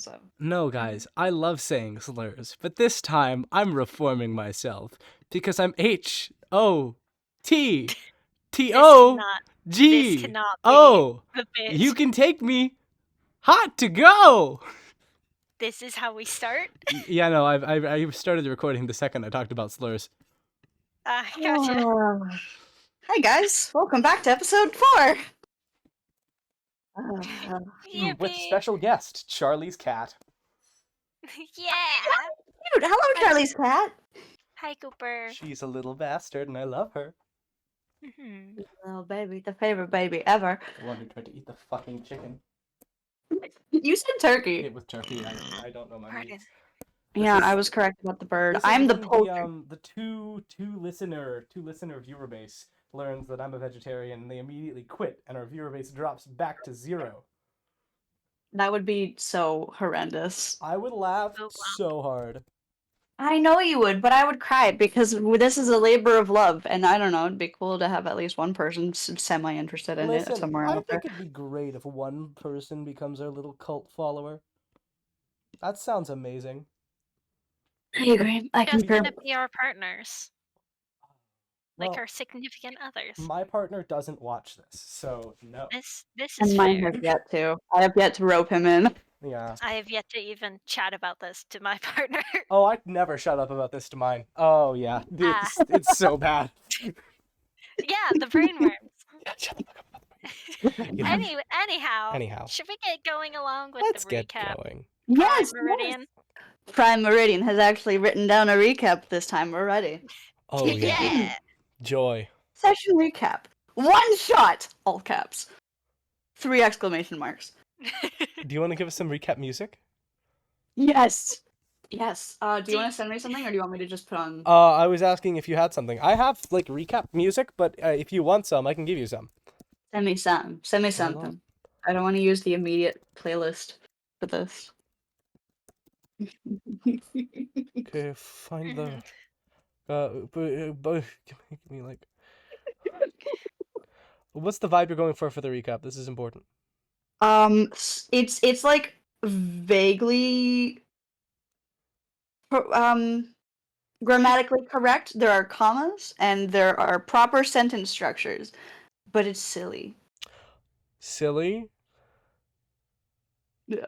so. No, guys, I love saying slurs, but this time I'm reforming myself because I'm H-O-T-T-O-G-O. This cannot be the bit. You can take me hot to go. This is how we start? Yeah, no, I started recording the second I talked about slurs. Gotcha. Hi guys, welcome back to episode 4. With special guest, Charlie's cat. Yeah! Dude, hello Charlie's cat! Hi, Cooper. She's a little bastard and I love her. Little baby, the favorite baby ever. The one who tried to eat the fucking chicken. You said turkey. It was turkey. I don't know my meat. Yeah, I was correct about the bird. I'm the poultry. The two listener viewer base learns that I'm a vegetarian and they immediately quit and our viewer base drops back to 0. That would be so horrendous. I would laugh so hard. I know you would, but I would cry because this is a labor of love, and I don't know, it'd be cool to have at least one person semi-interested in it somewhere out there. I think it'd be great if one person becomes our little cult follower. That sounds amazing. I agree. I Just concur. gonna be our partners. Like our significant others. My partner doesn't watch this, so no. This is and mine fair. have yet to. I have yet to rope him in. Yeah. I have yet to even chat about this to my partner. Oh, I'd never shut up about this to mine. Oh, yeah. It's so bad. Yeah, the brain worms. Yeah, shut the fuck up. Anyhow. Should we get going along with Let's the recap? Get going. Yes, Miridian. Prime Miridian has actually written down a recap this time. We're ready. Oh, yeah. Joy. Session recap. 1 shot! All caps. 3 exclamation marks. Do you want to give us some recap music? Yes. Yes. Do you want to send me something, or do you want me to just put on? I was asking if you had something. I have like recap music, but if you want some, I can give you some. Send me some. Send me something. I don't want to use the immediate playlist for this. Okay, find the. Give me like. What's the vibe you're going for the recap? This is important. It's like vaguely grammatically correct. There are commas and there are proper sentence structures, but it's silly. Silly? Yeah.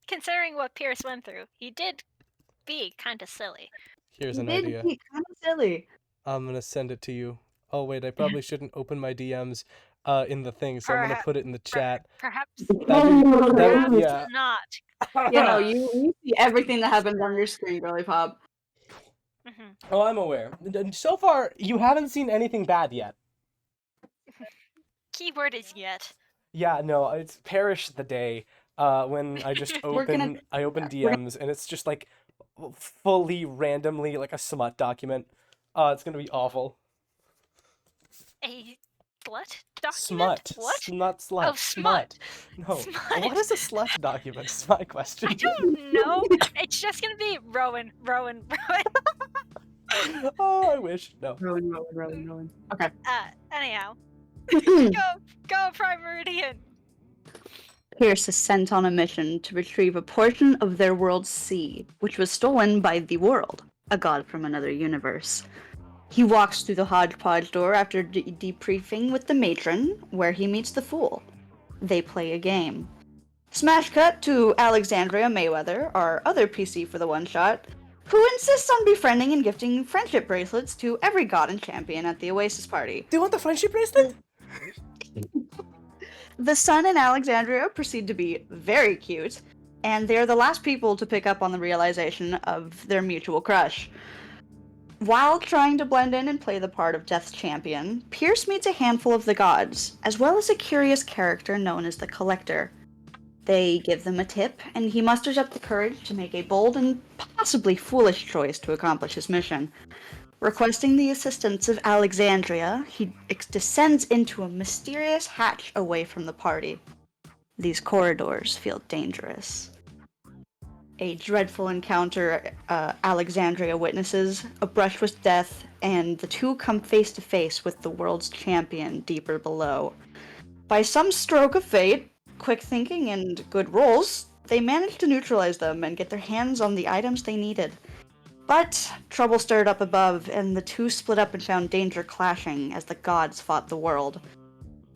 Considering what Pierce went through, he did be kind of silly. Here's an idea. Be kind of silly. I'm gonna send it to you. Oh wait, I probably shouldn't open my DMs in the thing, so I'm gonna put it in the chat. Perhaps yeah. not. You know, you see everything that happens on your screen, Girly Pop. Oh, I'm aware. So far, you haven't seen anything bad yet. Keyword is yet. Yeah, no, it's perish the day when I just open DMs and it's just like fully randomly like a smut document. It's gonna be awful. A slut document? Smut. What? Not slut. Oh, smut. No. Smut. What is a slut document? Is my question. I don't know. It's just gonna be Rowan. Oh, I wish. No. Rowan. Okay. Anyhow. Go, Prime Meridian. Pierce is sent on a mission to retrieve a portion of their world's sea, which was stolen by the World, a god from another universe. He walks through the hodgepodge door after debriefing with the matron, where he meets the fool. They play a game. Smash cut to Alexandria Mayweather, our other PC for the one-shot, who insists on befriending and gifting friendship bracelets to every god and champion at the Oasis party. Do you want the friendship bracelet? The Sun and Alexandria proceed to be very cute, and they're the last people to pick up on the realization of their mutual crush. While trying to blend in and play the part of Death's champion, Pierce meets a handful of the gods, as well as a curious character known as the Collector. They give them a tip, and he musters up the courage to make a bold and possibly foolish choice to accomplish his mission. Requesting the assistance of Alexandria, he descends into a mysterious hatch away from the party. These corridors feel dangerous. A dreadful encounter Alexandria witnesses, a brush with death, and the two come face to face with the world's champion deeper below. By some stroke of fate, quick thinking, and good rolls, they managed to neutralize them and get their hands on the items they needed. But trouble stirred up above, and the two split up and found danger clashing as the gods fought the world.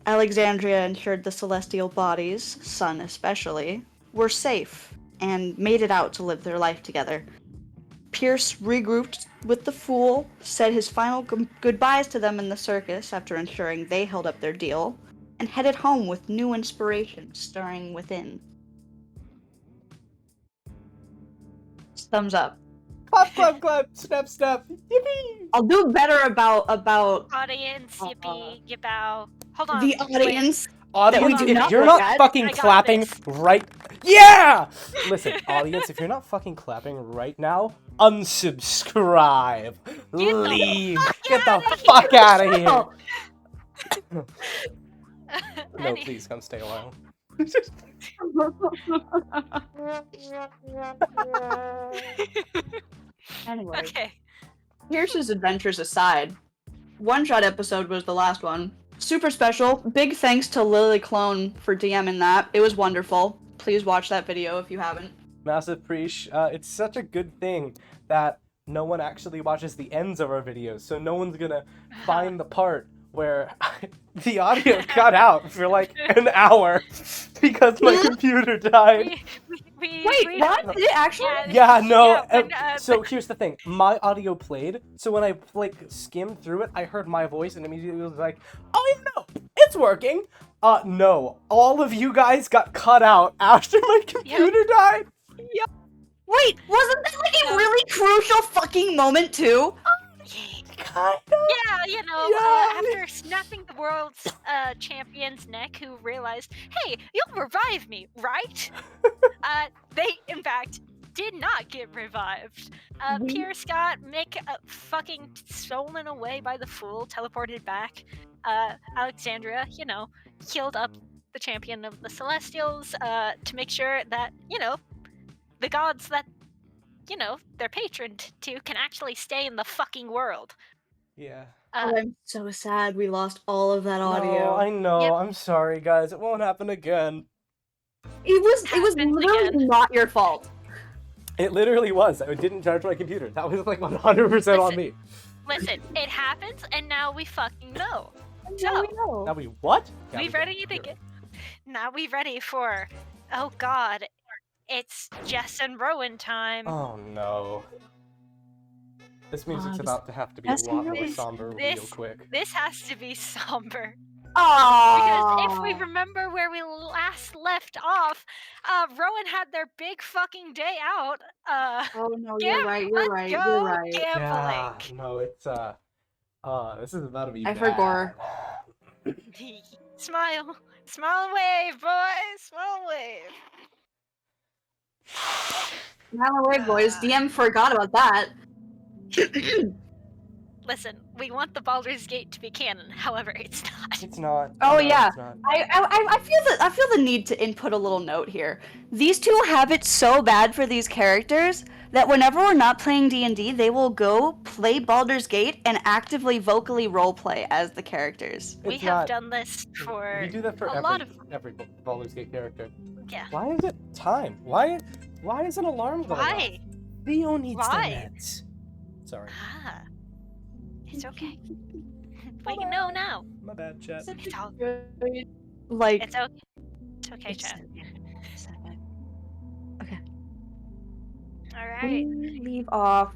Alexandria ensured the celestial bodies, Sun especially, were safe and made it out to live their life together. Pierce regrouped with the Fool, said his final goodbyes to them in the circus after ensuring they held up their deal, and headed home with new inspiration stirring within. Thumbs up. Clap, clap, clap, snap, snap, yippee! I'll do better about Audience, yippee, yipow. Hold on. the audience. Audience, do if not you're look not at. fucking I got clapping this. right... Yeah! Listen, audience, if you're not fucking clapping right now, unsubscribe. Get the Leave. fuck Get the outta fuck out of here. Oh, No, Any- please come stay a while. anyway, Okay. Pierce's adventures aside, one-shot episode was the last one. Super special. Big thanks to Lily Clone for DMing that. It was wonderful. Please watch that video if you haven't. Massive preach. It's such a good thing that no one actually watches the ends of our videos, so no one's gonna find the part where the audio cut out for like an hour because my computer died. We, Wait, what? Did it actually? Yeah, no. Yeah, when, So here's the thing: my audio played. So when I like skimmed through it, I heard my voice and immediately was like, "Oh yeah, no, it's working." No, all of you guys got cut out after my computer died. Wait, wasn't that like a really crucial fucking moment too? Kind of. Yeah, you know, Yeah. after snapping the world's champion's neck, who realized, hey, you'll revive me, right? They, in fact, did not get revived. Pierce got fucking stolen away by the Fool, teleported back. Alexandria, you know, healed up the champion of the Celestials to make sure that, you know, the gods that, you know, they're patroned to can actually stay in the fucking world. Yeah. I'm so sad we lost all of that audio. No, I know. Yep. I'm sorry, guys. It won't happen again. It was Happens literally again. not your fault. It literally was. I didn't charge my computer. That was like 100% on Listen. me. Listen, it happens, and now we fucking know. Now we So, know. Now we what? Yeah, we we ready did. to You're get... Now we ready for... Oh god, it's Jess and Rowan time. Oh no. This music's this- about to have to be Jess a and lot more Rowan. somber real This- quick. This has to be somber. Aww. Because if we remember where we last left off, Rowan had their big fucking day out. Oh no, Yeah, you're right. You're let's right. go You're right. Yeah, gambling. no, it's this is about to be I bad. forgot. Smile. Smile and wave, boys. Smile and wave. Now away, boys. DM forgot about that. Listen, we want the Baldur's Gate to be canon. However, it's not. It's not. Oh, No, yeah. It's not. I feel the need to input a little note here. These two have it so bad for these characters that whenever we're not playing D&D, they will go play Baldur's Gate and actively vocally roleplay as the characters. We It's have not. done this for We do that for a every lot of... every Baldur's Gate character. Yeah. Why is it time? Why is an alarm going off? Why? Theo needs Why? the meds. Sorry. Ah. It's okay. But you know now. My bad, chat. It's all... Like, It's okay. It's okay, chat. Okay. Alright. We leave off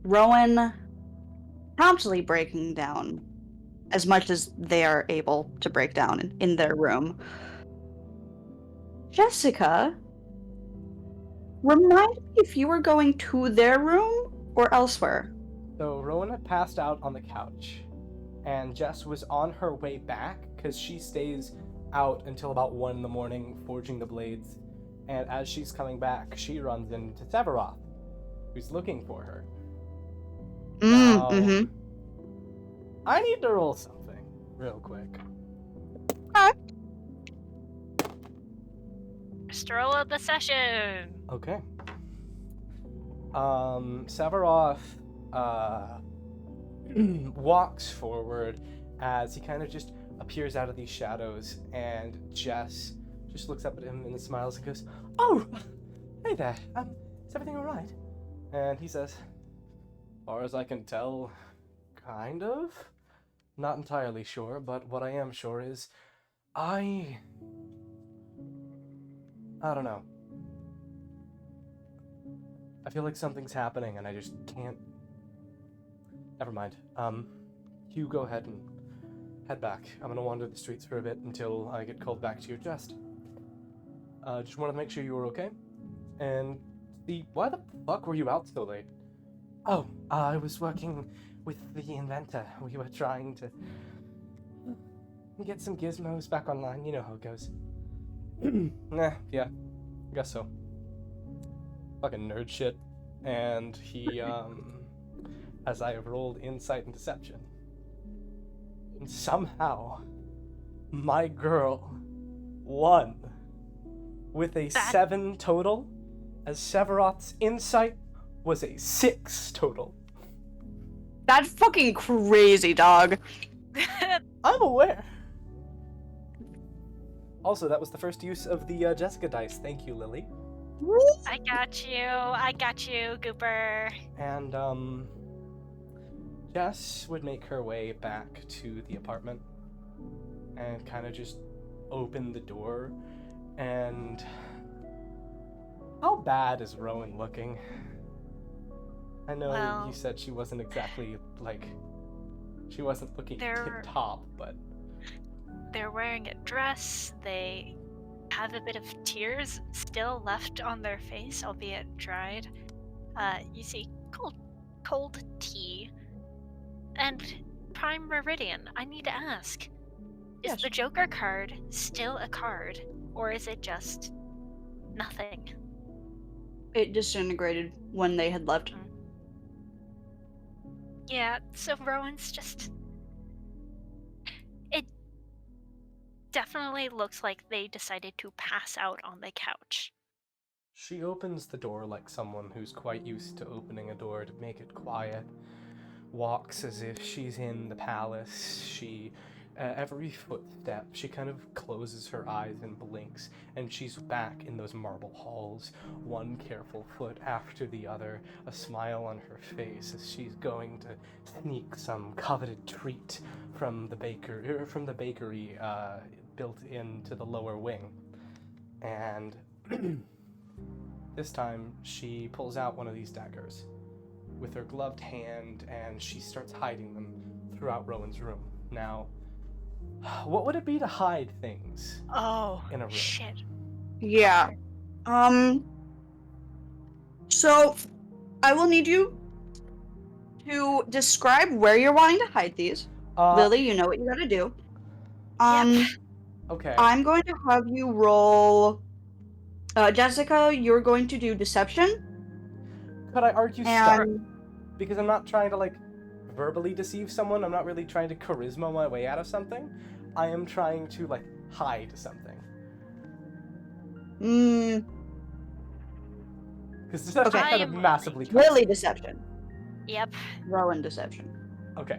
Rowan promptly breaking down as much as they are able to break down in their room. Jessica, remind me if you were going to their room or elsewhere. So Rowan had passed out on the couch, and Jess was on her way back because she stays out until about 1 in the morning forging the blades. And as she's coming back, she runs into Severoth, who's looking for her. Now, Mm-hmm. I need to roll something real quick. Stroll of the session. Okay. Severoth walks forward as he kind of just appears out of these shadows, and Jess just looks up at him and smiles and goes, Oh, hey there. Is everything all right? And he says, as far as I can tell, kind of. Not entirely sure, but what I am sure is, I don't know. I feel like something's happening and I just can't. Never mind. You go ahead and head back. I'm gonna wander the streets for a bit until I get called back to your chest. Just wanted to make sure you were okay. And why the fuck were you out so late? Oh, I was working with the inventor. We were trying to get some gizmos back online. You know how it goes. Yeah, I guess so. Fucking nerd shit. And he, as I have rolled insight and deception, and somehow my girl won with a 7 total, as Severoth's insight was a 6 total. That's fucking crazy, dog. I'm aware. Also, that was the first use of the Jessica dice. Thank you, Lily. I got you, Gooper. And, Jess would make her way back to the apartment and kind of just open the door. And how bad is Rowan looking? I know you said she wasn't exactly, she wasn't looking tip-top, but... They're wearing a dress, they have a bit of tears still left on their face, albeit dried. You see cold tea. And Prime Meridian, I need to ask, is the Joker card still a card, or is it just nothing? It disintegrated when they had left. Yeah, so Rowan's just... It definitely looks like they decided to pass out on the couch. She opens the door like someone who's quite used to opening a door to make it quiet. Walks as if she's in the palace. She, every footstep, she kind of closes her eyes and blinks, and she's back in those marble halls, one careful foot after the other, a smile on her face as she's going to sneak some coveted treat from the bakery built into the lower wing. And this time she pulls out one of these daggers with her gloved hand, and she starts hiding them throughout Rowan's room. Now, what would it be to hide things in a room? Shit. Yeah. So, I will need you to describe where you're wanting to hide these. Lily, you know what you gotta do. Okay. I'm going to have you roll... Jessica, you're going to do deception. Could I argue stealth? Because I'm not trying to, verbally deceive someone. I'm not really trying to charisma my way out of something. I am trying to, hide something. Because deception kind of massively comes. Lily deception. Yep. Rowan deception. Okay.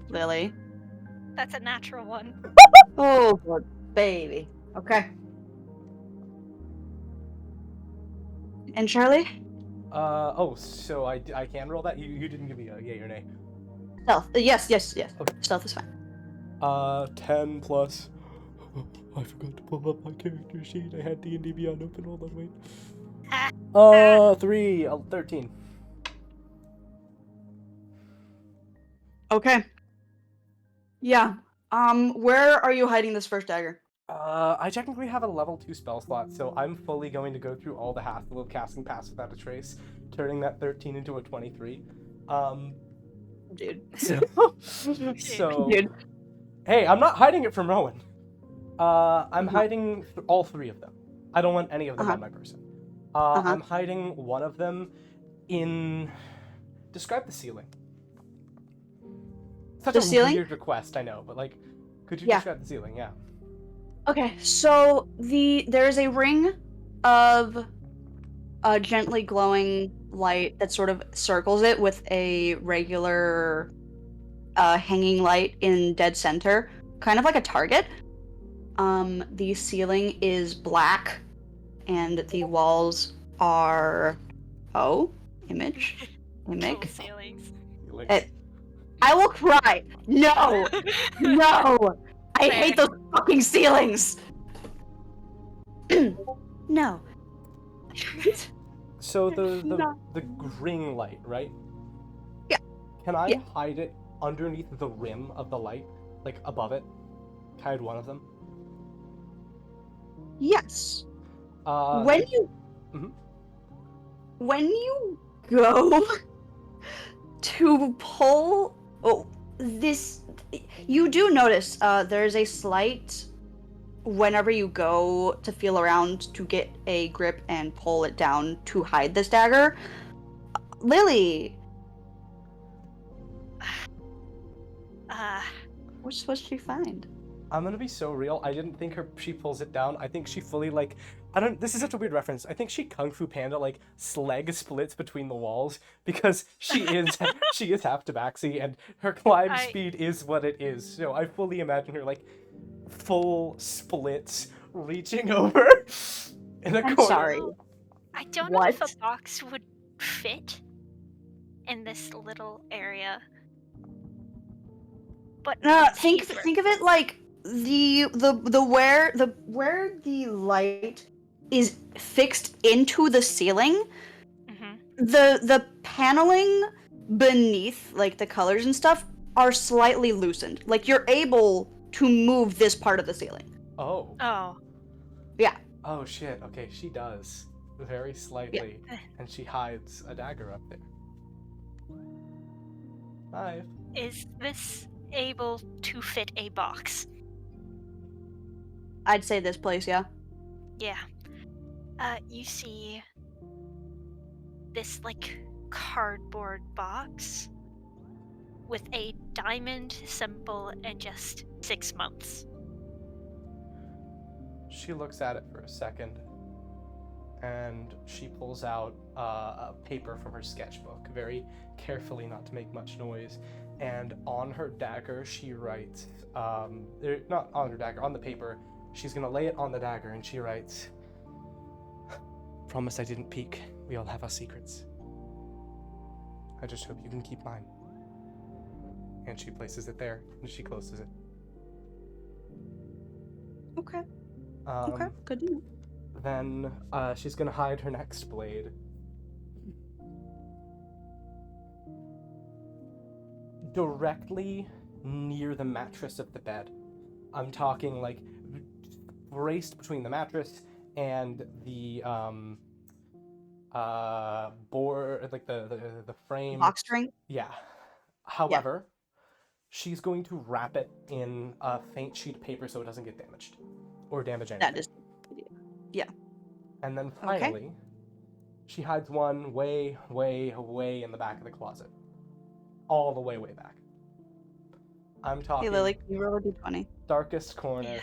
Lily. That's a natural one. Oh, good baby. Okay. And Charlie? So I can roll that? You didn't give me a yay or nay. Stealth. Yes. Okay. Stealth is fine. 10 plus... I forgot to pull up my character sheet. I had D&D Beyond open. Hold on, wait. 3, 13. Okay. Yeah. Where are you hiding this first dagger? I technically have a level 2 spell slot, so I'm fully going to go through all the hassle of casting Pass Without a Trace, turning that 13 into a 23. Dude. So Dude. Hey, I'm not hiding it from Rowan. I'm hiding all 3 of them. I don't want any of them on my person. I'm hiding one of them in... Describe the ceiling. Such the a ceiling? weird request, I know, but could you describe the ceiling? Yeah. Okay, so there is a ring of gently glowing light that sort of circles it with a regular hanging light in dead center, kind of like a target. The ceiling is black, and the walls are image. Cool ceilings. I will cry. No, no. I Fair. hate those fucking ceilings. No. So the No. ring light, right? Yeah. Can I Yeah. hide it underneath the rim of the light, like above it? Hide one of them. Yes. Uh, When you Mhm. when you go to pull this, you do notice there's a slight, whenever you go to feel around to get a grip and pull it down to hide this dagger, Lily, what's she find? I'm gonna be so real. I didn't think she pulls it down. I think she fully this is such a weird reference. I think she Kung Fu Panda slag splits between the walls because she is half tabaxi and her climb speed is what it is. So I fully imagine her full splits reaching over in a I'm corner. sorry. I don't know if a box would fit in this little area. But think of it like where the light is fixed into the ceiling. Mm-hmm. The paneling beneath, like the colors and stuff, are slightly loosened. Like you're able to move this part of the ceiling. Oh. Yeah. Oh shit. Okay, she does very slightly, and she hides a dagger up there. 5. Is this able to fit a box? I'd say this place, yeah. Yeah. You see this cardboard box with a diamond symbol and just 6 months. She looks at it for a second, and she pulls out a paper from her sketchbook, very carefully not to make much noise, and on her dagger she writes, not on her dagger, on the paper, she's gonna lay it on the dagger, and she writes, "Promise I didn't peek. We all have our secrets. I just hope you can keep mine." And she places it there, and she closes it. Okay. Okay, good to know. Then she's gonna hide her next blade. Directly near the mattress of the bed. I'm talking braced between the mattress and the board, the frame. Box string? Yeah. However, she's going to wrap it in a faint sheet of paper so it doesn't get damaged or damage anything. That is, yeah. And then finally, she hides one way, way, way in the back of the closet. All the way back. I'm talking... Hey, Lily, can you roll a d20? Darkest corner.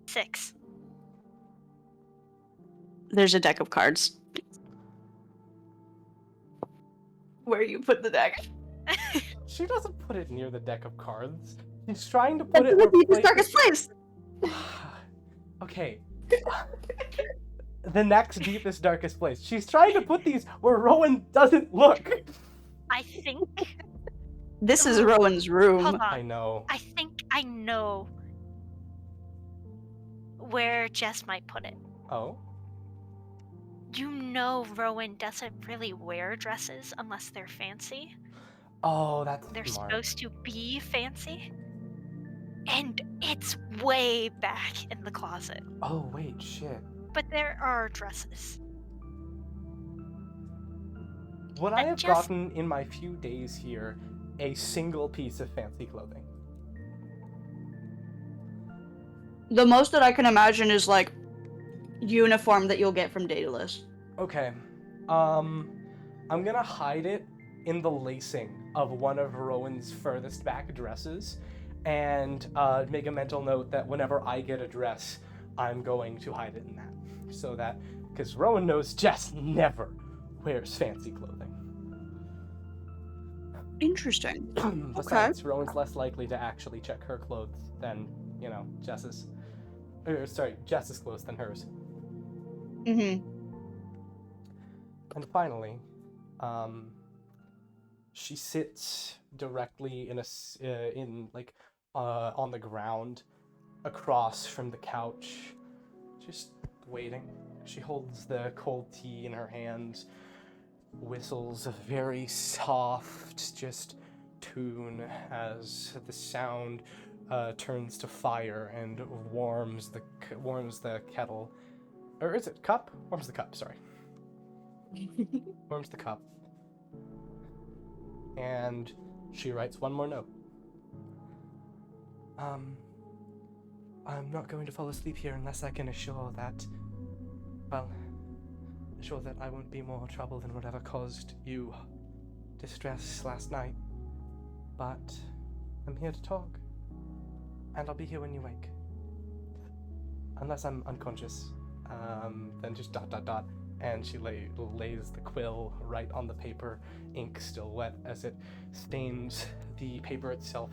6. There's a deck of cards. Where you put the deck? She doesn't put it near the deck of cards. She's trying to put it in the darkest place. Okay. The next deepest, darkest place. She's trying to put these where Rowan doesn't look. I think... This is Rowan's room. Hold on. I know. I think I know where Jess might put it. Oh? You know Rowan doesn't really wear dresses unless they're fancy. Oh, that's They're smart. supposed to be fancy. And it's way back in the closet. Oh, wait, shit. But there are dresses. Would I have gotten in my few days here a single piece of fancy clothing? The most that I can imagine is uniform that you'll get from Daedalus. Okay. I'm gonna hide it in the lacing of one of Rowan's furthest back dresses and make a mental note that whenever I get a dress, I'm going to hide it in that. So that, because Rowan knows Jess never wears fancy clothing. Interesting. Besides, Rowan's less likely to actually check her clothes than, Jess's. Jess's clothes than hers. Mm-hmm. And finally, she sits directly on the ground across from the couch, just waiting. She holds the cold tea in her hands, whistles a very soft, just tune as the sound turns to fire and warms the kettle. Or is it cup? Warms the cup, sorry. Warms the cup. And she writes one more note. I'm not going to fall asleep here unless I can assure that I won't be more trouble than whatever caused you distress last night. But I'm here to talk. And I'll be here when you wake. Unless I'm unconscious. Then just ... And she lays the quill right on the paper, ink still wet as it stains the paper itself,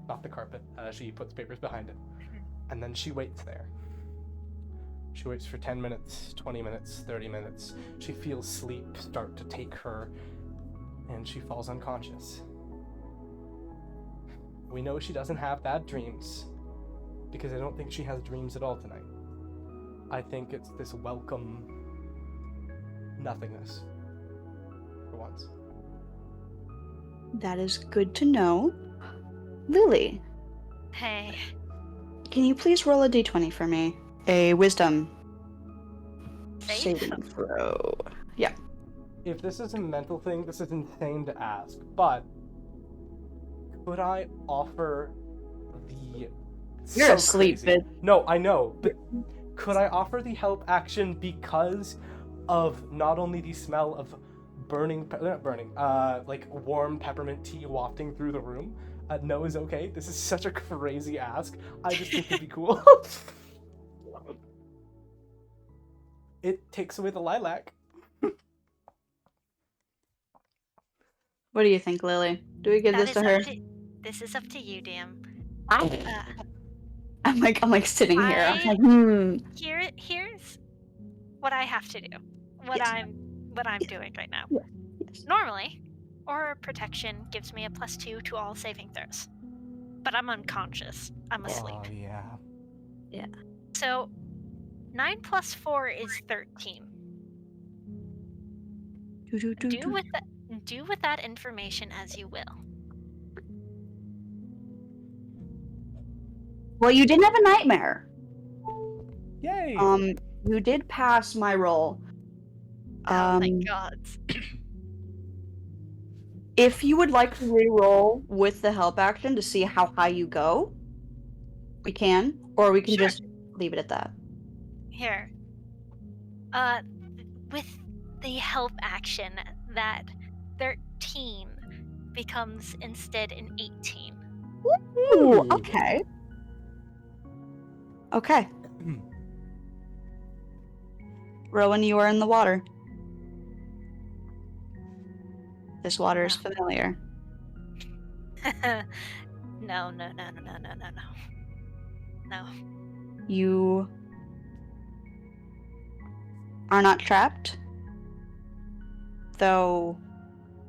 not the carpet. She puts papers behind it. And then she waits there. She waits for 10 minutes, 20 minutes, 30 minutes. She feels sleep start to take her, and she falls unconscious. We know she doesn't have bad dreams, because I don't think she has dreams at all tonight. I think it's this welcome nothingness, for once. That is good to know. Lily, Hey. can you please roll a d20 for me? A wisdom Save? saving throw. Yeah. If this is a mental thing, this is insane to ask, but could I offer the... You're asleep, crazy. bitch. No, I know, but could I offer the help action because of not only the smell of warm peppermint tea wafting through the room? No is okay. This is such a crazy ask. I just think it'd be cool. It takes away the lilac. What do you think, Lily? Do we give That this is to her? This is up to you, damn. I'm like sitting here. I'm like, Here's what I have to do. What Yes. I'm doing right now. Yes. Normally, aura protection gives me a +2 to all saving throws. But I'm unconscious. I'm asleep. Oh, yeah. Yeah. So 9 + 4 is 13. Do with that information as you will. Well, you didn't have a nightmare. Yay! You did pass my roll. Oh my god. If you would like to re-roll with the help action to see how high you go, we can, or we can Sure. just leave it at that. Here. With the help action, that 13 becomes instead an 18. Ooh, okay. Okay. Rowan, you are in the water. This water is familiar. No. No. You are not trapped, though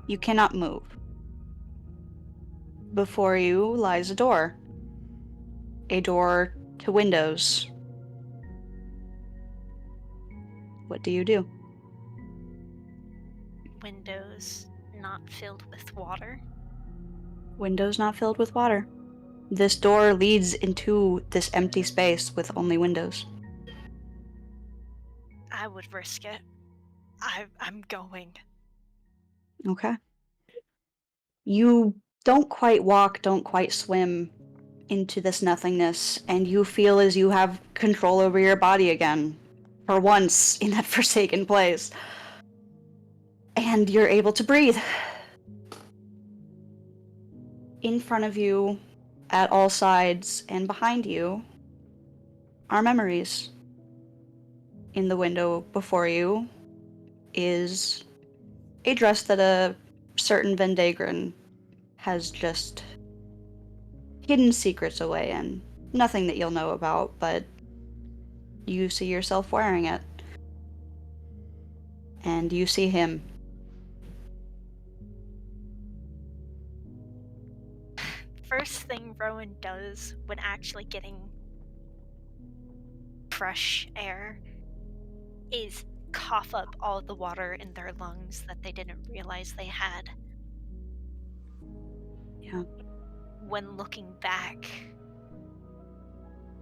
you cannot move. Before you lies a door. A door to windows. What do you do? Windows not filled with water. Windows not filled with water. This door leads into this empty space with only windows. I would risk it. I'm going. Okay. You don't quite walk, don't quite swim into this nothingness, and you feel as you have control over your body again, for once in that forsaken place. And you're able to breathe. In front of you, at all sides, and behind you are memories. In the window before you is a dress that a certain Vendagron has just hidden secrets away in. Nothing that you'll know about, but you see yourself wearing it. And you see him. First thing Rowan does when actually getting fresh air is cough up all the water in their lungs that they didn't realize they had. Yeah. When looking back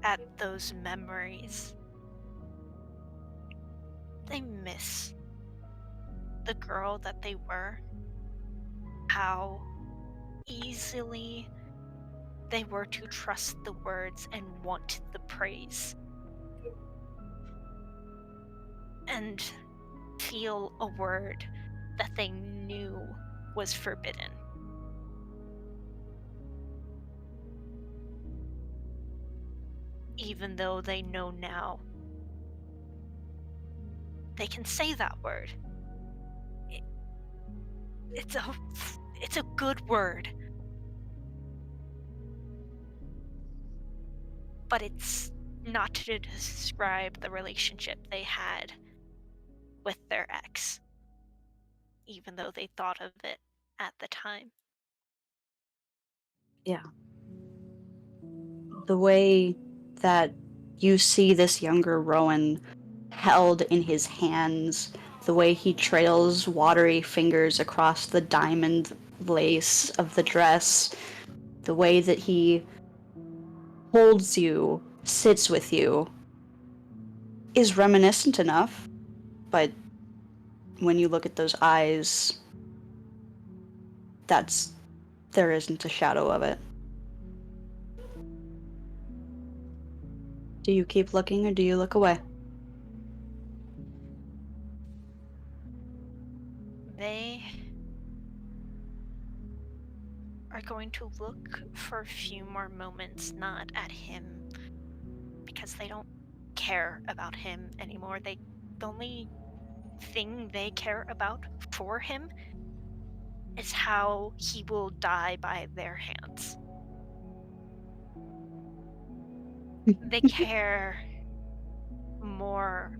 at those memories, they miss the girl that they were, how easily they were to trust the words and want the praise, and feel a word that they knew was forbidden. Even though they know now they can say that word. It's a good word. But it's not to describe the relationship they had with their ex, even though they thought of it at the time. Yeah. The way that you see this younger Rowan held in his hands, the way he trails watery fingers across the diamond lace of the dress, the way that he holds you, sits with you, is reminiscent enough, but when you look at those eyes, there isn't a shadow of it. Do you keep looking or do you look away? They are going to look for a few more moments, not at him, because they don't care about him anymore. The only thing they care about for him is how he will die by their hands. They care more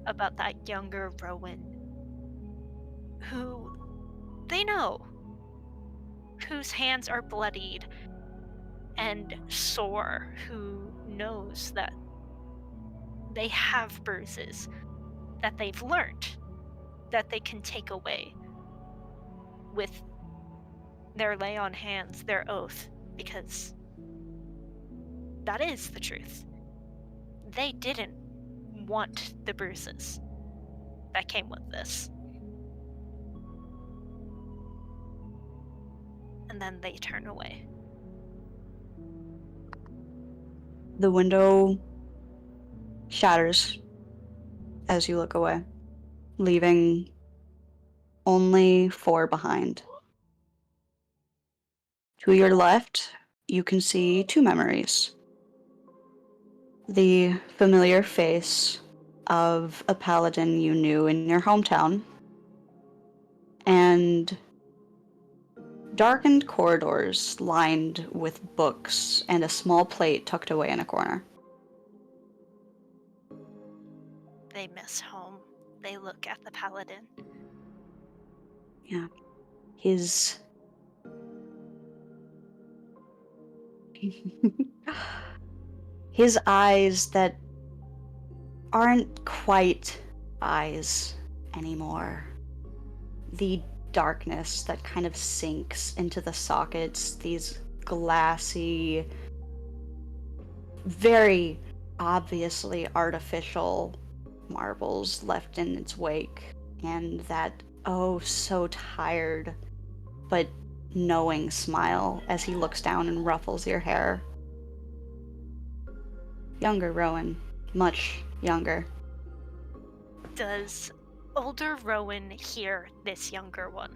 about that younger Rowan, who they know, whose hands are bloodied and sore, who knows that they have bruises that they've learned that they can take away with their lay on hands, their oath, because that is the truth. They didn't want the bruises that came with this. And then they turn away. The window shatters as you look away, leaving only 4 behind. To your left, you can see 2 memories. The familiar face of a paladin you knew in your hometown, and darkened corridors lined with books and a small plate tucked away in a corner. They miss home. They look at the paladin. Yeah. His his eyes that aren't quite eyes anymore. The darkness that kind of sinks into the sockets, these glassy, very obviously artificial marbles left in its wake, and that oh so tired but knowing smile as he looks down and ruffles your hair. Younger Rowan, much younger. Does older Rowan hear this younger one?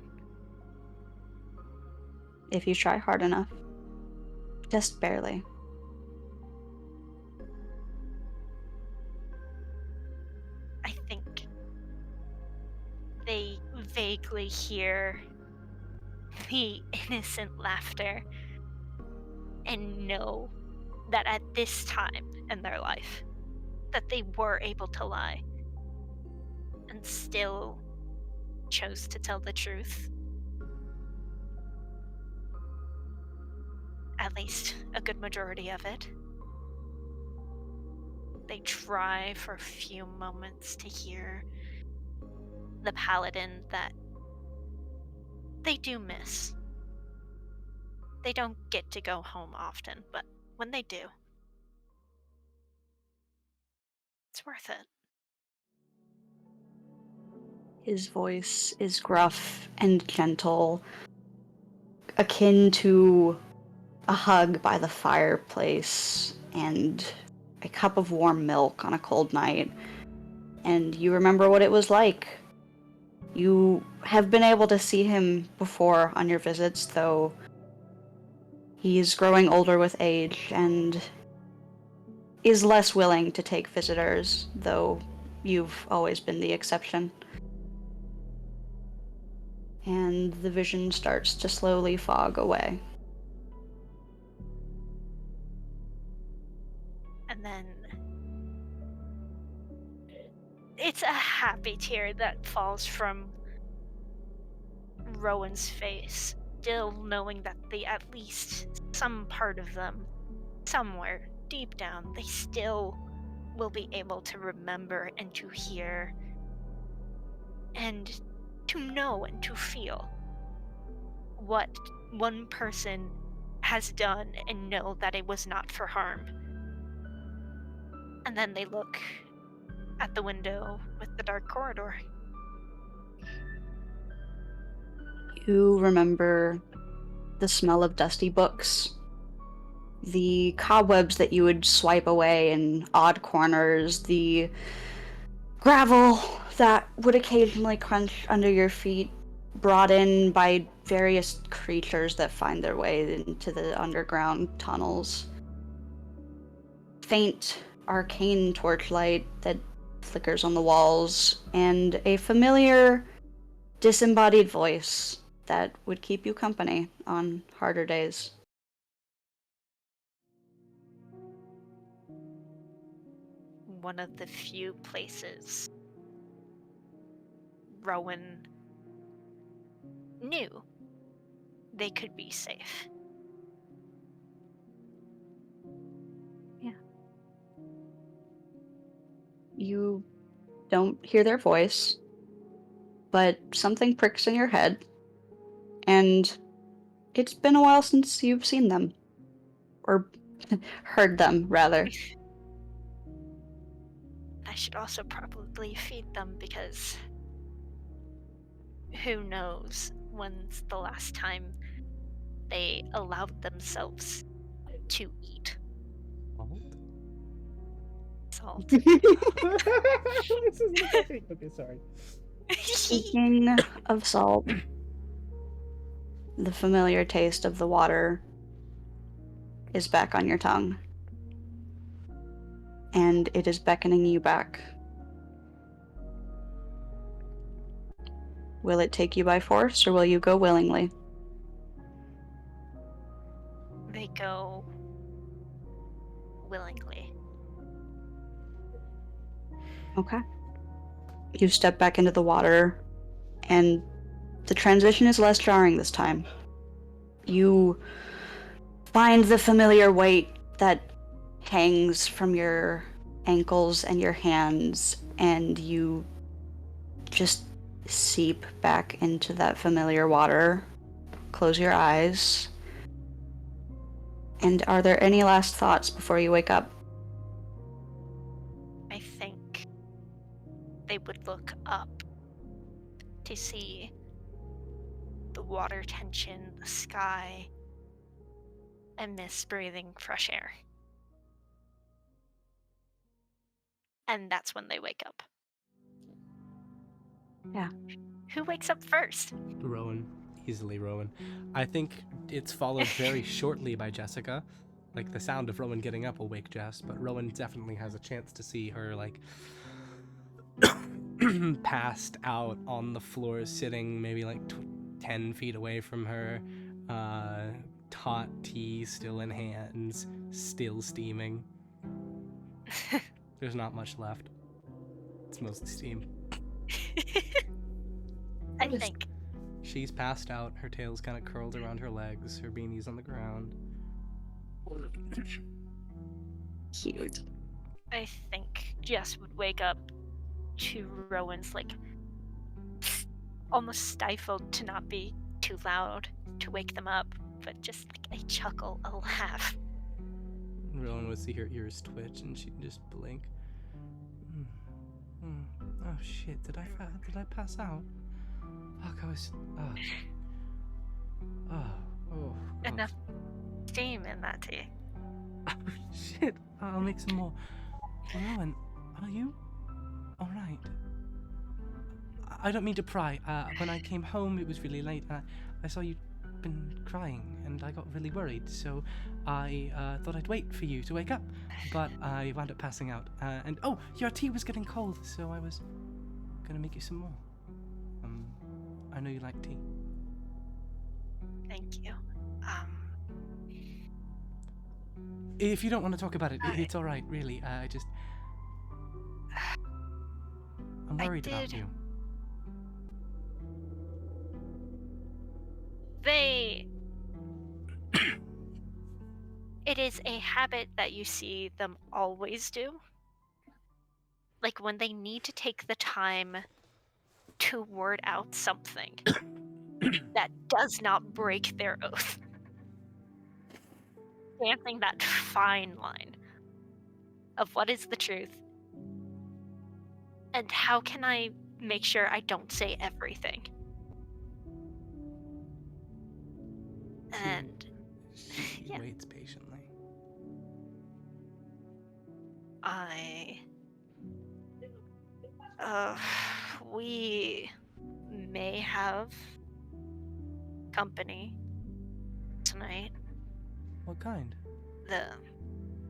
If you try hard enough. Just barely. I think they vaguely hear the innocent laughter and know that at this time in their life that they were able to lie and still chose to tell the truth. At least a good majority of it. They try for a few moments to hear the paladin that they do miss. They don't get to go home often, but when they do, it's worth it. His voice is gruff and gentle, akin to a hug by the fireplace and a cup of warm milk on a cold night. And you remember what it was like. You have been able to see him before on your visits, though he's growing older with age and is less willing to take visitors, though you've always been the exception. And the vision starts to slowly fog away. And then it's a happy tear that falls from Rowan's face, still knowing that they, at least some part of them, somewhere deep down, they still will be able to remember and to hear and to know and to feel what one person has done and know that it was not for harm. And then they look at the window with the dark corridor. You remember the smell of dusty books, the cobwebs that you would swipe away in odd corners, the gravel that would occasionally crunch under your feet, brought in by various creatures that find their way into the underground tunnels. Faint, arcane torchlight that flickers on the walls, and a familiar, disembodied voice that would keep you company on harder days. One of the few places Rowan knew they could be safe. Yeah. You don't hear their voice, but something pricks in your head, and it's been a while since you've seen them. Or heard them, rather. I should also probably feed them because who knows when's the last time they allowed themselves to eat salt. This is nothing. Okay, sorry. Speaking of salt, the familiar taste of the water is back on your tongue. And it is beckoning you back. Will it take you by force, or will you go willingly? They go willingly. Okay. You step back into the water, and the transition is less jarring this time. You find the familiar weight that hangs from your ankles and your hands, and you just seep back into that familiar water. Close your eyes. And are there any last thoughts before you wake up? I think they would look up to see the water tension, the sky, and miss breathing fresh air. And that's when they wake up. Yeah. Who wakes up first? Rowan. Easily Rowan. I think it's followed very shortly by Jessica. Like, the sound of Rowan getting up will wake Jess, but Rowan definitely has a chance to see her, like, passed out on the floor, sitting maybe like 10 feet away from her, hot tea still in hands, still steaming. There's not much left. It's mostly steam. I think. She's passed out, her tail's kind of curled around her legs, her beanie's on the ground. Cute. I think Jess would wake up to Rowan's, like, almost stifled to not be too loud to wake them up, but just like a chuckle, a laugh. Rowan would see her ears twitch and she'd just blink. Oh shit, did I pass out? Fuck, I was... Oh. Enough steam in that tea. Oh, shit, I'll make some more. Rowan, are you alright? I don't mean to pry. When I came home, it was really late, and I saw you'd been crying, and I got really worried, so I thought I'd wait for you to wake up, but I wound up passing out. And oh, your tea was getting cold, so I was gonna make you some more. I know you like tea. Thank you. If you don't want to talk about it, it's all right, really. I'm worried about you. It is a habit that you see them always do. Like when they need to take the time to word out something that does not break their oath. Dancing that fine line of what is the truth and how can I make sure I don't say everything. And she yeah. waits patiently. We may have company tonight. What kind? The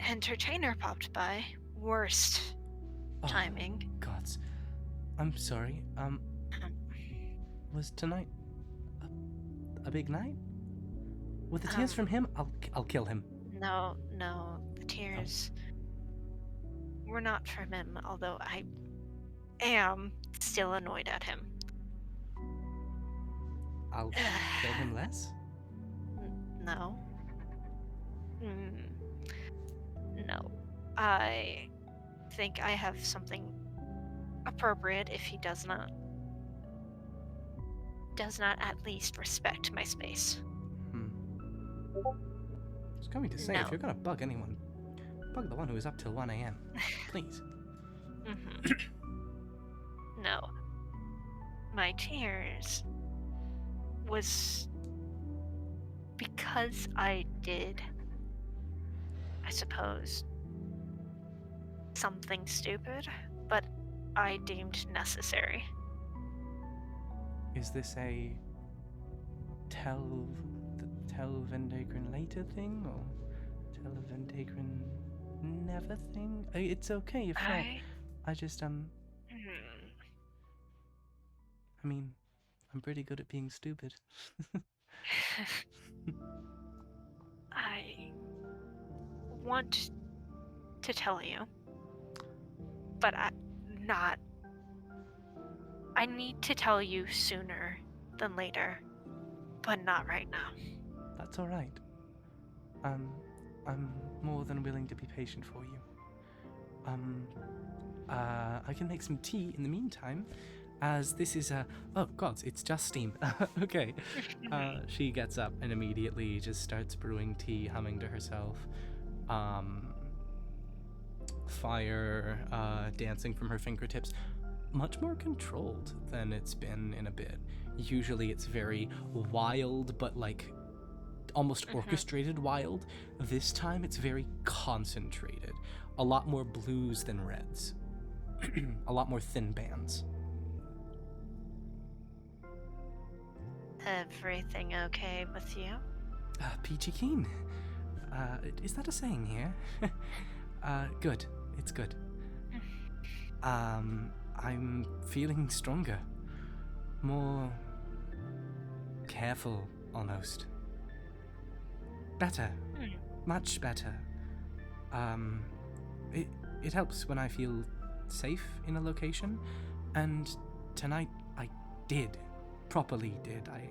entertainer popped by. Worst timing. Gods. I'm sorry. Was tonight a big night? With the tears from him, I'll kill him. No, the tears were not from him, although I am still annoyed at him. I'll kill him less? No. No. I think I have something appropriate if he does not at least respect my space. I was going to say, if you're gonna bug anyone, bug the one who is up till 1 a.m. Please. No. My tears was because I did, I suppose, something stupid, but I deemed necessary. Is this a tell Vendagron later thing, or tell Vendagron never thing? It's okay if not. I just, I mean, I'm pretty good at being stupid. I want to tell you, but I need to tell you sooner than later, but not right now. That's all right. I'm more than willing to be patient for you. I can make some tea in the meantime, as this is oh gods, it's just steam. Okay. She gets up and immediately just starts brewing tea, humming to herself. Fire dancing from her fingertips. Much more controlled than it's been in a bit. Usually it's very wild, but like almost orchestrated wild. This time it's very concentrated. A lot more blues than reds. A lot more thin bands. Everything okay with you? Peachy keen. Is that a saying here? Good. It's good. I'm feeling stronger. More careful, almost. Better. Much better. It helps when I feel safe in a location, and tonight I properly did. I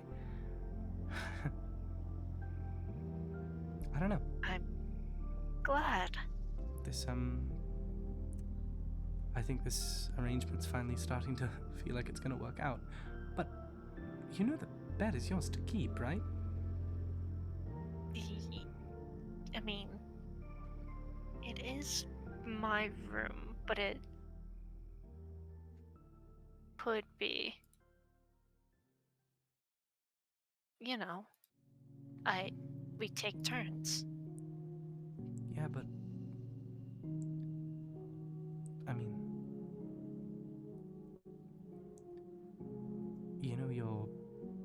don't know. I'm glad. I think this arrangement's finally starting to feel like it's gonna work out. But you know the bed is yours to keep, right? I mean, it is my room, but it could be. You know, we take turns. Yeah, but I mean, you know, your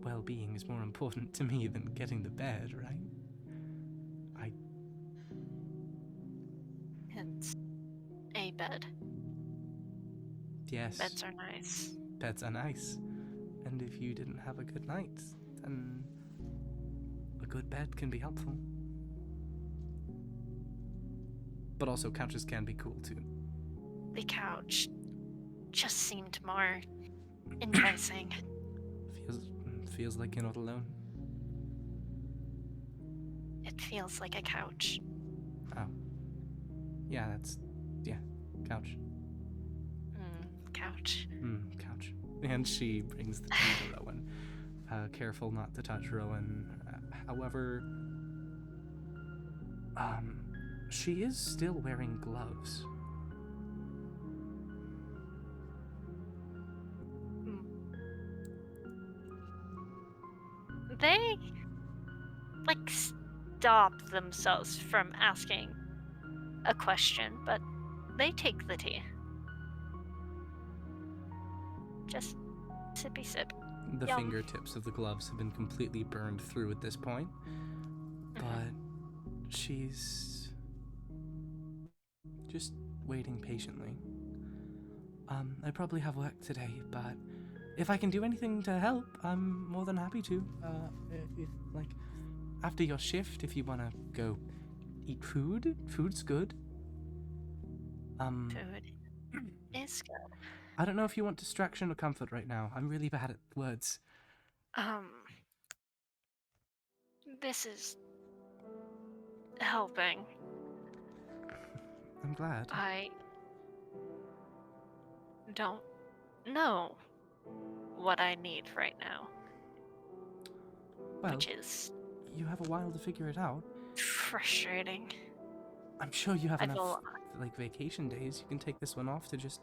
well-being is more important to me than getting the bed, right? It's a bed. Yes. Beds are nice. Beds are nice. And if you didn't have a good night, then a good bed can be helpful. But also, couches can be cool too. The couch just seemed more enticing. Feels like you're not alone. It feels like a couch. Oh. Yeah, couch. Couch. Couch. And she brings the tea to Rowan. Careful not to touch Rowan. However, she is still wearing gloves. They, stop themselves from asking a question, but they take the tea. Just sippy sip. The Yum. fingertips of the gloves have been completely burned through at this point. But she's just waiting patiently. I probably have work today, but if I can do anything to help, I'm more than happy to. After your shift, if you want to go eat food's good. Food is good. I don't know if you want distraction or comfort right now. I'm really bad at words. This is helping. I'm glad. I don't know what I need right now. Well, which is you have a while to figure it out. frustrating. I'm sure you have I enough feel- vacation days. You can take this one off to just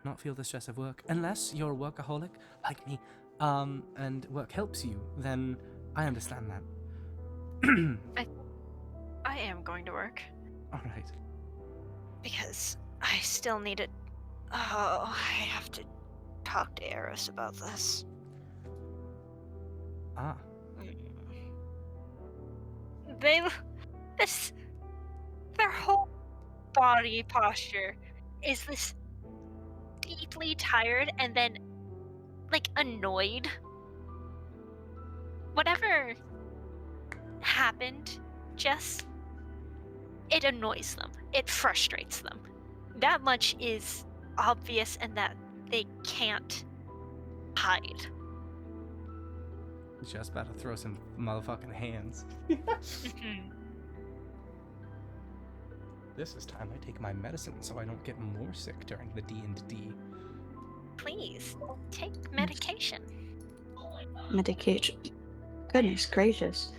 not feel the stress of work. Unless you're a workaholic like me, and work helps you, then I understand that. I am going to work All right. because I still need it. Oh, I have to talk to Eris about this. Ah. Their whole body posture is this deeply tired and then annoyed. Whatever happened, it annoys them. It frustrates them. That much is obvious, and that they can't hide. Just about to throw some motherfucking hands. This is time I take my medicine so I don't get more sick during the D&D. Please take medication. Medication. Goodness gracious.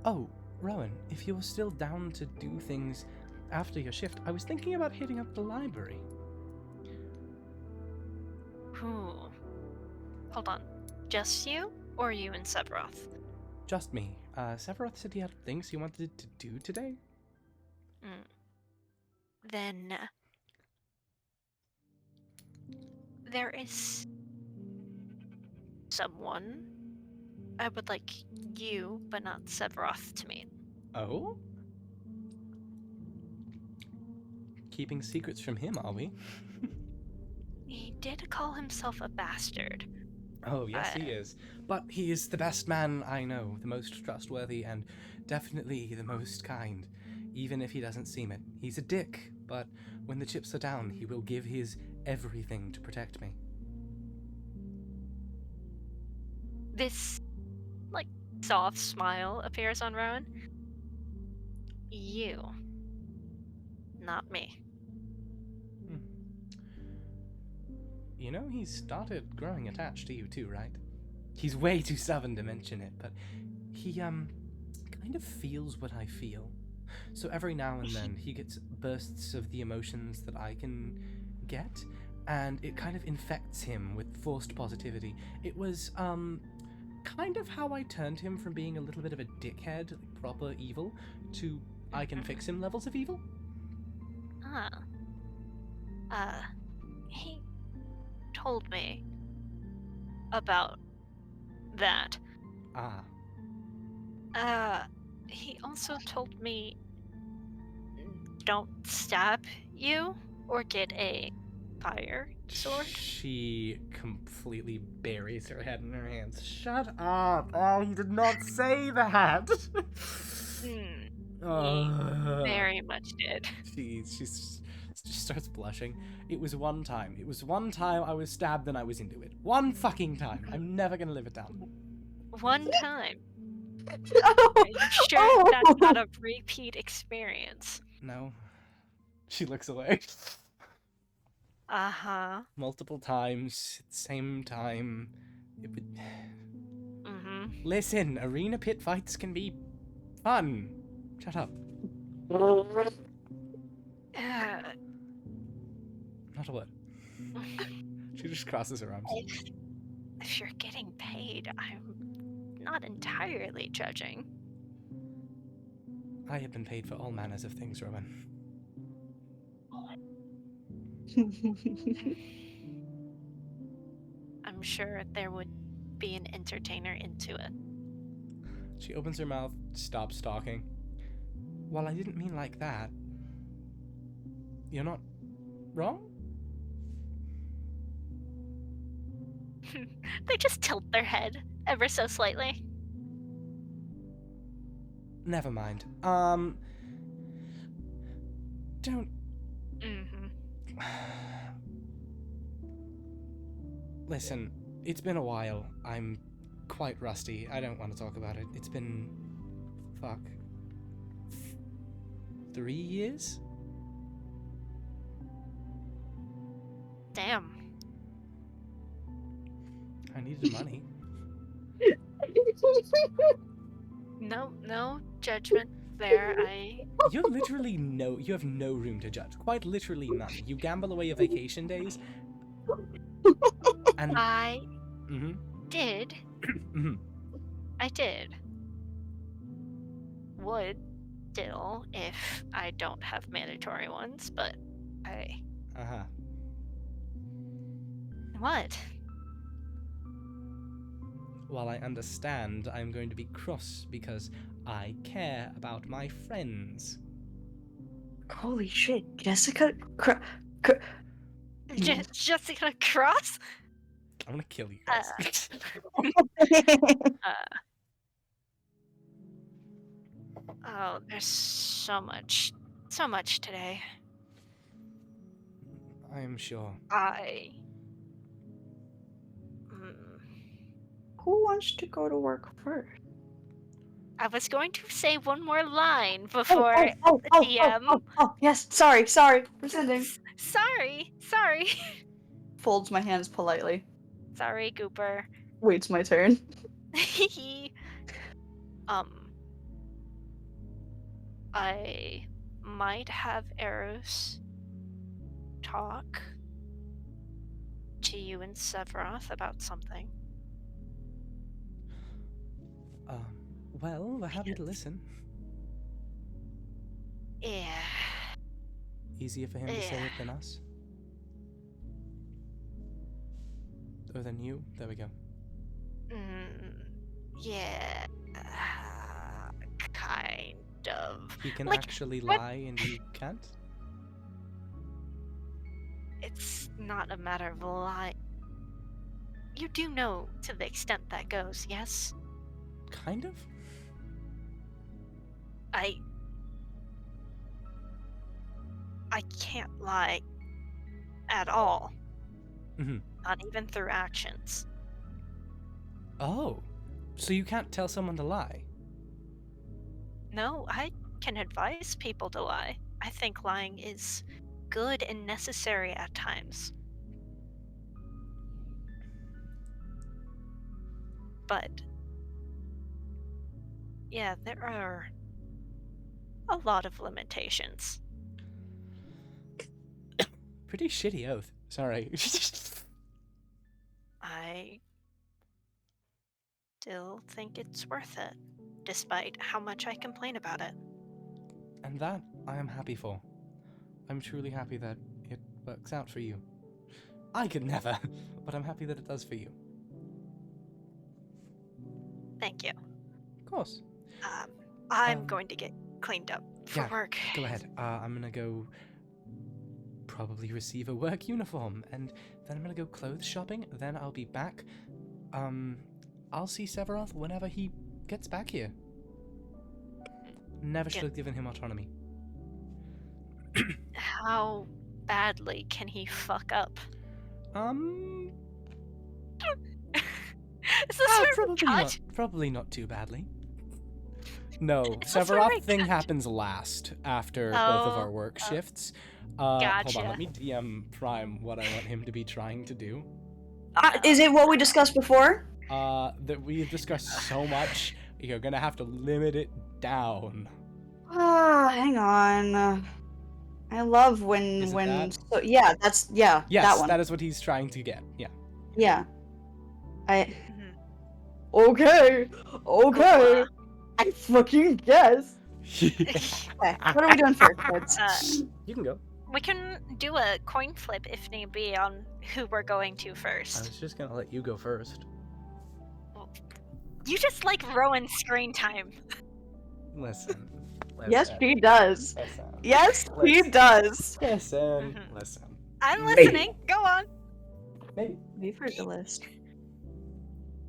Oh, Rowan, if you were still down to do things after your shift, I was thinking about hitting up the library. Hold on. Just you, or you and Severoth? Just me. Severoth said he had things he wanted to do today. Then there is someone I would like you, but not Severoth, to meet. Oh? Keeping secrets from him, are we? He did call himself a bastard Oh, yes, he is. But he is the best man I know, the most trustworthy, and definitely the most kind. Even if he doesn't seem it. He's a dick, but when the chips are down, he will give his everything to protect me. This, like, soft smile appears on Rowan. You. Not me. You know, he's started growing attached to you too, right? He's way too stubborn to mention it, but he, kind of feels what I feel. So every now and then he gets bursts of the emotions that I can get, and it kind of infects him with forced positivity. It was, kind of how I turned him from being a little bit of a dickhead, like proper evil, to I can fix him levels of evil. He told me about that. He also told me don't stab you or get a fire sword. She completely buries her head in her hands. Shut up! Oh, he did not say that! He very much did. She starts blushing. It was one time. It was one time I was stabbed and I was into it. One fucking time. I'm never gonna live it down. One time. Oh, Are you sure that's not a repeat experience? No. She looks away. Uh-huh. Multiple times, at the same time. It would... Mm-hmm. Listen, arena pit fights can be fun. Shut up. Not a word. She just crosses her arms. If you're getting paid, I'm not entirely judging. I have been paid for all manners of things, Rowan. I'm sure there would be an entertainer into it. She opens her mouth, stops talking. Well, I didn't mean like that. You're not wrong? They just tilt their head ever so slightly. Never mind. Don't... Mm-hmm. Listen, it's been a while. I'm quite rusty. I don't want to talk about it. It's been... fuck. 3 years? Damn. I needed money. No judgment there. You have no room to judge. Quite literally none. You gamble away your vacation days. And I Mhm. did. Mhm. I did. Would still if I don't have mandatory ones, but I. Uh-huh. What? While I understand, I'm going to be cross because I care about my friends. Holy shit, Jessica. Jessica Cross? I'm gonna kill you guys. Oh, there's so much today. I am sure. Who wants to go to work first? I was going to say one more line before the DM. Oh, yes, sorry, pretending. Sorry. Folds my hands politely. Sorry, Gooper. Waits my turn. I might have Eros talk to you and Severoth about something. Well, we're happy to listen. Yeah. Easier for him to say it than us. Or than you. There we go. Yeah. Kind of. He can Like, actually what? lie and you can't? It's not a matter of lie. You do know to the extent that goes, yes? Kind of? I can't lie at all. Mhm. Not even through actions. Oh. So you can't tell someone to lie? No, I can advise people to lie. I think lying is good and necessary at times. But yeah, there are a lot of limitations. Pretty shitty oath. Sorry. I still think it's worth it, despite how much I complain about it. And that I am happy for. I'm truly happy that it works out for you. I could never, but I'm happy that it does for you. Thank you. Of course. I'm Um, going to get cleaned up for Yeah, work. go ahead. I'm gonna go probably receive a work uniform, and then I'm gonna go clothes shopping, then I'll be back. I'll see Severoth whenever he gets back here. Never should Good. have given him autonomy. How badly can he fuck up? Um, Is this where we probably cut? not. Probably not too badly. No, Is this where we Severoth thing cut? happens last after both of our work Oh, shifts. Hold on, gotcha. let me DM Prime what I want him to be trying to do. Is it what we discussed before? That we've discussed so much, you're gonna have to limit it down. Hang on. I love Is it that? So yeah, that's Yes, that one. that is what he's trying to get. Yeah. Yeah. I Mhm. okay. Cool. I fucking guess. Okay, what are we doing first, kids? You can go. We can do a coin flip if need be on who we're going to I first. was just gonna let you go first. You just like Rowan's screen time. Listen. Yes, she does. Listen. Yes, he Listen. does. Listen. Mhm. Listen. I'm Maybe. listening. Go on. Maybe. We've heard the list.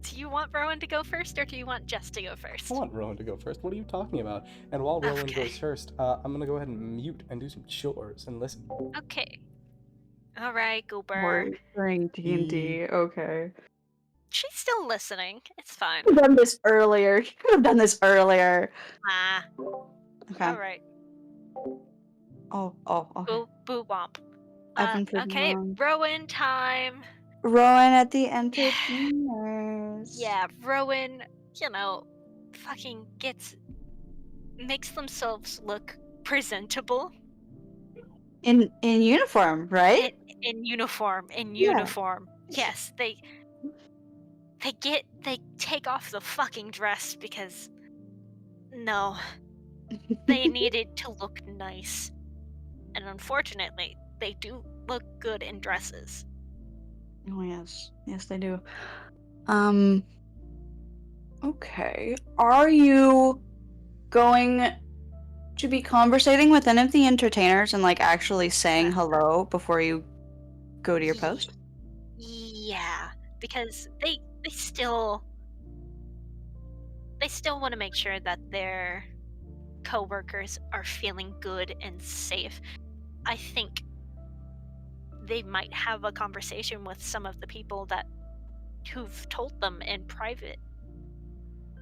Do you want Rowan to go first, or do you want Jess to go first? I want Rowan to go first. What are you talking about? And while Rowan Okay. goes first, I'm gonna go ahead and mute and do some chores and listen. Okay. All right, Goober. We're playing D&D. Okay. She's still listening. It's fine. Should have done this earlier. Should have done this earlier. Ah. Okay. All right. Oh, okay. Boo, boo, womp. I've been proven Okay, wrong. Rowan time. Rowan at the entertainers. Yeah, Rowan, fucking makes themselves look presentable In uniform, right? in uniform. Yeah. Yes, they take off the fucking dress because no, they needed to look nice. And unfortunately, they do look good in dresses. Oh yes. Yes, they do. Okay. Are you going to be conversating with any of the entertainers and like actually saying hello before you go to your post? Yeah, because they still want to make sure that their coworkers are feeling good and safe. I think they might have a conversation with some of the people who've told them in private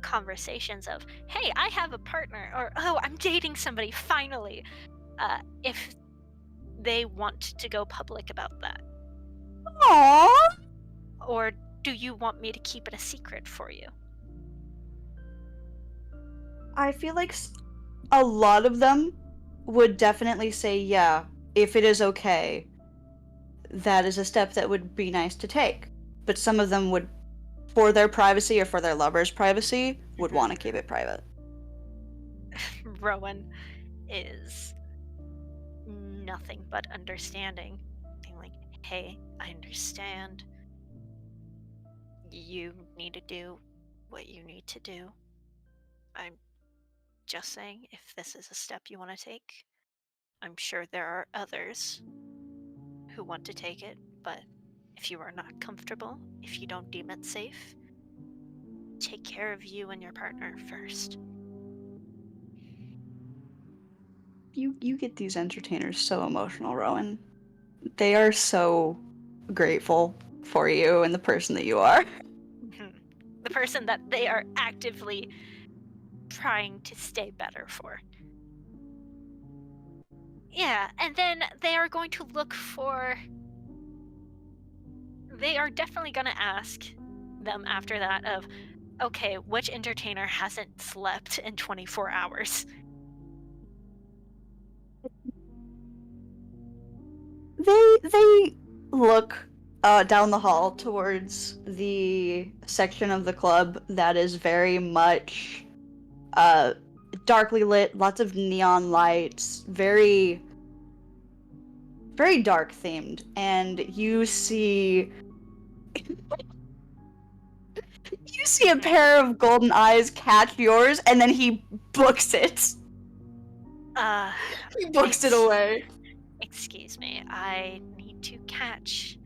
conversations of, "Hey, I have a partner," or "Oh, I'm dating somebody finally." If they want to go public about that, Aww. or do you want me to keep it a secret for you? I feel like a lot of them would definitely say, yeah, if it is okay, that is a step that would be nice to take. But some of them would, for their privacy or for their lover's privacy, would want to keep it private. Rowan is nothing but understanding. Being like, "Hey, I understand. You need to do what you need to do. I'm just saying, if this is a step you want to take, I'm sure there are others who want to take it, but If you are not comfortable, if you don't deem it safe, take care of you and your partner first. You get these entertainers so emotional, Rowan. They are so grateful for you and the person that you are. The person that they are actively trying to stay better for. Yeah, and then they are going to look for. They are definitely going to ask them after that of, okay, which entertainer hasn't slept in 24 hours? They look down the hall towards the section of the club that is very much darkly lit, lots of neon lights, very dark themed, and you see a pair of golden eyes catch yours, and then he books it. He books it away. Excuse me, I need to catch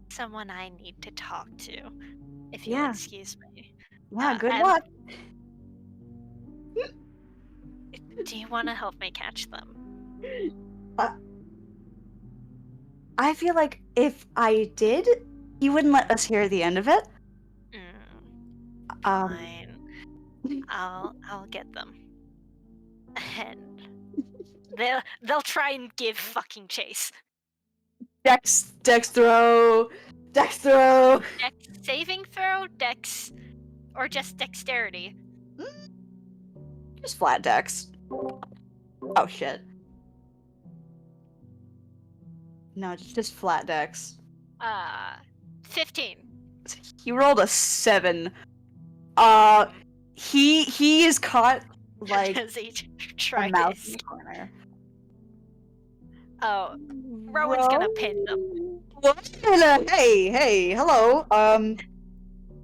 someone I need to talk to. If you'll Yeah. excuse me. Yeah, good and luck. Do you want to help me catch them? I feel like if I did, he wouldn't let us hear the end of it. Fine. I'll get them. And they'll try and give fucking chase. Dex throw. Dex saving throw, dex, or just dexterity. Just flat dex. Oh shit. No, just flat dex. 15. He rolled a 7. He is caught like Does he a try mouse to in the corner. Oh, Rowan's gonna pin them. What? Hey, hello.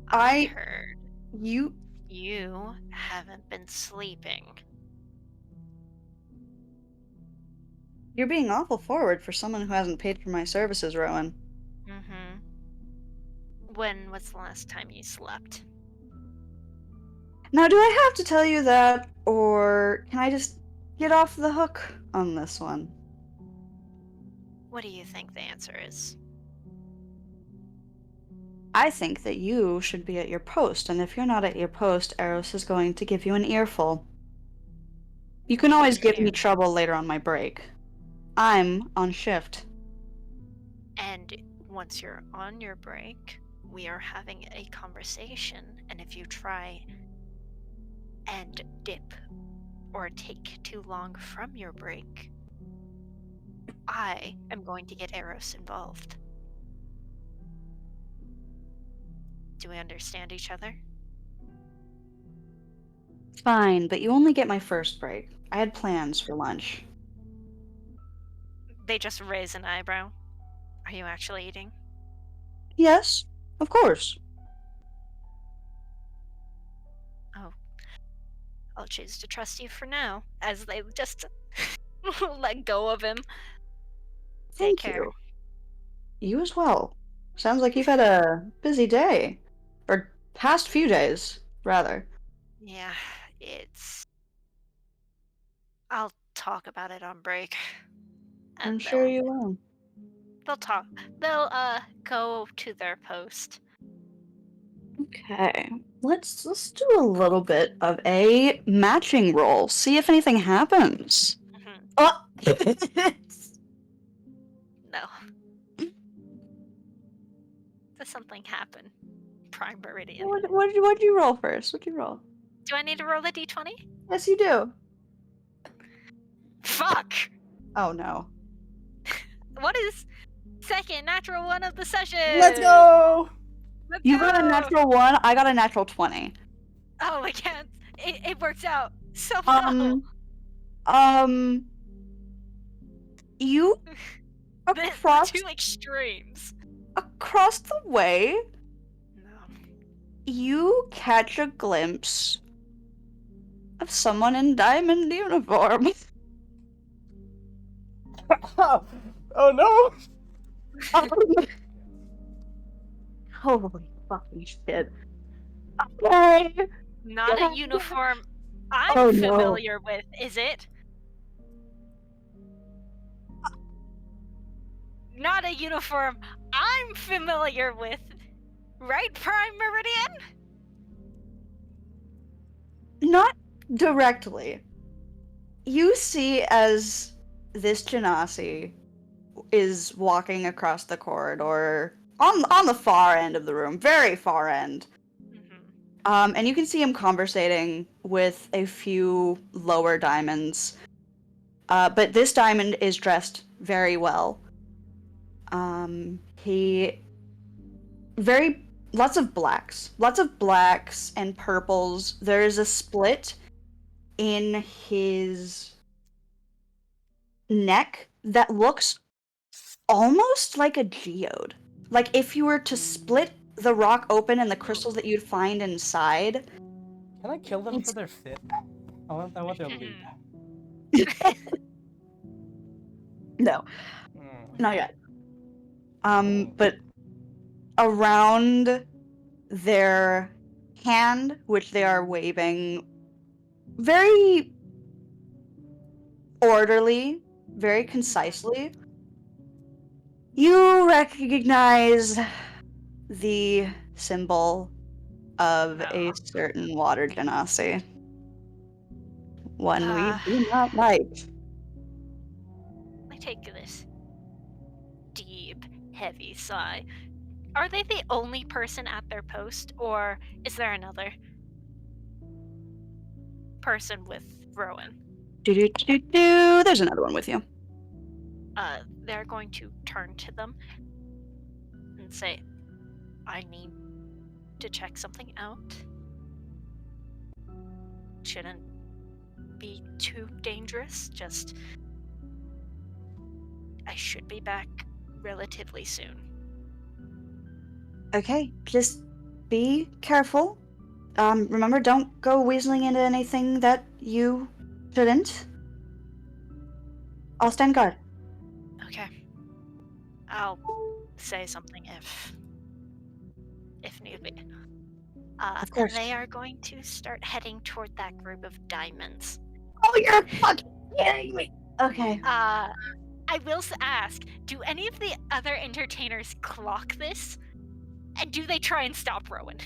I heard you haven't been sleeping. You're being awful forward for someone who hasn't paid for my services, Rowan. When was the last time you slept? Now, do I have to tell you that, or can I just get off the hook on this one? What do you think the answer is? I think that you should be at your post, and if you're not at your post, Eros is going to give you an earful. You can always give me trouble later on my break. I'm on shift. And once you're on your break, we are having a conversation, and if you try and dip or take too long from your break, I am going to get Eros involved. Do we understand each other? Fine, but you only get my first break. I had plans for lunch. They just raise an eyebrow. Are you actually eating? Yes, of course. Oh. I'll choose to trust you for now, as they just let go of him. Take care. You. You as well. Sounds like you've had a busy day. Or past few days, rather. Yeah, I'll talk about it on break. And I'm sure you will. They'll go to their post. Okay. Let's do a little bit of a matching roll. See if anything happens. Oh! No. Does something happen? Prime Meridian. What'd you roll first? What'd you roll? Do I need to roll a d20? Yes, you do. Fuck! Oh no. What is second natural one of the session? Let's go! You got a natural 1, I got a natural 20. Oh my god. It works out so well. You across the two extremes. Across the way, No. you catch a glimpse of someone in diamond uniform. Oh no! Holy fucking shit. Okay. Not a uniform I'm Oh, no. familiar with, is it? Not a uniform I'm familiar with, right, Prime Meridian? Not directly. You see as this Genasi is walking across the corridor on the far end of the room, very far end. And you can see him conversating with a few lower diamonds. But this diamond is dressed very well. He lots of blacks and purples. There is a split in his neck that looks almost like a geode. Like if you were to split the rock open and the crystals that you'd find inside. Can I kill them for their fit? I want their loot. No, not yet. But around their hand, which they are waving very orderly, very concisely, you recognize the symbol of a certain water genasi. One we do not like. I take this deep, heavy sigh. Are they the only person at their post, or is there another person with Rowan? There's another one with you. They're going to turn to them and say, I need to check something out. Shouldn't be too dangerous, just I should be back relatively soon. Okay, just be careful. Remember, don't go weaseling into anything that you shouldn't. I'll stand guard. Okay. I'll say something if need be. Of course. They are going to start heading toward that group of diamonds. Oh, you're fucking kidding me. Okay. I will ask, do any of the other entertainers clock this? And do they try and stop Rowan?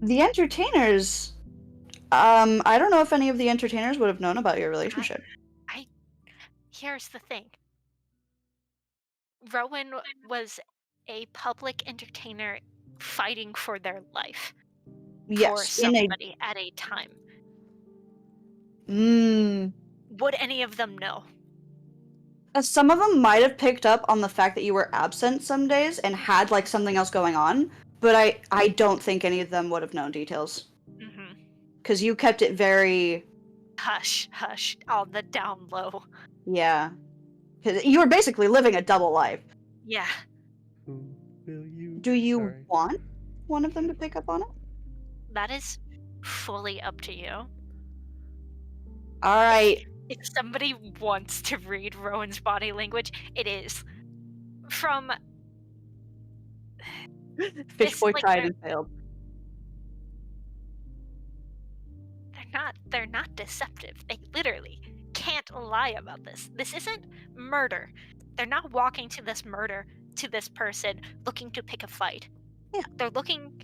The entertainers. I don't know if any of the entertainers would have known about your relationship. Here's the thing. Rowan was a public entertainer fighting for their life. Yes, for somebody at a time. Would any of them know? Some of them might have picked up on the fact that you were absent some days and had like something else going on, but I don't think any of them would have known details. Because you kept it very hush on the down low. Yeah. You were basically living a double life. Yeah. Do you want one of them to pick up on it? That is fully up to you. Alright. If somebody wants to read Rowan's body language, it is. From... Fishboy tried and failed. They're not deceptive. They literally can't lie about this. This isn't murder. They're not walking to this person looking to pick a fight. Yeah. They're looking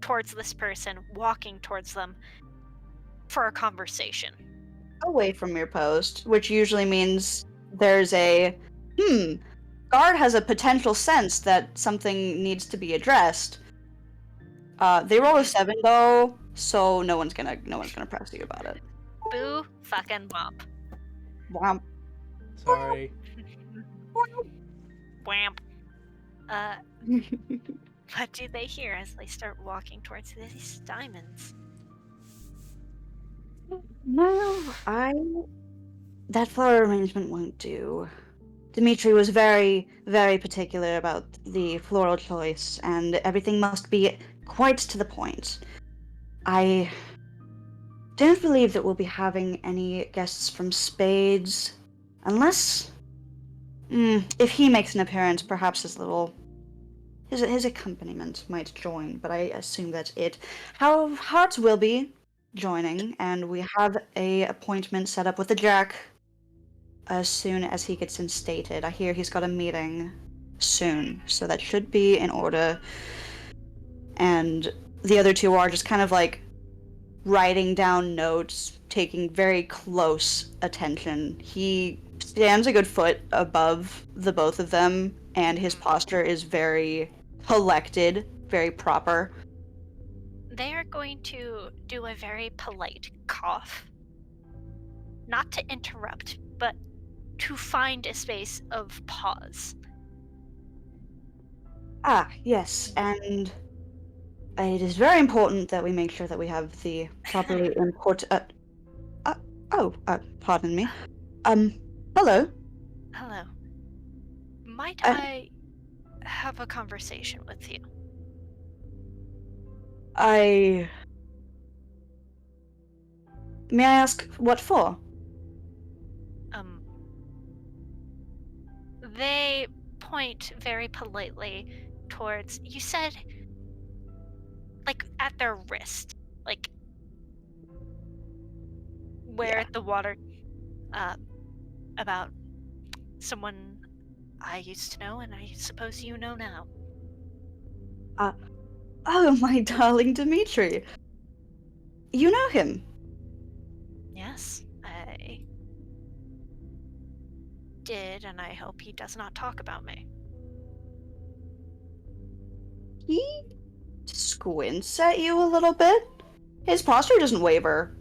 towards this person, walking towards them for a conversation. Away from your post, which usually means there's a guard has a potential sense that something needs to be addressed. They roll a 7 though, so no one's gonna press you about it. Boo fucking womp. Womp. Sorry. Wamp. What do they hear as they start walking towards these diamonds? No, that flower arrangement won't do. Dimitri was very, very particular about the floral choice, and everything must be quite to the point. I don't believe that we'll be having any guests from Spades, unless If he makes an appearance, perhaps his accompaniment might join, but I assume that's it. How Hearts will be joining, and we have a appointment set up with the Jack as soon as he gets instated. I hear he's got a meeting soon, so that should be in order. And the other two are just kind of like writing down notes, taking very close attention. He stands a good foot above the both of them, and his posture is very collected, very proper. They are going to do a very polite cough. Not to interrupt, but to find a space of pause. Ah, yes, and it is very important that we make sure that we have the properly import. Pardon me. Hello. Hello. Might Uh, I have a conversation with you? I may I ask what for? They point very politely towards, you said, like, at their wrist, like, where Yeah. the water, about someone I used to know, and I suppose you know now. Oh, my darling Dimitri. You know him. Yes, I did, and I hope he does not talk about me. He squints at you a little bit. His posture doesn't waver,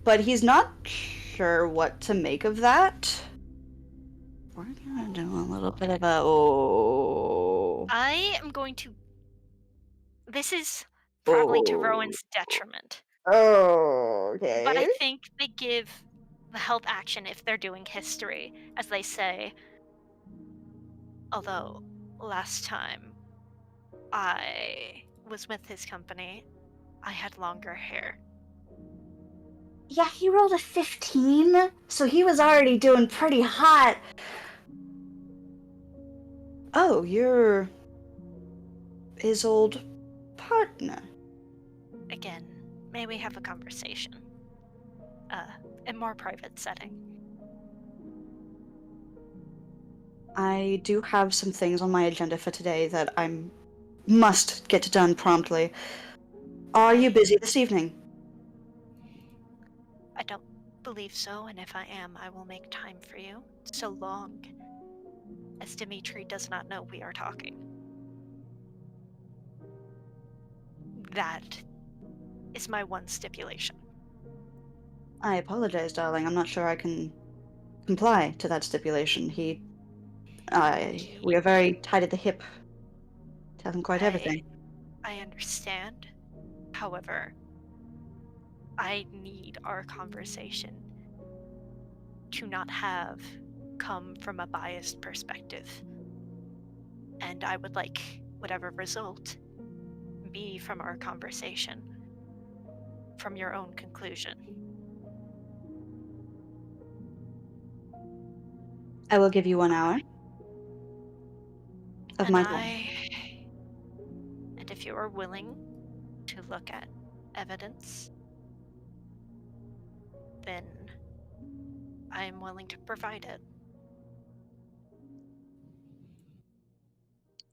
but he's not sure what to make of that. We're gonna do a little bit of a I am going to. This is probably to Rowan's detriment, but I Okay. think they give the help action if they're doing history, as they say. Although, last time I was with his company, I had longer hair. Yeah, he rolled a 15, so he was already doing pretty hot. Oh, you're his old partner. Again, may we have a conversation? In more private setting. I do have some things on my agenda for today that I must get done promptly. Are you busy this evening? I don't believe so, and if I am, I will make time for you, so long as Dimitri does not know we are talking. That is my one stipulation. I apologize, darling. I'm not sure I can comply to that stipulation. We are very tight at the hip. Tell him quite everything. I understand. However, I need our conversation to not have come from a biased perspective. And I would like whatever result be from our conversation from your own conclusion. I will give you 1 hour of my time. And if you are willing to look at evidence, then I am willing to provide it.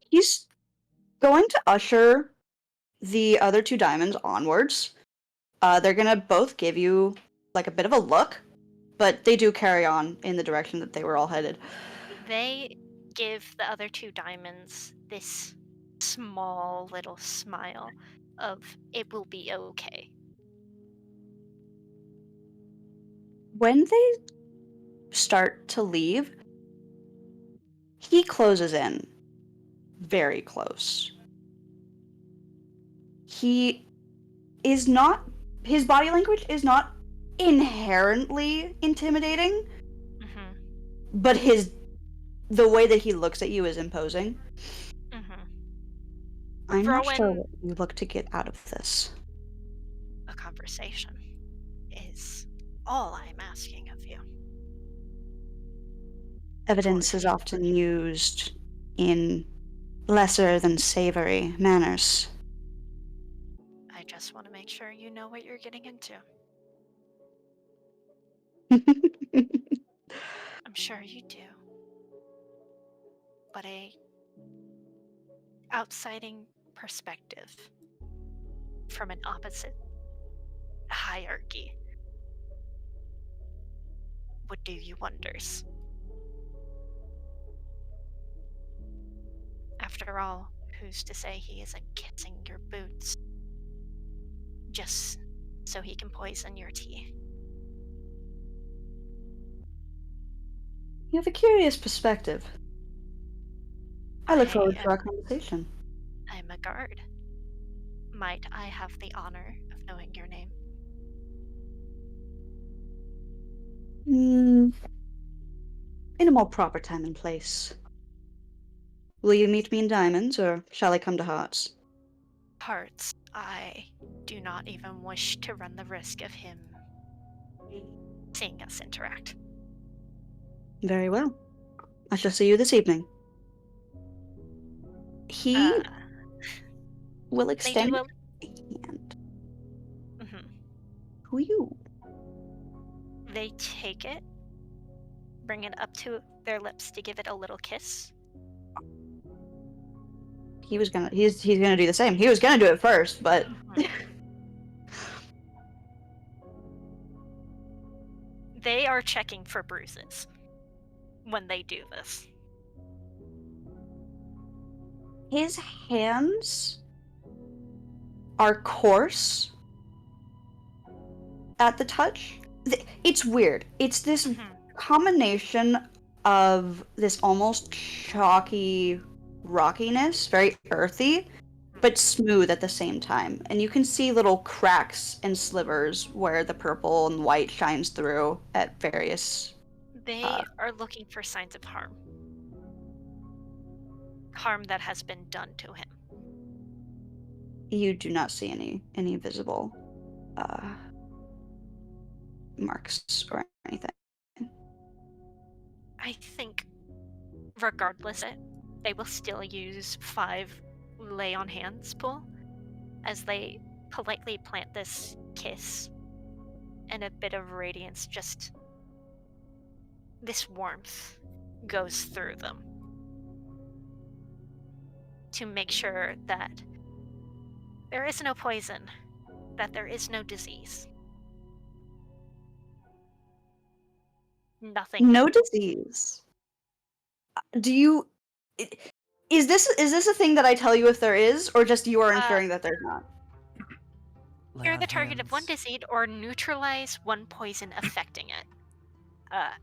He's going to usher the other two diamonds onwards. They're gonna both give you like a bit of a look, but they do carry on in the direction that they were all headed. They give the other two diamonds this small little smile of, it will be okay. When they start to leave, he closes in very close. He is not, his body language is not inherently intimidating, Mm-hmm. but the way that he looks at you is imposing. Mm-hmm. I'm not sure Rowan, what you look to get out of this. a conversation is all I'm asking of you. Evidence is him. often used in lesser than savory manners. I just want to make sure you know what you're getting into. I'm sure you do. But a outsiding perspective from an opposite hierarchy would do you wonders. After all, who's to say he isn't kissing your boots just so he can poison your tea? You have a curious perspective. I look forward to am our conversation. I'm a guard. Might I have the honor of knowing your name? Mm, in a more proper time and place. Will you meet me in diamonds, or shall I come to hearts? Hearts, I do not even wish to run the risk of him seeing us interact. Very well. I shall see you this evening. He Uh, will they extend do a hand. mhm. Who you? They take it, bring it up to their lips to give it a little kiss. He's gonna do the same. He was gonna do it first, but They are checking for bruises when they do this. his hands are coarse at the touch. It's weird. It's this Mhm. combination of this almost chalky rockiness, very earthy, but smooth at the same time. And you can see little cracks and slivers where the purple and white shines through at various. They are looking for signs of harm. Harm that has been done to him. You do not see any visible marks or anything. I think, regardless, they will still use 5 lay on hands pull as they politely plant this kiss and a bit of radiance, just this warmth goes through them to make sure that there is no poison, that there is no disease. Nothing. No disease. Do you? i- is this a thing that I tell you if there is, or just you are Uh, ensuring that there's not? Lay you're on the target of 1 hands. disease or neutralize 1 poison affecting it. Yeah.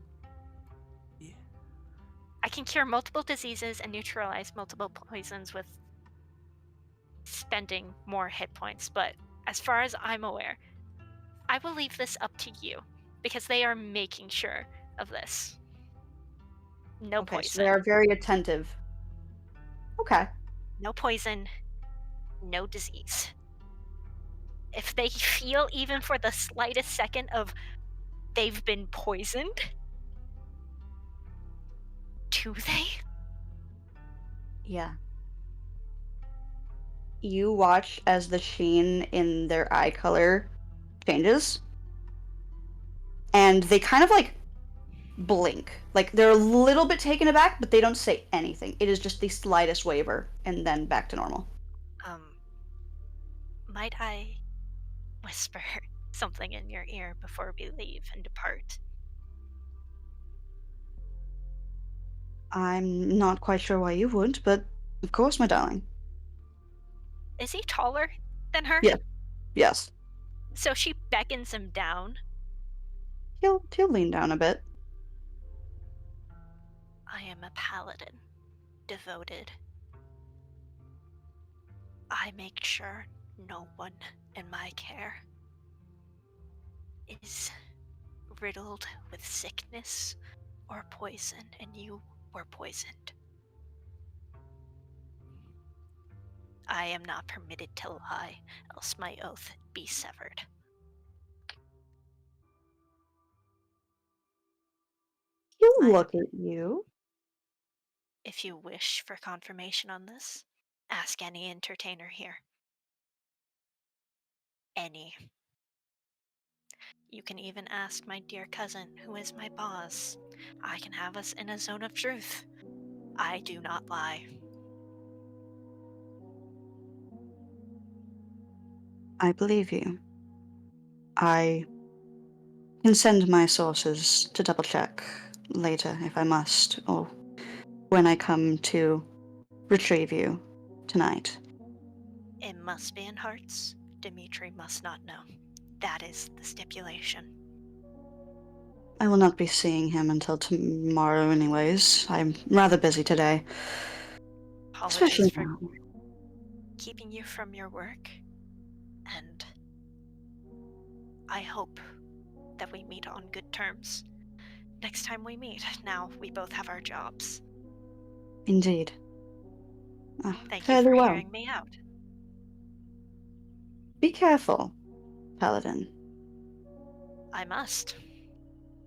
I can cure multiple diseases and neutralize multiple poisons with spending more hit points, but as far as I'm aware, I will leave this up to you because they are making sure of this. No Okay, so poison. they are very attentive. Okay. No poison, no disease. If they feel even for the slightest second of they've been poisoned, do they? Yeah. You watch as the sheen in their eye color changes, and they kind of like blink. Like they're a little bit taken aback, but they don't say anything. It is just the slightest waver, and then back to normal. Might I whisper something in your ear before we leave and depart? I'm not quite sure why you would, but of course, my darling. Is he taller than her? Yeah. Yes. So she beckons him down. He'll lean down a bit. I am a paladin, devoted. I make sure no one in my care is riddled with sickness or poison, and you were poisoned. I am not permitted to lie, else my oath be severed. He'll Look at you. If you wish for confirmation on this, ask any entertainer here. Any. You can even ask my dear cousin, who is my boss. I can have us in a zone of truth. I do not lie. I believe you. I can send my sources to double check later if I must, or when I come to retrieve you tonight. It must be in hearts. Dimitri must not know. That is the stipulation. I will not be seeing him until tomorrow, anyways. I'm rather busy today. Apologies Especially for now. keeping you from your work. And I hope that we meet on good terms. Next time we meet, now we both have our jobs. Indeed. Thank you Fairly for well. hearing me out. Be careful, Paladin. I must.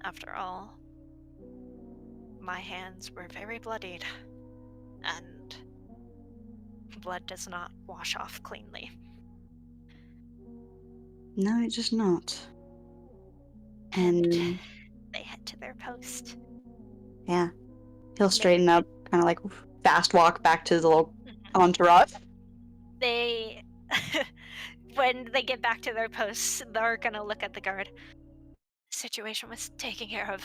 After all, my hands were very bloodied, and blood does not wash off cleanly. No, it's just not. And And they head to their post. yeah, he'll straighten up, kind of like fast walk back to the little Mhm. entourage. They, when they get back to their posts, they're gonna look at the guard. Situation was taken care of.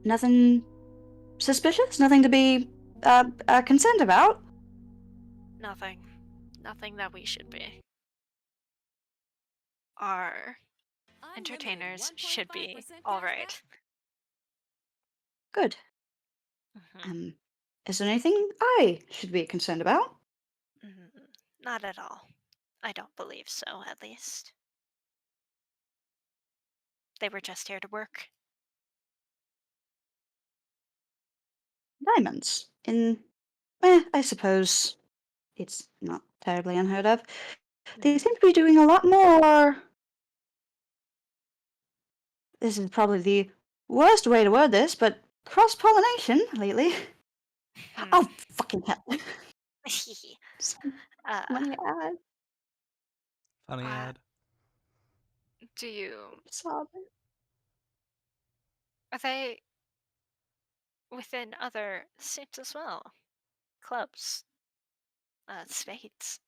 Nothing suspicious? Nothing to be concerned about? Nothing. Nothing that we should be. Our entertainers should be alright. Good. Mhm. Is there anything I should be concerned about? Not at all. I don't believe so, at least. They were just here to work. Diamonds. I suppose it's not terribly unheard of. They seem to be doing a lot more. This is probably the worst way to word this, but cross pollination lately. Hmm. Oh, fucking hell. uh, Money ad. Funny Uh, ad. do you... Sobbing. Are they within other suits as well? Clubs? Spades?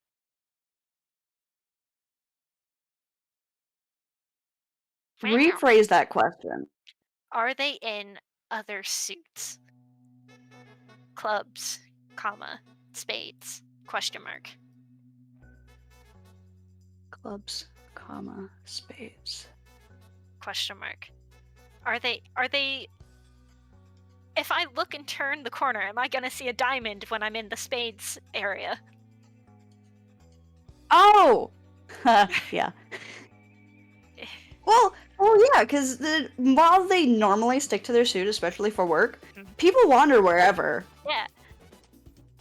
Rephrase that question. Are they in other suits? Clubs, comma, spades, question mark. Clubs, comma, spades. Question mark. Are they if I look and turn the corner, am I gonna see a diamond when I'm in the spades area? Oh! Yeah. Well, yeah, because while they normally stick to their suit, especially for work, people wander wherever. Yeah.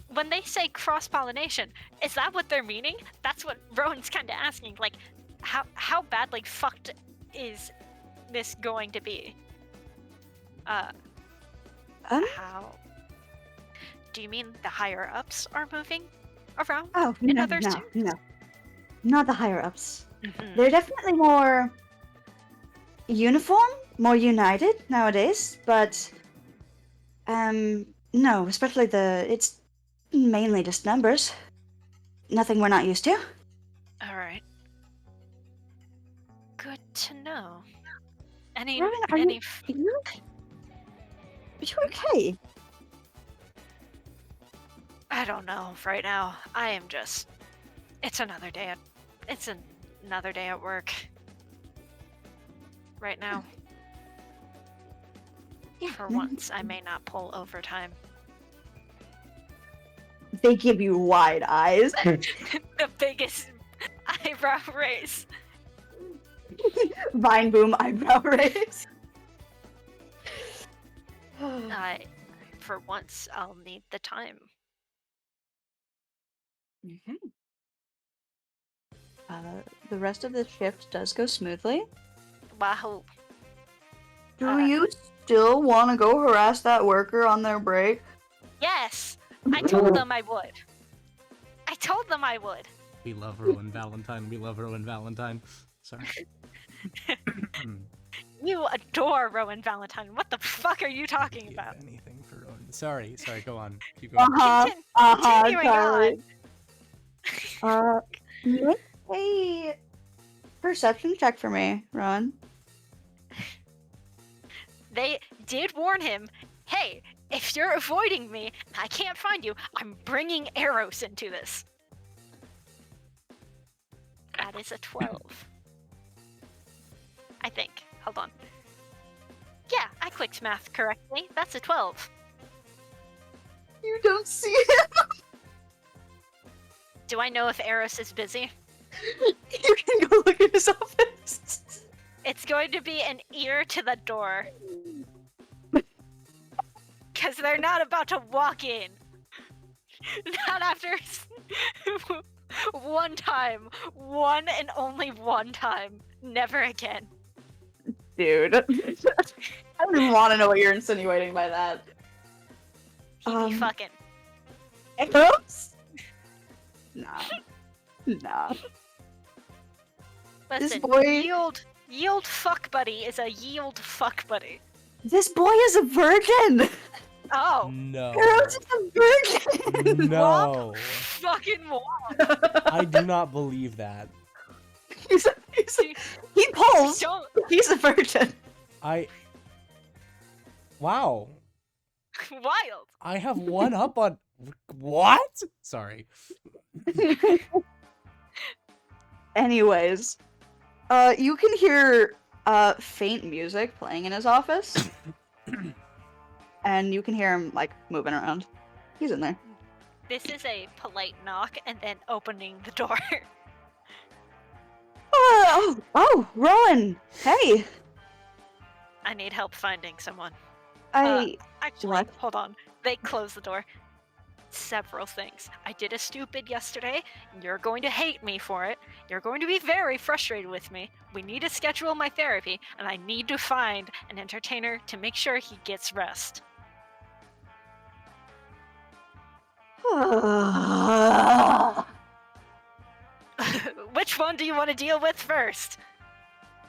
When they say cross-pollination, is that what they're meaning? That's what Rowan's kind of asking. Like, how badly fucked is this going to be? How? Do you mean the higher ups are moving around Oh, in no, other no, suits? no. Not the higher ups. Mhm. They're definitely more uniform, more united nowadays, but no, especially it's mainly just numbers. Nothing we're not used to. All right. Good to know. Any Rowan, are any you, f- are you okay? I don't know right now. I am just it's another day at work. Right now. Yeah, For no, once, I may not pull overtime. they give you wide eyes. The biggest eyebrow raise. Vine boom eyebrow raise. For once, I'll need the time. Okay. The rest of the shift does go smoothly. Wahoo. Do you still want to go harass that worker on their break? Yes, I told them I would. I told them I would. We love Rowan Valentine. We love Rowan Valentine. Sorry. You adore Rowan Valentine. What the fuck are you talking Give about? anything for Rowan. Sorry, go on. Keep going. Continuing Charlie. on. Make a perception check for me, Rowan. They did warn him, hey, if you're avoiding me and I can't find you, I'm bringing Eros into this. That is a 12. I think. Hold on. Yeah, I clicked math correctly. That's a 12. You don't see him. Do I know if Eros is busy? You can go look at his office. It's going to be an ear to the door. Because they're not about to walk in. Not after one time. One and only one time. Never again. Dude. I don't even want to know what you're insinuating by that. He be fucking. Eros? Nah. Nah. Listen, This boy- yield fuck buddy is a yield fuck buddy. This boy is a virgin! Oh, No. Eros is a virgin! No. fucking womp. I do not believe that. He pulls! Don't. He's a virgin! Wow. Wild. I have one up on. What? Sorry. Anyways, you can hear faint music playing in his office. And you can hear him, like, moving around. He's in there. This is a polite knock and then opening the door. Oh, Rowan! Hey! I need help finding someone. Actually, What? hold on. They close the door. Several things. I did a stupid yesterday. You're going to hate me for it. You're going to be very frustrated with me. We need to schedule my therapy, and I need to find an entertainer to make sure he gets rest. Which one do you want to deal with first?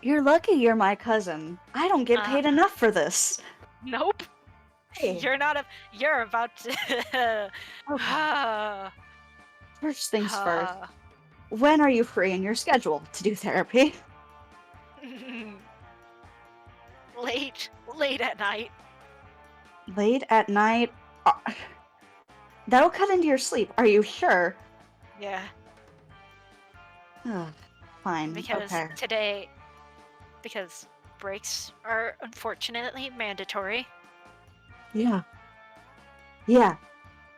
You're lucky you're my cousin. I don't get paid enough for this. Nope. Hey. You're about to. First things first. When are you free in your schedule to do therapy? Late at night. Late at night? That'll cut into your sleep. Are you sure? Yeah, Fine. because Okay. because breaks are unfortunately mandatory. Yeah. Yeah.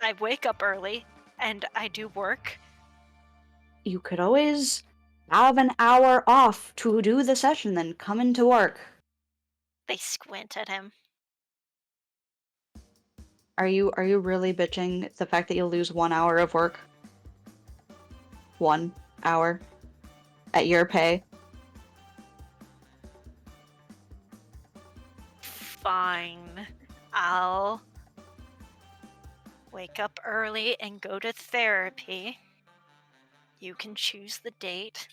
I wake up early and I do work. You could always have an hour off to do the session, then come into work. They squint at him. Are you really bitching the fact that you'll lose 1 hour of work? 1 hour at your pay? Fine. I'll wake up early and go to therapy. You can choose the date.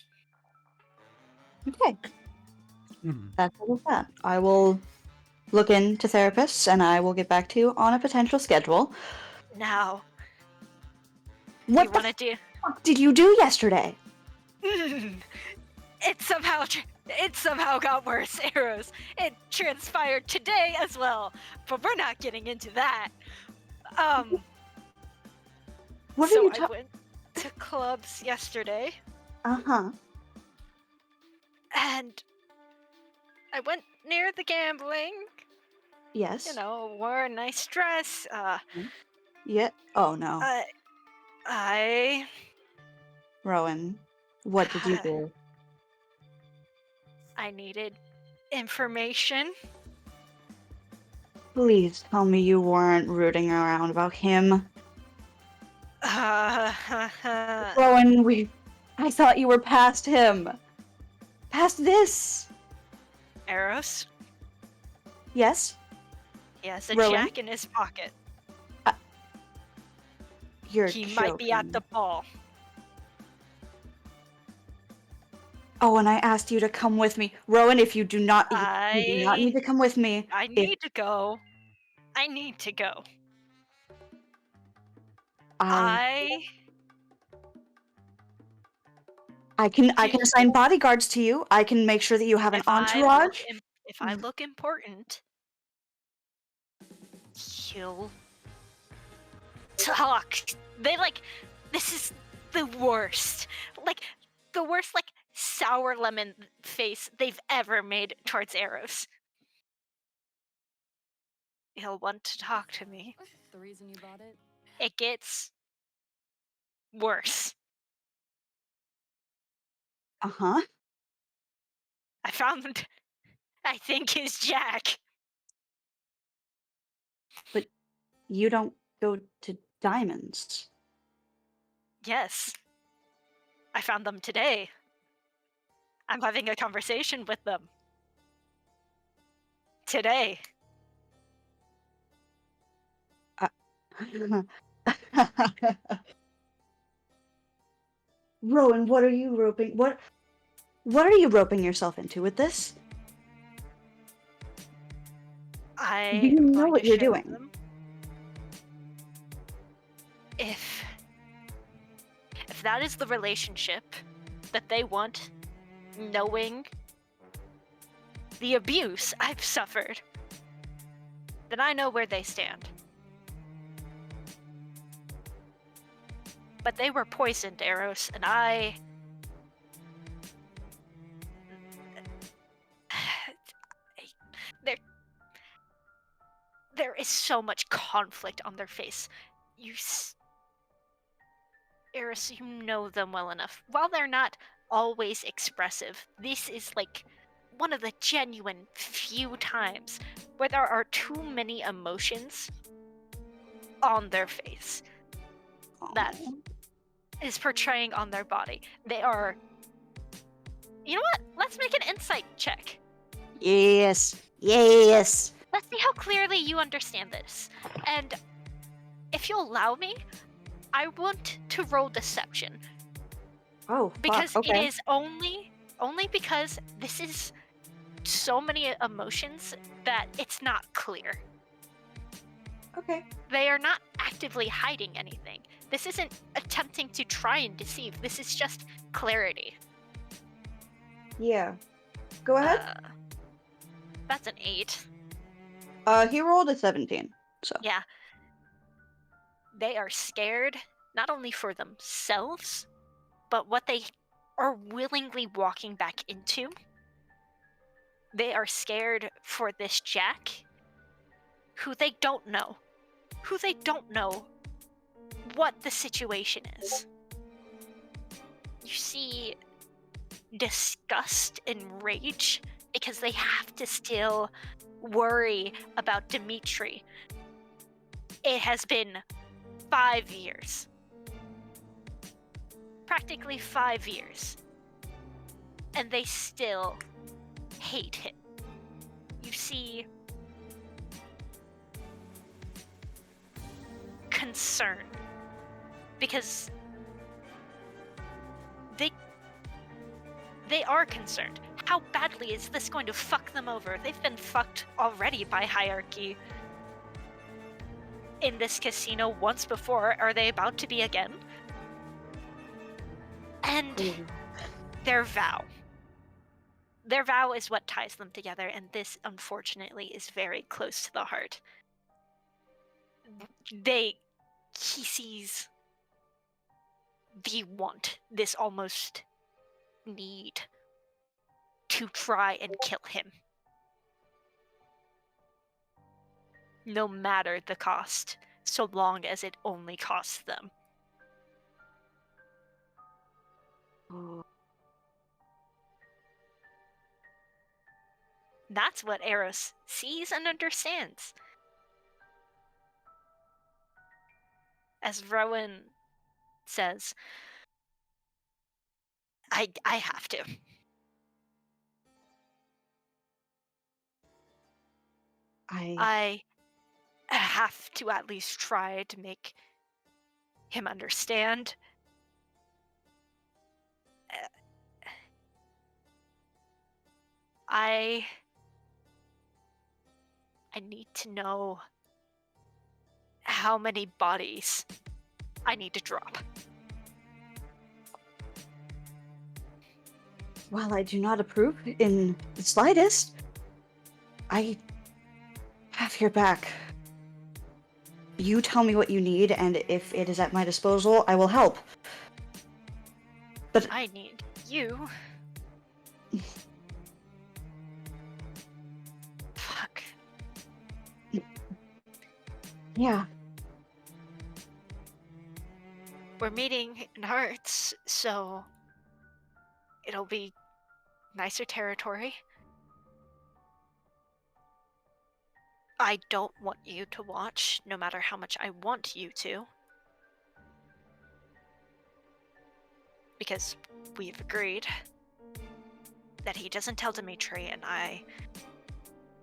Okay. That's all of that. I will look into therapists and I will get back to you on a potential schedule. Now, What you the want to do? fuck did you do yesterday? It somehow got worse, Eros. It transpired today as well, but we're not getting into that. What So are you I went to clubs yesterday, Uh-huh. and I went near the gambling. Yes. You know, wore a nice dress. Yeah. Oh no. I Rowan, what did you do? I needed information. Please tell me you weren't rooting around about him. Rowan, I thought you were past him. Past this. Eros, Yes? He has a Rowan? jack in his pocket. You're He joking. might be at the ball. Oh, and I asked you to come with me. Rowan, if you do not, you do not need I to come with me. I If need to go. I need to go. I I can you assign bodyguards to you. I can make sure that you have an entourage. if I look important, he'll talk. They like this is the worst. Like the worst like sour lemon face they've ever made towards Eros. He'll want to talk to me. The reason you bought it? It gets worse. Uh-huh. I found I think his jack. But you don't go to diamonds. Yes. I found them today. I'm having a conversation with them. Today. Rowan, what are you roping? What are you roping yourself into with this? I Do you am know going what to you're show doing? them. If that is the relationship that they want, knowing the abuse I've suffered, then I know where they stand. But they were poisoned, Eros, and there is so much conflict on their face. Eris, you know them well enough. While they're not always expressive, this is like one of the genuine few times where there are too many emotions on their face that is portraying on their body. They are. You know what? Let's make an insight check. Yes. Yes. Let's see how clearly you understand this. And if you'll allow me, I want to roll deception. Oh, Because fuck. Okay. it is only because this is so many emotions that it's not clear. Okay. They are not actively hiding anything. This isn't attempting to try and deceive. This is just clarity. Yeah. Go ahead. That's an 8. He rolled a 17. So. Yeah. They are scared, not only for themselves, but what they are willingly walking back into. They are scared for this Jack, who they don't know. Who they don't know what the situation is. You see disgust and rage because they have to still worry about Dimitri. It has been 5 years. Practically 5 years. And they still hate him. You see concern because they are concerned. How badly is this going to fuck them over? They've been fucked already by hierarchy in this casino once before. Are they about to be again? And their vow. Their vow is what ties them together, and this, unfortunately, is very close to the heart. He sees the want, this almost need to try and kill him. No matter the cost, so long as it only costs them. That's what Eros sees and understands. As Rowan says, I have to. I have to at least try to make him understand. Uh, I need to know how many bodies I need to drop. While I do not approve in the slightest, I have your back. You tell me what you need, and if it is at my disposal, I will help. But I need you. Fuck. yeah, We're meeting in Hearts, so it'll be nicer territory. I don't want you to watch, no matter how much I want you to. Because we've agreed that he doesn't tell Dimitri, and I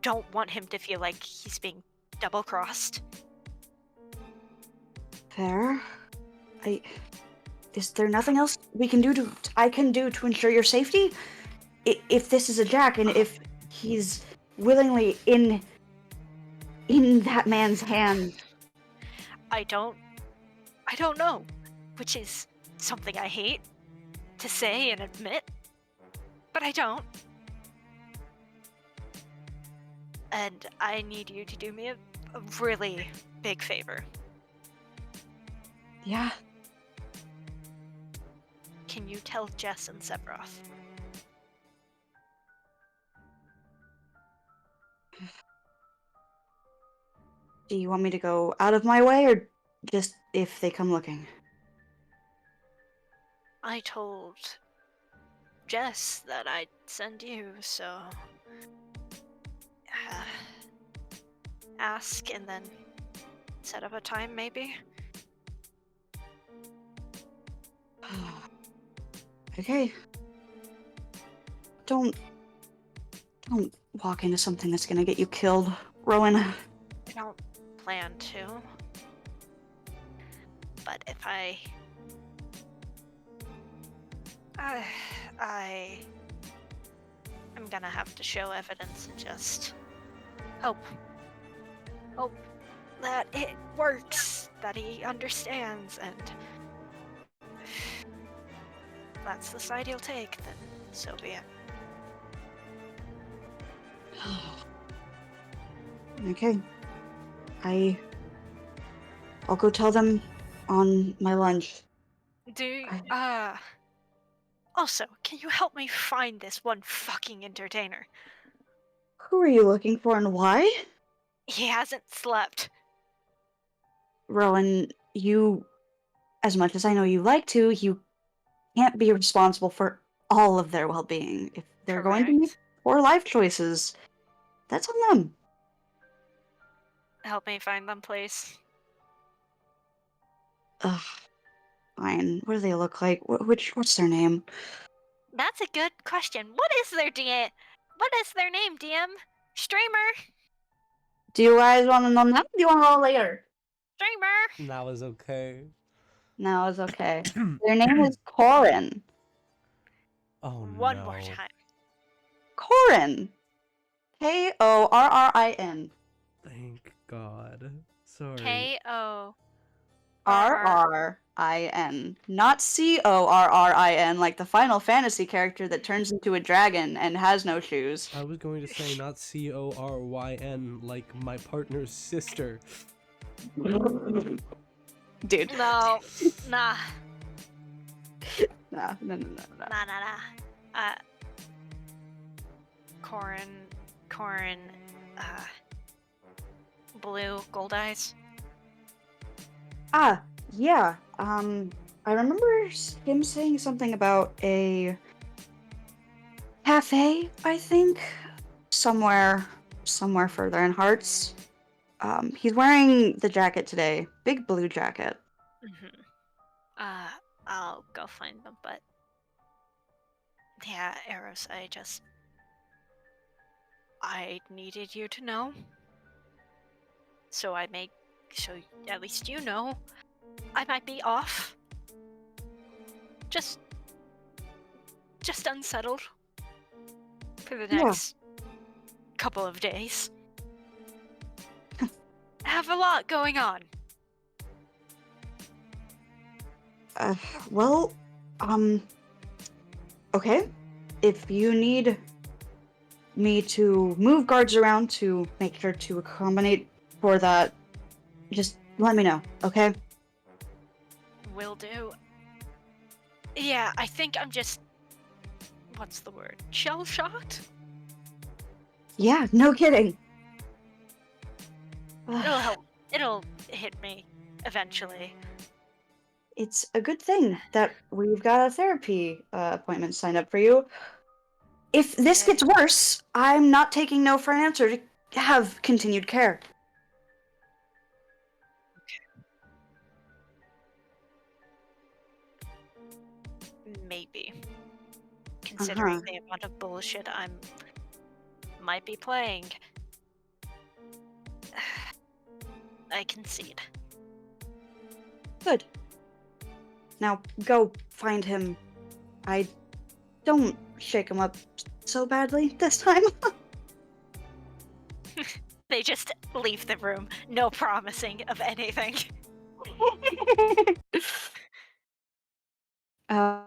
don't want him to feel like he's being double-crossed. fair. Is there nothing else we can do I can do to ensure your safety? If this is a Jack, and if he's willingly in that man's hand. I don't know, which is something I hate to say and admit, but I don't. And I need you to do me a really big favor. Yeah. Can you tell Jess and Severoth? Do you want me to go out of my way, or just if they come looking? I told Jess that I'd send you, so ask and then set up a time, maybe? Okay. Don't walk into something that's gonna get you killed, Rowan. I don't plan to. But if I'm gonna have to show evidence and just hope that it works, that he understands, and if that's the side he'll take, then so be it. Okay. I'll go tell them on my lunch. Also, can you help me find this one fucking entertainer? Who are you looking for and why? He hasn't slept. Rowan, you, as much as I know you like to, you can't be responsible for all of their well-being. If they're going to make Correct. poor life choices, that's on them. Help me find them, please. Ugh, fine. What do they look like? What's their name? That's a good question. What is their DM? What is their name, DM? Streamer. Do you guys want to know now? Do you want to know later? Streamer. That was okay. No, it's okay. Their name is Corin. Oh One no. more time. Corin. Korrin. Thank God. Sorry. K-O. Rrin. Not Corrin, like the Final Fantasy character that turns into a dragon and has no shoes. I was going to say not Coryn like my partner's sister. Dude. No. Nah. No. Nah. Corin, blue, gold eyes. Ah, yeah. I remember him saying something about a cafe, I think, somewhere further in Hearts. He's wearing the jacket today. Big blue jacket. Mm-hmm. I'll go find them, but yeah, Eros, I needed you to know. So I made So at least you know. I might be off. Just unsettled for the Yeah. next couple of days. Have a lot going on. Well, okay. If you need me to move guards around to make sure to accommodate for that, just let me know, okay? Will do. Yeah, I think I'm just... What's the word? Shell-shocked? Yeah, no kidding. It'll help. It'll hit me eventually. It's a good thing that we've got a therapy appointment signed up for you. If this gets worse, I'm not taking no for an answer to have continued care. Maybe. Considering the amount of bullshit I might be playing. I concede. Good. Now go find him. I don't shake him up so badly this time. They just leave the room, no promising of anything. Oh,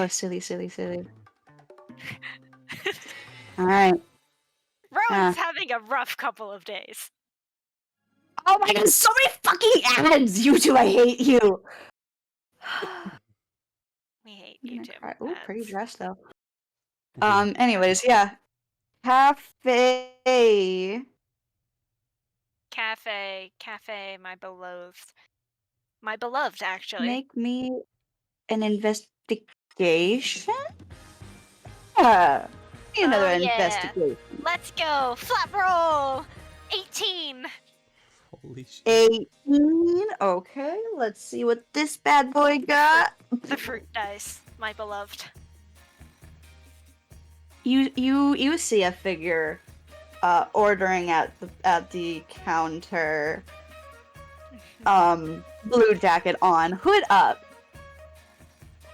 silly. Alright. Rowan's having a rough couple of days. Oh my god, so many fucking ads! You two, I hate you! We hate you too. Ooh, pretty Mads. dress though. Anyways, yeah. Cafe. Cafe, my beloved. My beloved, actually. Make me an investigation? Yeah. Another Oh, yeah. investigation. Let's go! Flat roll! 18! Holy shit. 18. Okay, let's see what this bad boy got. The fruit dice, my beloved. You see a figure ordering at the counter. Blue jacket on, hood up.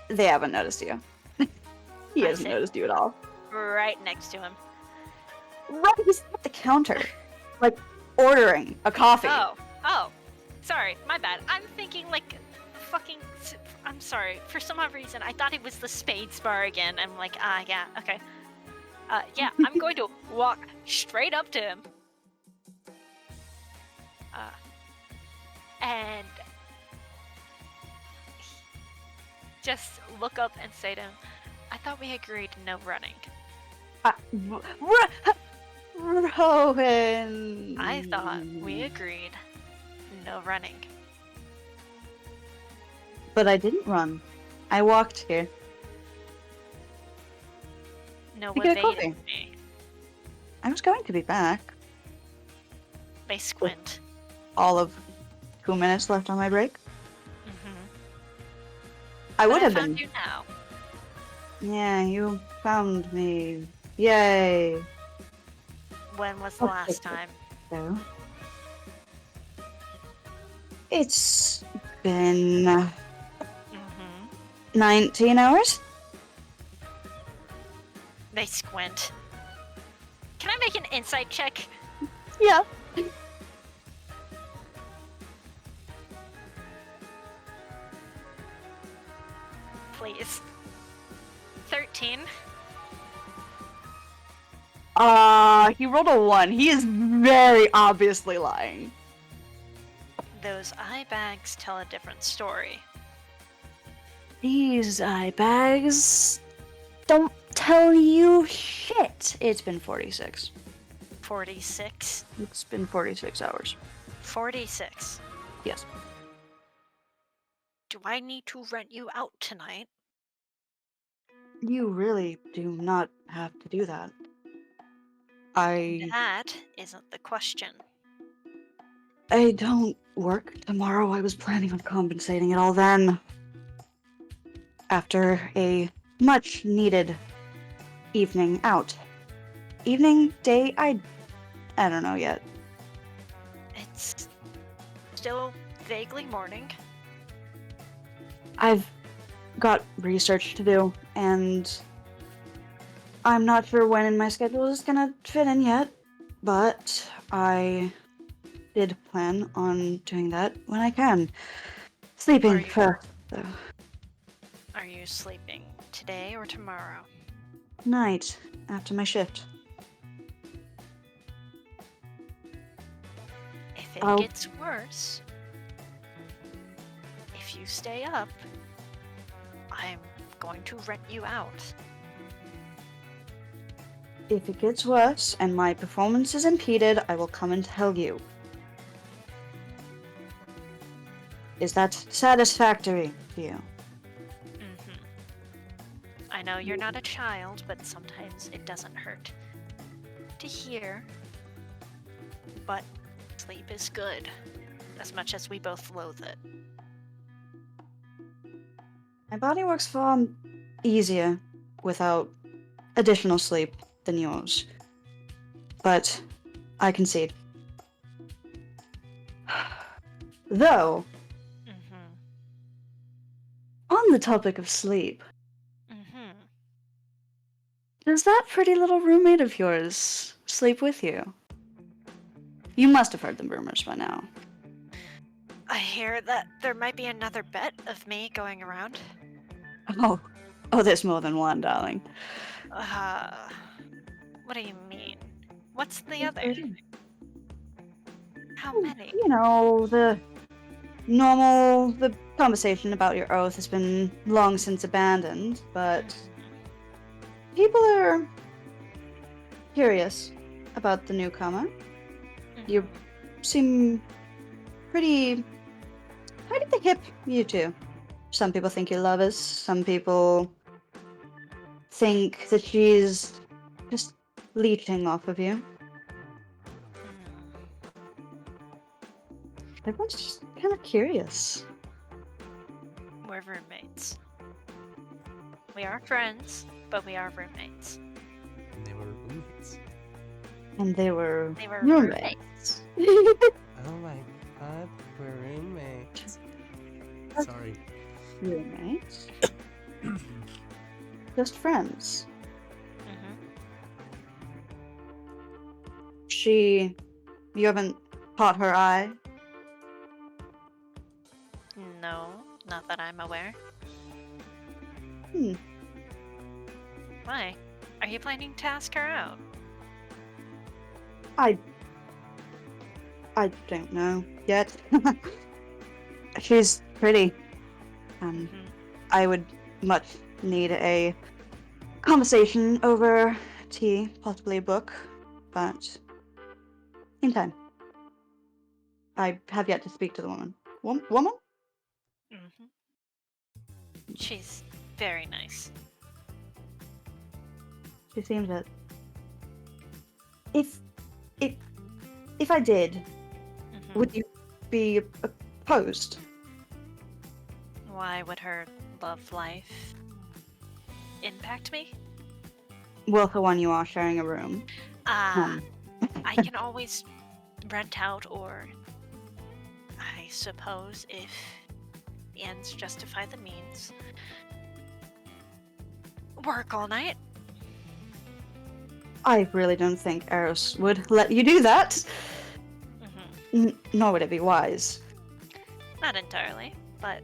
They haven't noticed you. He hasn't noticed you at all. Right next to him. Right, he's at the counter, like ordering a coffee. Oh, sorry, my bad. I'm thinking like fucking. I'm sorry. For some odd reason, I thought it was the Spades bar again. I'm like, yeah, okay. Yeah, I'm going to walk straight up to him. And just look up and say to him, I thought we agreed no running. Rowan. I thought we agreed no running. But I didn't run. I walked here. No To get a evading coffee. me. I was going to be back. They squint. All of 2 minutes left on my break. Mm-hmm. I would have found been. you now. Yeah, you found me. Yay. When was the Okay. last time? So, it's been Mm-hmm. 19 hours? They squint. Can I make an insight check? Yeah. Please. 13. He rolled a 1. He is very obviously lying. Those eye bags tell a different story. These eye bags don't tell you shit. It's been 46. 46. It's been 46 hours. 46. Yes. Do I need to rent you out tonight? You really do not have to do that. That isn't the question. I don't work tomorrow. I was planning on compensating it all then. After a much needed evening out. Evening, day, I don't know yet. It's still vaguely mourning. I've got research to do, and I'm not sure when in my schedule is gonna fit in yet, but I did plan on doing that when I can. Sleeping Are you- first, though. Are you sleeping today or tomorrow? Night, after my shift. If it I'll- gets worse, if you stay up, I'm going to rent you out. If it gets worse and my performance is impeded, I will come and tell you. Is that satisfactory to you? Mm-hmm. I know you're not a child, but sometimes it doesn't hurt to hear. But sleep is good, as much as we both loathe it. My body works far easier without additional sleep than yours. But I concede. Though, Mm-hmm. on the topic of sleep, Mm-hmm. does that pretty little roommate of yours sleep with you? You must have heard the rumors by now. I hear that there might be another bet of me going around. Oh, there's more than one, darling. What do you mean? What's the other? How many? You know, the conversation about your oath has been long since abandoned, but people are curious about the newcomer. You seem pretty at the hip, you two. Some people think you're lovers, some people think that she's just leeching off of you. Everyone's just kind of curious. We're roommates. We are friends, but we are roommates. And they were roommates. And they were roommates. Oh my god, we're roommates. Sorry. Roommates? Just friends. Mm-hmm. You haven't caught her eye? No, not that I'm aware. Hmm. Why? Are you planning to ask her out? I don't know yet. She's pretty. Mhm. I would much need a conversation over tea, possibly a book, but in time. I have yet to speak to the woman. Woman? Mhm. She's very nice. She seems it. If I did, Mhm. would you be opposed? Why would her love life impact me? Well, for one, you are sharing a room. I can always rent out, or I suppose if the ends justify the means, work all night. I really don't think Eros would let you do that. Mhm. Nor would it be wise. Not entirely, but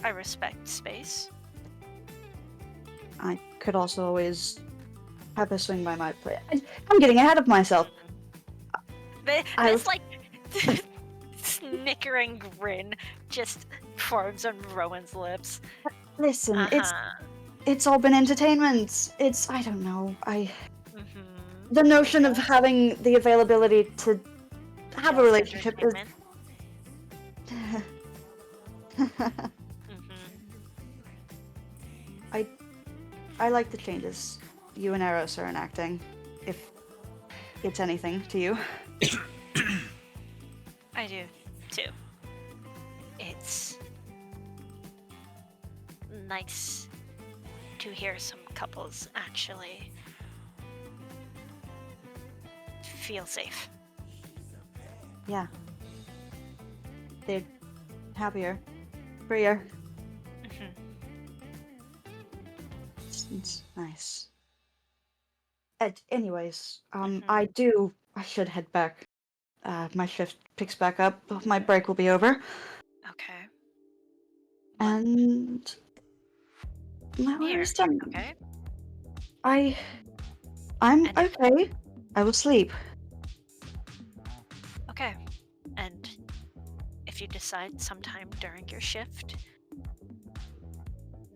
I respect space. I could also always have her swing by my place. I'm getting ahead of myself. This like snickering grin just forms on Rowan's lips. Listen, Uh-huh. it's all been entertainment. I don't know. Mhm. The notion of Just- having the availability to have a just relationship is. entertainment. Mhm. I like the changes you and Eros are enacting, if it's anything to you. I do too. It's nice to hear some couples actually feel safe. Yeah. they're happier, freer. Mhm. It's nice. Anyways, Mhm. I should head back. My shift picks back up. My break will be over, Okay. and my order Here. is done. Okay. I'm And if- okay. I will sleep. Okay. And if you decide sometime during your shift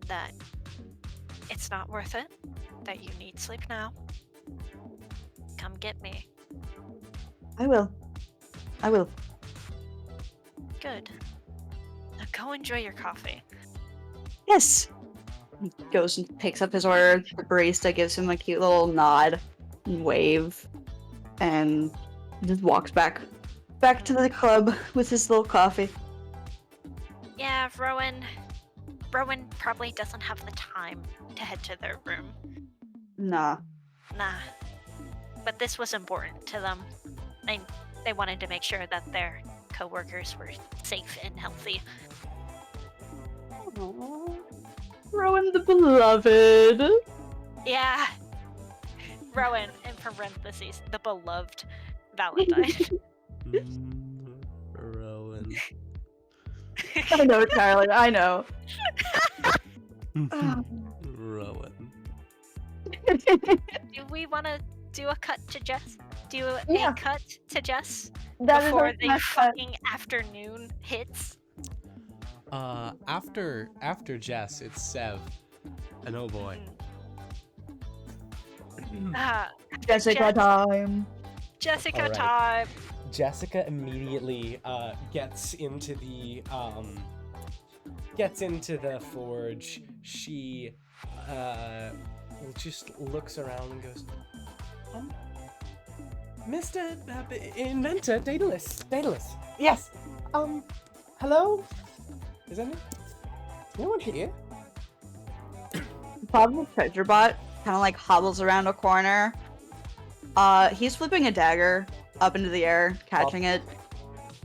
that it's not worth it, that you need sleep now, come get me. I will. I will. Good. Now go enjoy your coffee. Yes. He goes and picks up his order. The barista gives him a cute little nod and wave, and just walks back to the club with his little coffee. Yeah, Rowan probably doesn't have the time to head to their room. Nah. Nah. But this was important to them. They wanted to make sure that their coworkers were safe and healthy. Rowan the beloved. Yeah. Rowan, in parentheses, the beloved Valentine. Rowan. I know, Charlie. I know. Rowan. Do we want to do a cut to Jess? Do Yeah. a cut to Jess That is before our the next cut. fucking afternoon hits? After Jess, it's Sev. And oh boy. Jessica Jess. time. Jessica Alright. time. Jessica immediately gets into the forge. She just looks around and goes, Mr. Inventor, Daedalus, yes. Hello? Is anyone here? Bob the treasure bot kind of like hobbles around a corner. He's flipping a dagger up into the air, catching it.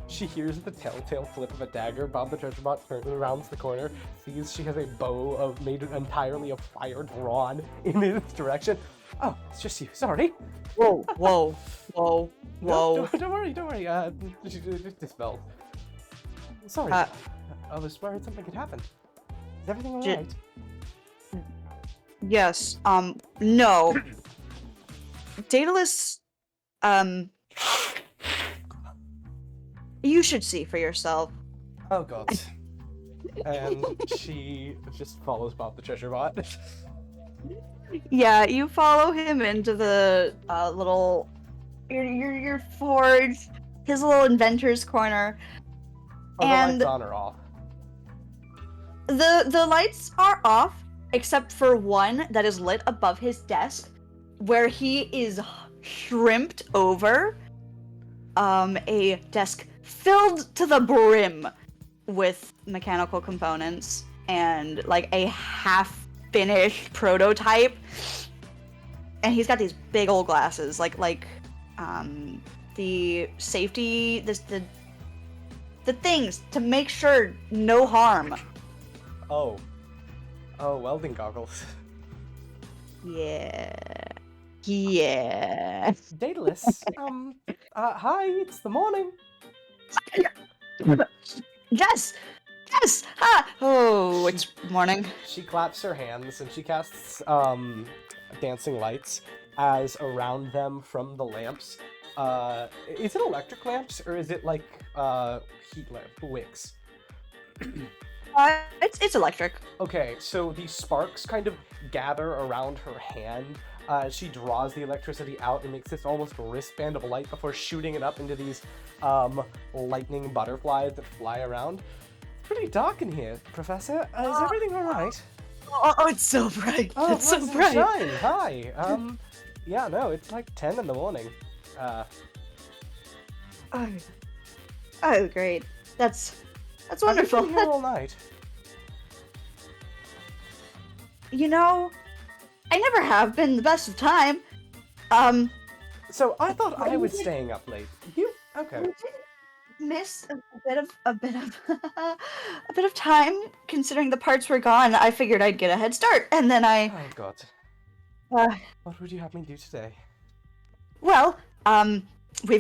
She hears the telltale flip of a dagger. Bob the treasure bot turns around the corner, sees she has a bow made entirely of fire drawn in its direction. Oh, it's just you. Sorry. Whoa, whoa, whoa, No, whoa. don't worry. She just dispelled. Sorry. I was worried something could happen. Is everything alright? Yes, no. Daedalus, you should see for yourself. Oh god. And she just follows Bob the treasure bot. Yeah, you follow him into the little your forge, his little inventor's corner. Are And- the lights on or off? The lights are off, except for one that is lit above his desk, where he is shrimped over a desk filled to the brim with mechanical components and like a half-finished prototype. And he's got these big old glasses, like the safety, the things to make sure no harm. Oh, welding goggles. Yeah. Daedalus, hi, it's the morning. Jess! Ha! Oh, it's morning. She claps her hands and she casts dancing lights as around them from the lamps. Is it electric lamps or is it like heat lamp wicks? It's electric. Okay, so the sparks kind of gather around her hand. She draws the electricity out and makes this almost wristband of light before shooting it up into these lightning butterflies that fly around. It's pretty dark in here, Professor. Is everything alright? Oh, it's so bright. Oh, it's so rise and bright. shine. Hi. Yeah, no, it's like 10 in the morning. Oh, great. That's I've wonderful. been here all night. You know, I never have been the best of time. So I thought I was staying up late. You? Okay. miss a bit of a bit of time considering the parts were gone. I figured I'd get a head start, and then Oh God. uh, What would you have me do today? well, I've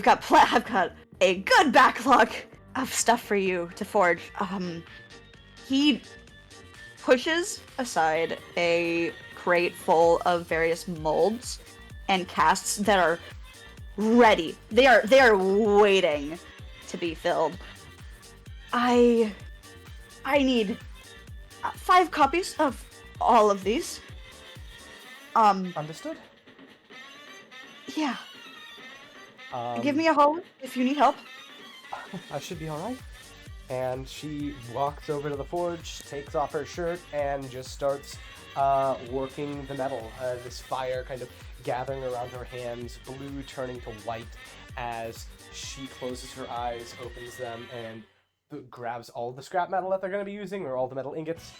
got a good backlog of stuff for you to forge. He pushes aside a crate full of various molds and casts that are ready. They are waiting to be filled. I need 5 copies of all of these. Understood. Yeah. Give me a holler if you need help. I should be alright. And she walks over to the forge, takes off her shirt, and just starts working the metal. This fire kind of gathering around her hands, blue turning to white as she closes her eyes, opens them, and grabs all the scrap metal that they're going to be using, or all the metal ingots,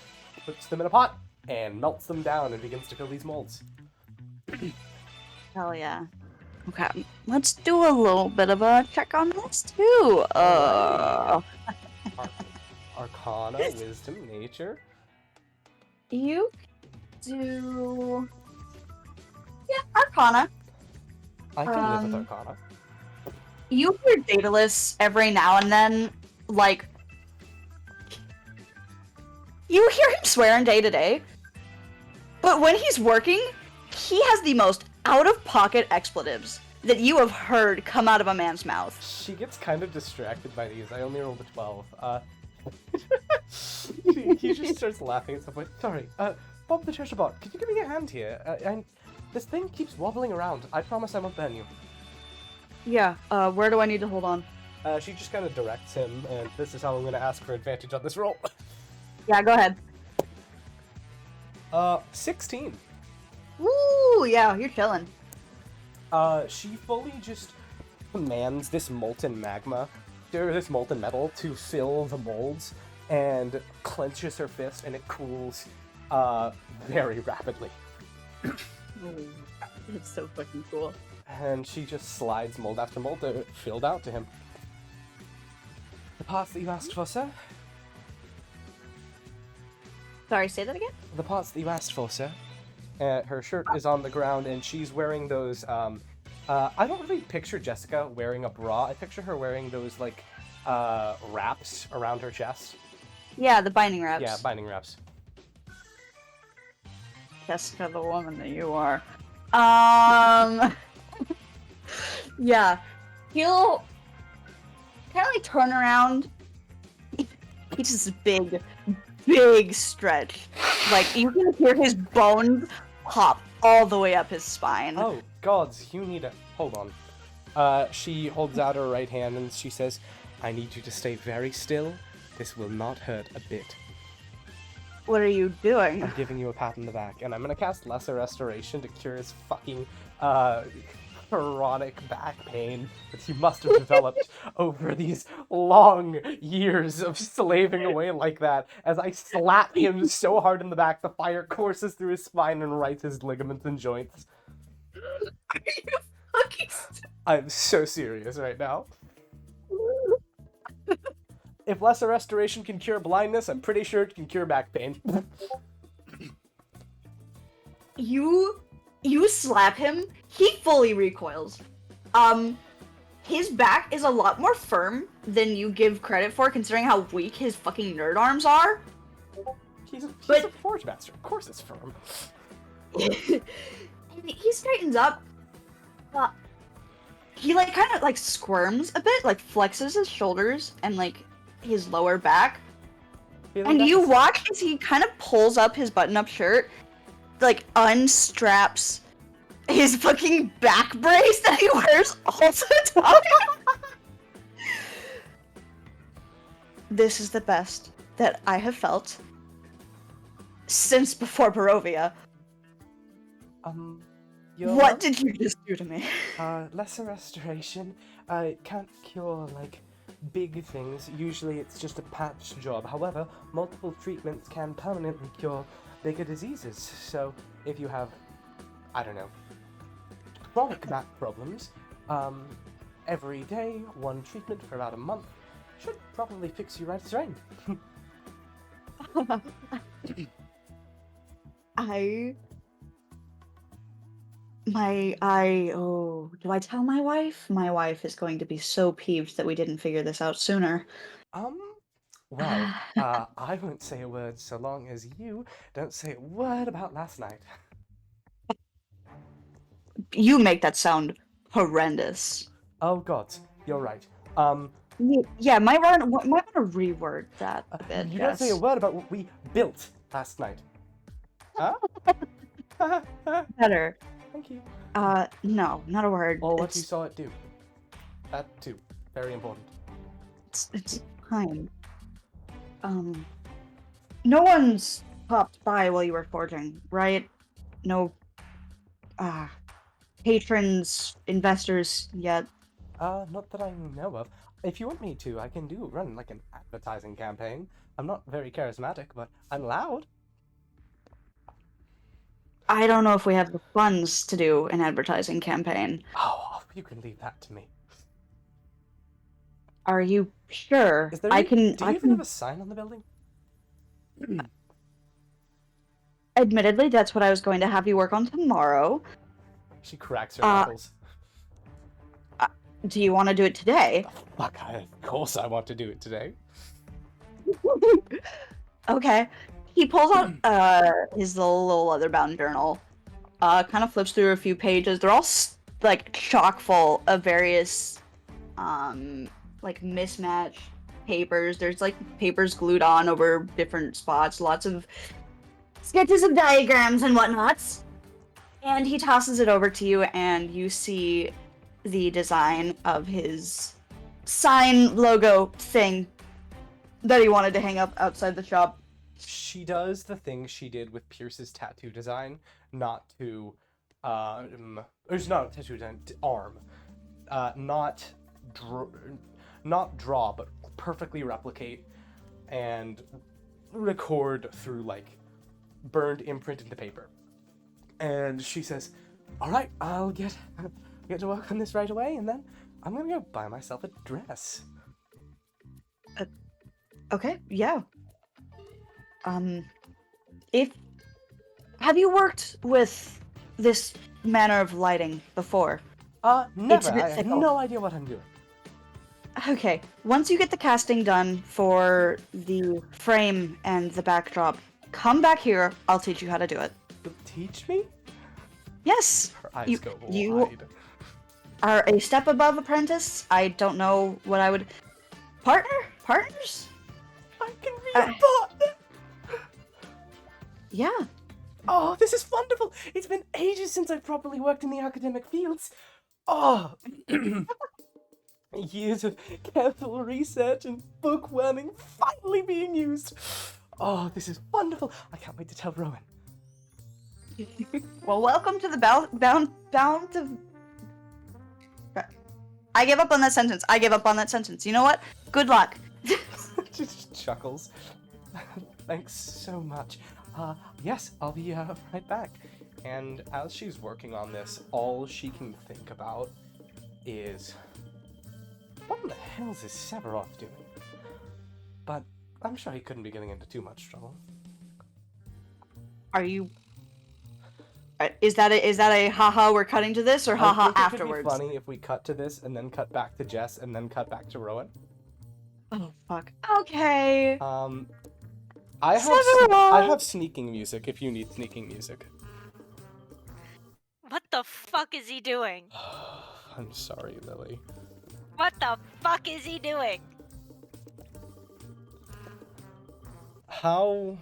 puts them in a pot, and melts them down and begins to fill these molds. Hell yeah. Okay, let's do a little bit of a check on this too. Arcana, Wisdom, Nature. You do. Yeah, Arcana. I can live with Arcana. You hear Daedalus every now and then, like. You hear him swearing day to day, but when he's working, he has the most out-of-pocket expletives that you have heard come out of a man's mouth. She gets kind of distracted by these. I only rolled a 12. He just starts laughing at some point. Sorry, Bob the treasure bot, could you give me a hand here? This thing keeps wobbling around. I promise I won't burn you. Yeah, where do I need to hold on? She just kind of directs him, and this is how I'm going to ask for advantage on this roll. Yeah, go ahead. 16. Woo, yeah, you're chilling. She fully just commands this molten magma, or this molten metal, to fill the molds, and clenches her fist, and it cools, very rapidly. It's so fucking cool. And she just slides mold after mold filled out to him. The parts that you asked for, sir? Sorry, say that again? The parts that you asked for, sir. Her shirt is on the ground, and she's wearing those, I don't really picture Jessica wearing a bra. I picture her wearing those, like, wraps around her chest. Yeah, the binding wraps. Yeah, binding wraps. Jessica, the woman that you are. Yeah. He'll kind of like turn around. He's just big stretch. Like, you can hear his bones pop all the way up his spine. Oh, gods, you need a... Hold on. She holds out her right hand and she says, I need you to stay very still. This will not hurt a bit. What are you doing? I'm giving you a pat on the back, and I'm gonna cast Lesser Restoration to cure his fucking, chronic back pain that he must have developed over these long years of slaving away like that. As I slap him so hard in the back, the fire courses through his spine and rights his ligaments and joints. Are you fucking I'm so serious right now. If Lesser Restoration can cure blindness, I'm pretty sure it can cure back pain. You slap him, he fully recoils. His back is a lot more firm than you give credit for, considering how weak his fucking nerd arms are. He's a forge master, of course it's firm. He straightens up. He like kind of like squirms a bit, like flexes his shoulders and like his lower back. And you watch as he kind of pulls up his button-up shirt, like unstraps his fucking back brace that he wears all the time. This is the best that I have felt since before Barovia. What did you just do to me? Lesser Restoration, can't cure, like, big things. Usually it's just a patch job. However, multiple treatments can permanently cure bigger diseases. So, if you have, I don't know, chronic back problems, every day, one treatment for about a month should probably fix you right as rain. Do I tell my wife? My wife is going to be so peeved that we didn't figure this out sooner. Well, I won't say a word so long as you don't say a word about last night. You make that sound horrendous. Oh God, you're right. Yeah, might want to reword that a bit, You don't say a Jess. word about what we built last night. Huh? Better. Thank you. No, not a word. Or what you saw it do. That too. Very important. It's fine. No one's popped by while you were forging, right? No, patrons, investors yet. Not that I know of. If you want me to, I can run like an advertising campaign. I'm not very charismatic, but I'm loud. I don't know if we have the funds to do an advertising campaign. Oh, you can leave that to me. Are you sure? Is there do you even have a sign on the building? Admittedly, that's what I was going to have you work on tomorrow. She cracks her knuckles. Do you want to do it today? Oh, fuck, of course I want to do it today. Okay. He pulls out his little leather-bound journal. Kind of flips through a few pages. They're all like chock full of various like mismatched papers. There's like papers glued on over different spots. Lots of sketches of diagrams and whatnots. And he tosses it over to you, and you see the design of his sign logo thing that he wanted to hang up outside the shop. She does the thing she did with Pierce's tattoo design, not to, it's not a tattoo design, arm, not draw, but perfectly replicate and record through like burned imprint into paper. And she says, "All right, I'll get to work on this right away, and then I'm gonna go buy myself a dress." Okay, yeah. Have you worked with this manner of lighting before? Never. a bit I have fickle. no idea what I'm doing. Okay, once you get the casting done for the frame and the backdrop, come back here, I'll teach you how to do it. Teach me? Yes! Her eyes You- go you- wide. Are a step above apprentice? I don't know what I would... Partners? I can be a partner! Yeah. Oh, this is wonderful! It's been ages since I've properly worked in the academic fields. Oh! Years of careful research and bookworming finally being used. Oh, this is wonderful! I can't wait to tell Rowan. Well, welcome to the bound of... I give up on that sentence. You know what? Good luck. Just chuckles. Thanks so much. Yes, I'll be right back. And as she's working on this, all she can think about is, what in the hell is this Severoth doing? But I'm sure he couldn't be getting into too much trouble. Are you... Is that a haha we're cutting to this, or haha I think it afterwards? could be funny if we cut to this and then cut back to Jess and then cut back to Rowan. Oh, fuck. Okay. I have sneaking music if you need sneaking music. What the fuck is he doing? I'm sorry, Lily. What the fuck is he doing? How...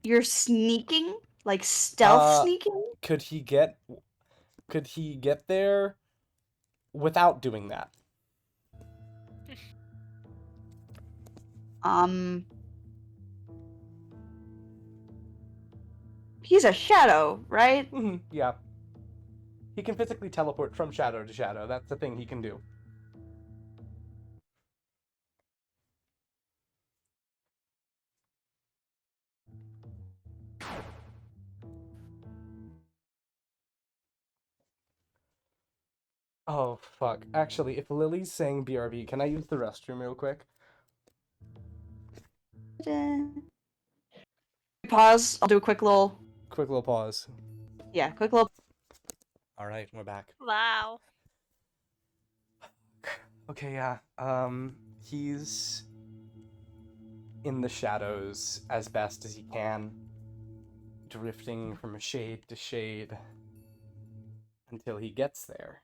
You're sneaking? Like stealth sneaking? Could he get there without doing that? He's a shadow, right? Yeah. He can physically teleport from shadow to shadow. That's the thing he can do. Oh, fuck. Actually, if Lily's saying BRB, can I use the restroom real quick? Pause. I'll do a quick little. Quick little pause. Yeah, quick little. Alright, we're back. Wow. Okay, yeah. He's in the shadows as best as he can, drifting from shade to shade until he gets there.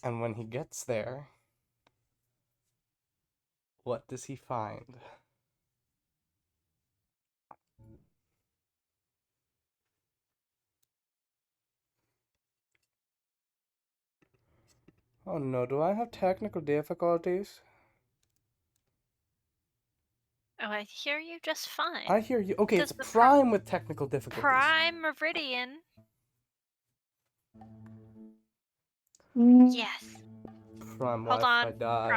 And when he gets there, what does he find? Oh no, do I have technical difficulties? Oh, I hear you just fine. I hear you. Okay, Does it's the Prime with technical difficulties. Prime Meridian. Mm, Yes. Prime Hold Wi-Fi on. die.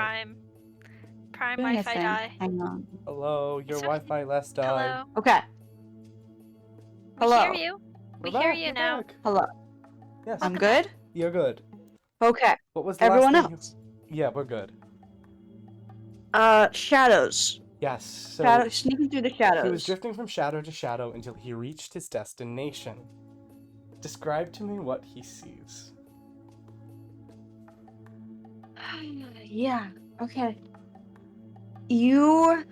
Prime doing a Wi-Fi thing. die. Hang on. Hello, your It's okay. Wi-Fi less died. Hello. Okay. We Hello. hear you. We We're hear back, you we're now. back. Hello. Yes, I'm Welcome good. you're good. Okay. What was the Everyone last thing else. Yeah, we're good. Shadows. Yes, so Shadow sneaking through the shadows. he was drifting from shadow to shadow until he reached his destination. Describe to me what he sees. Yeah. Okay. You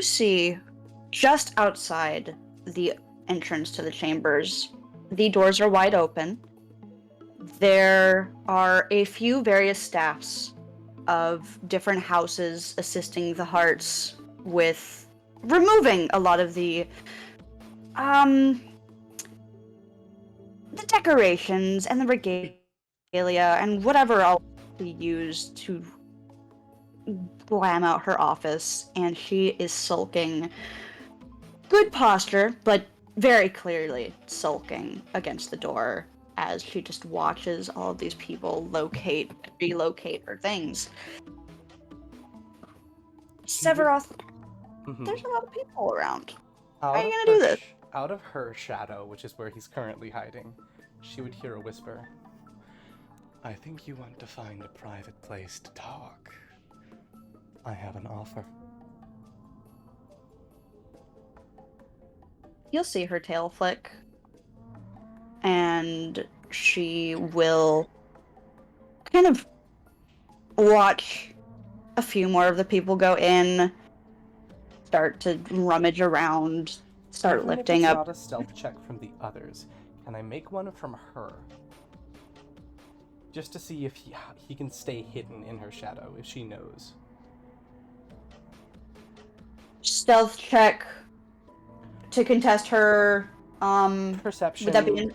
see just outside the entrance to the chambers, the doors are wide open. There are a few various staffs of different houses assisting the hearts with removing a lot of the decorations and the regalia and whatever else we use to glam out her office, and she is sulking. Good posture, but very clearly sulking against the door as she just watches all of these people relocate her things. Severoth, there's a lot of people around. How are you gonna do this? Out of her shadow, which is where he's currently hiding, she would hear a whisper. I think you want to find a private place to talk. I have an offer. You'll see her tail flick, and she will kind of watch a few more of the people go in, start to rummage around, start Even lifting if it's up. not a stealth check from the others, can I make one from her? Just to see if he can stay hidden in her shadow, if she knows. Stealth check to contest her Perception. would that be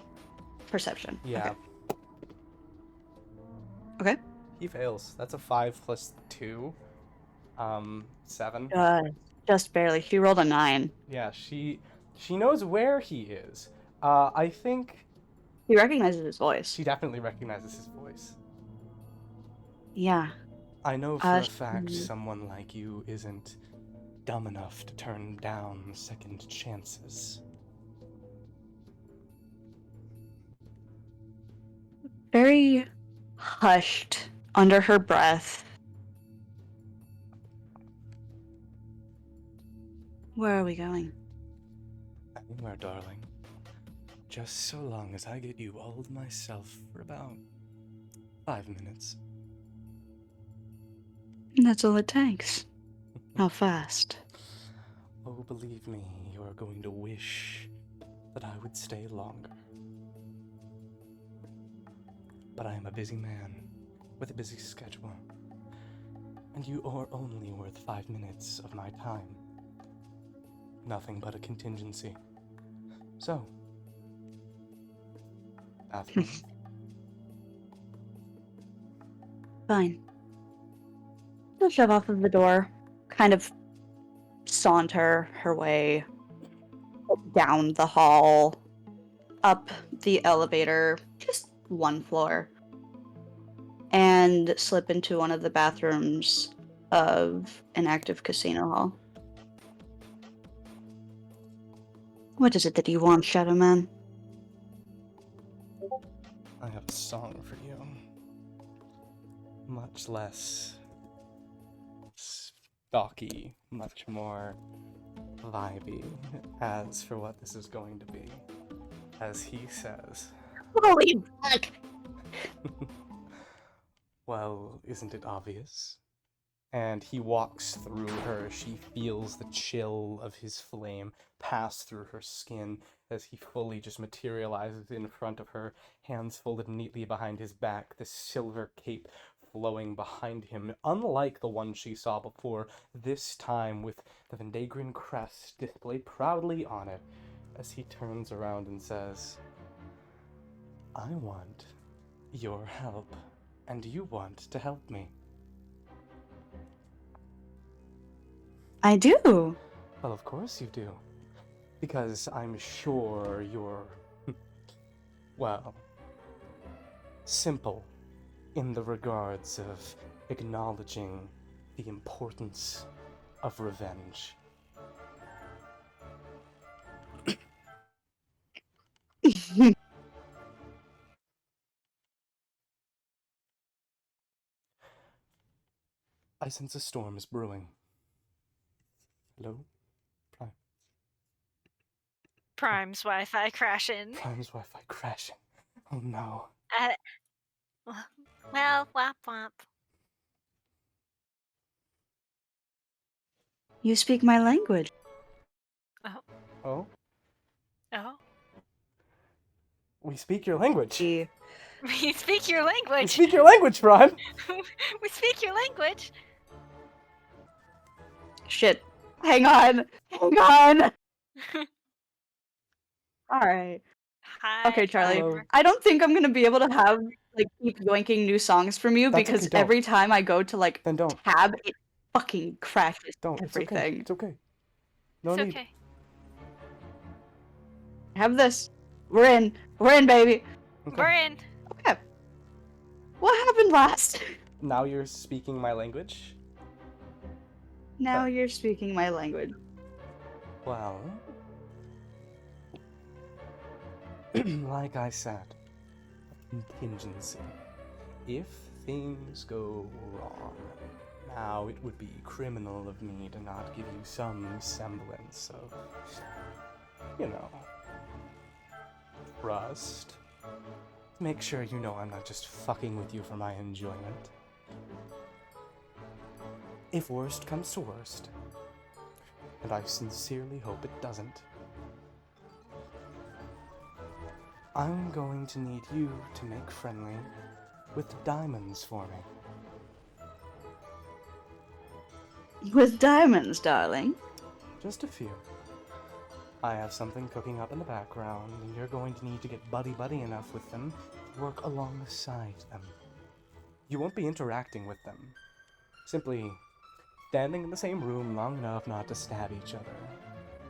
perception? Yeah. Okay. He fails. That's a 5 plus 2. 7. Just barely. She rolled a 9. Yeah, she knows where he is. I think He recognizes his voice. she definitely recognizes his voice. Yeah. I know for a fact someone like you isn't dumb enough to turn down second chances. Very hushed under her breath. Where are we going? Anywhere, darling. Just so long as I get you all to myself for about 5 minutes. That's all it takes. How fast? Oh, believe me, you are going to wish that I would stay longer. But I am a busy man with a busy schedule, and you are only worth 5 minutes of my time. Nothing but a contingency. So, bathroom. Fine. She'll shove off of the door, kind of saunter her way down the hall, up the elevator, just one floor, and slip into one of the bathrooms of an active casino hall. What is it that you want, Shadow Man? much less stocky, much more vibey. As for what this is going to be, as he says, Holy fuck! well, isn't it obvious? And he walks through her. She feels the chill of his flame pass through her skin as he fully just materializes in front of her, hands folded neatly behind his back, the silver cape flowing behind him, unlike the one she saw before, this time with the Vendagron crest displayed proudly on it, as he turns around and says, I want your help, and you want to help me. I do. Well, of course you do. Because I'm sure you're, well, simple in the regards of acknowledging the importance of revenge. I sense a storm is brewing. Hello? Prime. Prime's Wi-Fi crashing. Prime's Wi-Fi crashing. Oh no. Well, womp womp. You speak my language. Oh? Oh. We speak your language. The- We speak your We language. speak your language, Prime! We speak your language. Shit. Hang on. Hang on. Alright. Hi. Okay, Charlie. Hello. I don't think I'm gonna be able to have keep yoinking new songs from you That's because okay, don't. every time I go to Then don't. tab, it fucking crashes Don't. It's okay. everything. It's okay. No It's need. okay. Have this. We're in. We're in, baby. Okay. We're in. Okay. What happened last? Now you're speaking my language? Now you're speaking my language. Well, like I said, contingency. If things go wrong, now it would be criminal of me to not give you some semblance of, trust. Make sure you know I'm not just fucking with you for my enjoyment. If worst comes to worst, and I sincerely hope it doesn't, I'm going to need you to make friendly with diamonds for me. With diamonds, darling. Just a few. I have something cooking up in the background, and you're going to need to get buddy-buddy enough with them to work alongside them. You won't be interacting with them. Simply standing in the same room long enough not to stab each other.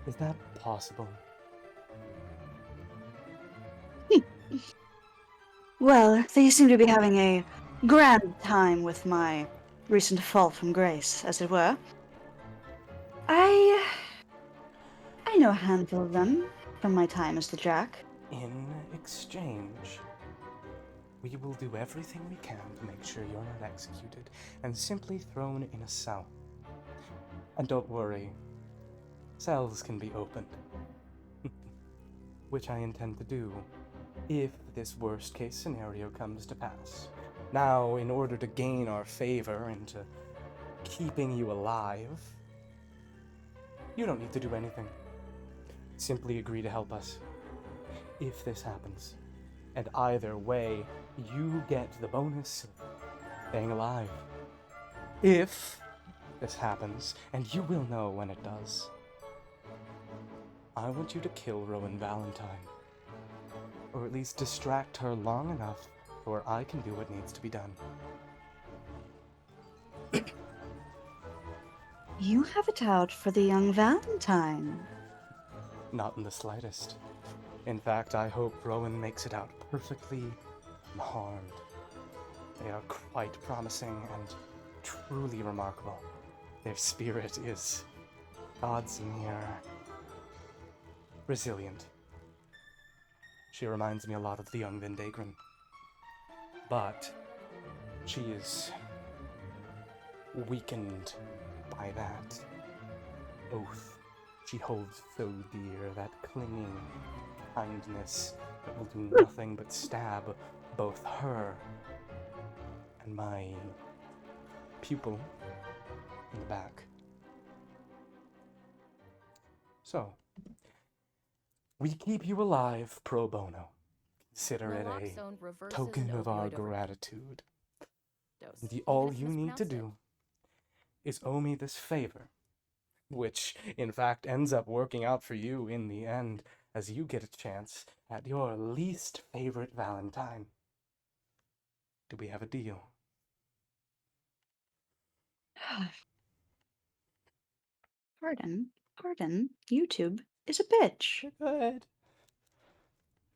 Is that possible? Well, they seem to be having a grand time with my recent fall from grace, as it were. I know a handful of them from my time as the Jack. In exchange, we will do everything we can to make sure you're not executed and simply thrown in a cell. And don't worry, cells can be opened. Which I intend to do if this worst case scenario comes to pass. Now, in order to gain our favor into keeping you alive, you don't need to do anything. Simply agree to help us if this happens. And either way, you get the bonus of staying alive. If this happens, and you will know when it does, I want you to kill Rowan Valentine. Or at least distract her long enough where I can do what needs to be done. You have it out for the young Valentine. Not in the slightest. In fact, I hope Rowan makes it out perfectly unharmed. They are quite promising and truly remarkable. Their spirit is God's mere resilient. She reminds me a lot of the young Vendagron. But she is weakened by that oath she holds so dear, that clinging kindness that will do nothing but stab both her and my pupil in the back. So, we keep you alive pro bono. Consider it a token of our gratitude. All you need to do is owe me this favor, which in fact ends up working out for you in the end, as you get a chance at your least favorite Valentine. Do we have a deal? Pardon. YouTube is a bitch. Good.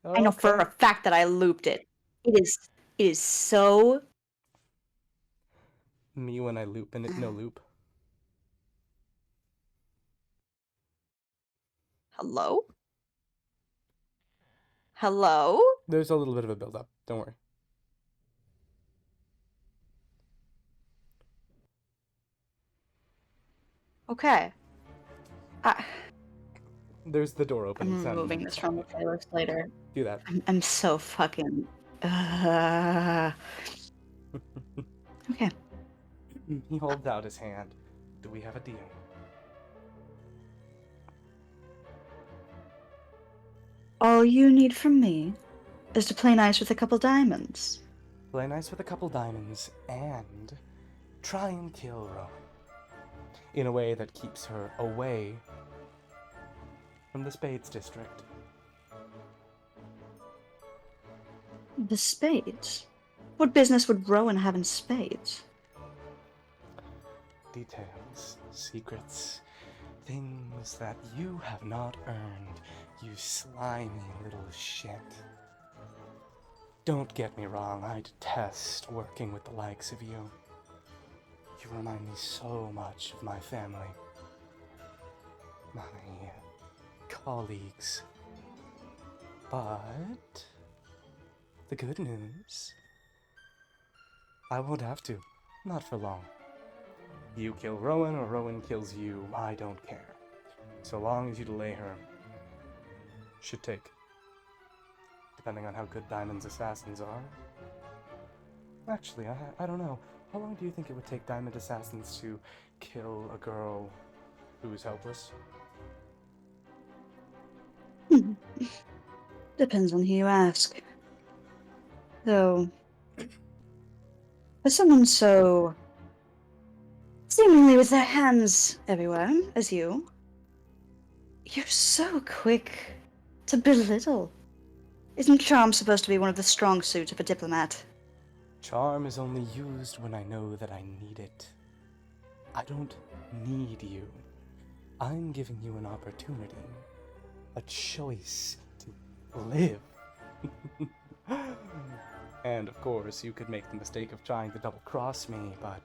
I know for a fact that I looped it. It is so. Me when I loop and it no loop. Hello? Hello? There's a little bit of a build up. Don't worry. Okay. There's the door open. I'm removing this from the playlist later. Do that. I'm so fucking. Okay. He holds out his hand. Do we have a deal? All you need from me is to play nice with a couple diamonds. Play nice with a couple diamonds and try and kill Rowan in a way that keeps her away from the Spades District. The Spades? What business would Rowan have in Spades? Details, secrets, things that you have not earned, you slimy little shit. Don't get me wrong, I detest working with the likes of you. You remind me so much of my family, my colleagues. But the good news, I won't have to, not for long. You kill Rowan or Rowan kills you, I don't care. So long as you delay her. Should take, depending on how good Diamond's assassins are. Actually, I don't know. How long do you think it would take Diamond assassins to kill a girl who's helpless? Depends on who you ask. Though, for someone so seemingly with their hands everywhere as you're so quick to belittle. Isn't charm supposed to be one of the strong suits of a diplomat? Charm is only used when I know that I need it. I don't need you. I'm giving you an opportunity, a choice to live. And of course, you could make the mistake of trying to double-cross me, but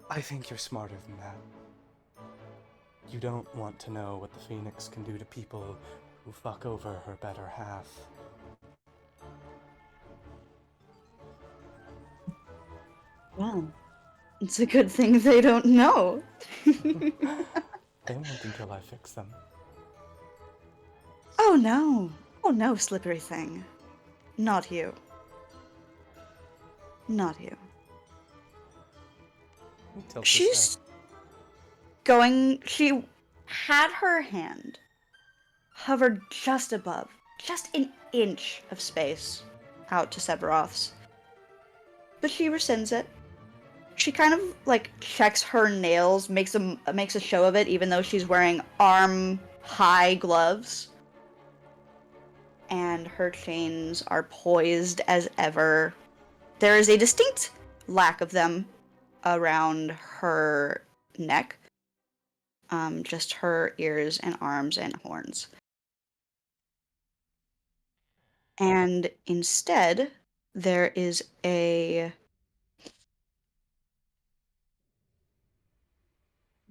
I think you're smarter than that. You don't want to know what the Phoenix can do to people who fuck over her better half. Well, it's a good thing they don't know. They won't until I fix them. Oh no, slippery thing. Not you. Not you. She had her hand hovered just above, just an inch of space out to Severoth's. But she rescinds it. She kind of checks her nails, makes a show of it, even though she's wearing arm-high gloves. And her chains are poised as ever. There is a distinct lack of them around her neck. Just her ears and arms and horns. And instead, there is a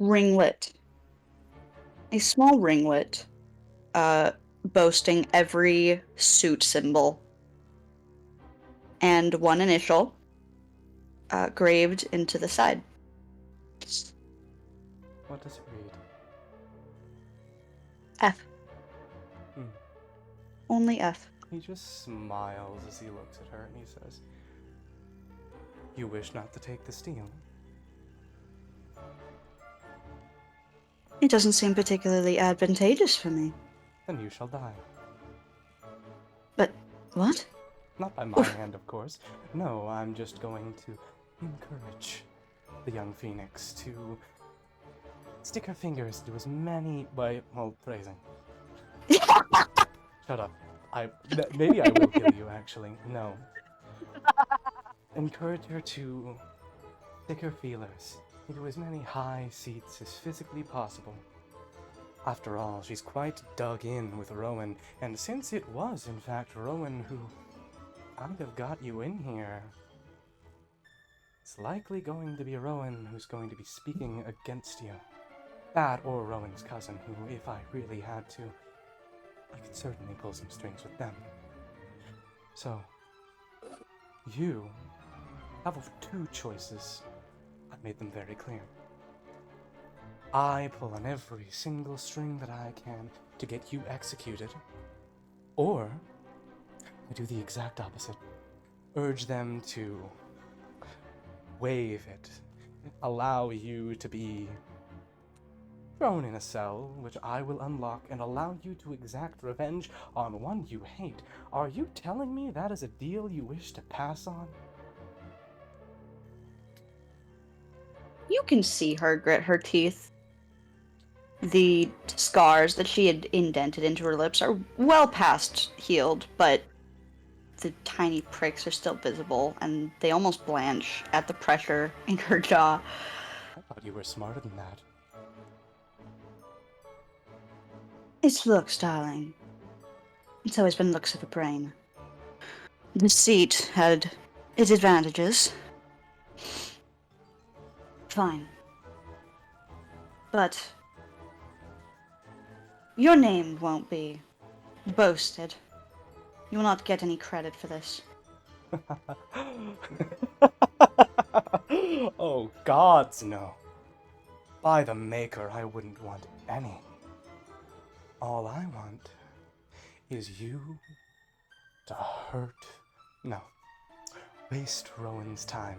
ringlet. A small ringlet, boasting every suit symbol. And one initial, graved into the side. What does it read? F. Hmm. Only F. He just smiles as he looks at her and he says, "You wish not to take the steel?" It doesn't seem particularly advantageous for me. Then you shall die. But what? Not by my hand, of course. No, I'm just going to encourage the young phoenix to stick her fingers into as many... phrasing. Shut up. Maybe I will kill you, actually. No. Encourage her to stick her feelers into as many high seats as physically possible. After all, she's quite dug in with Rowan, and since it was, in fact, Rowan who kind of got you in here, it's likely going to be Rowan who's going to be speaking against you. That or Rowan's cousin, who, if I really had to, I could certainly pull some strings with them. So, you have two choices. I've made them very clear. I pull on every single string that I can to get you executed, or I do the exact opposite. Urge them to waive it, allow you to be thrown in a cell, which I will unlock, and allow you to exact revenge on one you hate. Are you telling me that is a deal you wish to pass on? You can see her grit her teeth. The scars that she had indented into her lips are well past healed, but the tiny pricks are still visible, and they almost blanch at the pressure in her jaw. I thought you were smarter than that. It's looks, darling. It's always been looks of the brain. Deceit had its advantages. Fine. But your name won't be boasted. You will not get any credit for this. Oh, gods, no. By the Maker, I wouldn't want any. All I want is you to waste Rowan's time.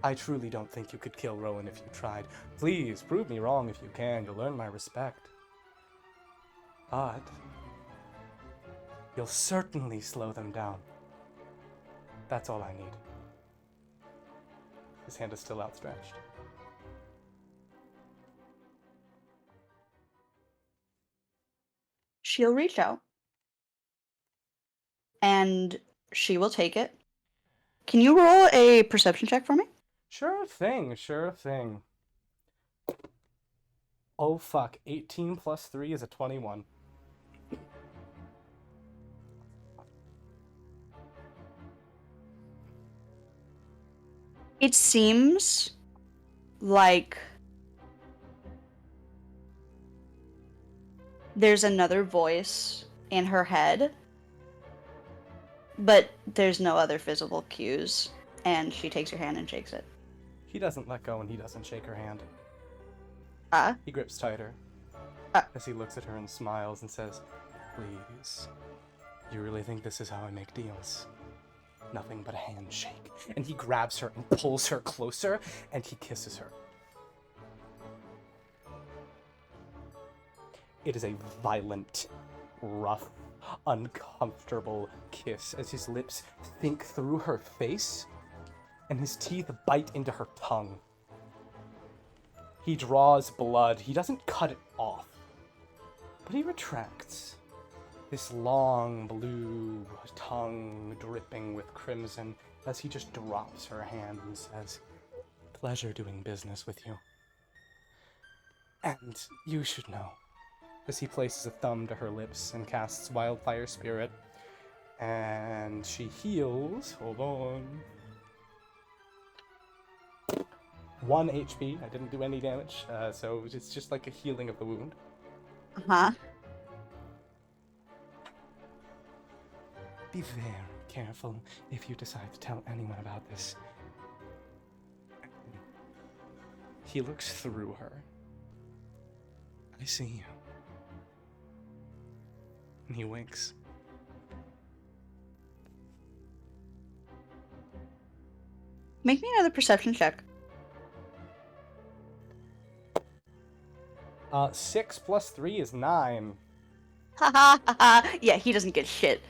I truly don't think you could kill Rowan if you tried. Please, prove me wrong if you can. You'll earn my respect. But you'll certainly slow them down. That's all I need. His hand is still outstretched. She'll reach out. And she will take it. Can you roll a perception check for me? Sure thing, sure thing. Oh fuck, 18 plus 3 is a 21. It seems like there's another voice in her head, but there's no other visible cues, and she takes your hand and shakes it. He doesn't let go and he doesn't shake her hand. Ah? He grips tighter as he looks at her and smiles and says, "Please, you really think this is how I make deals? Nothing but a handshake." And he grabs her and pulls her closer and he kisses her. It is a violent, rough, uncomfortable kiss as his lips sink through her face and his teeth bite into her tongue. He draws blood. He doesn't cut it off, but he retracts. This long blue tongue dripping with crimson as he just drops her hand and says, "Pleasure doing business with you. And you should know," as he places a thumb to her lips and casts Wildfire Spirit. And she heals. Hold on. 1 HP. I didn't do any damage, so it's just like a healing of the wound. Uh-huh. Be very careful if you decide to tell anyone about this. He looks through her. I see you. And he winks. Make me another perception check. 6 plus 3 is 9. Ha ha ha ha. Yeah, he doesn't get shit.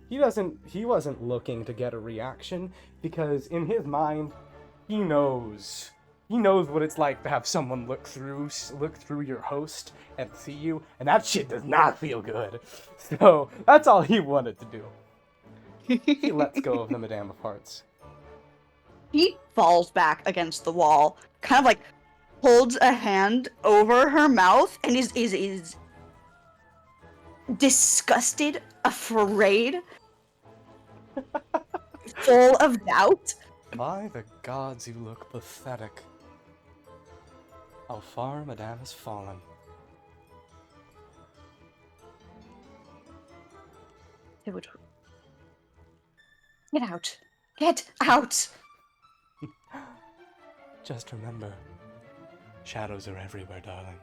He wasn't looking to get a reaction, because in his mind, he knows what it's like to have someone look through your host and see you, and that shit does not feel good. So that's all he wanted to do. He lets go of the Madame of Hearts. He falls back against the wall, kind of like holds a hand over her mouth, and is disgusted, afraid, full of doubt. By the gods, you look pathetic. How far Madame has fallen. It would... Get out. Get out! Just remember, shadows are everywhere, darling.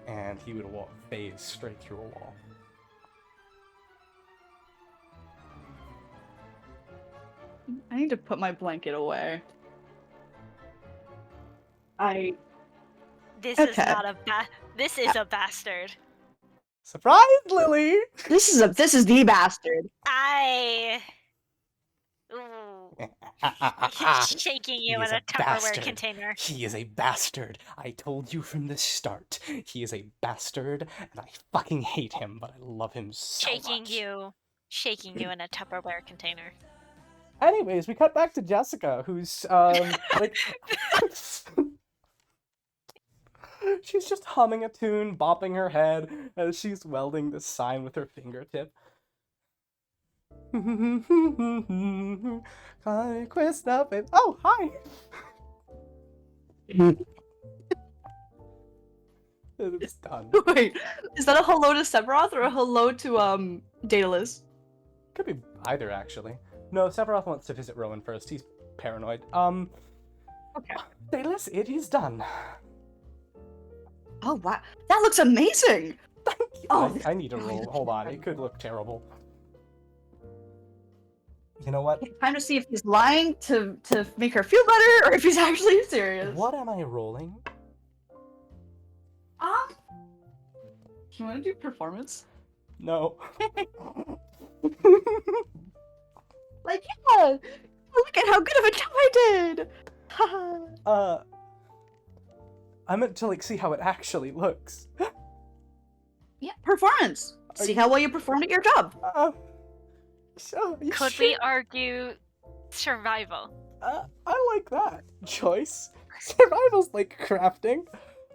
And he would phase straight through a wall. I need to put my blanket away. This Okay. is not this is a bastard. Surprise, Lily! This is the bastard. Ooh. Shaking you He in is a a Tupperware bastard. container. He is a bastard. I told you from the start. He is a bastard, and I fucking hate him, but I love him so much. Shaking you in a Tupperware container. Anyways, we cut back to Jessica, who's, like... She's just humming a tune, bopping her head, as she's welding this sign with her fingertip. Oh, hi! It's done. Wait, is that a hello to Severoth or a hello to, Daedalus? Could be either, actually. No, Severoth wants to visit Rowan first. He's paranoid. Okay. Daedalus, it is done. Oh, wow. That looks amazing! Oh, I need to roll. Hold on, it could look terrible. You know what? time to see if he's lying to make her feel better or if he's actually serious. What am I rolling? You want to do performance? No. Like, yeah! Look at how good of a job I did! Haha. I meant to, like, see how it actually looks. Yeah, performance! See how well you performed at your job. Could we argue survival? I like that choice. Survival's like crafting.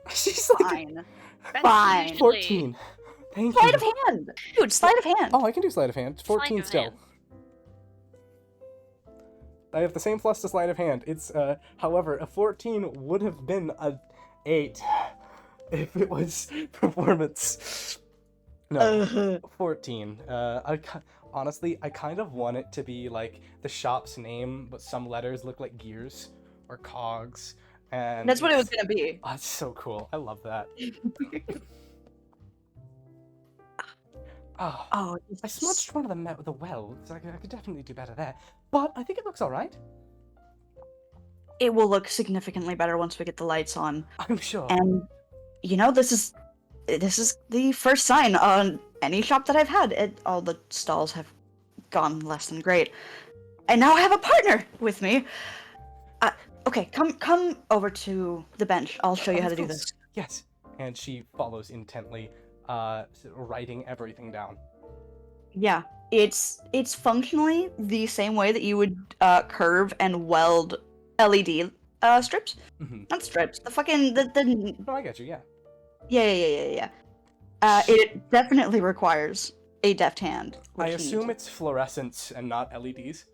She's like Fine. That's Fine. usually- 14. Thank Sleight you. of hand! Dude, sleight of hand! Oh, I can do sleight of hand. Sleight 14 of still. hand. I have the same plus to sleight of hand. It's however, a 14 would have been a 8 if it was performance. No, 14. Honestly, I kind of want it to be like the shop's name, but some letters look like gears or cogs. And That's what it was gonna be. Oh, that's so cool. I love that. Oh, Oh, I smudged one of them with the well, so I could definitely do better there. But I think it looks alright. It will look significantly better once we get the lights on. I'm sure. And, you know, this is the first sign on any shop that I've had. All the stalls have gone less than great. And now I have a partner with me. Okay, come over to the bench. I'll show you how to do this. Yes. And she follows intently, writing everything down. Yeah, it's functionally the same way that you would curve and weld LED strips. Mm-hmm. Not strips. The fucking the. No, I get you. Yeah. Yeah. It definitely requires a deft hand. I which assume means- it's fluorescents and not LEDs.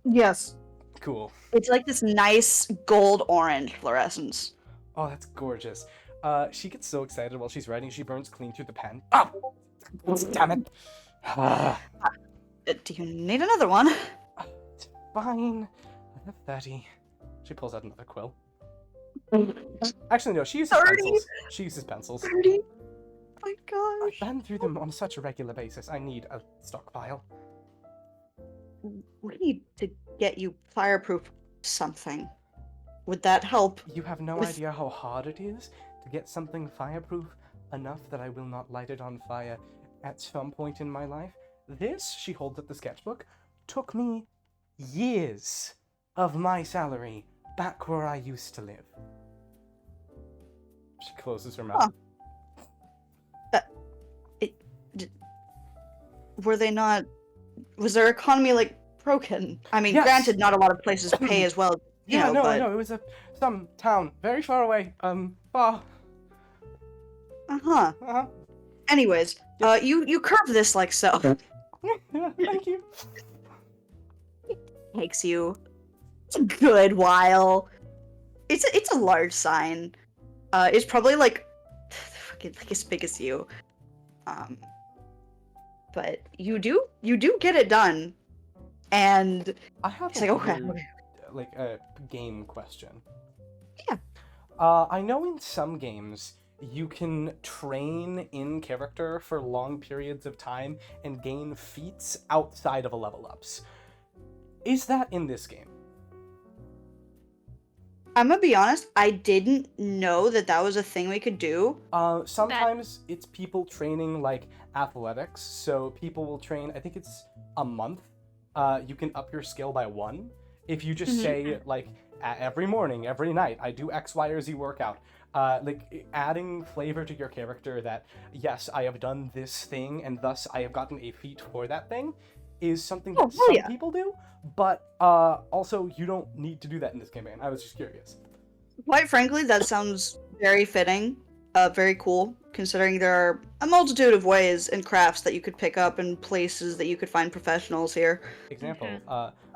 Yes. Cool. It's like this nice gold orange fluorescence. Oh, that's gorgeous. She gets so excited while she's writing, she burns clean through the pen. Oh! Damn it. Do you need another one? It's fine. I have 30. She pulls out another quill. Actually, no, she uses 30? pencils. She uses pencils. 30? Oh my I've gosh. been through them on such a regular basis. I need a stockpile. We need to get you fireproof something. Would that help? You have no With- idea how hard it is to get something fireproof enough that I will not light it on fire at some point in my life. This, she holds up the sketchbook, took me years of my salary back where I used to live. She closes her mouth. Were they not? Was their economy like broken? I mean, Yes. granted, not a lot of places pay as well. You Yeah, know, no, but... I know. It was some town very far away. Far. Uh-huh. Uh-huh. Anyways, you curve this like so. Thank you. Takes you a good while. It's a large sign. It's probably like fucking like as big as you. But you do get it done. And I have it's a like, okay. weird, like a game question. Yeah. I know in some games you can train in character for long periods of time and gain feats outside of a level ups. Is that in this game? I'm gonna be honest, I didn't know that was a thing we could do. Sometimes it's people training like athletics, so people will train, I think it's a month. You can up your skill by 1. If you just say, like, every morning, every night, I do X, Y, or Z workout. Like, adding flavor to your character that, yes, I have done this thing, and thus I have gotten a feat for that thing, is something that some people do, but also you don't need to do that in this campaign. I was just curious. Quite frankly, that sounds very fitting, very cool, considering there are a multitude of ways and crafts that you could pick up and places that you could find professionals here. Example,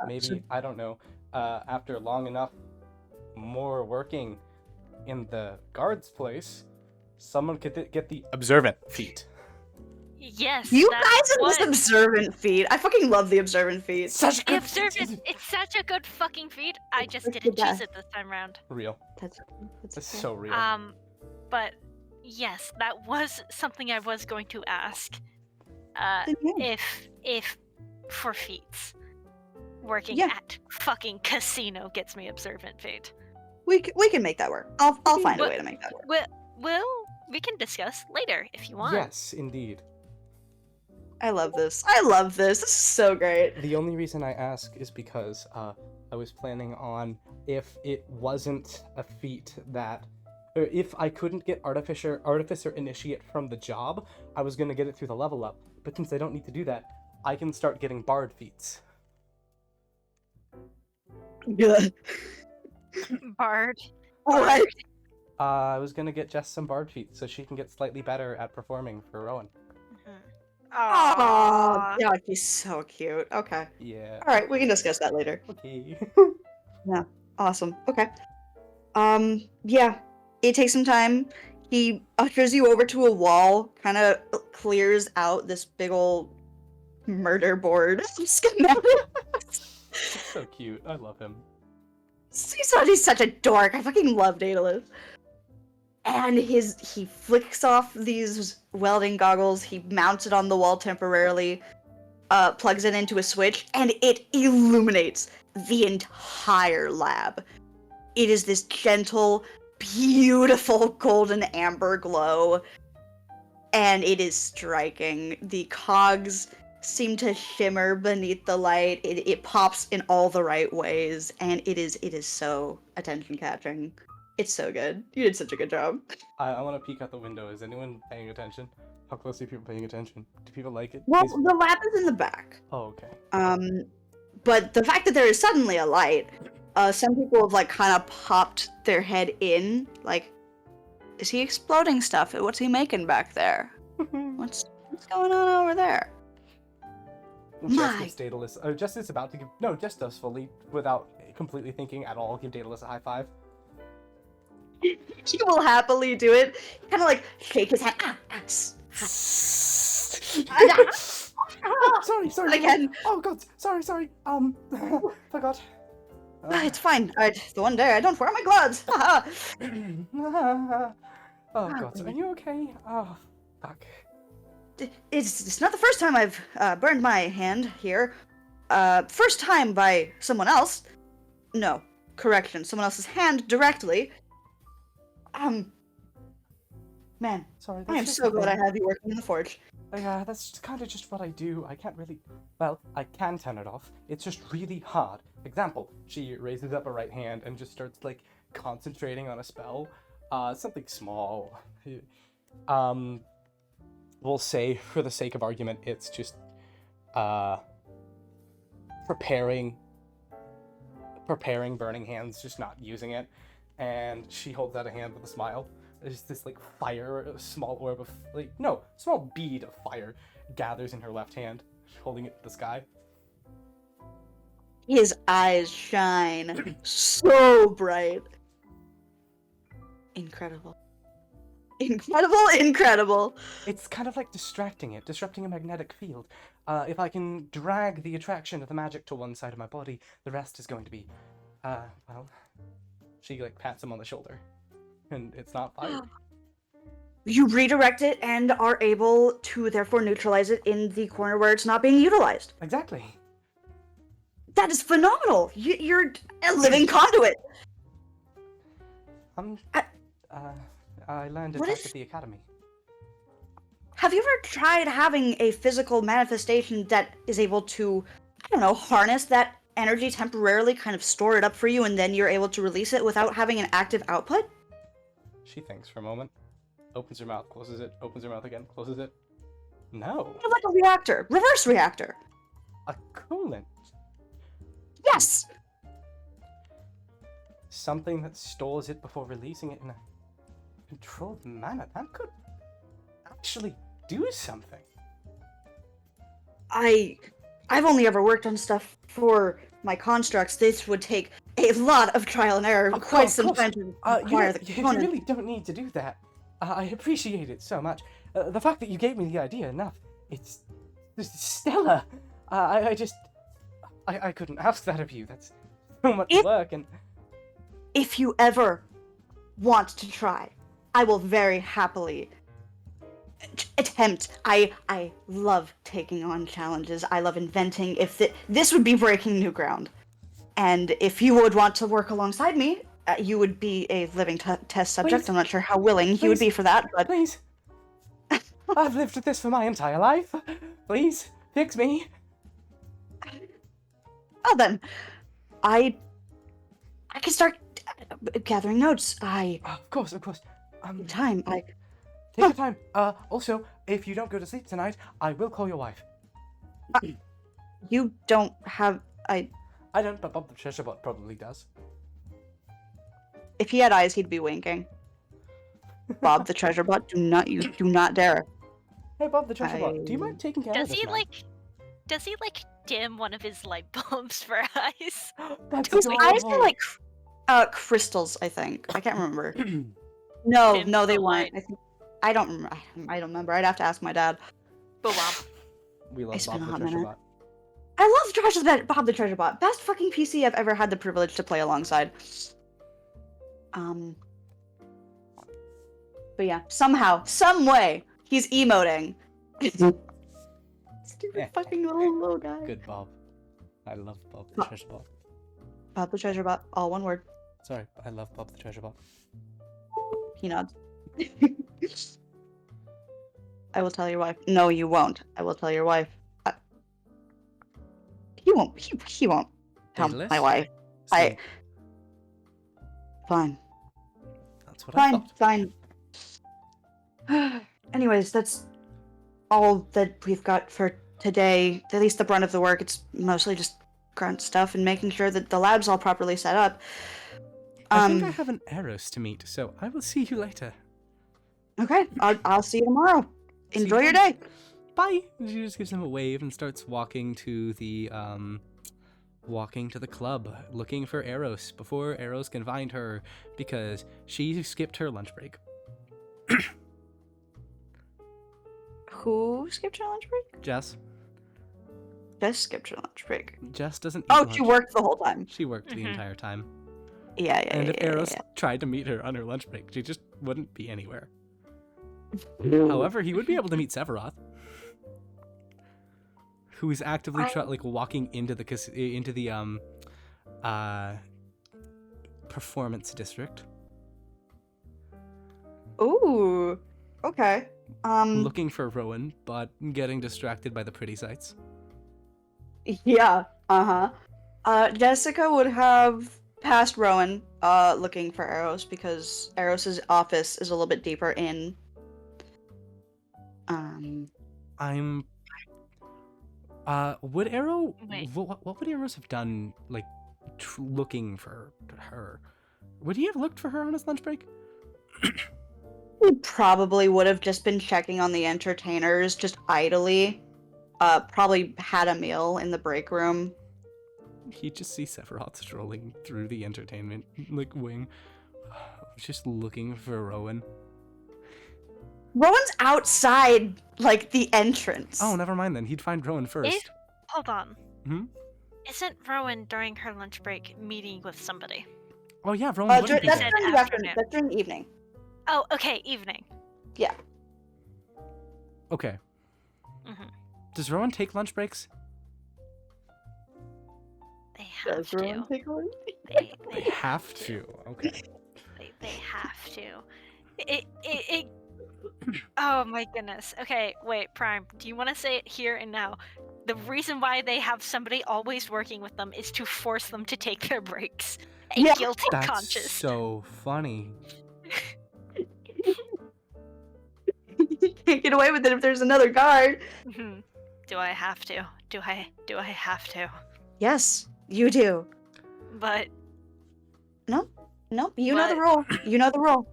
maybe, I don't know, after long enough more working in the guard's place, someone could get the observant feat. Yes. You that's guys are what- this observant feat. I fucking love the observant feat. Such The observant, it's such a good fucking feat. I just It's the didn't choose best. it this time round. Real. That's That's okay. so real. But yes, that was something I was going to ask. Then yeah. If for feats, working Yeah. at fucking casino gets me observant feat. We can make that work. I'll find a What- way to make that work. We can discuss later if you want. Yes, indeed. I love this. This is so great. The only reason I ask is because I was planning on, if it wasn't a feat that, or if I couldn't get Artificer Initiate from the job, I was going to get it through the level up. But since I don't need to do that, I can start getting Bard feats. Good. Bard. What? I was going to get Jess some Bard feats so she can get slightly better at performing for Rowan. Oh, yeah, he's so cute. Okay. Yeah. All right, we can discuss that later. Okay. Awesome. Okay. Yeah. It takes some time. He ushers you over to a wall, kind of clears out this big old murder board schematic. So cute. I love him. He's such a dork. I fucking love Daedalus. And he flicks off these welding goggles, he mounts it on the wall temporarily, plugs it into a switch, and it illuminates the entire lab. It is this gentle, beautiful golden amber glow, and it is striking. The cogs seem to shimmer beneath the light. It pops in all the right ways, and it is so attention-catching. It's so good. You did such a good job. I want to peek out the window. Is anyone paying attention? How closely are people paying attention? Do people like it? Well, Please- the lab is in the back. Oh, okay. But the fact that there is suddenly a light, some people have like kind of popped their head in, like, is he exploding stuff? What's he making back there? What's going on over there? Jess gives Daedalus. Jess is about to give. No, Jess does fully, without completely thinking at all, give Daedalus a high five. He will happily do it. Kind of like shake his head. Sorry. Again. Oh god, sorry. Forgot. It's fine. The one day I don't wear my gloves. Haha. Oh god, are you okay? Oh, fuck. It's not the first time I've burned my hand here. First time by someone else. No, correction, someone else's hand directly. Man, Sorry, I am so glad I have you working in the forge. Yeah, that's kind of just what I do. I can't really... Well, I can turn it off. It's just really hard. Example, she raises up her right hand and just starts, like, concentrating on a spell. Something small. We'll say, for the sake of argument, it's just, preparing burning hands, just not using it. And she holds out a hand with a smile. There's this, like, fire, a small orb of, like, no, small bead of fire gathers in her left hand, holding it to the sky. His eyes shine so bright. Incredible. Incredible. It's kind of like disrupting a magnetic field. If I can drag the attraction of the magic to one side of my body, the rest is going to be, well, she, like, pats him on the shoulder. And it's not fire. You redirect it and are able to therefore neutralize it in the corner where it's not being utilized. Exactly. That is phenomenal. You're a living conduit. I learned it What back is- at the academy. Have you ever tried having a physical manifestation that is able to, I don't know, harness that energy temporarily, kind of store it up for you, and then you're able to release it without having an active output? She thinks for a moment, opens her mouth, closes it, opens her mouth again, closes it. No. Kind of like a reactor. Reverse reactor. A coolant. Yes! Something that stores it before releasing it in a controlled manner. That could actually do something. I've only ever worked on stuff for my constructs. This would take a lot of trial and error, quite some time to acquire the You component. really don't need to do that. I appreciate it so much. The fact that you gave me the idea enough, it's stellar. I couldn't ask that of you. That's so much work, and If you ever want to try, I will very happily attempt. I love taking on challenges. I love inventing. This would be breaking new ground. And if you would want to work alongside me, you would be a living test subject. Please. I'm not sure how willing you would be for that, but please. I've lived with this for my entire life. Please, fix me. well then, I can start gathering notes. Of course. Time. Take your time. Also, if you don't go to sleep tonight, I will call your wife. You don't have. I don't, but Bob the Treasure Bot probably does. If he had eyes, he'd be winking. Bob the Treasure Bot, do not dare. Hey, Bob the Treasure Bot, do you mind taking care of Does this he man? does he dim one of his light bulbs for eyes? That's His eyes adorable. are like crystals, I think. I can't remember. No, Dim no, they for weren't. light. I don't remember. I'd have to ask my dad. But wow. We love It's Bob been a the hot Treasure minute. Bot. I love Bob the Treasure Bot. Best fucking PC I've ever had the privilege to play alongside. But yeah, somehow, some way, he's emoting. Stupid fucking little guy. Good Bob. I love Bob the Treasure Bot. Bob the Treasure Bot, all one word. Sorry, I love Bob the Treasure Bot. He nods. I will tell your wife. No, you won't. I will tell your wife. He won't. He won't tell Daedalus? my wife. Sleep. Fine. That's what I Fine. thought. Fine. Anyways, that's all that we've got for today. At least the brunt of the work. It's mostly just grunt stuff and making sure that the lab's all properly set up. I think I have an Eros to meet, so I will see you later. Okay. I'll see you tomorrow. See you Enjoy your then. day. Bye. She just gives him a wave and starts walking to the club, looking for Eros before Eros can find her because she skipped her lunch break. Who skipped your lunch break? Jess, Jess skipped her lunch break. Jess doesn't eat Oh, lunch. she worked the whole time. She worked the Mhm. entire time. Yeah, And if Eros yeah. tried to meet her on her lunch break, she just wouldn't be anywhere. However, he would be able to meet Severoth, who is actively walking into the performance district, Ooh. Okay. looking for Rowan, but getting distracted by the pretty sights. Yeah. Jessica would have passed Rowan, looking for Eros because Eros's office is a little bit deeper in. Would Arrow? Wait. What would Eros have done, like, looking for her? Would he have looked for her on his lunch break? He probably would have just been checking on the entertainers, just idly. Probably had a meal in the break room. He'd just see Severoth strolling through the entertainment wing, just looking for Rowan. Rowan's outside, the entrance. Oh, never mind then. He'd find Rowan first. Hold on. Hmm? Isn't Rowan during her lunch break meeting with somebody? Oh yeah, Rowan wouldn't be That's there. during the Afternoon. That's during the evening. Oh, okay, evening. Yeah. Okay. Mhm. Does Rowan take lunch breaks? They have to. take one? They have to. Okay. They have to. It Oh my goodness. Okay, wait, Prime. Do you want to say it here and now? The reason why they have somebody always working with them is to force them to take their breaks. Yeah. Guilty That's conscious. so funny. You can't get away with it if there's another guard. Mhm. Do I have to? Do I have to? Yes, you do. But No, you know the But- rule. You know the rule.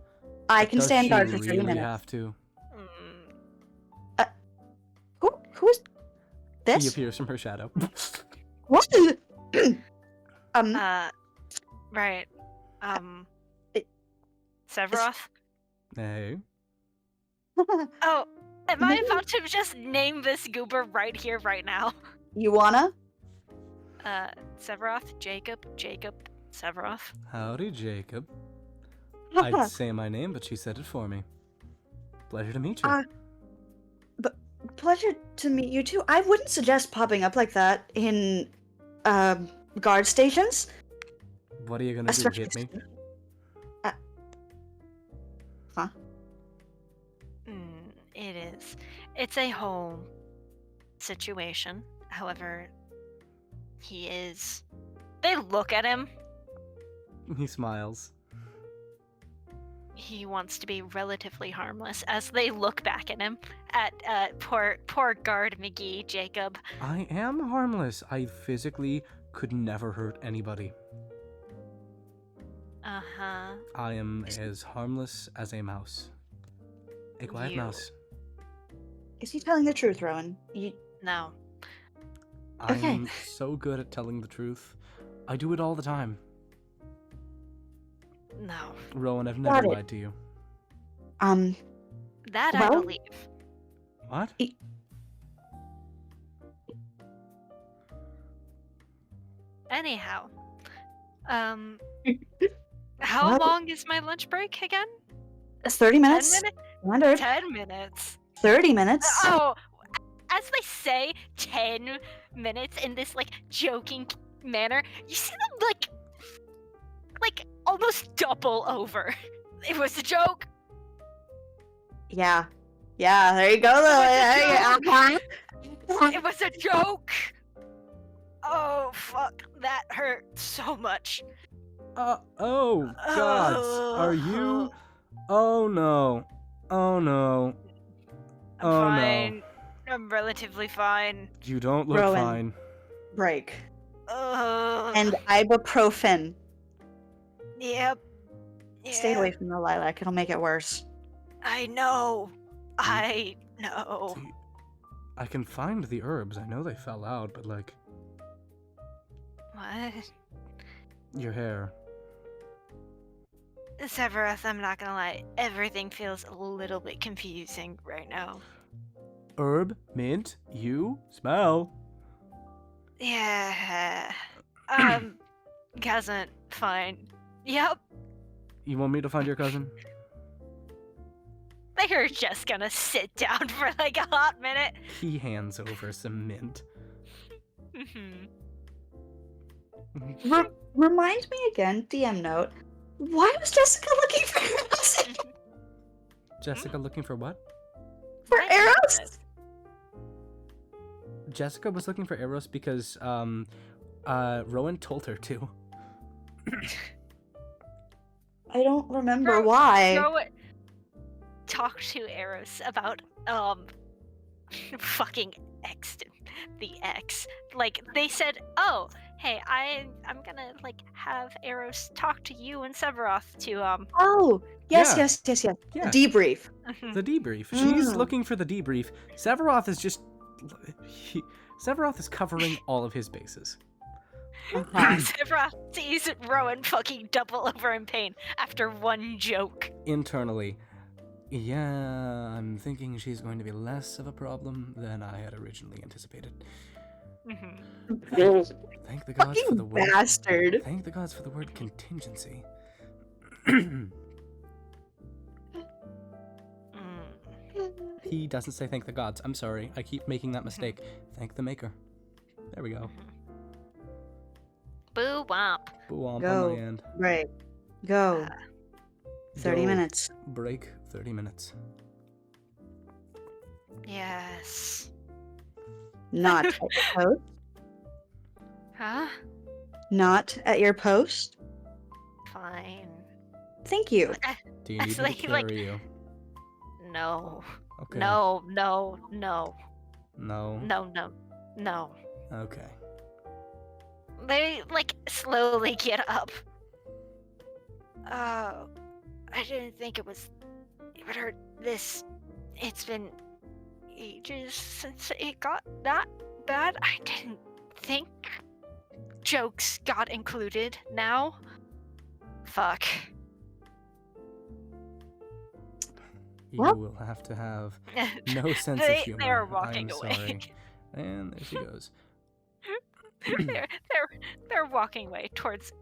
I can Does stand she guard for really 30 minutes. have to? mm, Who's He this? appears from her shadow. What? right. It- Severoth? Hey. Oh, am I about to just name this goober right here, right now? You wanna? Severoth, Jacob, Severoth. Howdy, Jacob. I'd say my name, but she said it for me. Pleasure to meet you. Pleasure to meet you too. I wouldn't suggest popping up like that in guard stations. What are you gonna do? Especially. Hit me? It is. It's a whole situation. However, he is. They look at him. He smiles. He wants to be relatively harmless as they look back at him. At poor guard McGee, Jacob. I am harmless. I physically could never hurt anybody. Uh-huh. I am as harmless as a mouse. A quiet You- mouse. Is he telling the truth, Rowan? No. Okay. I'm so good at telling the truth. I do it all the time. No. Rowan, I've Got never it. lied to you. That I Well- believe. What? Anyhow. How What? long is my lunch break again? It's 30 minutes. 10 minutes? 100. 10 minutes. 30 minutes. Oh, as they say 10 minutes in this joking manner, you see them almost double over. It was a joke. Yeah. Yeah, there you go, Lily. It was a joke. Oh fuck, that hurt so much. Oh, gods. Are you? Oh, no. Oh, no. I'm Oh, fine. no. I'm relatively fine. You don't look Rowan. fine. Break. Ugh. And ibuprofen. Yep. Stay Yeah, away from the lilac. It'll make it worse. I know. I know. See, I can find the herbs. I know they fell out, but What? your hair. Severoth, I'm not gonna lie. Everything feels a little bit confusing right now. Herb, mint, you, smell. Yeah. Cousin, fine. Yep. You want me to find your cousin? They were just gonna sit down for like a hot minute. He hands over some mint. Mhm. Remind me again, DM note. Why was Jessica looking for arrows? Jessica looking for what? For What? arrows? Jessica was looking for arrows because Rowan told her to. I don't remember Ro- why. Rowan talked to Eros about fucking the X. Like they said, oh, hey, I'm gonna like have Eros talk to you and Severoth to Oh, yes, Yeah. yes. Yeah. Debrief. The debrief. She's Mm. looking for the debrief. Severoth is just. Severoth is covering all of his bases. Uh-huh. Severoth sees Rowan fucking double over in pain after one joke. Internally, yeah, I'm thinking she's going to be less of a problem than I had originally anticipated. Mhm. Thank the gods for Fucking the word. bastard. Thank the gods for the word contingency. He doesn't say thank the gods. I'm sorry. I keep making that mistake. Thank the maker. There we go. Boo womp. Boo womp Go. on my end. Right. Go. 30 Go. minutes. Break 30 minutes. Yes. Not at your post. Huh? Not at your post. Fine. Thank you. Do you need me to Actually, carry like- you? No. Okay. No. No. No. Okay. They like slowly get up. I didn't think it would hurt this. It's been ages since it got that bad. I didn't think jokes got included now. Fuck. You Well- will have to have no sense of they humor. are walking I'm away. sorry. And there she goes. they're walking away towards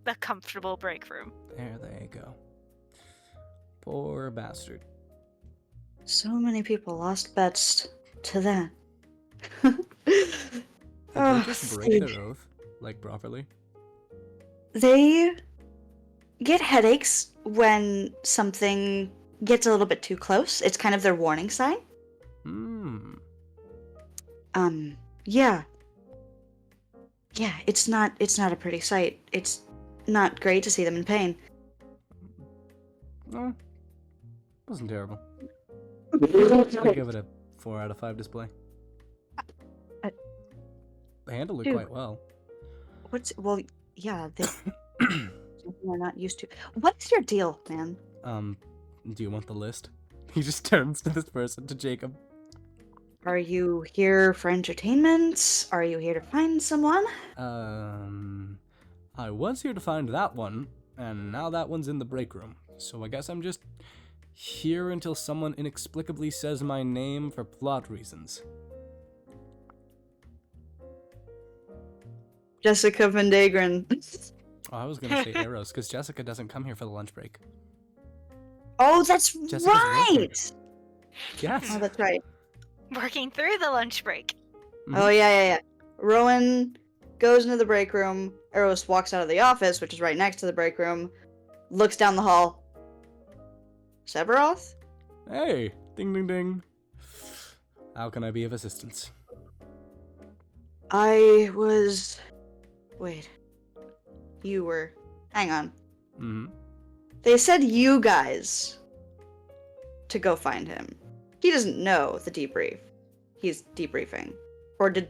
the comfortable break room. There they go. Poor bastard. So many people lost bets to that. Did Oh, they just break dude. their oath? Like, properly? They get headaches when something gets a little bit too close. It's kind of their warning sign. Hmm. Yeah. Yeah, it's not a pretty sight. It's not great to see them in pain. No. Wasn't terrible. I give it a 4 out of 5 display. Uh, They handled it dude. quite well. Well, yeah, something they're not used to. What's your deal, man? Do you want the list? He just turns to this person, to Jacob. Are you here for entertainment? Are you here to find someone? I was here to find that one, and now that one's in the break room. So I guess I'm just here until someone inexplicably says my name for plot reasons. Jessica Vendagron. Oh, I was gonna say Eros, because Jessica doesn't come here for the lunch break. Oh, that's Jessica's right! working. Yes. Oh, that's right. Working through the lunch break. Mhm. Oh, yeah. Rowan goes into the break room. Eros walks out of the office, which is right next to the break room, looks down the hall. Severoth? Hey, ding ding ding. How can I be of assistance? Wait. You were. Hang on. Hmm. They said you guys to go find him. He doesn't know the debrief. He's debriefing. Or did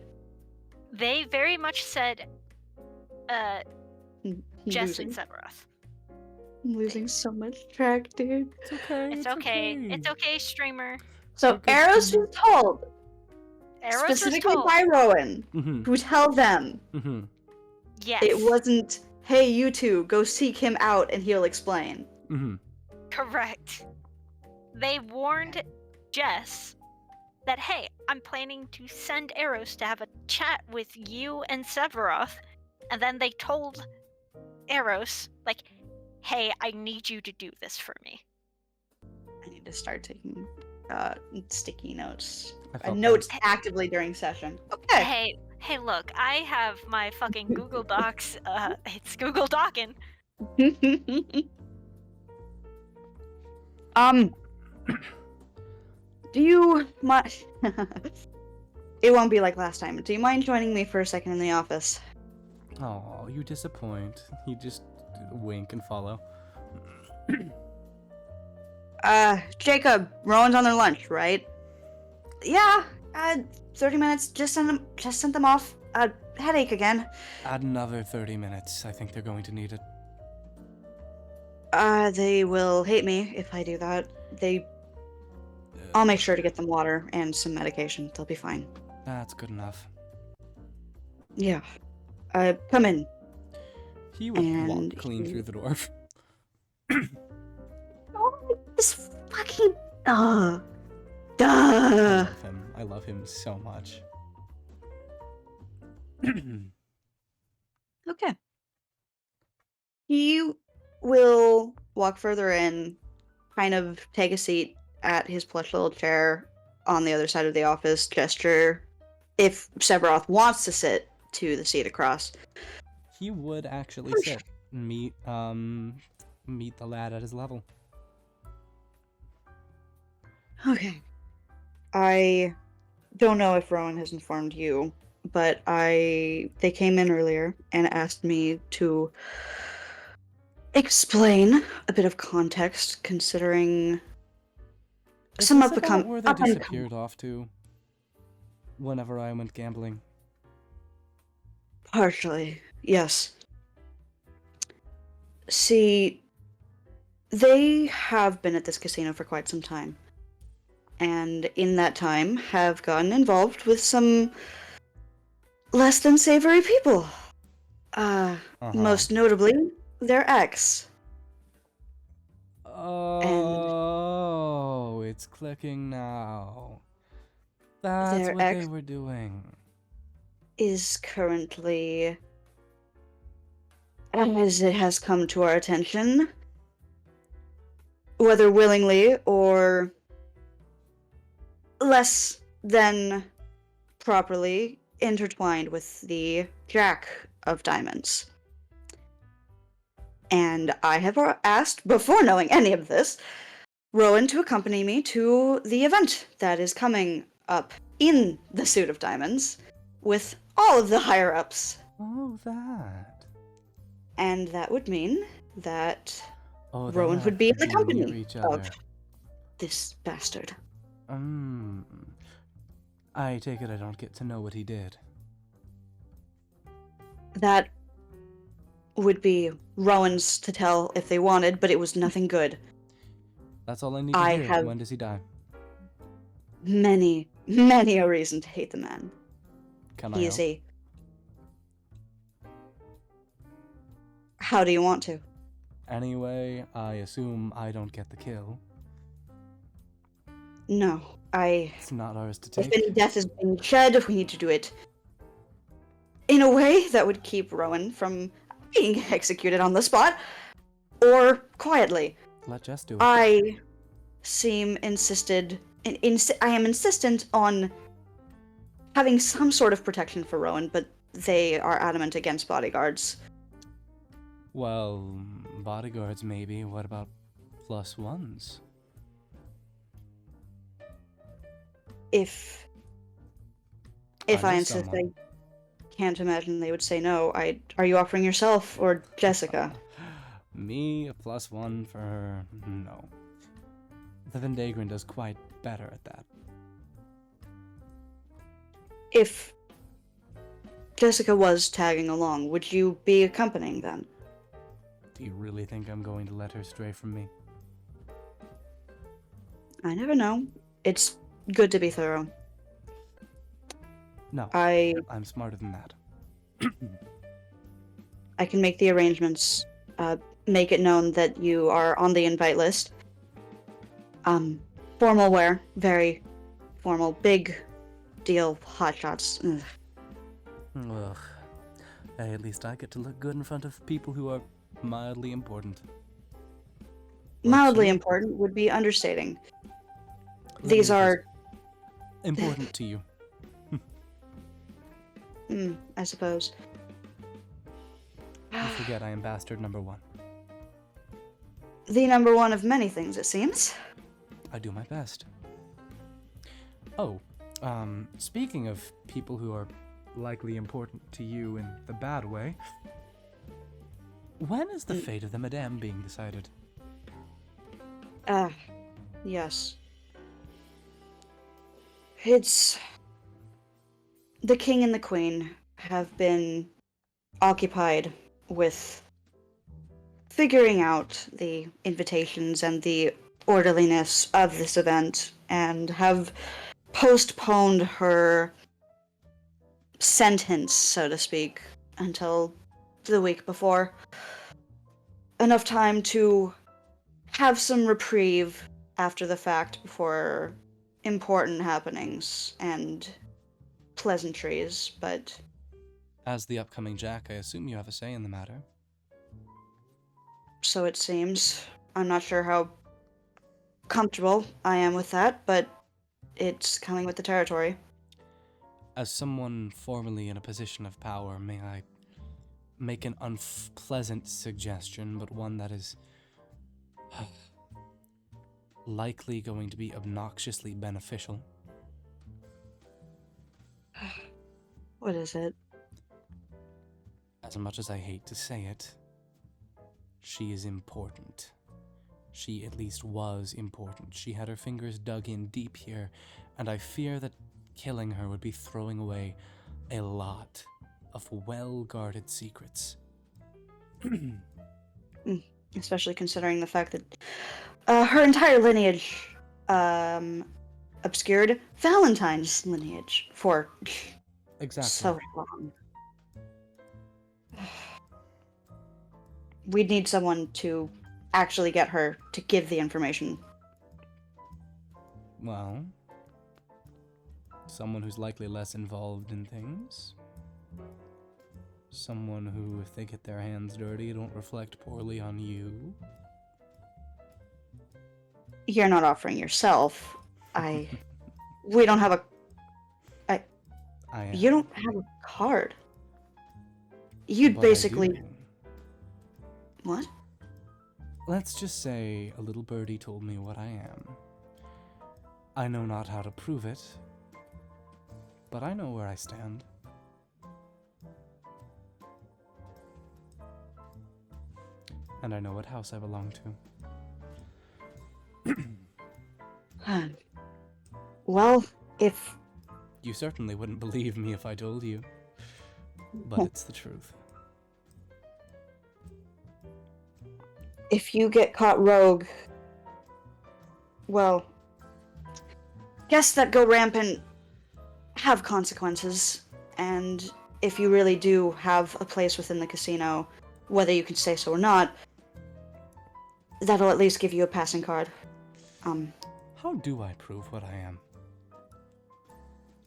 They very much said, he Jess losing? and Severoth. I'm losing so much track, dude. It's okay. It's okay. It's okay, streamer. So Okay, Eros was told, Eros was specifically told. by Rowan, Mm-hmm. to tell them Mm-hmm. Yes. it wasn't, hey, you two, go seek him out and he'll explain. Mm-hmm. Correct. They warned Jess that, hey, I'm planning to send Eros to have a chat with you and Severoth. And then they told Eros, like, hey, I need you to do this for me. I need to start taking sticky notes. I felt Notes that. actively during session. Okay. Hey, look, I have my fucking Google Docs. It's Google Docking. Do you mind? It won't be like last time. Do you mind joining me for a second in the office? Oh, you disappoint. You just wink and follow. Jacob, Rowan's on their lunch, right? Yeah, 30 minutes. Just sent them off. Headache again. Add another 30 minutes. I think they're going to need it. They will hate me if I do that. I'll make sure to get them water and some medication. They'll be fine. That's good enough. Yeah. Come in. He would walk And clean through the door. Oh, this fucking... Duh. I love him so much. Okay. He will walk further in, kind of take a seat at his plush little chair on the other side of the office, gesture if Severoth wants to sit to the seat across. He would actually sit and meet the lad at his level. Okay. I don't know if Rowan has informed you, but they came in earlier and asked me to explain a bit of context, considering Is some this of the about where they up and disappeared off to whenever I went gambling? Partially, yes. See, they have been at this casino for quite some time, and in that time have gotten involved with some less than savory people. Most notably, their ex. Oh, it's clicking now. That's Their what they ex were doing. is currently, as it has come to our attention, whether willingly or less than properly, intertwined with the Jack of Diamonds. And I have asked, before knowing any of this, Rowan to accompany me to the event that is coming up in the Suit of Diamonds with all of the higher-ups. Oh, that. And that would mean that Oh, Rowan would be in the near company each other. of this bastard. I take it I don't get to know what he did. That would be Rowan's to tell if they wanted, but it was nothing good. That's all I need to I hear. have- When does he die? Many, many a reason to hate the man. Can He I is help? a... How do you want to? Anyway, I assume I don't get the kill. No, It's not ours to If take. any death is being shed, we need to do it in a way that would keep Rowan from being executed on the spot, or quietly. Let Jess do it. I seem insistent on having some sort of protection for Rowan, but they are adamant against bodyguards. Well, bodyguards maybe. What about +1s? If I I know insist, someone. I can't imagine they would say no. Are you offering yourself or Jessica? Me, a +1 for her? No. The Vendagron does quite better at that. If Jessica was tagging along, would you be accompanying them? Do you really think I'm going to let her stray from me? I never know. It's good to be thorough. No, I I'm smarter than that. can make the arrangements. Make it known that you are on the invite list. Formal wear, very formal, big deal hotshots. Ugh. Ugh. Hey, at least I get to look good in front of people who are mildly important. Mildly you? important would be understating. Let These me are, rephrase. Important to you. I suppose. You forget I am bastard number 1. The number one of many things, it seems. I do my best. Oh, speaking of people who are likely important to you in the bad way, when is the fate of the Madame being decided? Yes. It's... The king and the queen have been occupied with figuring out the invitations and the orderliness of this event, and have postponed her sentence, so to speak, until the week before. Enough time to have some reprieve after the fact before important happenings and pleasantries, but As the upcoming Jack, I assume you have a say in the matter. so it seems. I'm not sure how comfortable I am with that, but it's coming with the territory. As someone formerly in a position of power, may I make an unpleasant suggestion, but one that is likely going to be obnoxiously beneficial? What is it? As much as I hate to say it, she is important. She at least was important. She had her fingers dug in deep here, and I fear that killing her would be throwing away a lot of well-guarded secrets. Especially considering the fact that her entire lineage obscured Valentine's lineage for Exactly. so long. We'd need someone to actually get her to give the information. Well, someone who's likely less involved in things. Someone who, if they get their hands dirty, don't reflect poorly on you. You're not offering yourself. We don't have a... I am. You don't have a card. You'd But I basically... do. What? Let's just say a little birdie told me what I am. I know not how to prove it, but I know where I stand. And I know what house I belong to. Well, if... You certainly wouldn't believe me if I told you, but it's the truth. If you get caught rogue... Well... Guests that go rampant have consequences, and if you really do have a place within the casino, whether you can say so or not, that'll at least give you a passing card. How do I prove what I am?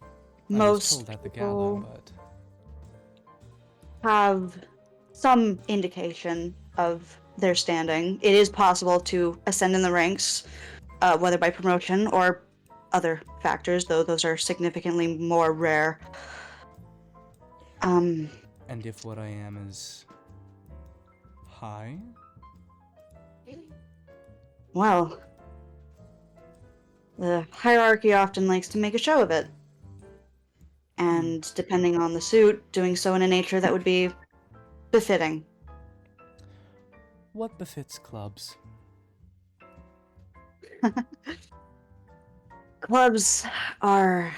I was Most told at the gala, people but have some indication of their standing. It is possible to ascend in the ranks, whether by promotion or other factors, though those are significantly more rare. and if what I am is high, Well, the hierarchy often likes to make a show of it. And depending on the suit, doing so in a nature that would be befitting. what befits clubs? Clubs are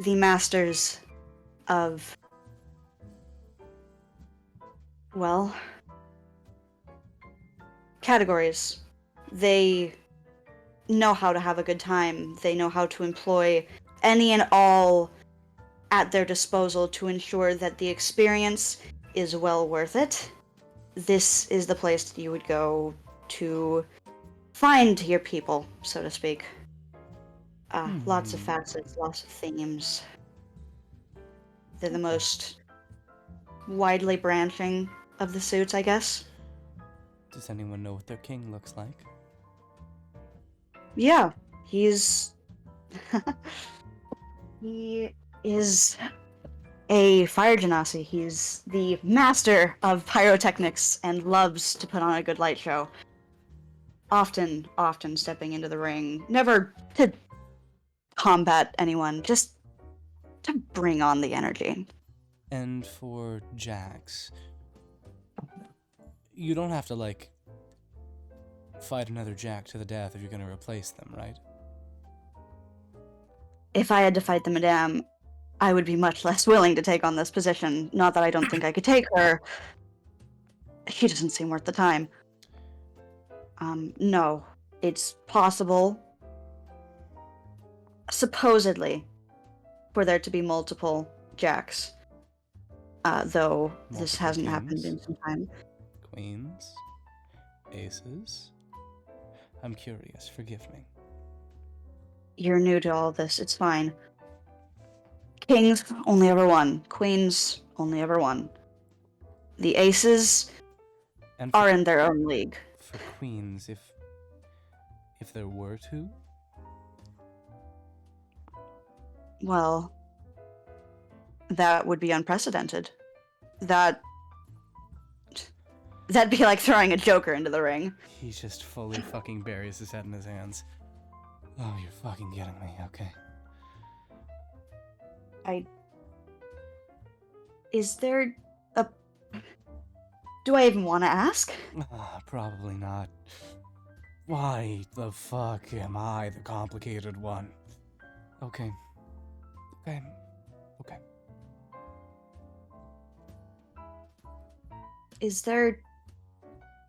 the masters of, well, categories. They know how to have a good time. They know how to employ any and all at their disposal to ensure that the experience is well worth it. This is the place that you would go to find your people, so to speak. Lots of facets, lots of themes. They're the most widely branching of the suits, I guess. Does anyone know what their king looks like? Yeah, he's... he is a fire genasi. He's the master of pyrotechnics and loves to put on a good light show. Often stepping into the ring. Never to combat anyone, just to bring on the energy. And for Jax, you don't have to, like, fight another Jack to the death if you're gonna replace them, right? If I had to fight the Madame, I would be much less willing to take on this position. Not that I don't think I could take her. She doesn't seem worth the time. No. It's possible, supposedly, for there to be multiple Jacks. Though this Multiple hasn't happened kings? in some time. Queens? Aces? I'm curious, forgive me. You're new to all this, it's fine. Kings, only ever one. Queens, only ever one. The aces And are in their own league. for queens, if there were two? Well, that would be unprecedented. That'd be like throwing a joker into the ring. He just fully fucking buries his head in his hands. Oh, you're fucking kidding me, okay. Is there a... Do I even want to ask? Probably not. Why the fuck am I the complicated one? Okay. Is there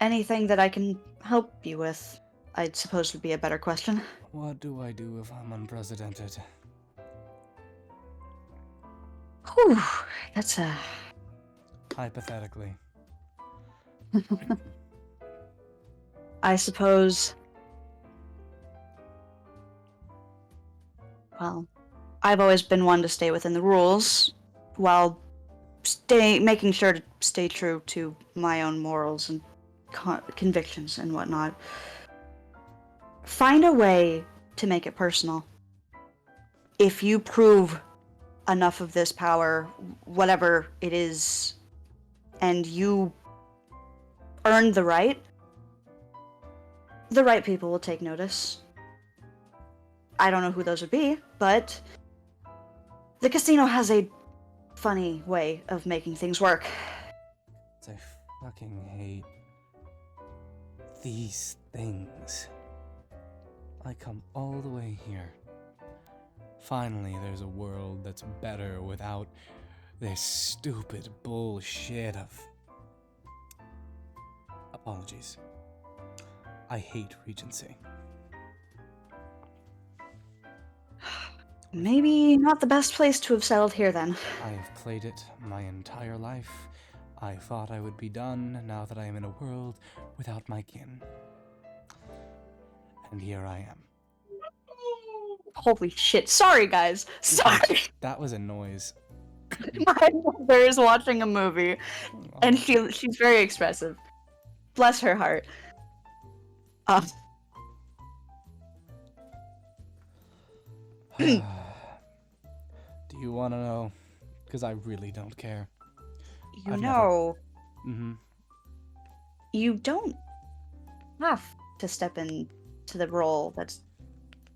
anything that I can help you with? I suppose would be a better question. What do I do if I'm unprecedented? Whew, that's a... Hypothetically. I suppose... Well, I've always been one to stay within the rules, while making sure to stay true to my own morals and convictions and whatnot. Find a way to make it personal. If you prove enough of this power, whatever it is, and you earn the right people will take notice. I don't know who those would be, but the casino has a funny way of making things work. I fucking hate these things. I come all the way here. Finally, there's a world that's better without this stupid bullshit of... Apologies. I hate Regency. Maybe not the best place to have settled here then. I have played it my entire life. I thought I would be done now that I am in a world without my kin. And here I am. Holy shit. Sorry, guys. Sorry. That was a noise. My mother is watching a movie, and she's very expressive. Bless her heart. Do you want to know? Because I really don't care. You I've know, Mm-hmm. you don't have to step into the role that's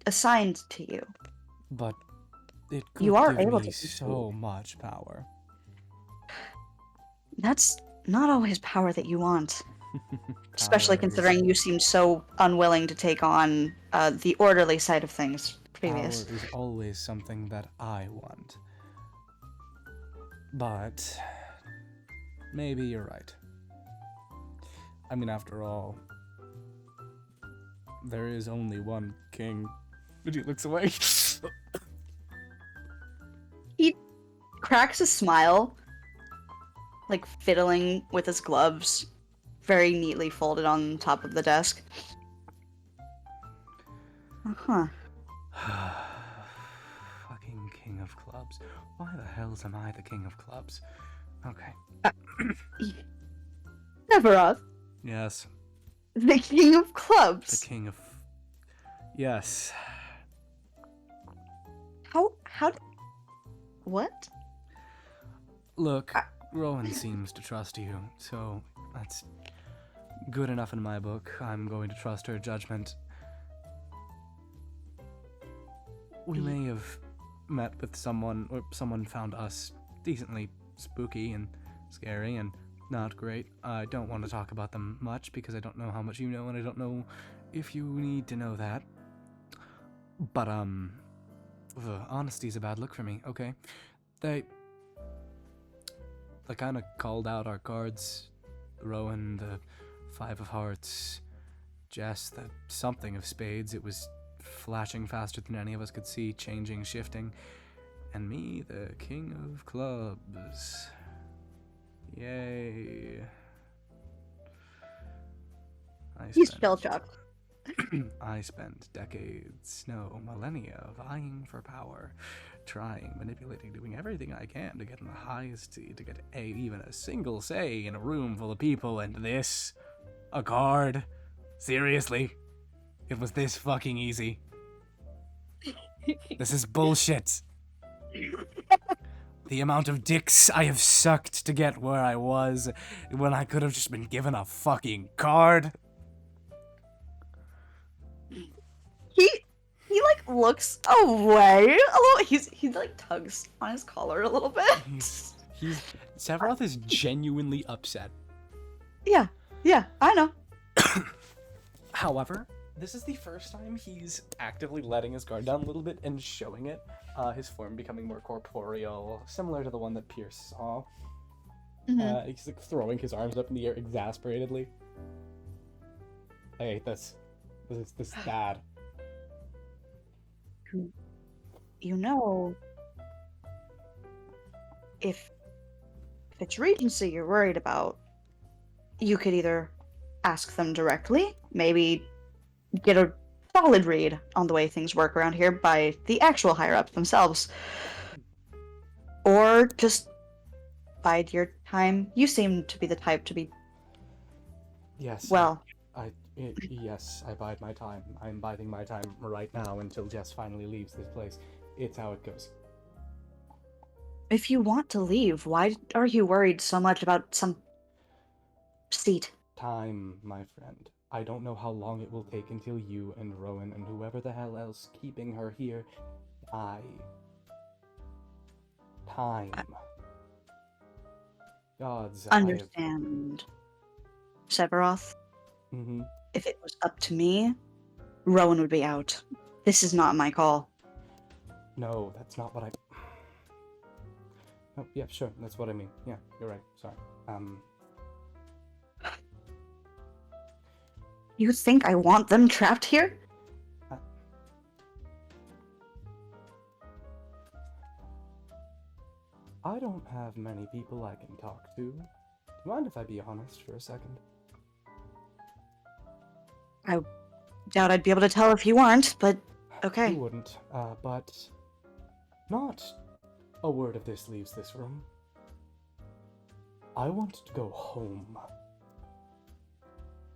assigned to you. But it could You are give able me to so much power. That's not always power that you want. Especially Power is- considering you seem so unwilling to take on the orderly side of things previous. Power is always something that I want. But maybe you're right. I mean, after all, there is only one king. But he looks away. He cracks a smile, like fiddling with his gloves, very neatly folded on top of the desk. Uh-huh. clubs. Why the hells am I the king of clubs? Okay. Severoth, Yes. the king of The clubs. king of... Yes. How? What? Look, Rowan seems to trust you, so that's good enough in my book. I'm going to trust her judgment. We may have met with someone, or someone found us decently spooky and scary and not great. I don't want to talk about them much because I don't know how much you know, and I don't know if you need to know that. But, honesty's a bad look for me, okay? They kind of called out our cards. Rowan, the 5 of hearts. Jess, the something of spades. It was flashing faster than any of us could see, changing, shifting. And me, the king of clubs. Yay. He's shell-shocked. I spent decades, no, millennia, vying for power, trying, manipulating, doing everything I can to get in the highest seat, to get even a single say in a room full of people, and this? A card? Seriously? It was this fucking easy. This is bullshit. The amount of dicks I have sucked to get where I was, when I could have just been given a fucking card. He like looks away a little. He like tugs on his collar a little bit. Severoth is genuinely upset. Yeah, I know. However, this is the first time he's actively letting his guard down a little bit and showing it. His form becoming more corporeal, similar to the one that Pierce saw. Mm-hmm. He's like throwing his arms up in the air exasperatedly. I hate this. This is bad. You know, if it's Regency you're worried about, you could either ask them directly, maybe get a solid read on the way things work around here by the actual higher-ups themselves, or just bide your time. You seem to be the type to be, Yes. well, Yes, I bide my time. I'm biding my time right now until Jess finally leaves this place. It's how it goes. if you want to leave, why are you worried so much about some seat? Time, my friend. I don't know how long it will take until you and Rowan and whoever the hell else keeping her here die. Time. Gods. Understand, Severoth. Mm-hmm. If it was up to me, Rowan would be out. This is not my call. No, that's not what I... Oh, yeah, sure, that's what I mean. Yeah, you're right, sorry. You think I want them trapped here? I don't have many people I can talk to. Do you mind if I be honest for a second? I doubt I'd be able to tell if you weren't, but okay. You wouldn't, but not a word of this leaves this room. I want to go home.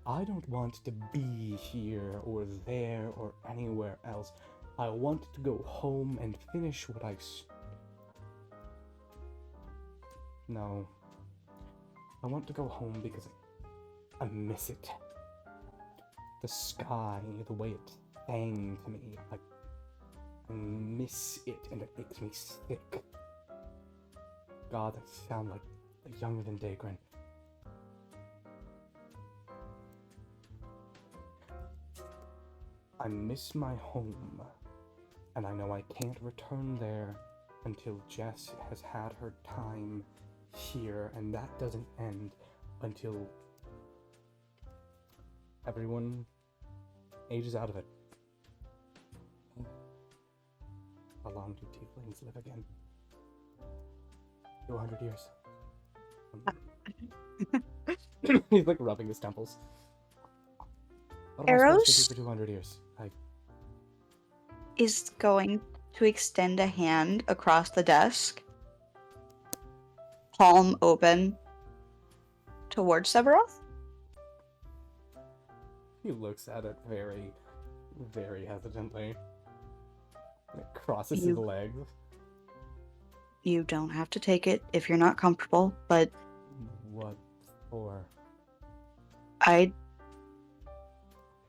I don't want to be here or there or anywhere else. I want to go home and finish what No. I want to go home because I miss it. The sky, the way it sang to me, I miss it and it makes me sick. God, I sound like a young Vendagron. I miss my home, and I know I can't return there until Jess has had her time here, and that doesn't end until everyone ages out of it. How long do tieflings live again? 200 years. He's like rubbing his temples. What am I supposed to do Arrows? for 200 years? Is going to extend a hand across the desk, palm open, towards Severoth. He looks at it very, very hesitantly. It crosses his legs. You don't have to take it if you're not comfortable, but What for?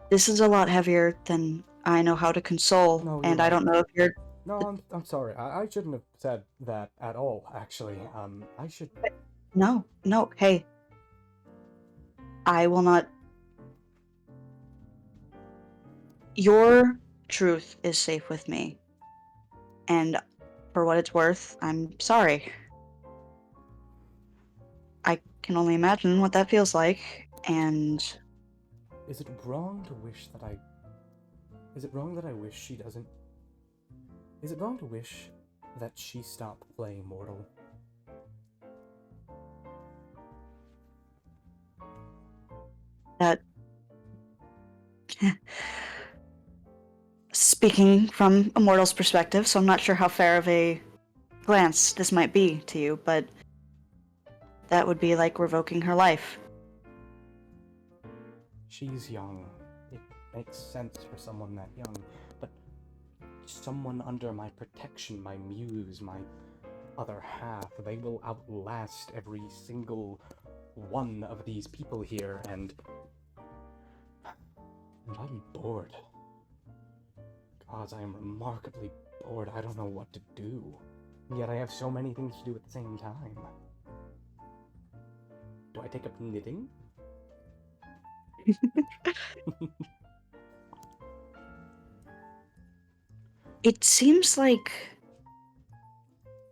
this is a lot heavier than I know how to console, No, you're and I right. don't know if you're... No, I'm sorry. I shouldn't have said that at all, actually. I should... No, hey. I will not... Your truth is safe with me. And for what it's worth, I'm sorry. I can only imagine what that feels like, and... Is it wrong to wish that I... Is it wrong that I wish she doesn't... Is it wrong to wish that she stopped playing Mortal? That... Speaking from a mortal's perspective, so I'm not sure how fair of a glance this might be to you, but that would be like revoking her life. She's young. It makes sense for someone that young, but someone under my protection, my muse, my other half, they will outlast every single one of these people here, and I'm bored. God, I am remarkably bored. I don't know what to do. And yet I have so many things to do at the same time. Do I take up knitting? It seems like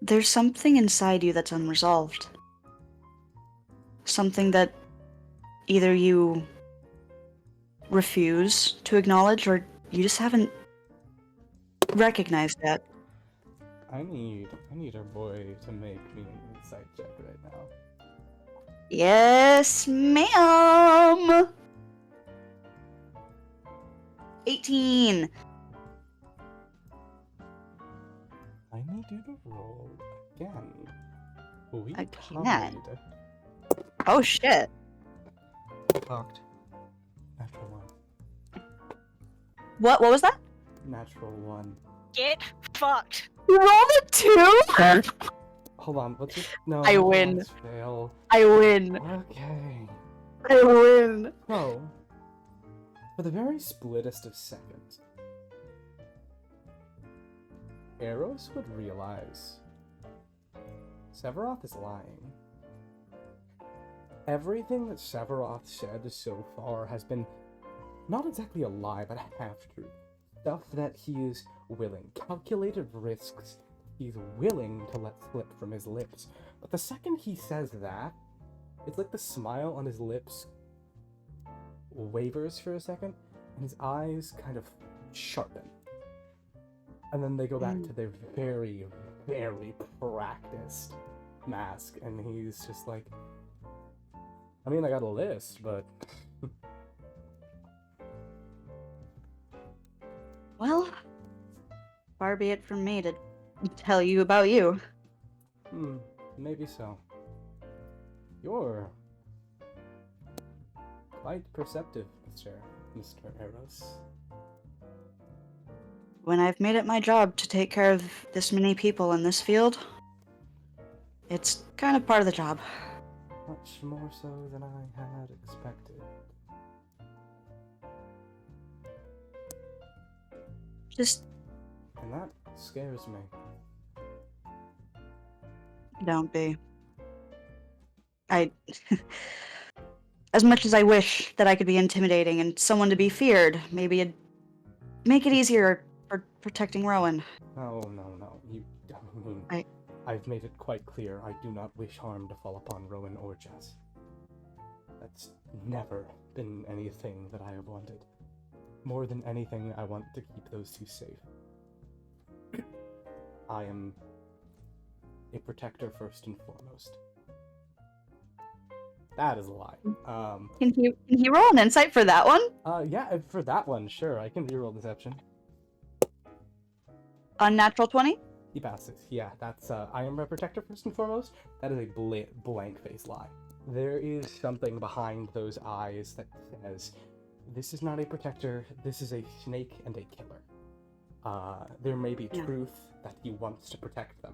there's something inside you that's unresolved. Something that either you refuse to acknowledge or you just haven't recognized yet. I need our boy to make me an insight check right now. Yes, ma'am! 18. I need you to roll again. We Again? tied. Oh shit. Fucked. Natural one. What was that? Natural one. Get fucked. You rolled a 2? Hold on, what's it? No. I win. Let's fail. I win. Okay. I win. So, for the very splittest of seconds, Eros would realize Severoth is lying. Everything that Severoth said so far has been not exactly a lie, but a half-truth. Stuff that he is willing. Calculated risks he's willing to let slip from his lips. But the second he says that, it's like the smile on his lips wavers for a second, and his eyes kind of sharpen. And then they go back to their very, very practiced mask, and he's just like, I mean, I got a list, but... Well, far be it from me to tell you about you. Maybe so. You're quite perceptive, Mr. Eros. When I've made it my job to take care of this many people in this field, it's kind of part of the job. Much more so than I had expected. Just And that scares me. don't be. As much as I wish that I could be intimidating and someone to be feared, maybe it'd make it easier for protecting Rowan. No. I've made it quite clear I do not wish harm to fall upon Rowan or Jess. That's never been anything that I have wanted. More than anything, I want to keep those two safe. I am a protector first and foremost. That is a lie. Can he roll an insight for that one? Yeah, for that one, sure. I can reroll deception. Unnatural 20? He passes. Yeah, that's I am a protector first and foremost. That is a blank face lie. There is something behind those eyes that says, this is not a protector, this is a snake and a killer. There may be Yeah. truth that he wants to protect them.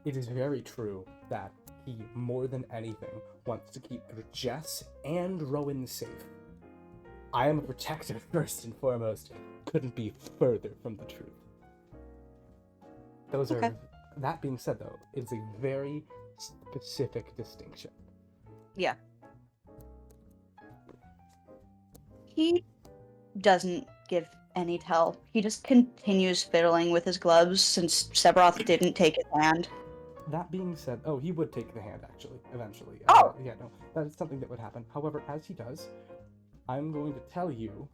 It is very true that he, more than anything, wants to keep Jess and Rowan safe. I am a protector first and foremost. Couldn't be further from the truth. Those Okay. are. That being said, though, it's a very specific distinction. Yeah. He doesn't give any tell. He just continues fiddling with his gloves since Severoth didn't take his hand. That being said, oh, he would take the hand actually, eventually. Oh! Yeah, no, that is something that would happen. However, as he does, I'm going to tell you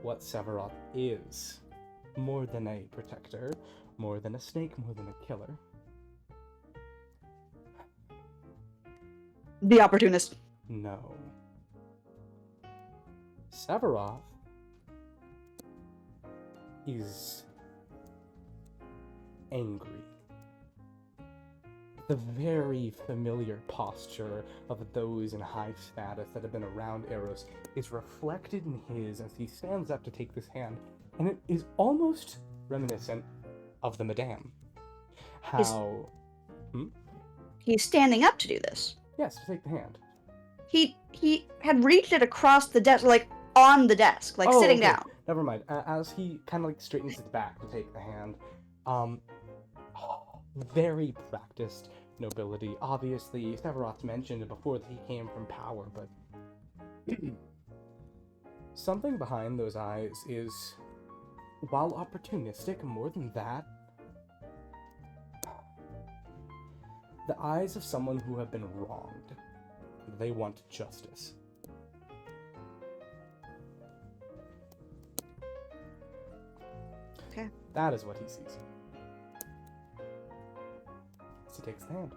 what Severoth is. More than a protector, more than a snake, more than a killer. The opportunist. No. Severoth is angry. The very familiar posture of those in high status that have been around Eros is reflected in his as he stands up to take this hand, and it is almost reminiscent of the Madame. How... He's standing up to do this. Yes, to take the hand. He had reached it across the desk, like on the desk, like Oh, sitting okay. down. Never mind. As he kind of like straightens his back to take the hand, very practiced nobility. Obviously, Severoth mentioned before that he came from power, but something behind those eyes is, while opportunistic, more than that, the eyes of someone who have been wronged. They want justice. Okay. That is what he sees. So he takes the hand.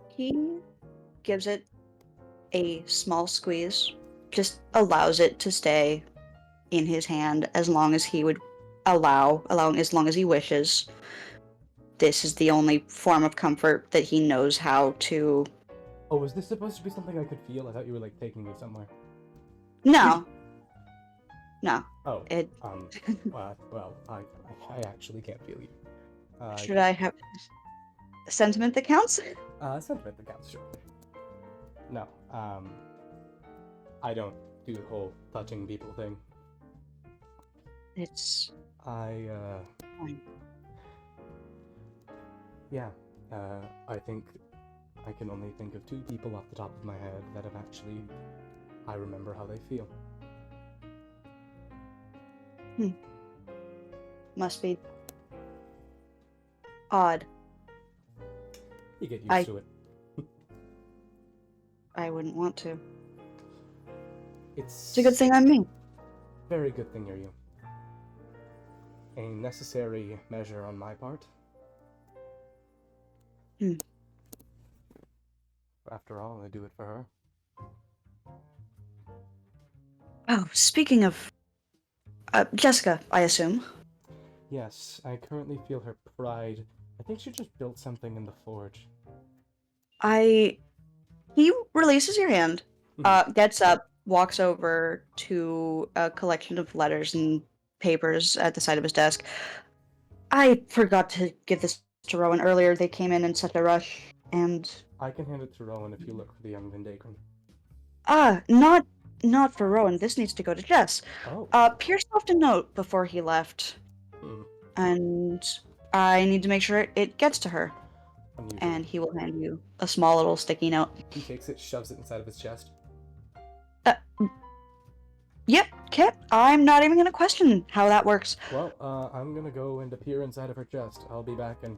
He gives it a small squeeze, just allows it to stay in his hand as long as he would allowing as long as he wishes. This is the only form of comfort that he knows how to. Oh, was this supposed to be something I could feel? I thought you were like taking me somewhere. No. Oh, It. well, I actually can't feel you. Should I have a sentiment that counts? Sentiment that counts, sure. No, I don't do the whole touching people thing. It's I, fine. Yeah, I think I can only think of 2 people off the top of my head that have actually, I remember how they feel. Must be odd. You get used to it. I wouldn't want to. It's It's a good thing I'm me. very good thing you're you. A necessary measure on my part. After all, I do it for her. Oh, speaking of Jessica, I assume. Yes, I currently feel her pride. I think she just built something in the forge. He releases your hand, gets up, walks over to a collection of letters and papers at the side of his desk. I forgot to give this to Rowan earlier. They came in such a rush, and I can hand it to Rowan if you look for the young Vendagron. not for Rowan. This needs to go to Jess. Oh. Pierce left a note before he left, and I need to make sure it gets to her. Unusual. And he will hand you a small little sticky note. He takes it, shoves it inside of his chest. Yep, Kit. I'm not even gonna question how that works. Well, I'm gonna go and peer inside of her chest. I'll be back in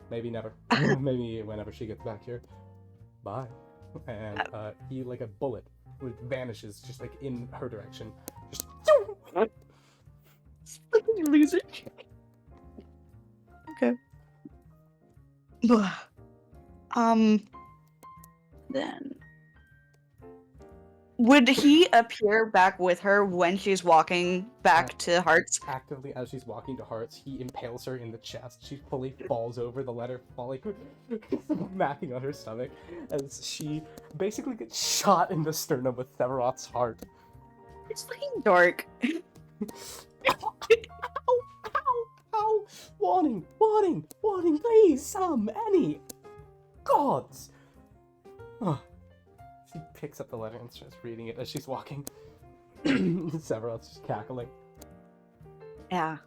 maybe never. Maybe whenever she gets back here. Bye. And he, like a bullet, vanishes just like in her direction. Just You lose it. Okay. Then Would he appear back with her when she's walking back to Hearts? Actively, as she's walking to Hearts, he impales her in the chest. She fully falls over, the letter falling, smacking on her stomach, as she basically gets shot in the sternum with Severoth's heart. It's fucking dark. Ow! Ow! Ow! Warning! Warning! Warning! Please! Any! Gods! Oh. She picks up the letter and starts reading it as she's walking. Severoth's just cackling. Yeah.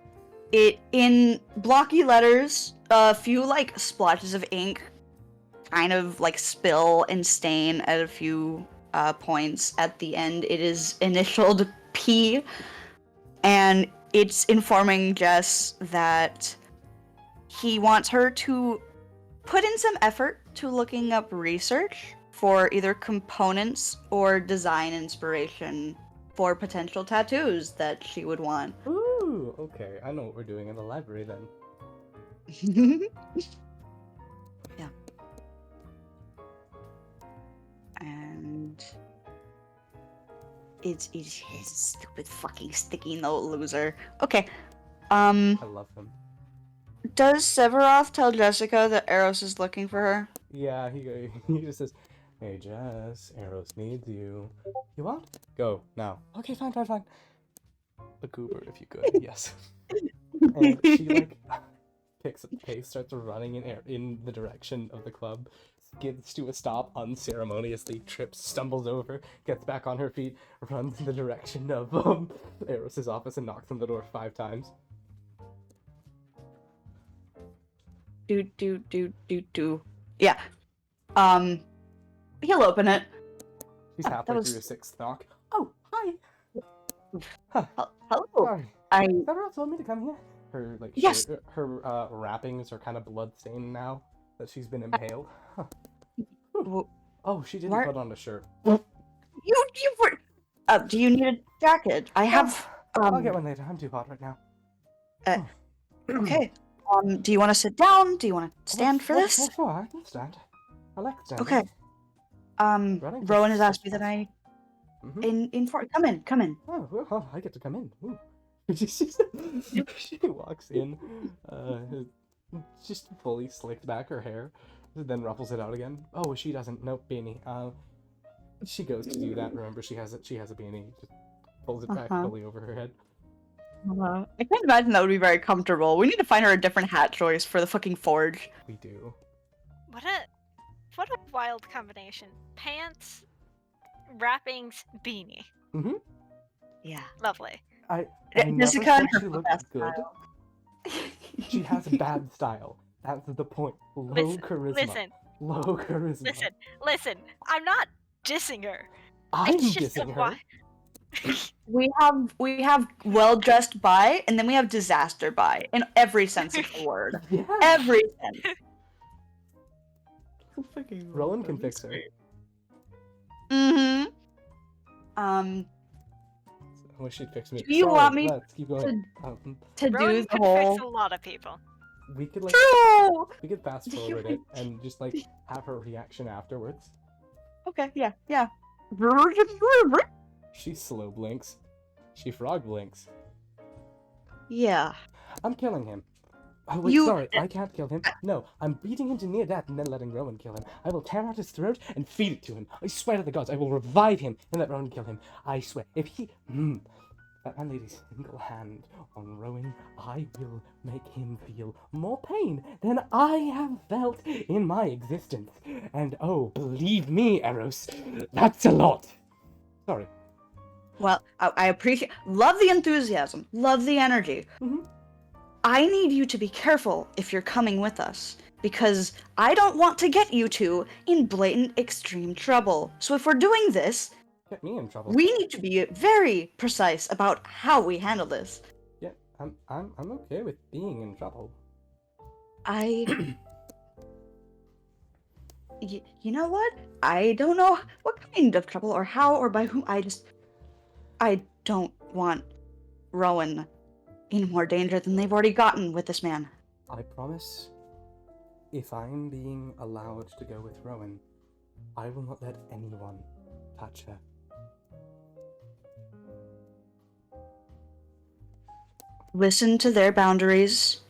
It in blocky letters, a few like splotches of ink kind of like spill and stain at a few points at the end. It is initialed P, and it's informing Jess that he wants her to put in some effort to looking up research for either components or design inspiration for potential tattoos that she would want. Ooh, okay. I know what we're doing in the library then. Yeah. And it's his stupid fucking sticky note loser. Okay. I love him. Does Severoth tell Jessica that Eros is looking for her? Yeah, he just says, "Hey Jess, Eros needs you. You want? Go now." Okay, fine. A goober, if you could, yes. And she like picks up the pace, starts running in the direction of the club, skids to a stop unceremoniously, trips, stumbles over, gets back on her feet, runs in the direction of Eros's office and knocks on the door 5 times. Do. Yeah. He'll open it. She's That halfway was- through a 6th knock. Oh, hi. Hello. Sorry. I Severoth told me to come here. Her like Yes. shirt, her wrappings are kind of bloodstained now that she's been impaled. Huh. w- Oh, she didn't Where- put on a shirt. you were. Do you need a jacket? I have. I'll get one later. I'm too hot right now. Okay. Do you want to sit down? Do you want to stand for this? What for? I can stand. I like standing. Okay. Running for Rowan has asked me six that I Mhm. come in. Oh, well, I get to come in. Ooh. She walks in, just fully slicked back her hair, then ruffles it out again. Oh, she doesn't. Nope, beanie. She goes to do that. Remember, she has a beanie. Just pulls it back fully over her head. I can't imagine that would be very comfortable. We need to find her a different hat choice for the fucking forge. We do. What a wild combination. Pants, wrappings, beanie. Yeah. Lovely. I never Jessica said and her she looked best good. style. She has bad style. That's the point. Low charisma. Low charisma. Listen. I'm not dissing her. I'm It's just dissing a her. We have well dressed by, and then we have disaster by, in every sense of the word. Yeah. Every sense. Rowan can fix her. Mm-hmm. I wish she'd fix me. Do you want me Let's keep going. To Rowan do the could whole. fix a lot of people. We could like True. we could fast forward it and just like have her reaction afterwards. Okay. Yeah. She slow blinks. She frog blinks. Yeah. I'm killing him. Oh wait, sorry, I can't kill him. No, I'm beating him to near death and then letting Rowan kill him. I will tear out his throat and feed it to him. I swear to the gods, I will revive him and let Rowan kill him. I swear, if he... that my lady's single hand on Rowan, I will make him feel more pain than I have felt in my existence. And oh, believe me, Eros, that's a lot. Sorry. Well, I appreciate, love the enthusiasm, love the energy. Mhm. I need you to be careful if you're coming with us, because I don't want to get you two in blatant extreme trouble. So if we're doing this, Get me in trouble. we need to be very precise about how we handle this. Yeah, I'm okay with being in trouble. You know what? I don't know what kind of trouble or how or by whom. I don't want Rowan in more danger than they've already gotten with this man. I promise, if I'm being allowed to go with Rowan, I will not let anyone touch her. listen to their boundaries.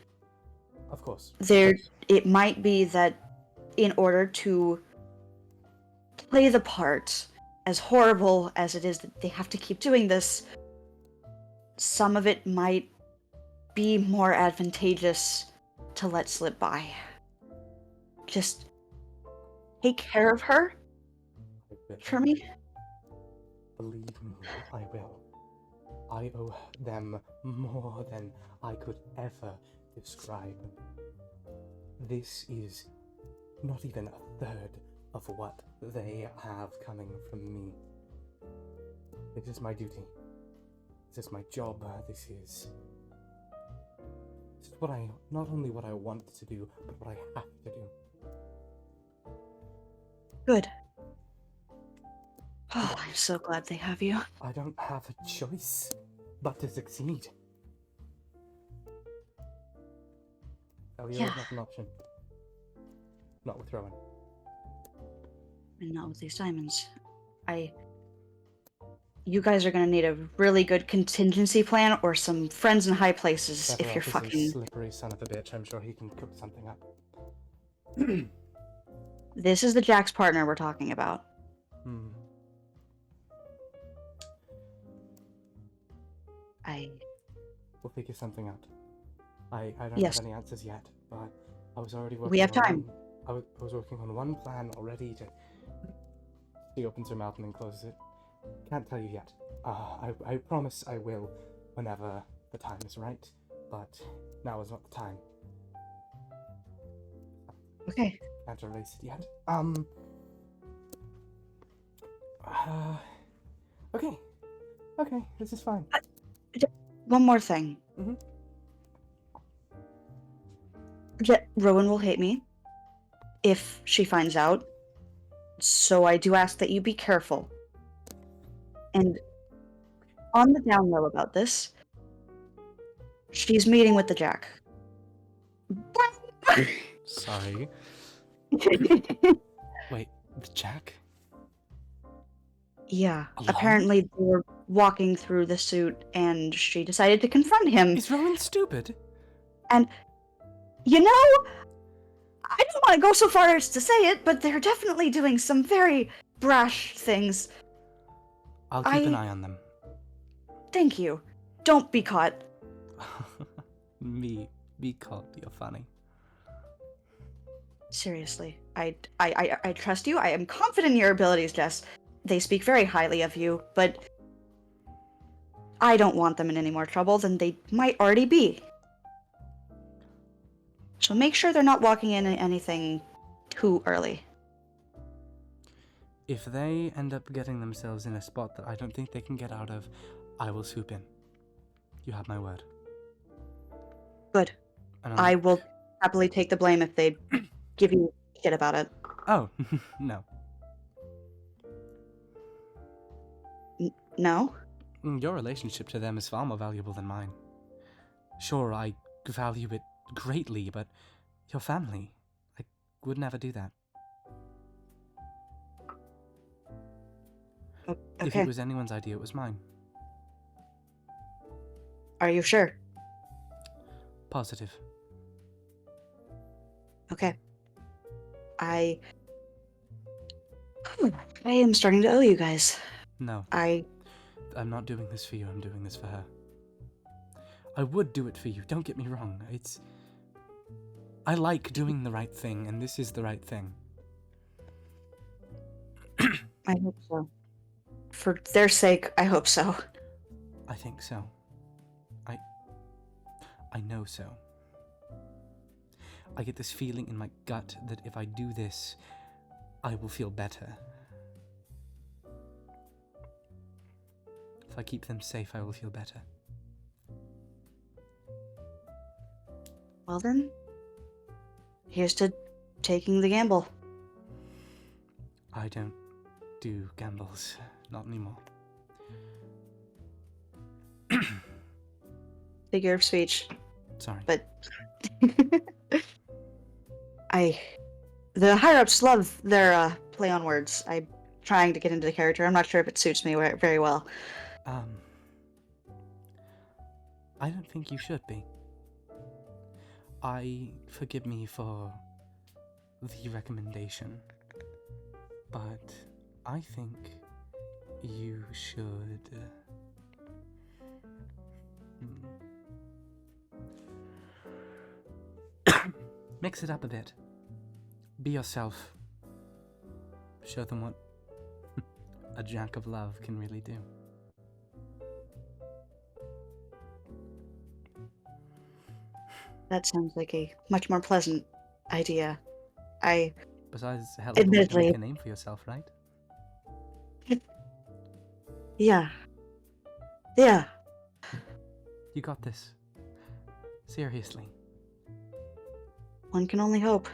Of course. It might be that in order to play the part, as horrible as it is that they have to keep doing this, some of it might be more advantageous to let slip by. Just take care of her for me. Believe me, I will. I owe them more than I could ever describe. This is not even a third of what they have coming from me. It is my duty. This is my job. This is what I, not only what I want to do, but what I have to do. Good. Oh, I'm so glad they have you. I don't have a choice but to succeed. Elio Yeah. is not an option. Not with Rowan. And not with these diamonds. You guys are gonna need a really good contingency plan or some friends in high places if you're Severoth is a fucking... slippery son of a bitch. I'm sure he can cook something up. This is the Jack's partner we're talking about. Hmm. We'll figure something out. I don't Yes. have any answers yet, but I was already working We have on time. I was working on one plan already to... She opens her mouth and then closes it. Can't tell you yet. I promise I will whenever the time is right, but now is not the time. Okay. Can't release it yet. Okay, this is fine. One more thing. Mhm. Rowan will hate me if she finds out, so I do ask that you be careful. And on the down low about this, she's meeting with the Jack. Sorry. Wait, the Jack? Yeah, Alone? apparently they were walking through the suit and she decided to confront him. Is Rowan stupid? And, you know, I don't want to go so far as to say it, but they're definitely doing some very brash things. I'll keep an eye on them. Thank you. Don't be caught. Me be caught, you're funny. Seriously, I trust you. I am confident in your abilities, Jess. They speak very highly of you, but I don't want them in any more trouble than they might already be. So make sure they're not walking in anything too early. If they end up getting themselves in a spot that I don't think they can get out of, I will swoop in. You have my word. Good. And I will happily take the blame if they give you shit about it. Oh, no. No? Your relationship to them is far more valuable than mine. Sure, I value it greatly, but your family, I would never do that. If Okay. it was anyone's idea, it was mine. Are you sure? Positive. Okay. I am starting to owe you guys. No, I I'm not doing this for you, I'm doing this for her. I would do it for you, don't get me wrong. I like doing the right thing, and this is the right thing. I hope so. For their sake, I hope so. I think so. I know so. I get this feeling in my gut that if I do this, I will feel better. If I keep them safe, I will feel better. Well then, here's to taking the gamble. I don't do gambles. Not anymore. Figure of speech. Sorry. But the higher ups love their play on words. I'm trying to get into the character. I'm not sure if it suits me very well. I don't think you should be. Forgive me for the recommendation, but I think you should mix it up a bit. Be yourself. Show them what a jack of love can really do. That sounds like a much more pleasant idea. Besides, hell of a way to make Admittedly. a name for yourself, right? Yeah. Yeah. You got this. Seriously. One can only hope.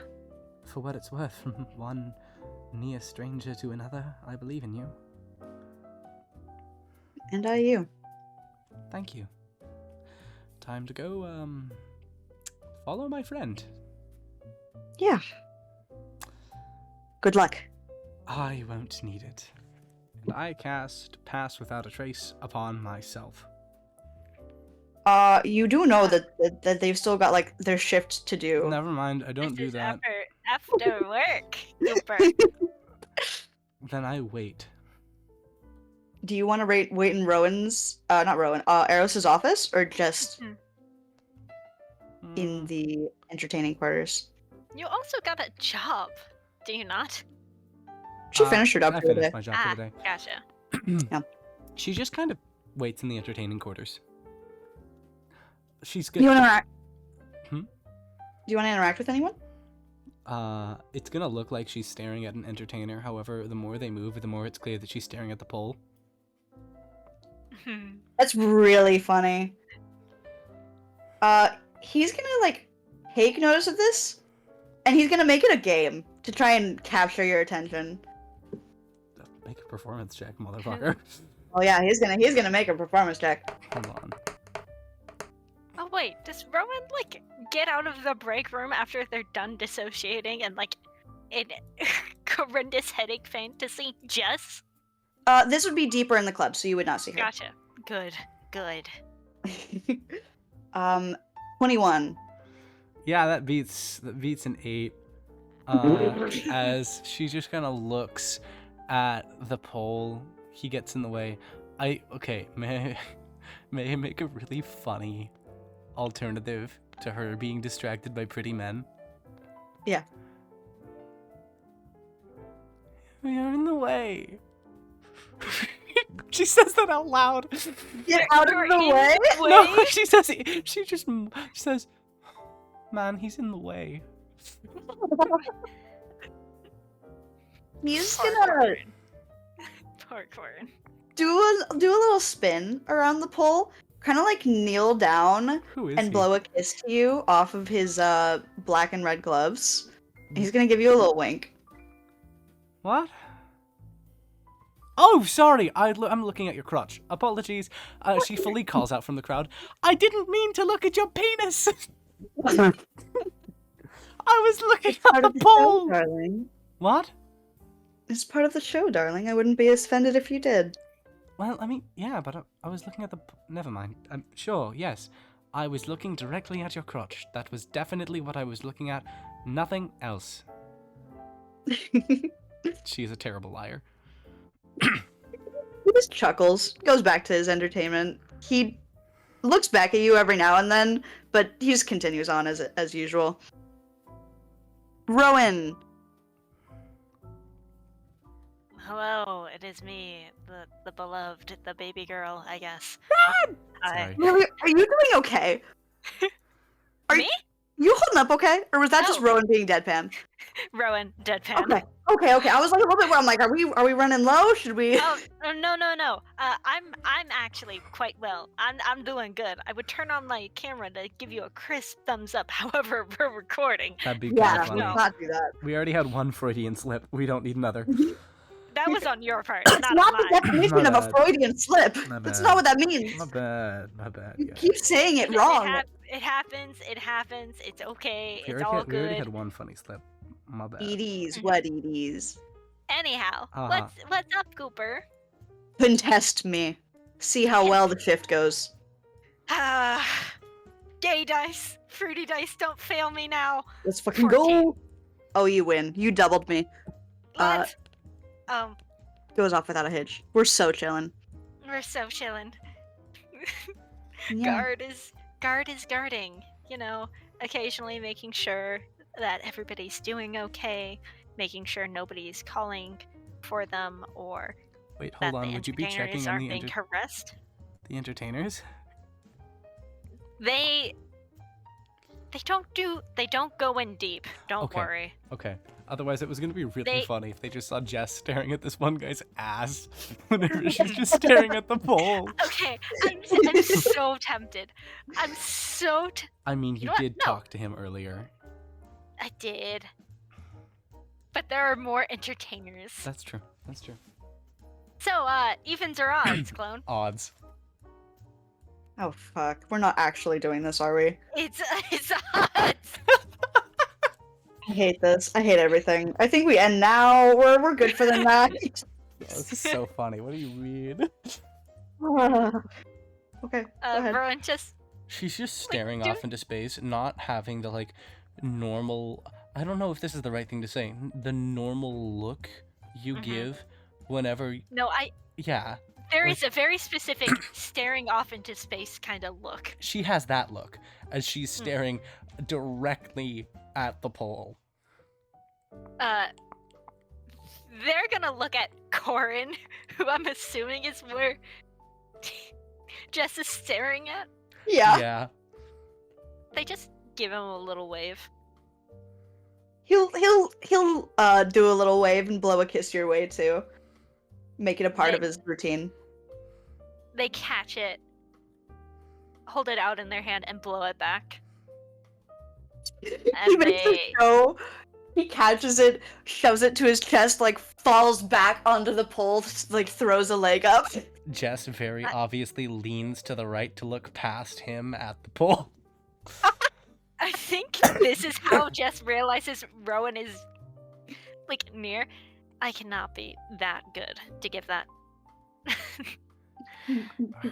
For what it's worth, from one near stranger to another, I believe in you. And I you. Thank you. Time to go, follow my friend. Yeah. Good luck. I won't need it. And I cast Pass Without a Trace upon myself. You do know that they've still got like their shift to do. Never mind, I don't This do is that. after work. Super. Then I wait. Do you want to wait in Rowan's not Rowan, Eros's office, or just in the entertaining quarters? You also got a job, do you not? She finished her job I for the day. finished my job for the day. Gotcha. Yeah. She just kind of waits in the entertaining quarters. She's good. You want to interact? Hmm? Do you want to interact with anyone? It's gonna look like she's staring at an entertainer. However, the more they move, the more it's clear that she's staring at the pole. That's really funny. He's gonna like take notice of this, and he's gonna make it a game to try and capture your attention. Make a performance check, motherfucker. Oh yeah, he's gonna make a performance check. Hold on. Oh wait, does Rowan like get out of the break room after they're done dissociating and like in horrendous headache faint to see Jess? This would be deeper in the club, so you would not see her. Gotcha. Good. 21. Yeah, that beats an 8. As she just kind of looks at the pole, he gets in the way. May I make a really funny alternative to her being distracted by pretty men? Yeah. You're in the way. She says that out loud. Get out of the way. No, she says, man, he's in the way. He's gonna Parkour. do a little spin around the pole, kind of like kneel down Who is and he? blow a kiss to you off of his black and red gloves. He's gonna give you a little wink. What? Oh, sorry. I'm looking at your crotch. Apologies. She fully calls out from the crowd. I didn't mean to look at your penis. I was looking at Part the of the show, pole. darling. What? It's part of the show, darling. I wouldn't be offended if you did. Well, I mean, yeah, but I was looking at the... Never mind. Sure, yes. I was looking directly at your crotch. That was definitely what I was looking at. Nothing else. She's a terrible liar. He just chuckles, goes back to his entertainment. He looks back at you every now and then, but he just continues on as usual. Rowan! Hello, it is me, the beloved, the baby girl, I guess. Sorry. Really, are you doing okay? Me? You holding up okay? Or was that just No. Rowan being deadpan? Rowan, deadpan. Okay. I was like a little bit where I'm like, are we running low? Should we? Oh no. I'm actually quite well. I'm doing good. I would turn on my camera to give you a crisp thumbs up. However, we're recording. That'd be Yeah, kind of let's funny. no. not do that. We already had one Freudian slip. We don't need another. That was on your part, It's not not on the mine. definition My of a bad. Freudian slip. My That's bad. not what that means. My bad. You Yeah. keep saying it wrong. It happens. It's okay. We It's already all had, we already good. had one funny slip. My bad. Edie's, what Edie's? Anyhow, Uh-huh. what's up, Cooper? Contest me. See how well the shift goes. Gay dice, fruity dice, don't fail me now. Let's fucking 14. go. Oh, you win. You doubled me. What? Goes off without a hitch. We're so chilling. We're so chillin'. Yeah. Guard is guarding. You know, occasionally making sure that everybody's doing okay, making sure nobody's calling for them or Wait, that hold on. the Would you be entertainers checking on aren't being harassed. the entertainers? They don't go in deep. Don't Okay. worry. Okay. Otherwise, it was gonna be really They- funny if they just saw Jess staring at this one guy's ass whenever she's just staring at the pole. Okay, I'm so tempted. I'm so I mean, You you know what? did No. talk to him earlier. I did. But there are more entertainers. That's true. That's true. So, evens or odds, clone? Odds. Oh fuck. We're not actually doing this, are we? It's odds. I hate this. I hate everything. I think we end now. We're good for the night. Oh, this is so funny. What do you mean? Okay. Go ahead. Rowan just She's just staring dude. off into space, not having the like normal. I don't know if this is the right thing to say. The normal look you Mhm. give whenever. no, Yeah, there Like- is a very specific staring off into space kind of look. she has that look as she's Hmm. staring directly at the pole. They're gonna look at Corin, who I'm assuming is where Jess is staring at. Yeah. Yeah. They just give him a little wave. He'll do a little wave and blow a kiss your way too. Make it a part of his routine. They catch it, hold it out in their hand, and blow it back. He And makes a they- show. He catches it, shoves it to his chest, like falls back onto the pole, like throws a leg up. Jess very I- obviously leans to the right to look past him at the pole. I think this is how Jess realizes Rowan is like near. I cannot be that good to give that.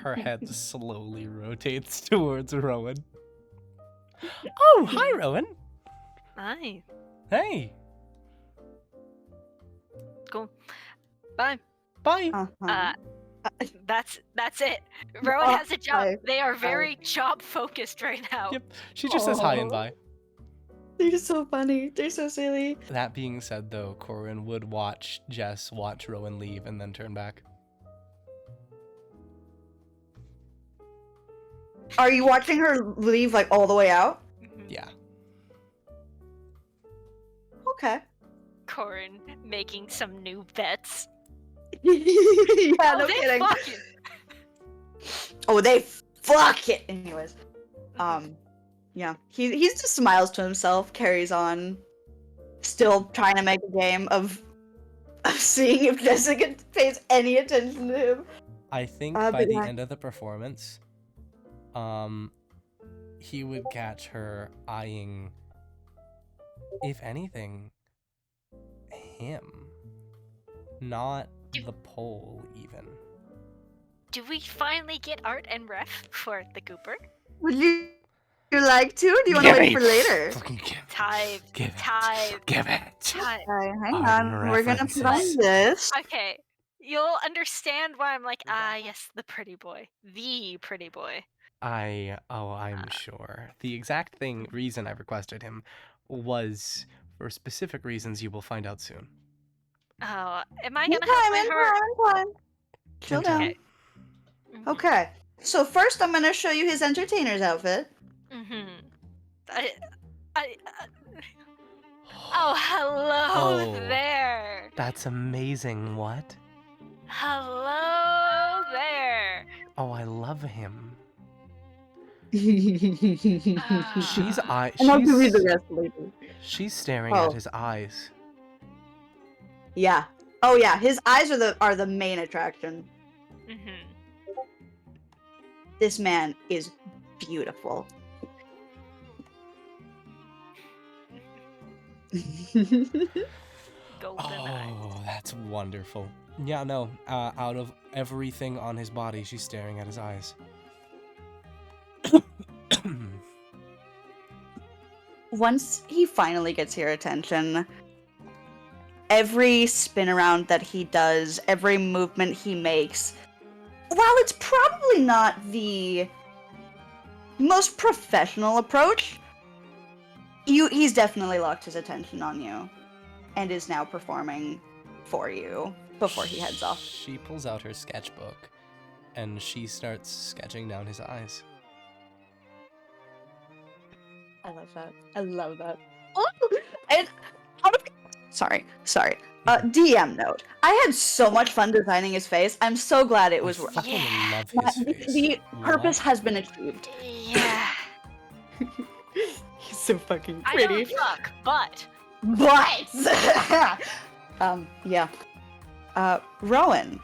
Her head slowly rotates towards Rowan. Oh, hi, Rowan. Aye. Hey. Cool. Bye. Bye. Uh-huh. That's it. Rowan Oh, has a job. hi. They are very job focused right now. Yep. She just says hi and Aw. bye. They're so funny. They're so silly. That being said, though, Corin would watch Jess watch Rowan leave and then turn back. Are you watching her leave like all the way out? Mhm. Yeah. Okay. Corin making some new bets. Yeah, Oh, no they kidding. fucking- Oh, they fuck it. Anyways, yeah, he just smiles to himself, carries on, still trying to make a game of seeing if Jessica pays any attention to him. I think But by the yeah. end of the performance, he would catch her eyeing, if anything, him. Not the pole, even. Do we finally get art and ref for the Cooper? Would you like to? Or do you want to wait for later? Fucking give it. Tithe. Give it. Tithe. Give it. Tithe. Okay, hang Art on. and We're gonna put on references. this. Okay. You'll understand why I'm like, yes, the pretty boy. The pretty boy. I'm sure. The exact reason I requested him was for specific reasons you will find out soon. Oh, am I In gonna have time, my in heart? time, in time. Chill In time. down. Okay. Okay. So first, I'm gonna show you his entertainer's outfit. Mm-hmm. Oh, hello Oh. there. That's amazing. What? Hello there. Oh, I love him. Ah. She's And I'll give you the rest later. she's staring Oh. at his eyes. Yeah. Oh yeah, his eyes are the main attraction. Mm-hmm. This man is beautiful. Golden eyes. Oh, that's wonderful. Yeah, no. Out of everything on his body, she's staring at his eyes. once he finally gets your attention, every spin around that he does, every movement he makes, while it's probably not the most professional approach, he's definitely locked his attention on you and is now performing for you before he heads off. She pulls out her sketchbook and she starts sketching down his eyes. I love that. I love that. And out of sorry. DM note. I had so much fun designing his face. I'm so glad it was I worth. fucking Yeah. love his face. The purpose What? has been achieved. Yeah. He's so fucking I pretty. don't fuck, but But yeah. Rowan,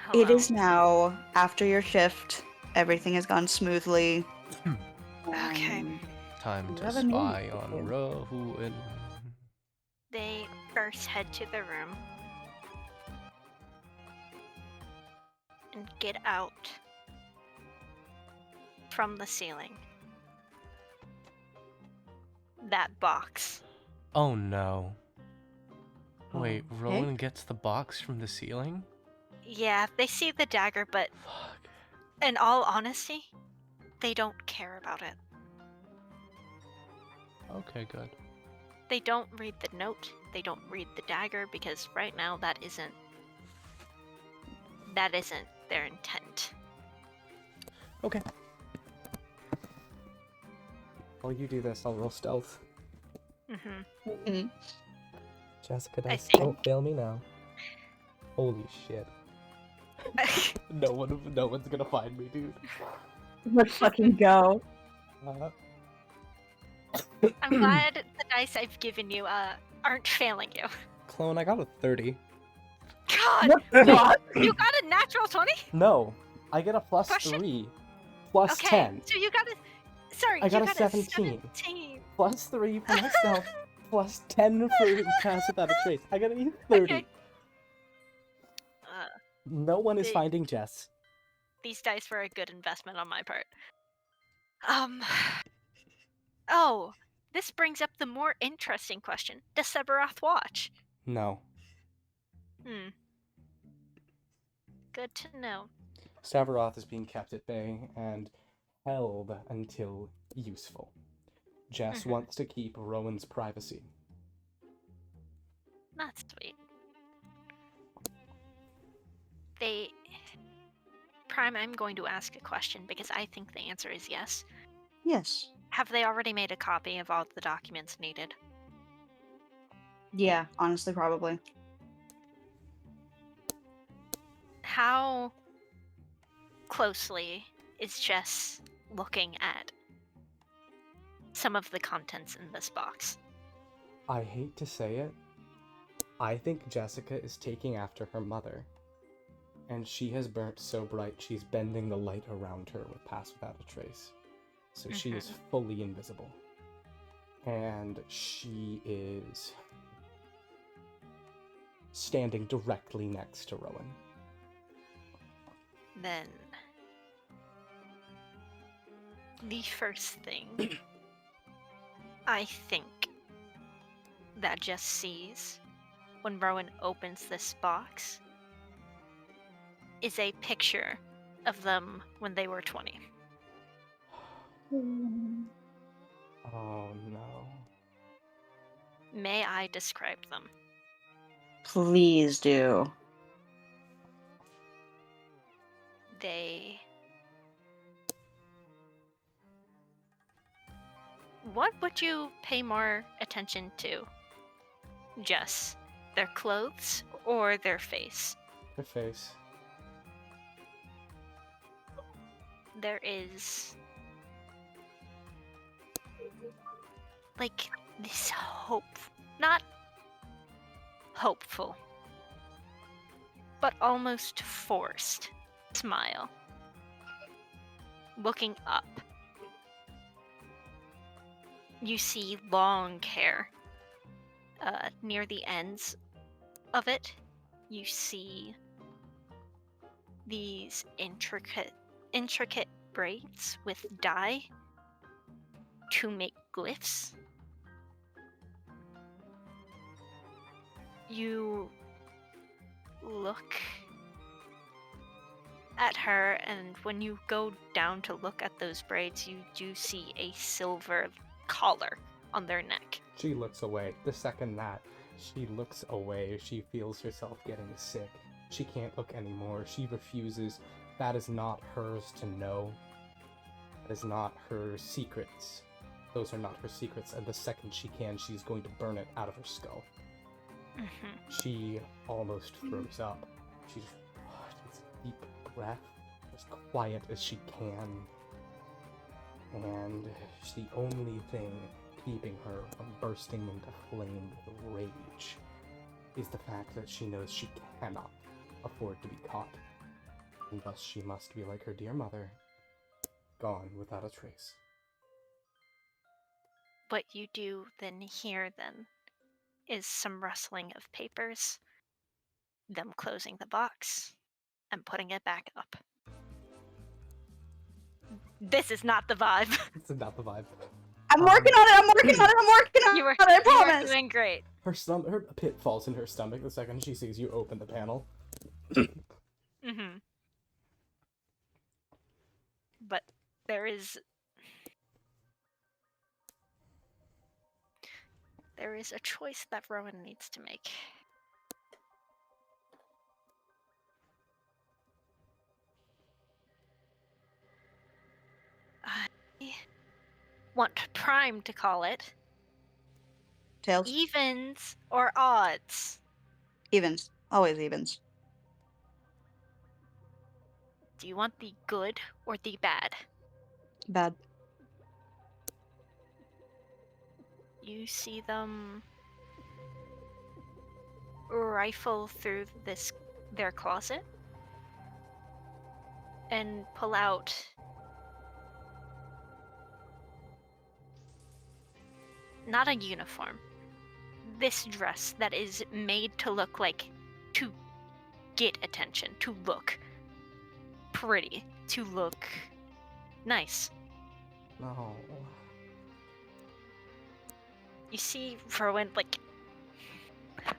hello. it is now after your shift. Everything has gone smoothly. Okay. Time You to have a name. spy on Rowan. They first head to the room and get out from the ceiling. That box. Oh no. Oh, Wait, okay. Rowan gets the box from the ceiling? Yeah, they see the dagger, but Fuck. in all honesty, they don't care about it. Okay, good. They don't read the note, they don't read the dagger, because right now that isn't their intent. Okay. While you do this, I'll roll stealth. Mm-hmm. Mhm. Jessica, I dice, think- don't fail me now. Holy shit. No one's gonna find me, dude. Let's fucking go. I'm glad the dice I've given you aren't failing you. Clone, I got a 30. God, What the fuck? you got a natural 20? No, I get a plus Question? 3. Plus Okay, 10. so you got a... Sorry, I got you a 17. 17. Plus 3 for myself. Plus 10 for pass without a trace. I got a 30. Okay. No one is the- finding Jess. These dice were a good investment on my part. Oh, this brings up the more interesting question. Does Severoth watch? No. Good to know. Severoth is being kept at bay and held until useful. Jess Mhm. wants to keep Rowan's privacy. That's sweet. Prime, I'm going to ask a question because I think the answer is yes. Yes. Have they already made a copy of all the documents needed? Yeah, honestly, probably. How closely is Jess looking at some of the contents in this box? I hate to say it, I think Jessica is taking after her mother. And she has burnt so bright she's bending the light around her with Pass Without a Trace. So she is fully invisible. And she is standing directly next to Rowan. Then the first thing I think that Jess sees when Rowan opens this box is a picture of them when they were 20. Oh no. May I describe them? Please do. What would you pay more attention to, Jess? Their clothes or their face? Her face. There is like this not hopeful, but almost forced smile. Looking up, you see long hair. Near the ends of it, you see these intricate braids with dye to make glyphs You look at her, and when you go down to look at those braids, you do see a silver collar on their neck. She looks away. The second that she looks away, she feels herself getting sick. She can't look anymore. She refuses. That is not hers to know. That is not her secrets. Those are not her secrets, and the second she can, she's going to burn it out of her skull. She almost throws up. She just takes a deep breath, as quiet as she can. And the only thing keeping her from bursting into flame with rage is the fact that she knows she cannot afford to be caught. And thus she must be like her dear mother, gone without a trace. What you do then hear is some rustling of papers, them closing the box, and putting it back up. This is not the vibe. It's not the vibe. I'm working on it. I'm working on it. I'm working on You were, it. I you were promise. doing great. Her pit falls in her stomach the second she sees you open the panel. But there is a choice that Rowan needs to make. I want Prime to call it Tails. evens or odds. Evens. Always evens. Do you want the good or the bad? Bad. You see them rifle through their closet and pull out not a uniform. This dress that is made to look like, to get attention, to look pretty, to look nice. No. You see Rowan,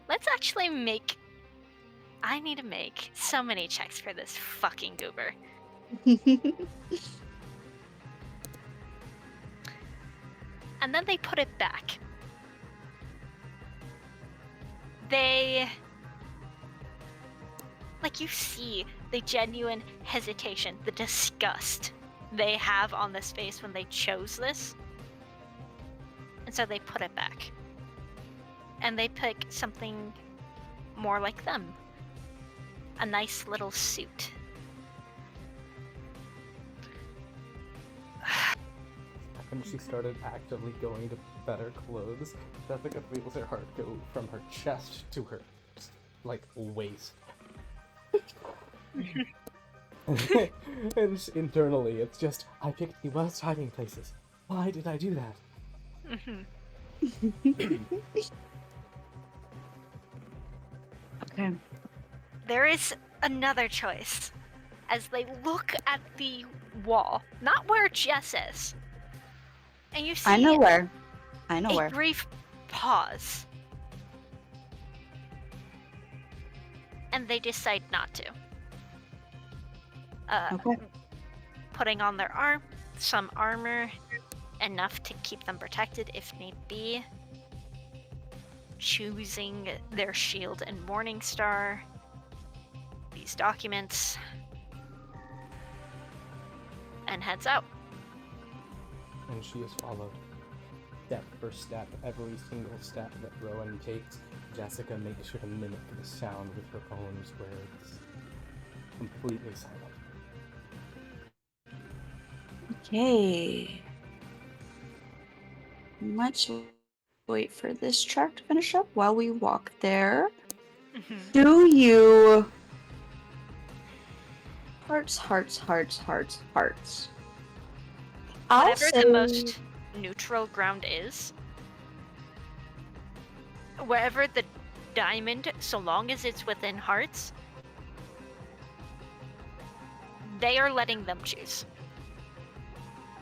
let's actually I need to make so many checks for this fucking goober. And then they put it back. You see the genuine hesitation, the disgust they have on this face when they chose this. And so they put it back. And they pick something more like them. A nice little suit. When she started actively going to better clothes, Jessica feels her heart go from her chest to her, waist. And internally, it's just, I picked the worst hiding places. Why did I do that? Okay. There is another choice. As they look at the wall, not where Jess is, and you see I know where. a brief pause. And they decide not to. Okay. Putting on some armor, enough to keep them protected if need be. Choosing their shield and Morning Star. These documents. And heads out. And she has followed step for step, every single step that Rowan takes. Jessica makes sure to mimic the sound with her own words. Completely silent. Okay. Let's wait for this track to finish up while we walk there. Do you... Hearts. Whatever the most neutral ground is, wherever the diamond, so long as it's within hearts, they are letting them choose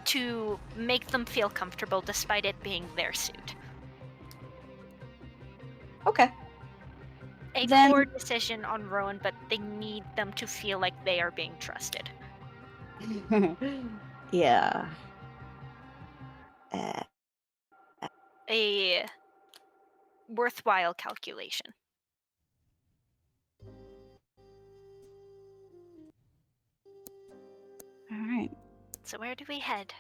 to make them feel comfortable despite it being their suit. Okay. a Then- poor decision on Rowan, but they need them to feel like they are being trusted. Yeah. A worthwhile calculation. All right. So where do we head?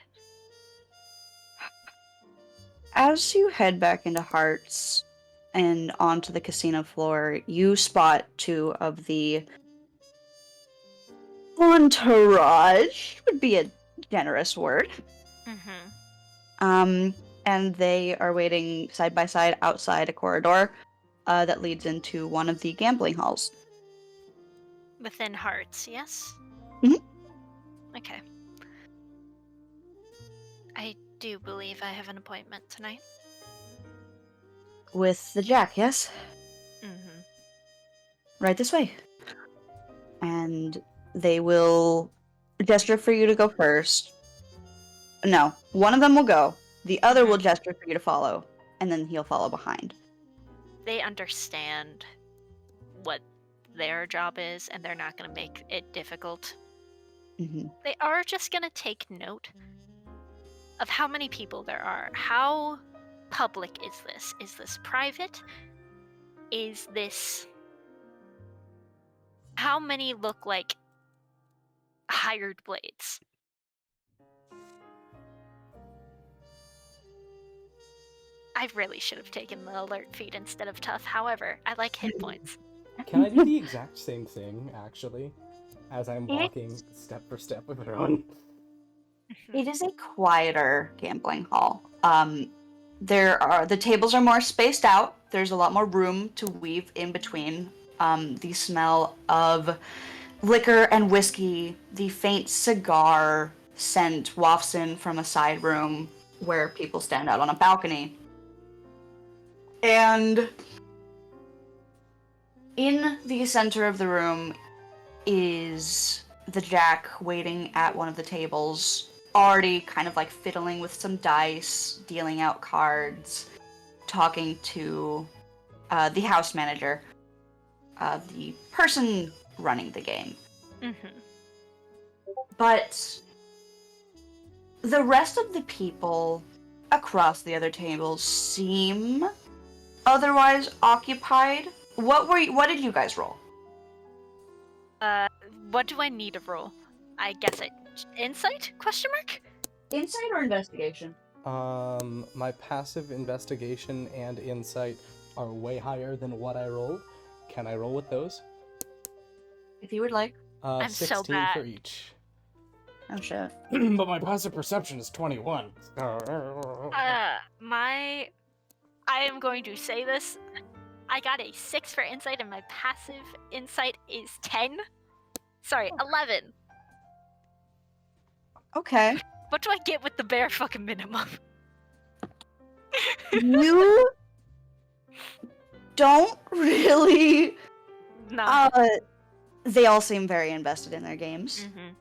As you head back into Hearts and onto the casino floor, you spot two of the entourage, would be a generous word. Mm-hmm. And they are waiting side by side outside a corridor that leads into one of the gambling halls. Within Hearts, yes? Mhm. Okay. I do believe I have an appointment tonight. With the Jack, yes? Mm-hmm. Right this way. And they will gesture for you to go first. No, one of them will go. The other will gesture for you to follow, and then he'll follow behind. They understand what their job is, and they're not going to make it difficult. Hmm. They are just going to take note of how many people there are. How public is this? Is this private? Is this... How many look like hired blades? I really should have taken the alert feat instead of tough. However, I like hit points. Can I do the exact same thing, actually? As I'm walking step for step with Rowan. It is a quieter gambling hall. The tables are more spaced out. There's a lot more room to weave in between. The smell of liquor and whiskey, the faint cigar scent wafts in from a side room where people stand out on a balcony. And in the center of the room is the Jack waiting at one of the tables, already kind of like fiddling with some dice, dealing out cards, talking to the house manager, the person running the game. Mm-hmm. But the rest of the people across the other tables seem otherwise occupied. What did you guys roll? What do I need to roll? I guess insight? Question mark? Insight or investigation? My passive investigation and insight are way higher than what I rolled. Can I roll with those? If you would like. I'm so 16 bad. for each. Oh shit. But my passive perception is 21. I am going to say this. I got a 6 for insight and my passive insight is 10. Sorry, 11. Okay. What do I get with the bare fucking minimum? You don't really. No. They all seem very invested in their games. Mm-hmm.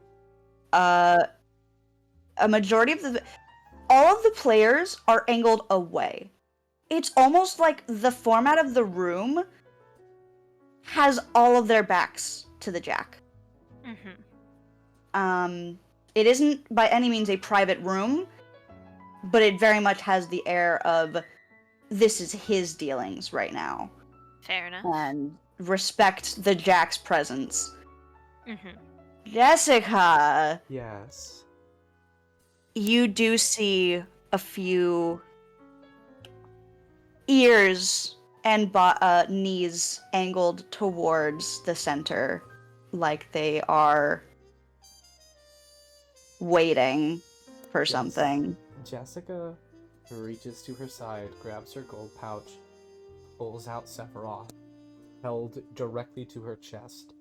A majority of all of the players are angled away. It's almost like the format of the room has all of their backs to the Jack. Mm-hmm. It isn't by any means a private room, but it very much has the air of this is his dealings right now. Fair enough. And respect the Jack's presence. Mm-hmm. Jessica, Yes. you do see a few ears and knees angled towards the center, like they are waiting for Yes. something. Jessica reaches to her side, grabs her gold pouch, pulls out Severoth, held directly to her chest,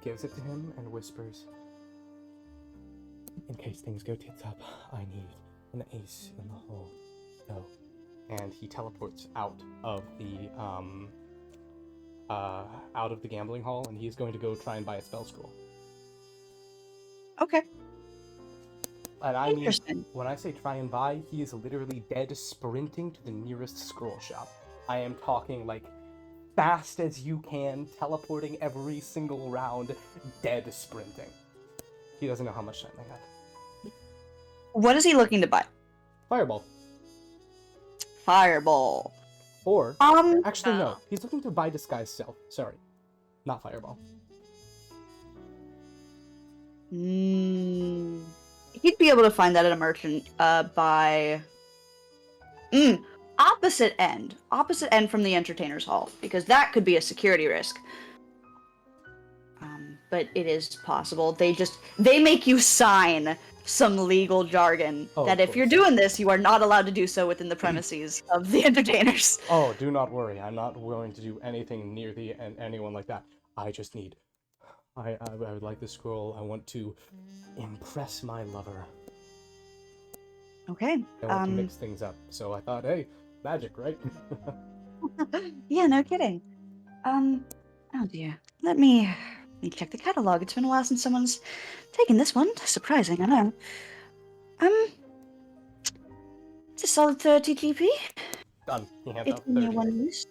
gives it to him, and whispers, "In case things go tits up, I need an ace in the hole. Go." And he teleports out of the gambling hall, and he's going to go try and buy a spell scroll. Okay. And I mean, Interesting. when I say try and buy, he is literally dead sprinting to the nearest scroll shop. I am talking like fast as you can, teleporting every single round, dead sprinting. He doesn't know how much time they have. What is he looking to buy? Fireball. Fireball. Or, actually no, he's looking to buy Disguise Self. Sorry, not Fireball. He'd be able to find that at a merchant by opposite end from the entertainer's hall, because that could be a security risk. But it is possible. They make you sign some legal jargon that if you're doing this, you are not allowed to do so within the premises of the entertainers. Oh, do not worry. I'm not willing to do anything near anyone like that. I just need... I would like the scroll. I want to impress my lover. Okay. I want to mix things up. So I thought, hey, magic, right? Yeah, no kidding. Oh dear. Let me check the catalog. It's been a while since someone's taken this one. Surprising, I know. It's a solid 30 GP. Done. He hands It's out in your 30. one use.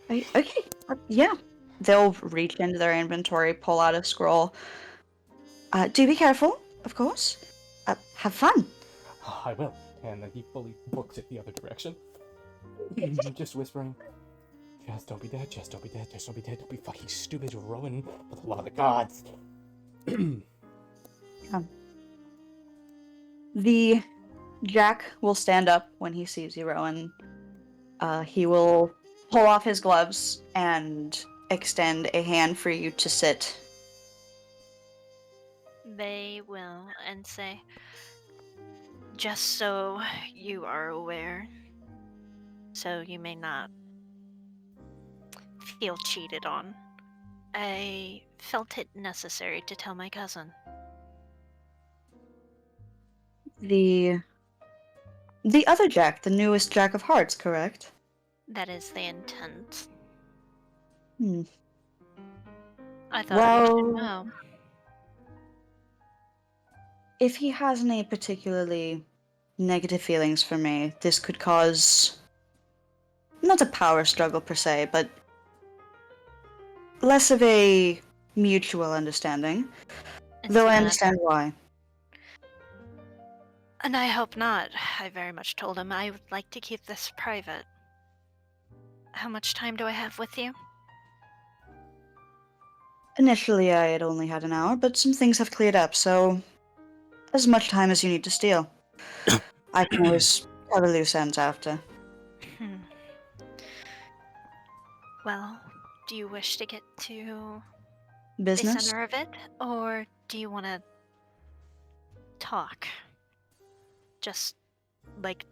Okay. Yeah. They'll reach into their inventory, pull out a scroll. Do be careful, of course. Have fun. Oh, I will. And then he fully books it the other direction. Just whispering, just don't be dead, just don't be dead, just don't be dead, don't be fucking stupid, Rowan, for the love of the gods. The Jack will stand up when he sees you, Rowan. He will pull off his gloves and extend a hand for you to sit. They will, and say, just so you are aware, so you may not feel cheated on, I felt it necessary to tell my cousin. The other Jack, the newest Jack of Hearts, correct? That is the intent. I thought you should know. If he has any particularly negative feelings for me, this could cause not a power struggle per se, but less of a mutual understanding. Though I understand why. And I hope not. I very much told him I would like to keep this private. How much time do I have with you? Initially, I had only had an hour, but some things have cleared up, so as much time as you need to steal. I can always cover loose ends after. Well, do you wish to get to Business? the center of it, or do you want to talk? Just, like,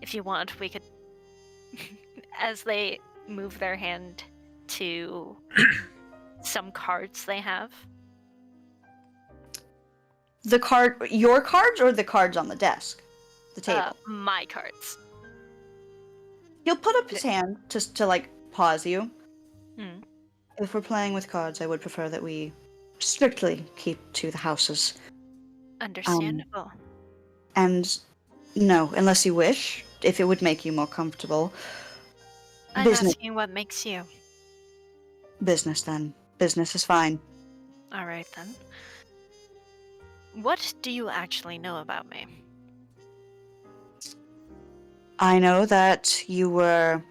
if you want, we could... As they move their hand to some cards they have. Your cards or the cards on the desk? The table? My cards. He'll put up his hand just to, like, pause you. Hmm. If we're playing with cards, I would prefer that we strictly keep to the houses. Understandable. And no, unless you wish, if it would make you more comfortable. I'm Business. asking what makes you. Business, then. Business is fine. Alright, then. What do you actually know about me? I know that you were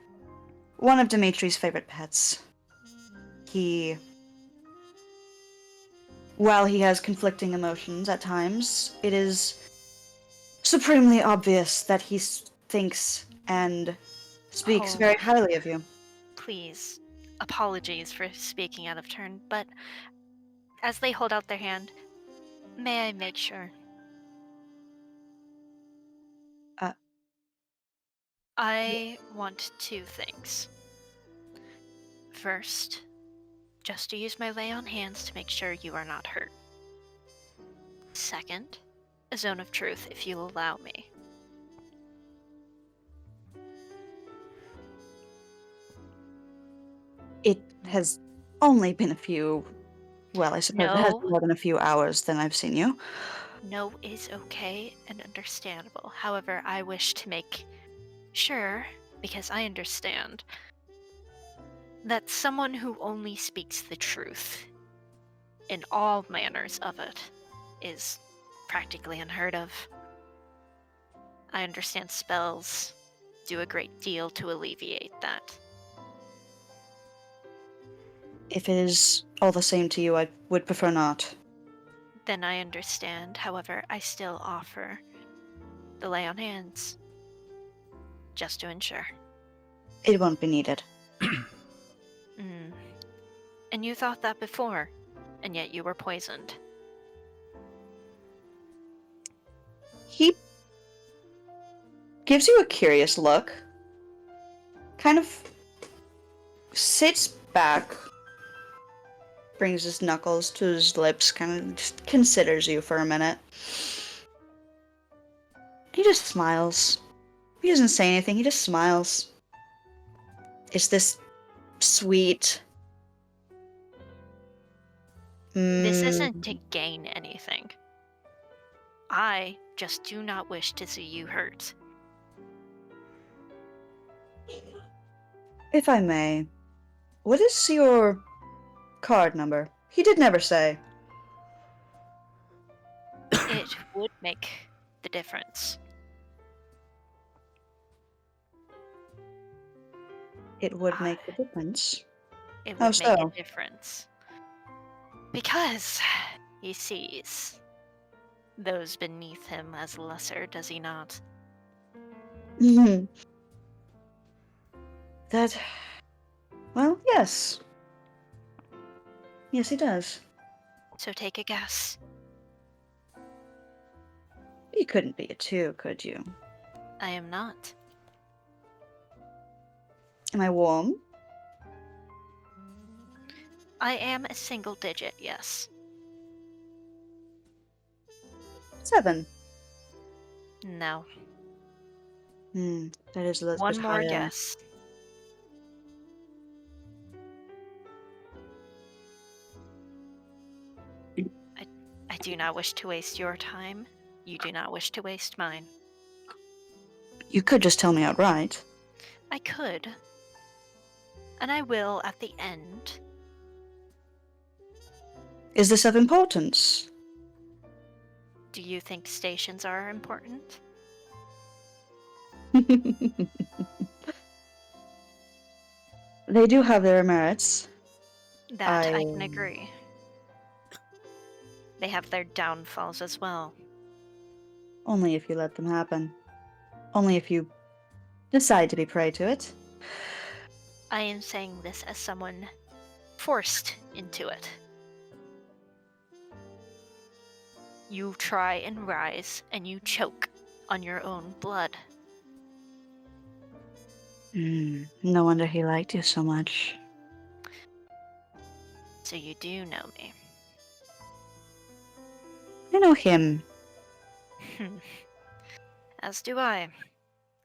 one of Dimitri's favorite pets. While he has conflicting emotions at times, it is supremely obvious that he thinks and speaks very highly of you. Please, apologies for speaking out of turn, but as they hold out their hand, may I make sure? I want two things. First, just to use my lay on hands to make sure you are not hurt. Second, a zone of truth if you'll allow me. It has only been I suppose it has No. been more than a few hours than I've seen you. No is okay and understandable. However, I wish to make sure, because I understand, that someone who only speaks the truth in all manners of it is practically unheard of. I understand spells do a great deal to alleviate that. If it is all the same to you, I would prefer not. Then I understand. However, I still offer the lay on hands, just to ensure. It won't be needed. Mm. And you thought that before, and yet you were poisoned. He gives you a curious look, kind of sits back, brings his knuckles to his lips, kind of just considers you for a minute. He just smiles. He doesn't say anything, he just smiles. It's this sweet... This isn't to gain anything. I just do not wish to see you hurt. If I may, what is your card number? He did never say. It would make the difference. It would make a difference. It How would make so? a difference. Because he sees those beneath him as lesser, does he not? That... Well, yes. Yes, he does. So take a guess. You couldn't be a 2, could you? I am not. Am I warm? I am a single digit, yes. 7. No. That is a little One bit more higher. guess. I do not wish to waste your time. You do not wish to waste mine. You could just tell me outright. I could. And I will at the end. Is this of importance? Do you think stations are important? They do have their merits. That I can agree. They have their downfalls as well. Only if you let them happen. Only if you decide to be prey to it. I am saying this as someone forced into it. You try and rise, and you choke on your own blood. No wonder he liked you so much. So you do know me. I know him. As do I.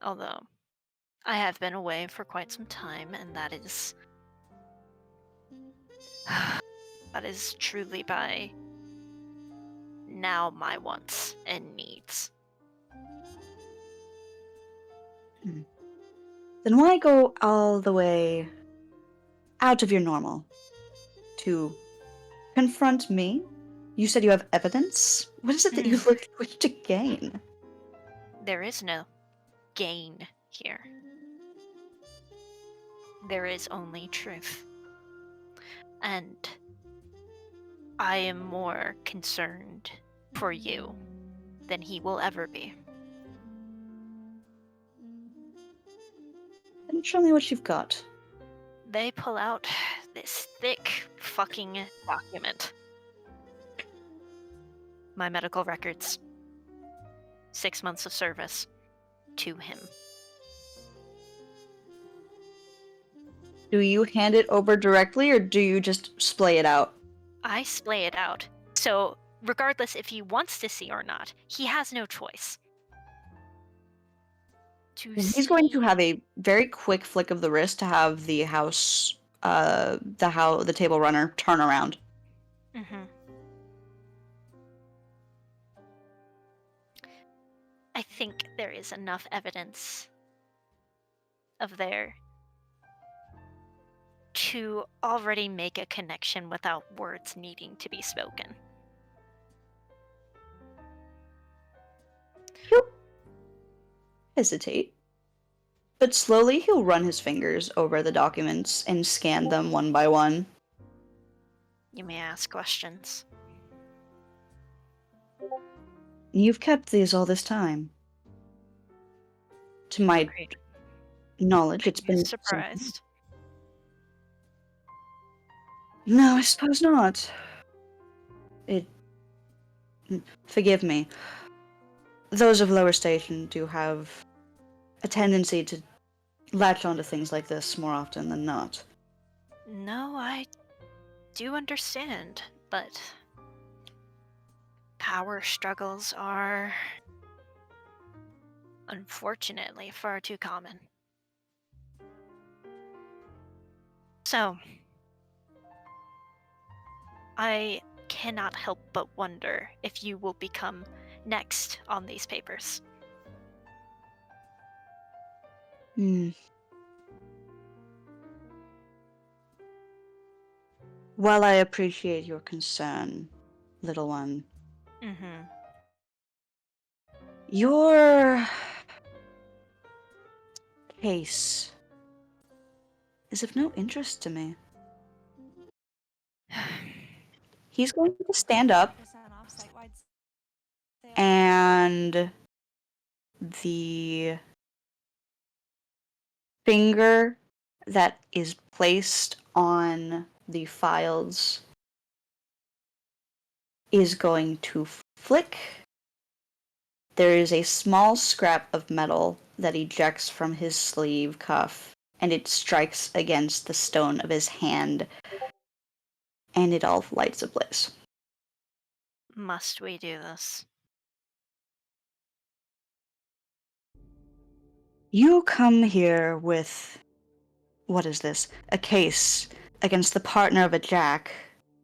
Although, I have been away for quite some time, and that is... that is truly by now my wants and needs. Then why go all the way out of your normal to confront me? You said you have evidence? What is it that you wish to gain? There is no gain here. There is only truth. And I am more concerned for you than he will ever be. Then show me what you've got. They pull out this thick fucking document. My medical records. 6 months of service to him. Do you hand it over directly, or do you just splay it out? I splay it out. So, regardless if he wants to see or not, he has no choice. He's going to have a very quick flick of the wrist to have the house, the table runner turn around. Mm-hmm. I think there is enough evidence of there to already make a connection without words needing to be spoken. He'll hesitate, but slowly he'll run his fingers over the documents and scan them one by one. You may ask questions. You've kept these all this time. To my Great. knowledge, it's You're been surprised. No, I suppose not. Forgive me. Those of lower station do have a tendency to latch onto things like this more often than not. No, I do understand, but power struggles are unfortunately far too common. So, I cannot help but wonder if you will become next on these papers. Hmm. While I appreciate your concern, little one, Mm-hmm. your case is of no interest to me. He's going to stand up, 10% off site-wide sale. and the finger that is placed on the files is going to flick. There is a small scrap of metal that ejects from his sleeve cuff, and it strikes against the stone of his hand, and it all lights ablaze. Must we do this? You come here with, what is this? A case against the partner of a Jack.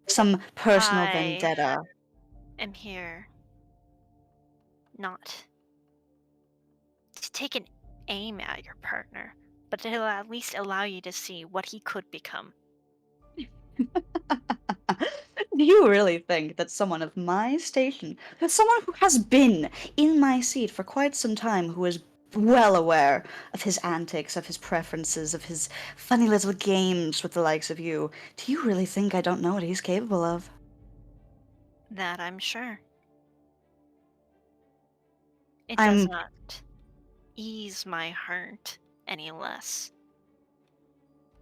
Some personal I vendetta. am here not to take an aim at your partner, but to at least allow you to see what he could become. Do you really think that someone of my station, that someone who has been in my seat for quite some time, who is well aware of his antics, of his preferences, of his funny little games with the likes of you, do you really think I don't know what he's capable of? That I'm sure. It I'm- does not ease my heart any less.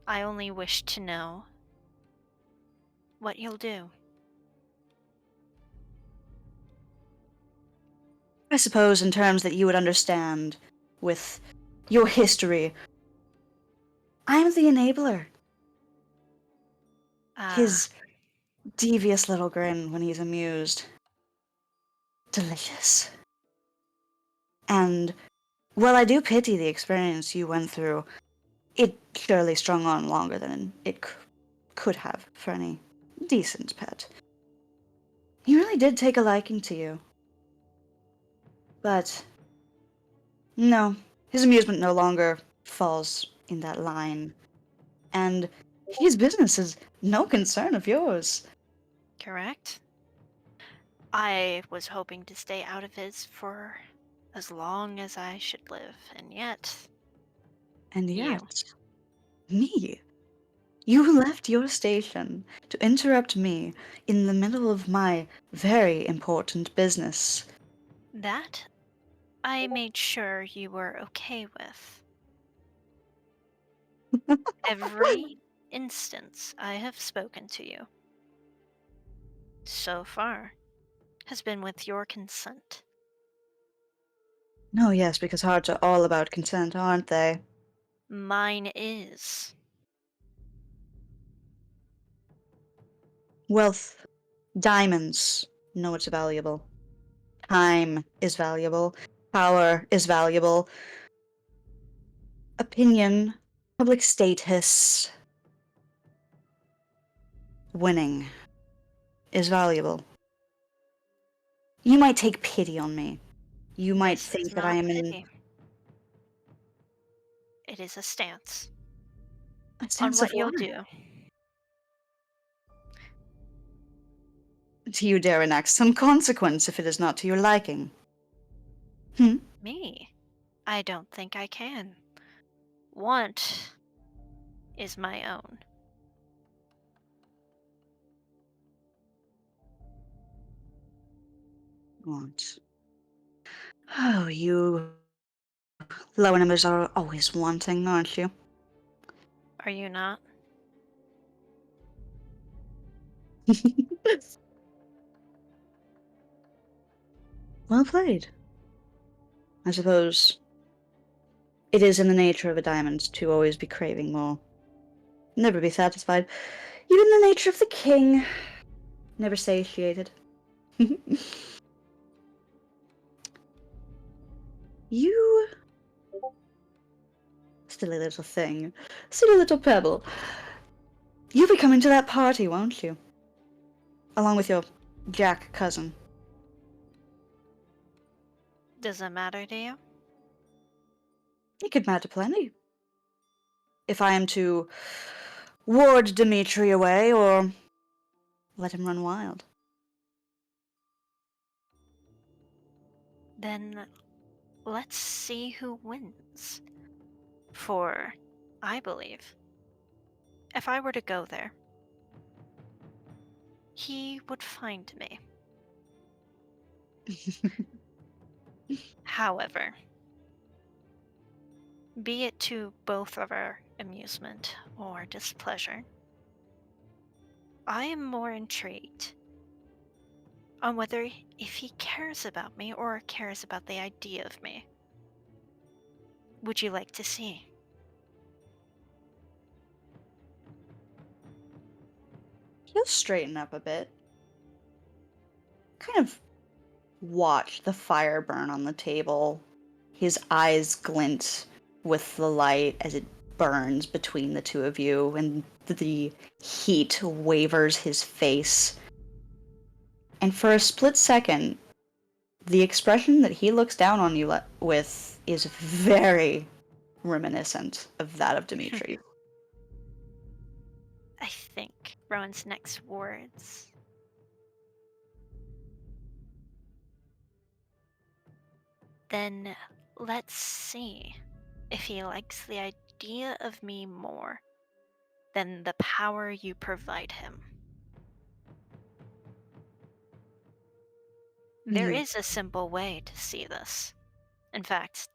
I only wish to know what you'll do. I suppose in terms that you would understand, with your history, I'm the enabler. His devious little grin when he's amused. Delicious. And while I do pity the experience you went through, it surely strung on longer than it could have for any decent pet. He really did take a liking to you. But no, his amusement no longer falls in that line. And his business is no concern of yours. Correct? I was hoping to stay out of his for as long as I should live, and yet, And You. yet, me. You left your station to interrupt me in the middle of my very important business. that I made sure you were okay with. Every instance I have spoken to you so far has been with your consent. No, yes, because hearts are all about consent, aren't they? Mine is. Wealth, diamonds, know it's valuable. Time is valuable. Power is valuable. Opinion, public status, winning is valuable. You might take pity on me. You might This is think that I not am in pity. It is a stance a on sense what of you'll what? do. Do you dare enact some consequence if it is not to your liking? Me? I don't think I can. Want is my own. Want. Oh, you lower numbers are always wanting, aren't you? Are you not? Well played. I suppose it is in the nature of a diamond to always be craving more. Never be satisfied. Even the nature of the king. Never satiated. You silly little thing. Silly little pebble. You'll be coming to that party, won't you? Along with your Jack cousin. Does it matter to you? It could matter plenty. If I am to ward Dimitri away or let him run wild. Then let's see who wins. For I believe if I were to go there, he would find me. However, be it to both of our amusement or displeasure, I am more intrigued on whether if he cares about me or cares about the idea of me. Would you like to see? He'll straighten up a bit. Kind of watch the fire burn on the table. His eyes glint with the light as it burns between the two of you, and the heat wavers his face. And for a split second, the expression that he looks down on you with is very reminiscent of that of Dimitri. I think Rowan's next words. Then let's see if he likes the idea of me more than the power you provide him. There You is a simple way to see this. In fact,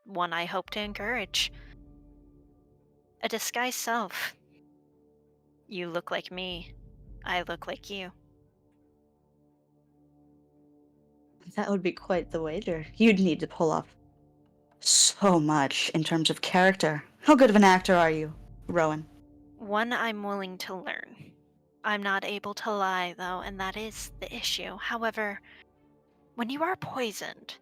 one I hope to encourage. A disguised self. You look like me. I look like you. That would be quite the wager. You'd need to pull off so much in terms of character. How good of an actor are you, Rowan? One I'm willing to learn. I'm not able to lie, though, and that is the issue. However, when you are poisoned,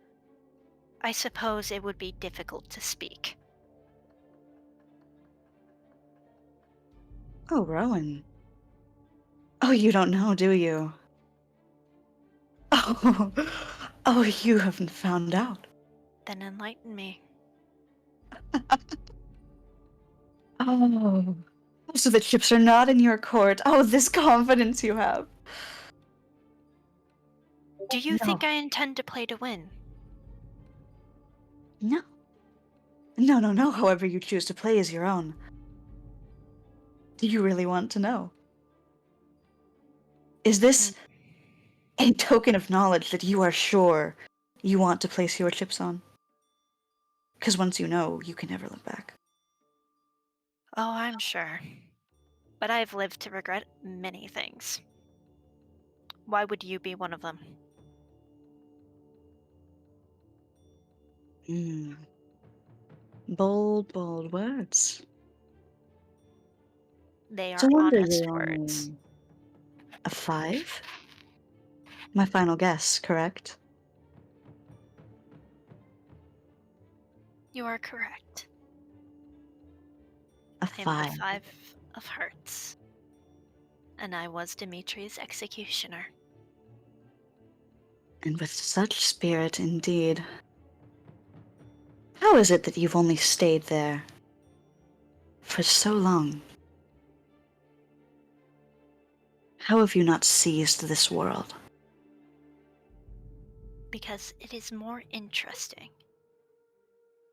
I suppose it would be difficult to speak. Oh, Rowan. Oh, you don't know, do you? Oh, oh, you haven't found out. Then enlighten me. Oh, so the chips are not in your court. Oh, this confidence you have. Do you No, think I intend to play to win? no, no. However you choose to play is your own. Do you really want to know? Is this a token of knowledge that you are sure you want to place your chips on? Because once you know, you can never look back. Oh, I'm sure. But I've lived to regret many things. Why would you be one of them? Mm. Bold, bold words. They It's a are wonder honest you're words. only a 5? My final guess, correct? You are correct. A I am the 5. 5 of hearts. And I was Dimitri's executioner. And with such spirit indeed. How is it that you've only stayed there for so long? How have you not seized this world? Because it is more interesting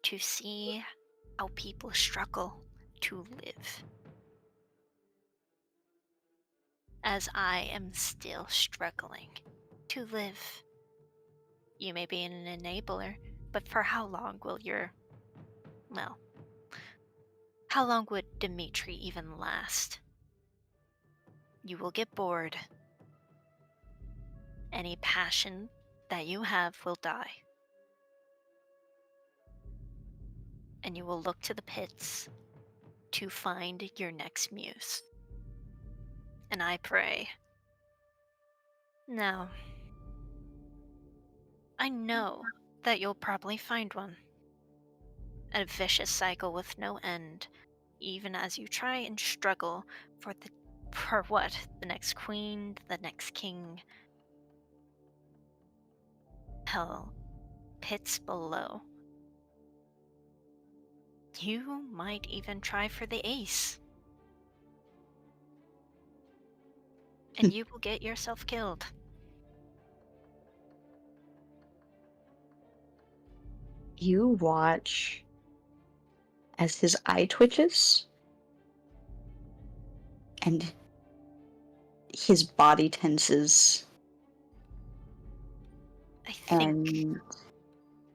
to see how people struggle to live. As I am still struggling to live. You may be an enabler, but for how long will how long would Dimitri even last? You will get bored. Any passion that you have will die. And you will look to the pits to find your next muse. And I pray. Now, I know that you'll probably find one. A vicious cycle with no end, even as you try and struggle for what? The next queen, the next king. Hell, pits below. You might even try for the ace. And you will get yourself killed. You watch as his eye twitches and his body tenses, I think and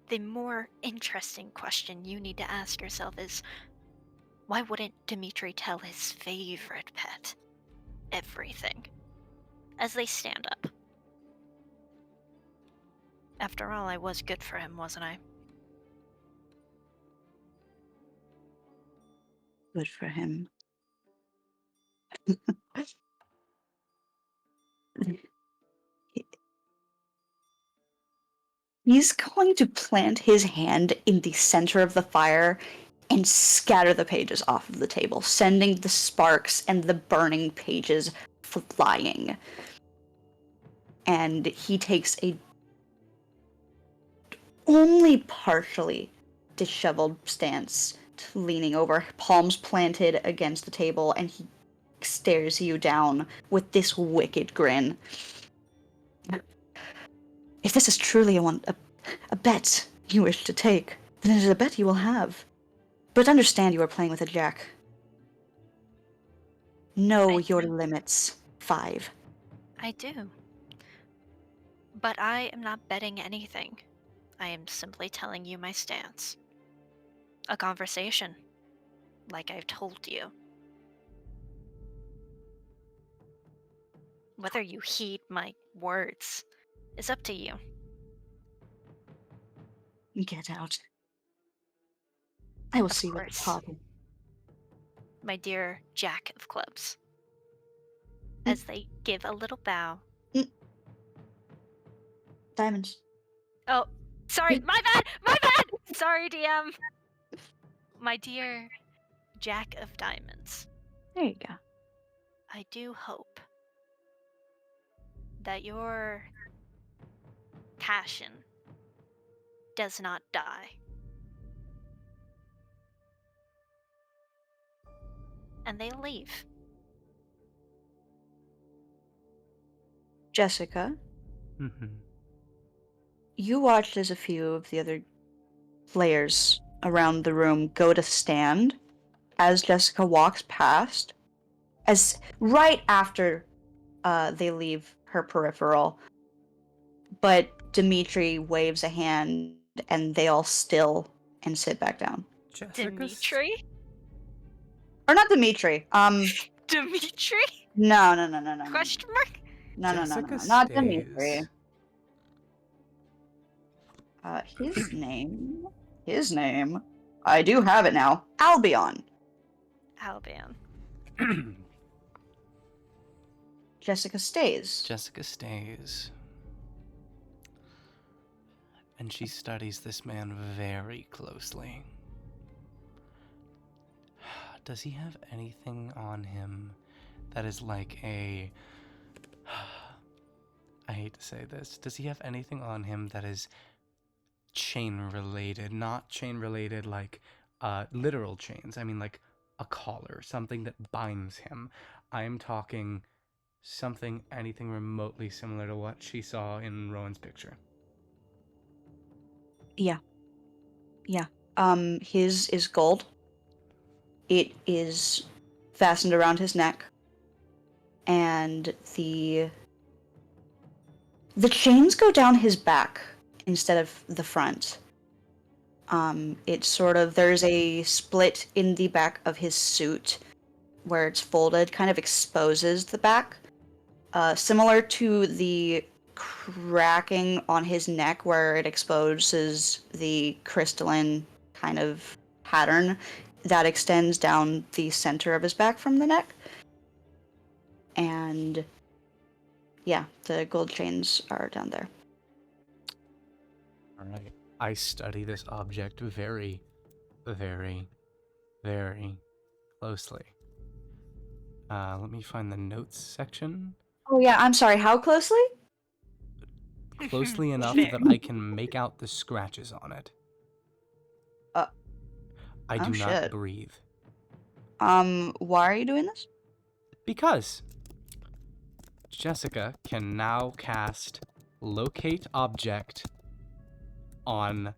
the more interesting question you need to ask yourself is, why wouldn't Dimitri tell his favorite pet everything? As they stand up. After all, I was good for him, wasn't I? good for him. He's going to plant his hand in the center of the fire and scatter the pages off of the table, sending the sparks and the burning pages flying. And he takes a only partially disheveled stance, leaning over, palms planted against the table, and he stares you down with this wicked grin. If this is truly a bet you wish to take, then it is a bet you will have. But understand you are playing with a jack. Know I your do. limits. 5. I do. But I am not betting anything. I am simply telling you my stance. A conversation, like I've told you. Whether you heed my words is up to you. Get out. I will Of see what the course, problem. my dear Jack of Clubs. Mm. As they give a little bow. Diamonds. Oh, sorry, my bad, my bad! Sorry, DM. My dear Jack of Diamonds, There you go. I do hope that your passion does not die. And they leave. Jessica, Mm-hmm. you watched as a few of the other players around the room go to stand as Jessica walks past, as right after they leave her peripheral. But Dimitri waves a hand and they all still and sit back down. Dimitri? Or not Dimitri. Dimitri? No. Question mark? No. Jessica Not stays. Dimitri. His name. I do have it now. Albion. Albion. Jessica stays. Jessica stays. And she studies this man very closely. Does he have anything on him that is like a... I hate to say this. Does he have anything on him that is chain related? Not chain related like literal chains. I mean like a collar, something that binds him. I am talking something, anything remotely similar to what she saw in Rowan's picture? Yeah. His is gold. It is fastened around his neck, and the chains go down his back instead of the front. It's sort of, there's a split in the back of his suit where it's folded, kind of exposes the back. Similar to the cracking on his neck where it exposes the crystalline kind of pattern that extends down the center of his back from the neck. And yeah, the gold chains are down there. All right. I study this object very, very, very closely. Let me find the notes section. Oh yeah, I'm sorry, how closely? Closely enough Fair. that I can make out the scratches on it. I do not shit. breathe. Why are you doing this? Because Jessica can now cast Locate Object on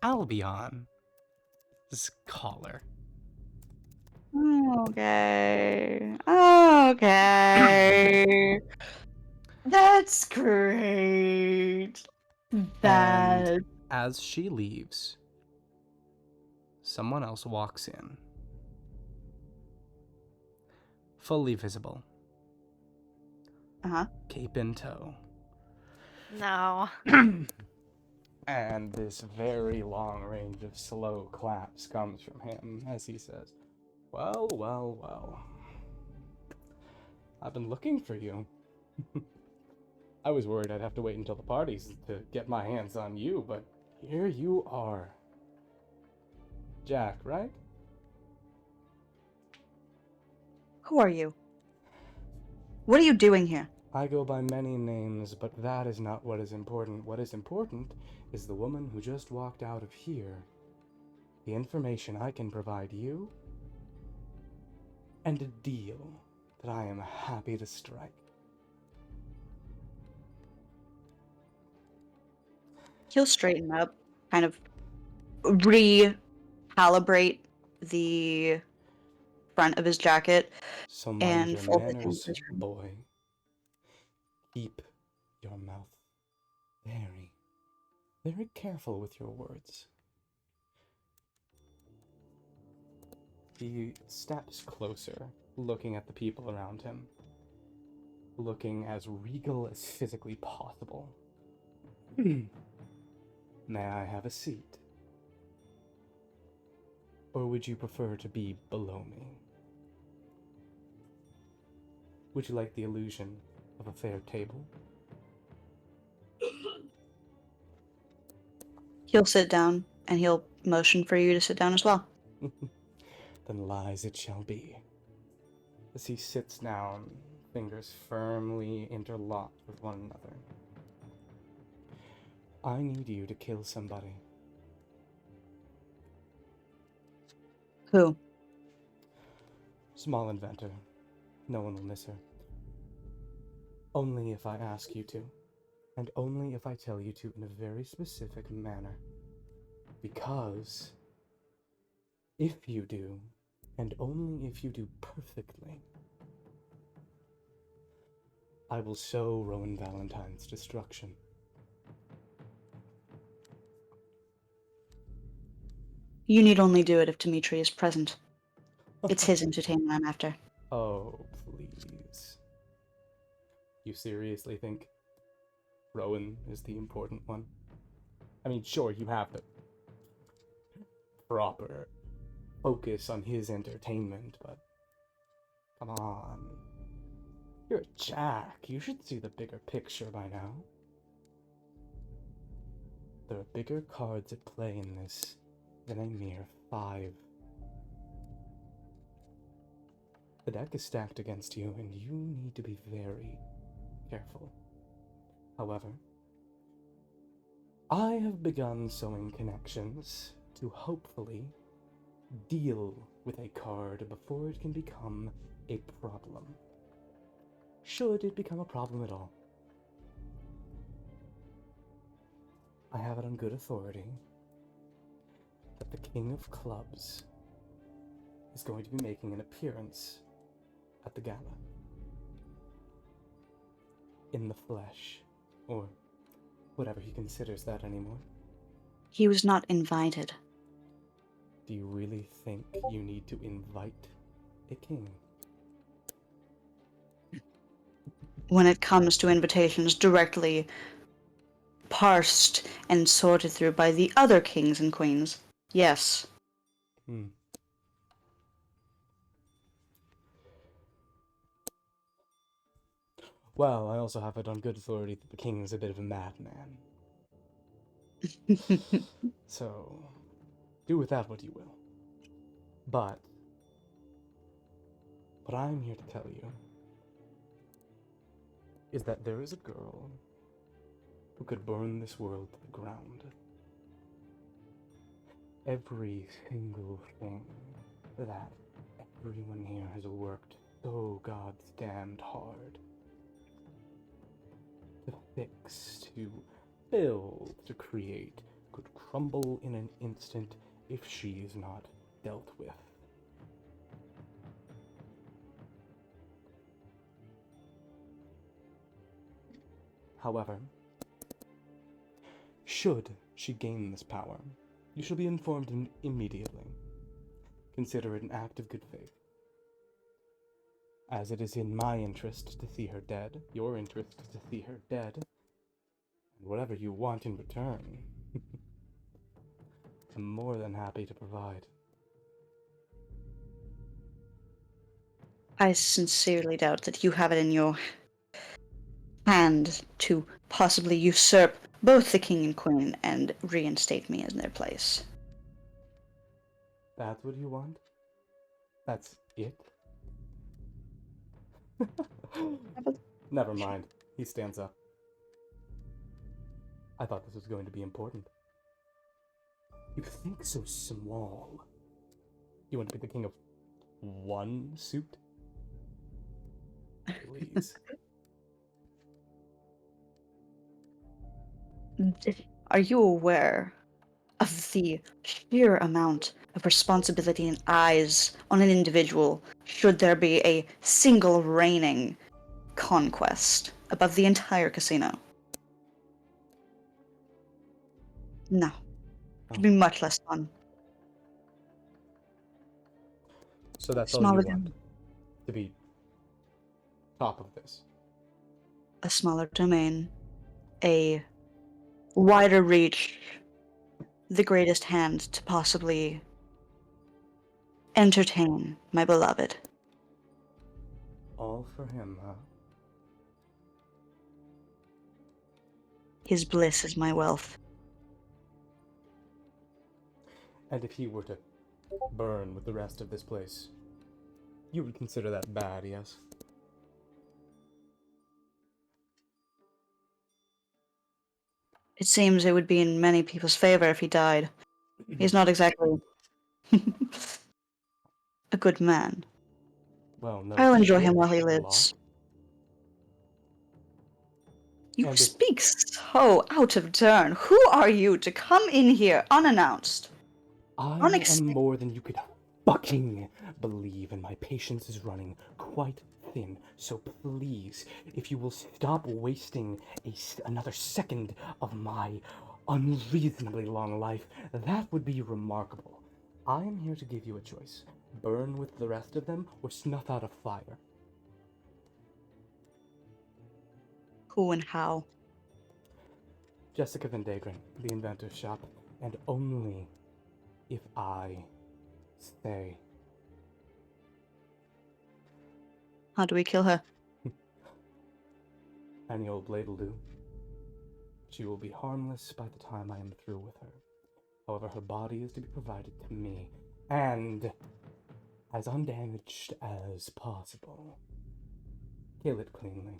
Albion's collar. Okay. Okay. That's great. And as she leaves, someone else walks in. Fully visible. Uh-huh. Cape in tow. No. And this very long range of slow claps comes from him as he says, "Well, well, well. I've been looking for you. I was worried I'd have to wait until the parties to get my hands on you, but here you are. Jack, right? Who are you? What are you doing here? I go by many names, but that is not what is important. What is important is the woman who just walked out of here. The information I can provide you, and a deal that I am happy to strike." He'll straighten up, kind of recalibrate the front of his jacket, So mind and your fold it into manners, his room. boy. Keep your mouth very, very careful with your words. He steps closer, looking at the people around him, looking as regal as physically possible. May I have a seat? Or would you prefer to be below me? Would you like the illusion of a fair table? He'll sit down, and he'll motion for you to sit down as well. Then lies it shall be. As he sits down, fingers firmly interlocked with one another. I need you to kill somebody. Who? Small inventor. No one will miss her. Only if I ask you to. And only if I tell you to in a very specific manner. Because if you do, and only if you do perfectly, I will sow Rowan Valentine's destruction. You need only do it if Dimitri is present. It's his entertainment I'm after. Oh, please. You seriously think Rowan is the important one? I mean, sure, you have the proper focus on his entertainment, but come on. You're Jack. You should see the bigger picture by now. There are bigger cards at play in this than a mere 5. The deck is stacked against you, and you need to be very careful. However, I have begun sowing connections to hopefully deal with a card before it can become a problem. should it become a problem at all. I have it on good authority that the King of Clubs is going to be making an appearance at the gala. In the flesh, or whatever he considers that anymore. He was not invited. Do you really think you need to invite a king? When it comes to invitations directly parsed and sorted through by the other kings and queens, yes. Hmm. Well, I also have it on good authority that the king is a bit of a madman. So, do with that what you will. But, what I'm here to tell you is that there is a girl who could burn this world to the ground. Every single thing that everyone here has worked so god's damned hard to fix, to build, to create, could crumble in an instant if she is not dealt with. However, should she gain this power, you shall be informed immediately. Consider it an act of good faith. As it is in my interest to see her dead, your interest is to see her dead, and whatever you want in return, I'm more than happy to provide. I sincerely doubt that you have it in your hand to possibly usurp both the king and queen and reinstate me in their place. That's what you want? That's it? Never mind. He stands up. I thought this was going to be important. You think so small. You want to be the king of one suit? Please. Are you aware of the sheer amount of responsibility and eyes on an individual should there be a single reigning conquest above the entire casino? No. It'd be much less fun. So that's all Smaller you want? To be top of this? a smaller domain, a wider reach, the greatest hand to possibly entertain my beloved. All for him, huh? His bliss is my wealth. And if he were to burn with the rest of this place, you would consider that bad, yes? It seems it would be in many people's favor if he died. He's not exactly a good man. Well, no. I'll enjoy shit, him while he Sherlock. lives. You And if- speak so out of turn. Who are you to come in here unannounced? I am Unexpected. more than you could fucking believe, and my patience is running quite thin. So please, if you will stop wasting another second of my unreasonably long life, that would be remarkable. I am here to give you a choice. Burn with the rest of them, or snuff out a fire. Who and how? Jessica Vendagron, the inventor's shop, and only if I stay. How do we kill her? Any old blade will do. She will be harmless by the time I am through with her. However, her body is to be provided to me, and as undamaged as possible. Kill it cleanly.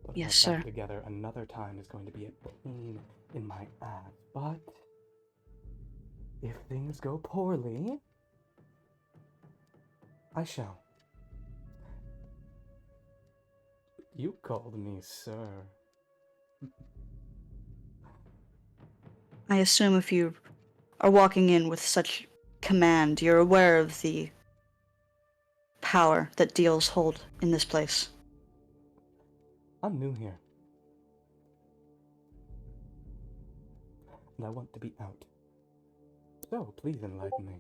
Putting Yes, us sir. back together another time is going to be a pain in my ass, but if things go poorly, I shall. You called me sir. I assume if you are walking in with such command, you're aware of the power that deals hold in this place. I'm new here. And I want to be out. So, please enlighten me.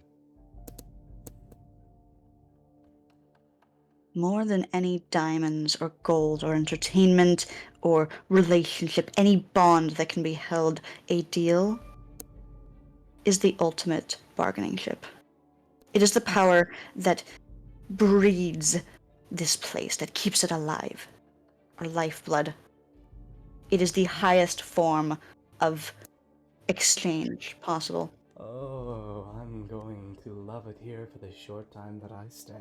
More than any diamonds or gold or entertainment or relationship, any bond that can be held, a deal is the ultimate bargaining chip. It is the power that breeds this place, that keeps it alive. Our lifeblood. It is the highest form of exchange possible. Oh, I'm going to love it here for the short time that I stay.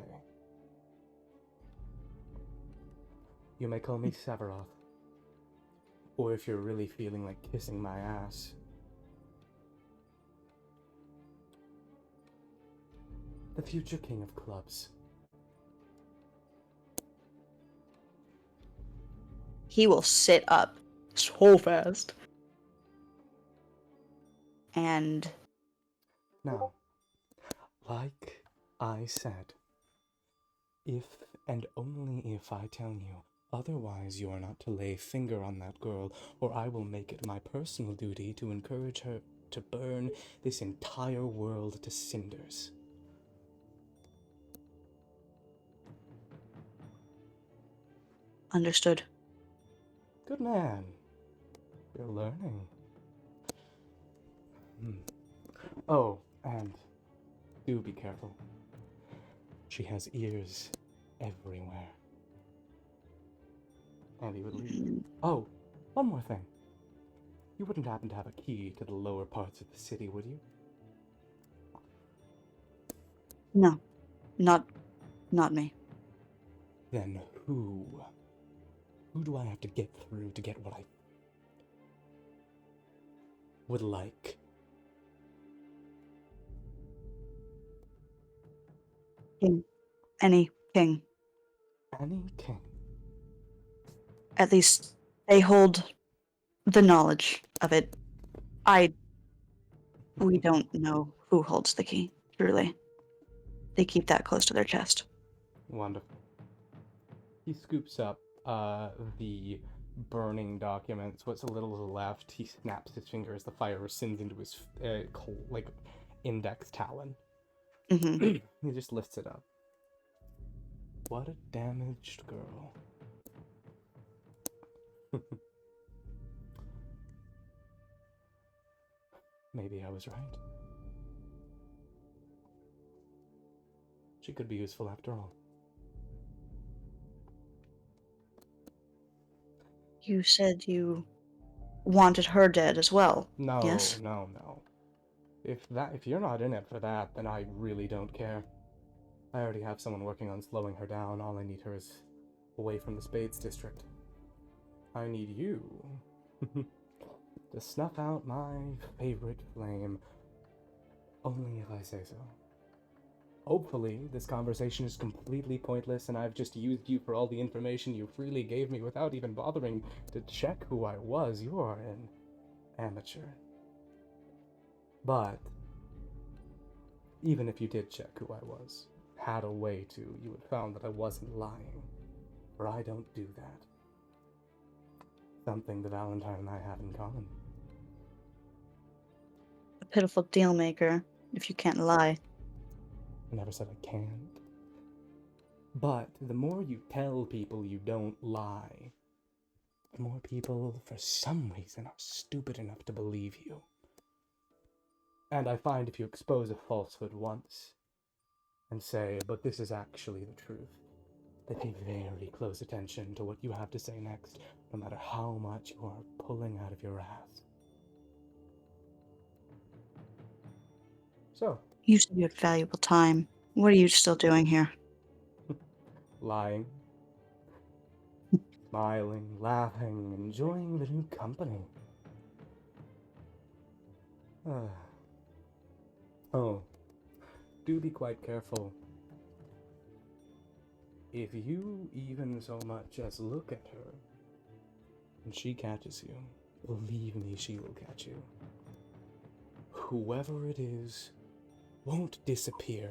You may call me Severoth. Or if you're really feeling like kissing my ass, the future king of clubs. He will sit up so fast. And Now, like I said, if and only if I tell you, otherwise you are not to lay finger on that girl, or I will make it my personal duty to encourage her to burn this entire world to cinders. understood. Good man. You're learning. Oh, and do be careful. She has ears everywhere. And he would leave. Oh, one more thing. You wouldn't happen to have a key to the lower parts of the city, would you? No, not me. Then who? Who do I have to get through to get what I would like? King. Any king. Any king. At least they hold the knowledge of it. We don't know who holds the key, truly. They keep that close to their chest. Wonderful. He scoops up the burning documents. What's a little to the left? He snaps his finger as the fire rescinds into his index talon. Mm-hmm. He just lifts it up. What a damaged girl. Maybe I was right. She could be useful after all. You said you wanted her dead as well. No, Yes? no. If you're not in it for that, then I really don't care. I already have someone working on slowing her down. All I need her is away from the Spades district. I need you to snuff out my favorite flame. Only if I say so. Hopefully, this conversation is completely pointless and I've just used you for all the information you freely gave me without even bothering to check who I was. You are an amateur. But even if you did check who I was, had a way to, you would have found that I wasn't lying. For I don't do that. Something the Valentine and I have in common. A pitiful deal maker, if you can't lie. I never said I can't. But the more you tell people you don't lie, the more people, for some reason, are stupid enough to believe you. And I find if you expose a falsehood once, and say, but this is actually the truth, they pay very close attention to what you have to say next, no matter how much you are pulling out of your ass. So, You said you had valuable time. What are you still doing here? lying, smiling, laughing, enjoying the new company. Oh, do be quite careful. If you even so much as look at her, and she catches you, believe me, she will catch you. Whoever it is won't disappear.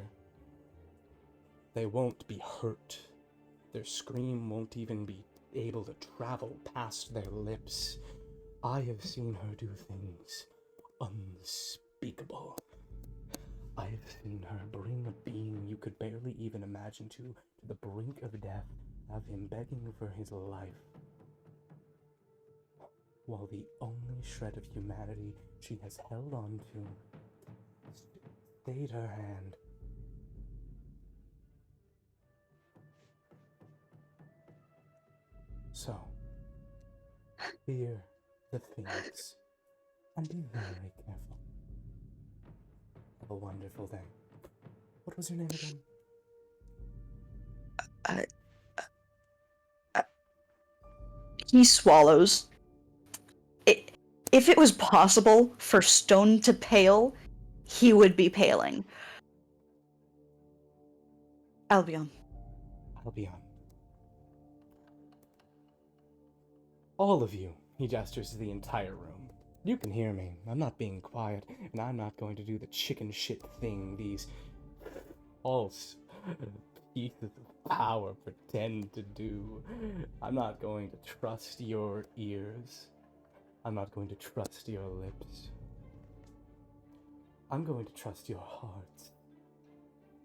They won't be hurt. Their scream won't even be able to travel past their lips. I have seen her do things unspeakable. I have seen her bring a being you could barely even imagine to the brink of death, have him begging for his life, while the only shred of humanity she has held on to stayed her hand. So, fear the Phoenix, and be very careful. Have a wonderful day. What was your name again? He swallows. If it was possible for stone to pale, he would be paling. Albion. Albion. All of you, he gestures to the entire room. You can hear me. I'm not being quiet, and I'm not going to do the chicken shit thing these false pieces of power pretend to do. I'm not going to trust your ears. I'm not going to trust your lips. I'm going to trust your hearts.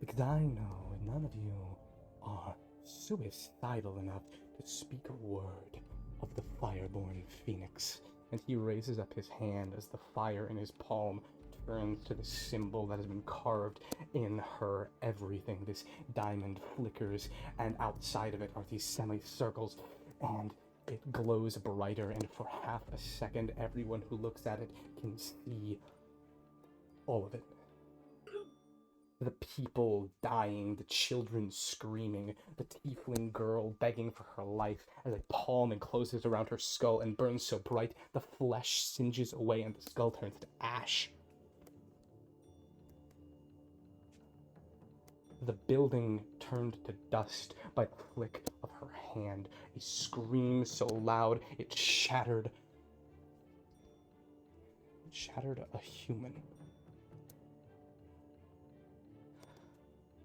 Because I know none of you are suicidal enough to speak a word of the fireborn phoenix. And he raises up his hand as the fire in his palm turns to the symbol that has been carved in her everything. This diamond flickers, and outside of it are these semicircles, and it glows brighter, and for half a second, everyone who looks at it can see all of it. The people dying, the children screaming, the tiefling girl begging for her life as a palm encloses around her skull and burns so bright the flesh singes away and the skull turns to ash. The building turned to dust by the flick of her hand. A scream so loud it shattered a human.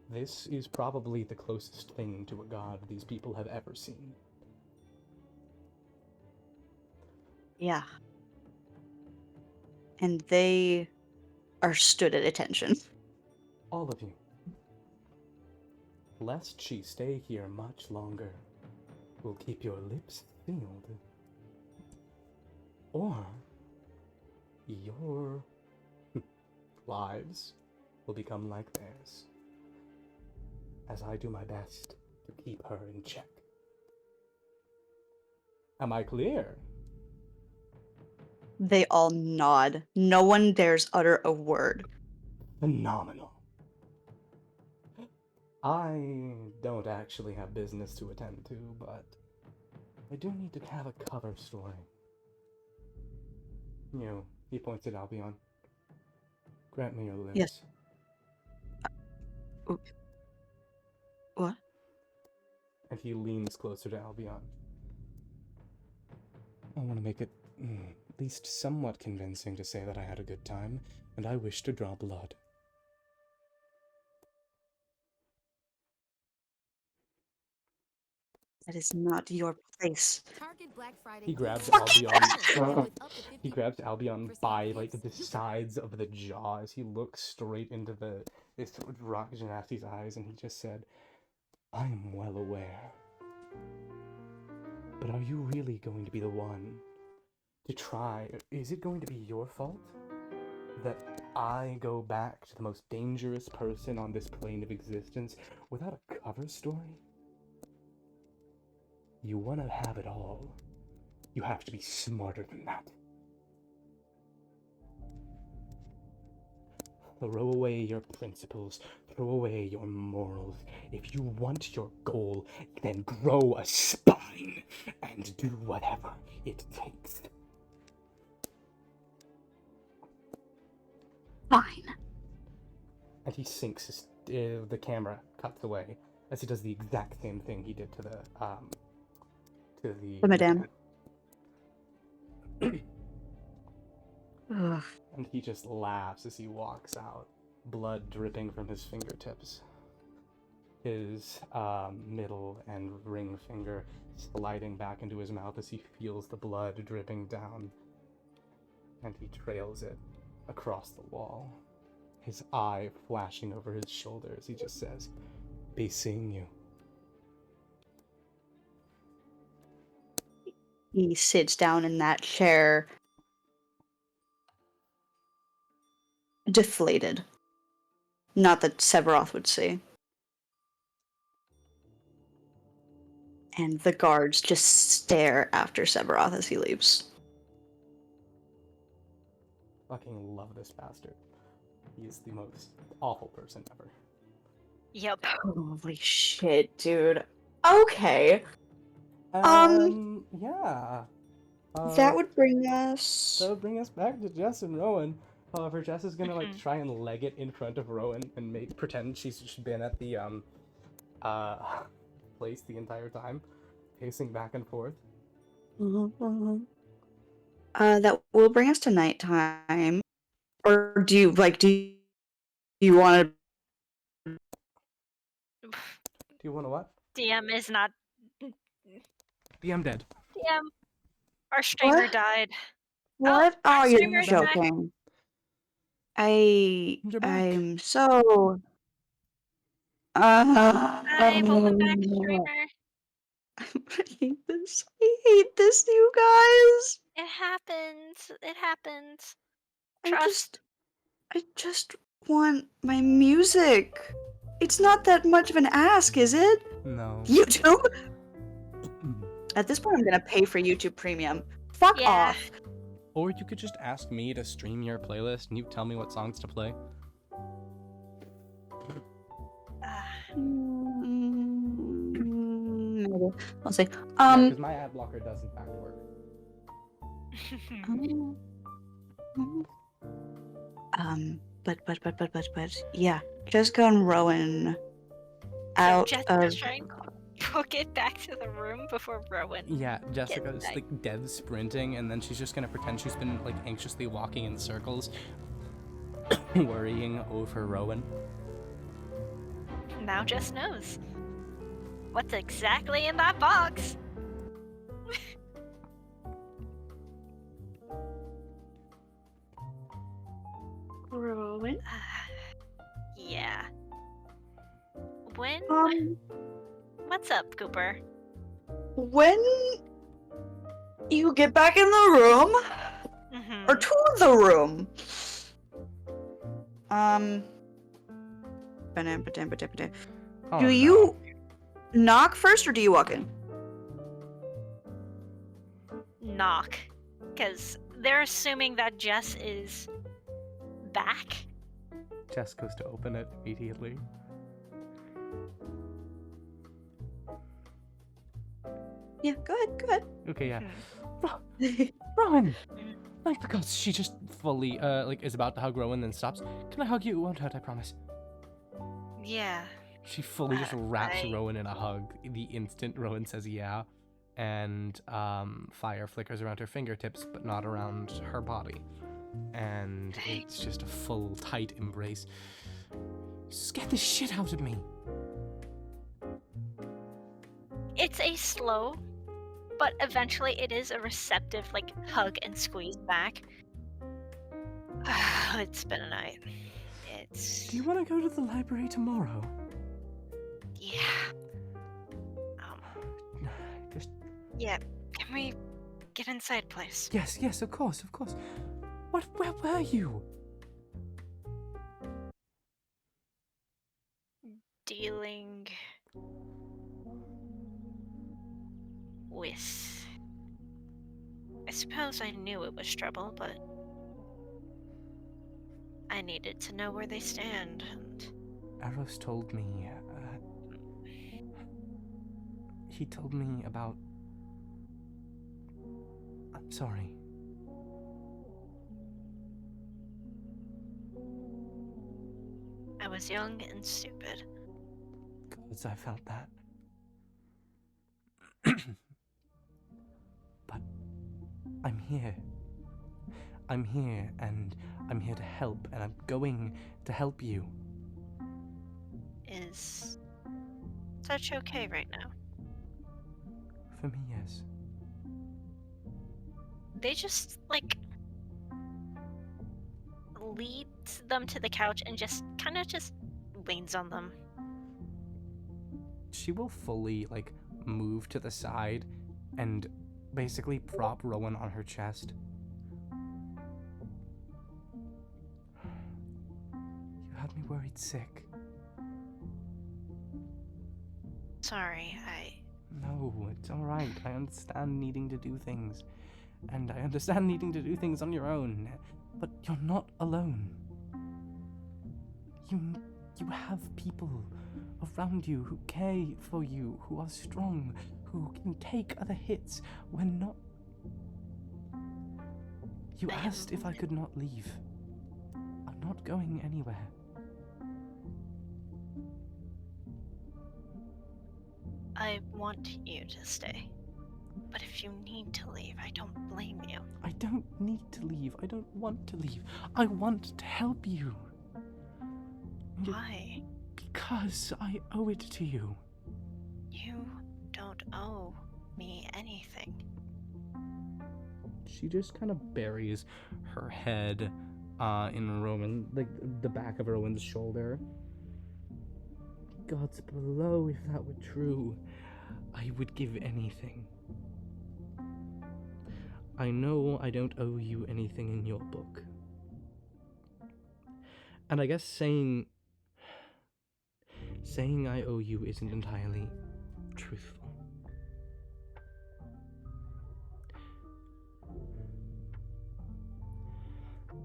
This is probably the closest thing to a god these people have ever seen. Yeah. And they are stood at attention. All of you. Lest she stay here much longer, will keep your lips sealed. Or your lives will become like theirs, as I do my best to keep her in check. Am I clear? They all nod. No one dares utter a word. Phenomenal. I don't actually have business to attend to, but I do need to have a cover story. You, he points at Albion. Grant me your lips. Yes. What? And he leans closer to Albion. I want to make it at least somewhat convincing to say that I had a good time, and I wish to draw blood. That is not your place. Target Black Friday. He grabs Fucking Albion. He grabs Albion by like the sides of the jaw as he looks straight into this rock Genasti's eyes, and he just said, "I am well aware. But are you really going to be the one to try? Is it going to be your fault that I go back to the most dangerous person on this plane of existence without a cover story? You want to have it all. You have to be smarter than that. Throw away your principles. Throw away your morals. If you want your goal, then grow a spine and do whatever it takes." Fine. And he sinks the camera cuts away, as he does the exact same thing he did to the The madame. Ugh. And he just laughs as he walks out, blood dripping from his fingertips. His middle and ring finger sliding back into his mouth as he feels the blood dripping down. And he trails it across the wall, his eye flashing over his shoulder as he just says, "Be seeing you." He sits down in that chair, deflated. Not that Severoth would see. And the guards just stare after Severoth as he leaves. Fucking love this bastard. He's the most awful person ever. Yep. Holy shit, dude. Okay. Yeah. That would bring That us. would bring us back to Jess and Rowan. However, Jess is gonna like try and leg it in front of Rowan and pretend she's been at the place the entire time, pacing back and forth. That will bring us to nighttime. Or do you want to? Do you want to what? DM is not. I'm dead. DM. Our streamer What? died. What? our Oh, you're streamer's back. joking. You're back. I'm so. Hi, welcome back, streamer. I hate this. I hate this, you guys. It happens. It happens. I Trust. just want my music. It's not that much of an ask, is it? No. YouTube? At this point, I'm gonna pay for YouTube Premium. Fuck Yeah. off. Or you could just ask me to stream your playlist and you tell me what songs to play. Maybe. I'll say. Because my ad blocker does in fact work. But yeah, Jessica and Rowan out Jessica's of. trying to book it back to the room before Rowan. Yeah, Jessica's back. like dead sprinting, and then she's just gonna pretend she's been like anxiously walking in circles, worrying over Rowan. Now Jess knows. What's exactly in that box? Rowan? Yeah. When? Um, What's up, Cooper? when you get back in the room, or to the room, Oh, do you knock first or do you walk in? Knock. Because they're assuming that Jess is back. Jess goes to open it immediately. Yeah, go ahead. Okay, yeah. Rowan! Like, because she just fully, is about to hug Rowan, then stops. Can I hug you? It won't hurt, I promise. Yeah. She fully just wraps I- Rowan in a hug the instant Rowan says yeah. And, fire flickers around her fingertips, but not around her body. And it's just a full, tight embrace. Scare the shit out of me! It's a slow, but eventually it is a receptive, like, hug and squeeze back. It's been a night. Do you want to go to the library tomorrow? Yeah. Just... Yeah. Can we get inside, please? Yes, of course. Where were you? Dealing with... I suppose I knew it was trouble, but I needed to know where they stand, and... Eros told me, he told me about... I'm sorry. I was young and stupid. as I felt that. But I'm here. I'm here, and I'm here to help, and I'm going to help you. Is such okay right now? For me, yes. They just, like, leads them to the couch and just kind of just leans on them. She will fully, like, move to the side and basically prop Rowan on her chest. You had me worried sick. Sorry, No, it's alright. I understand needing to do things. And I understand needing to do things on your own. But you're not alone. You have people around you who care for you, who are strong, who can take other hits when not. You I asked if I could not leave. I'm not going anywhere. I want you to stay. But if you need to leave, I don't blame you. I don't need to leave. I don't want to leave. I want to help you. Why? Because I owe it to you. You don't owe me anything. She just kind of buries her head in Rowan, like the back of Rowan's shoulder. Gods below, if that were true, I would give anything. I know I don't owe you anything in your book. And I guess saying I owe you isn't entirely truthful.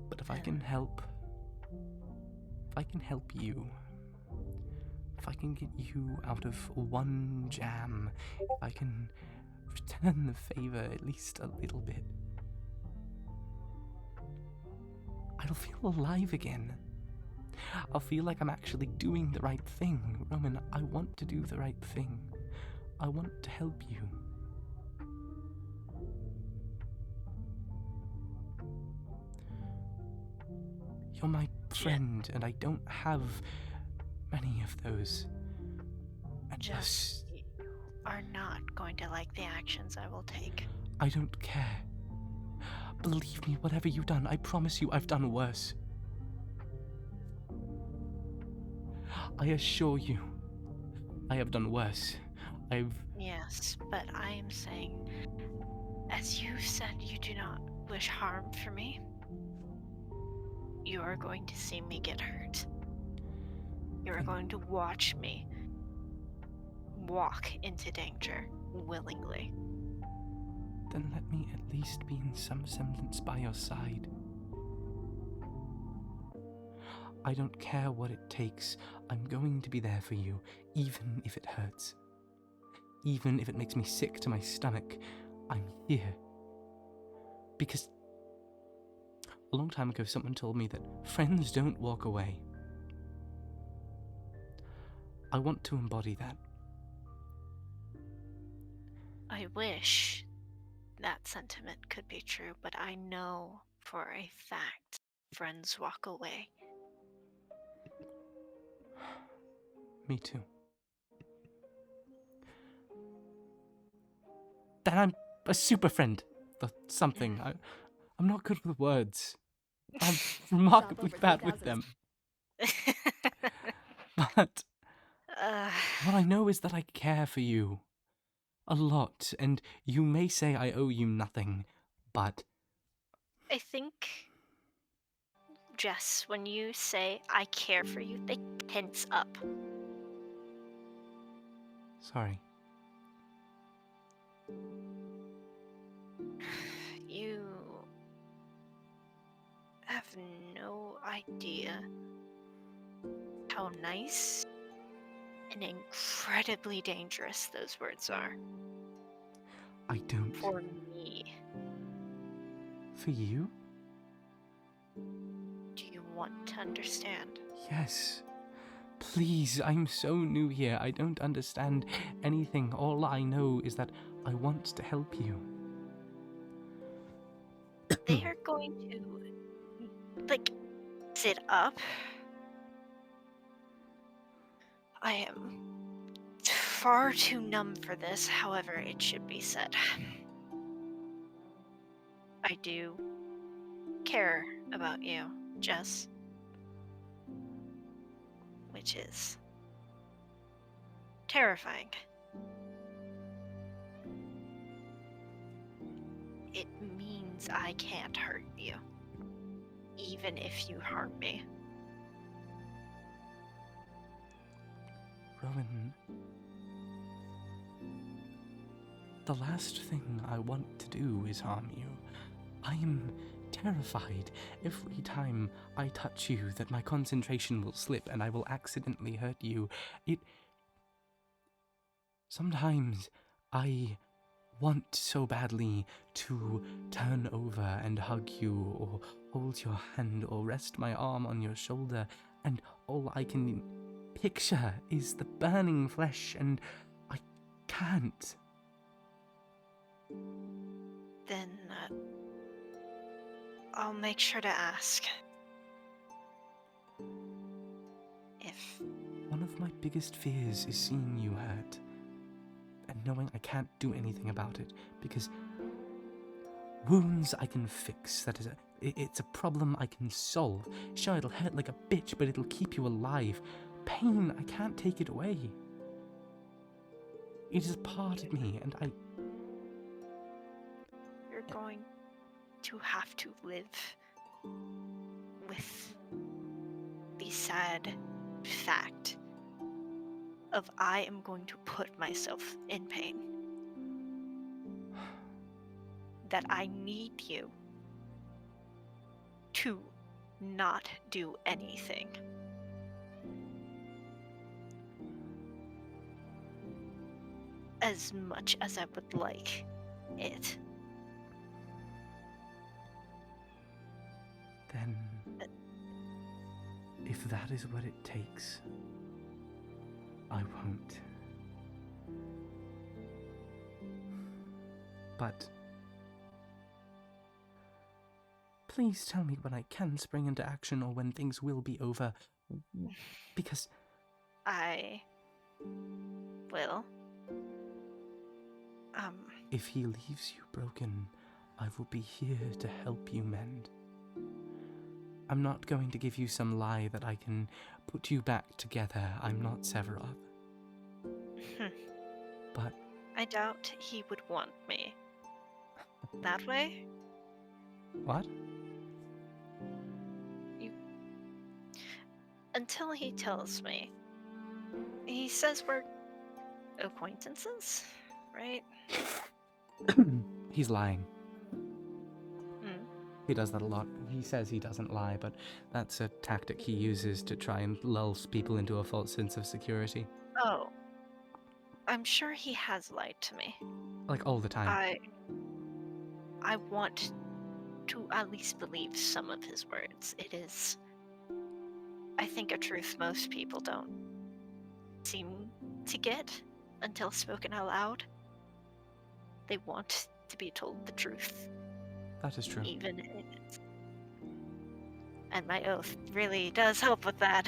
But if I can help you, if I can get you out of one jam, if I can return the favor at least a little bit, I'll feel alive again. I'll feel like I'm actually doing the right thing. Roman, I want to do the right thing. I want to help you. You're my friend, and I don't have many of those. And Just you are not going to like the actions I will take. I don't care. Believe me, whatever you've done, I promise you I've done worse. I assure you, I have done worse. Yes, but I am saying, as you said, you do not wish harm for me. You are going to see me get hurt. You are going to watch me walk into danger willingly. Then let me at least be in some semblance by your side. I don't care what it takes. I'm going to be there for you, even if it hurts. Even if it makes me sick to my stomach, I'm here. Because a long time ago, someone told me that friends don't walk away. I want to embody that. I wish that sentiment could be true, but I know for a fact friends walk away. Me too. Then I'm a super friend. Or something. I'm not good with words. I'm remarkably over bad with 3,000. them. But uh, what I know is that I care for you. A lot. And you may say I owe you nothing, but I think, Jess, when you say I care for you, they tense up. sorry. You have no idea how nice and incredibly dangerous those words are I don't. for me. For you? Do you want to understand? Yes. Please, I'm so new here. I don't understand anything. All I know is that I want to help you. They are going to, like, sit up. I am far too numb for this, however, it should be said. I do care about you, Jess. Which is terrifying. It means I can't hurt you, even if you harm me. Rowan, the last thing I want to do is harm you. I am terrified every time I touch you that my concentration will slip and I will accidentally hurt you. Sometimes I want so badly to turn over and hug you or hold your hand or rest my arm on your shoulder, and all I can picture is the burning flesh, and I can't. Then I'll make sure to ask. If One of my biggest fears is seeing you hurt and knowing I can't do anything about it, because wounds I can fix. It's a problem I can solve. Sure, it'll hurt like a bitch, but it'll keep you alive. Pain, I can't take it away. It is a part of me, and you're going to have to live with the sad fact of I am going to put myself in pain. That I need you to not do anything. As much as I would like it. Then, if that is what it takes, I won't. But please tell me when I can spring into action or when things will be over, because I will. if he leaves you broken, I will be here to help you mend. I'm not going to give you some lie that I can put you back together. I'm not Severoth. But I doubt he would want me that way. what? Until he tells me. He says we're acquaintances, right? He's lying. Hmm. He does that a lot. He says he doesn't lie, but that's a tactic he uses to try and lull people into a false sense of security. Oh. I'm sure he has lied to me. Like, all the time. I want to at least believe some of his words. It is, I think, a truth most people don't seem to get until spoken out loud. They want to be told the truth. That is true. Even if it's... And my oath really does help with that.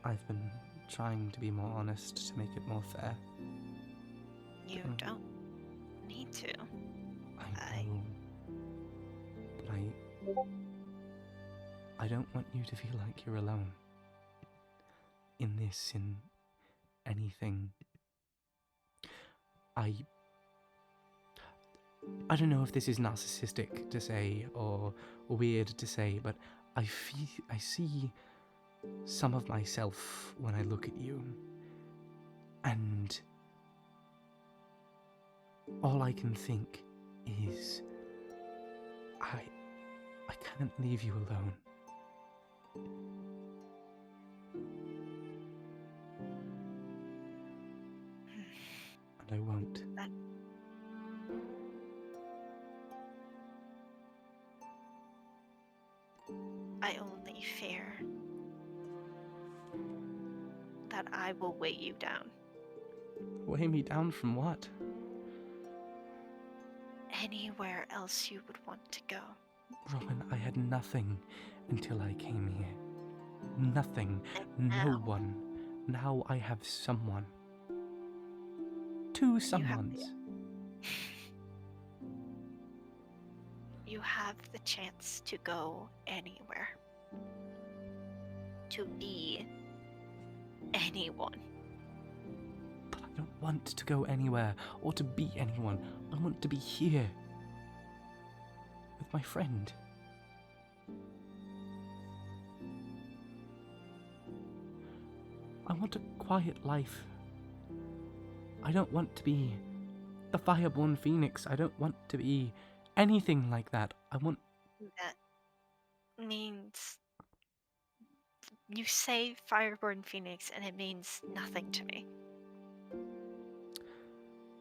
I've been trying to be more honest to make it more fair. You don't need to. I know. But I don't want you to feel like you're alone. In this, in anything. I don't know if this is narcissistic to say or weird to say, but I see some of myself when I look at you, and all I can think is I can't leave you alone. And I won't. I only fear that I will weigh you down. Weigh me down from what? Anywhere else you would want to go. Rowan, I had nothing until I came here. Nothing. And No now one. Now I have someone. Two you have someones. You have the chance to go anywhere. To be anyone. But I don't want to go anywhere or to be anyone. I want to be here. With my friend. I want a quiet life. I don't want to be the Fireborn Phoenix. I don't want to be anything like that. I want... That means you say Fireborn Phoenix and it means nothing to me.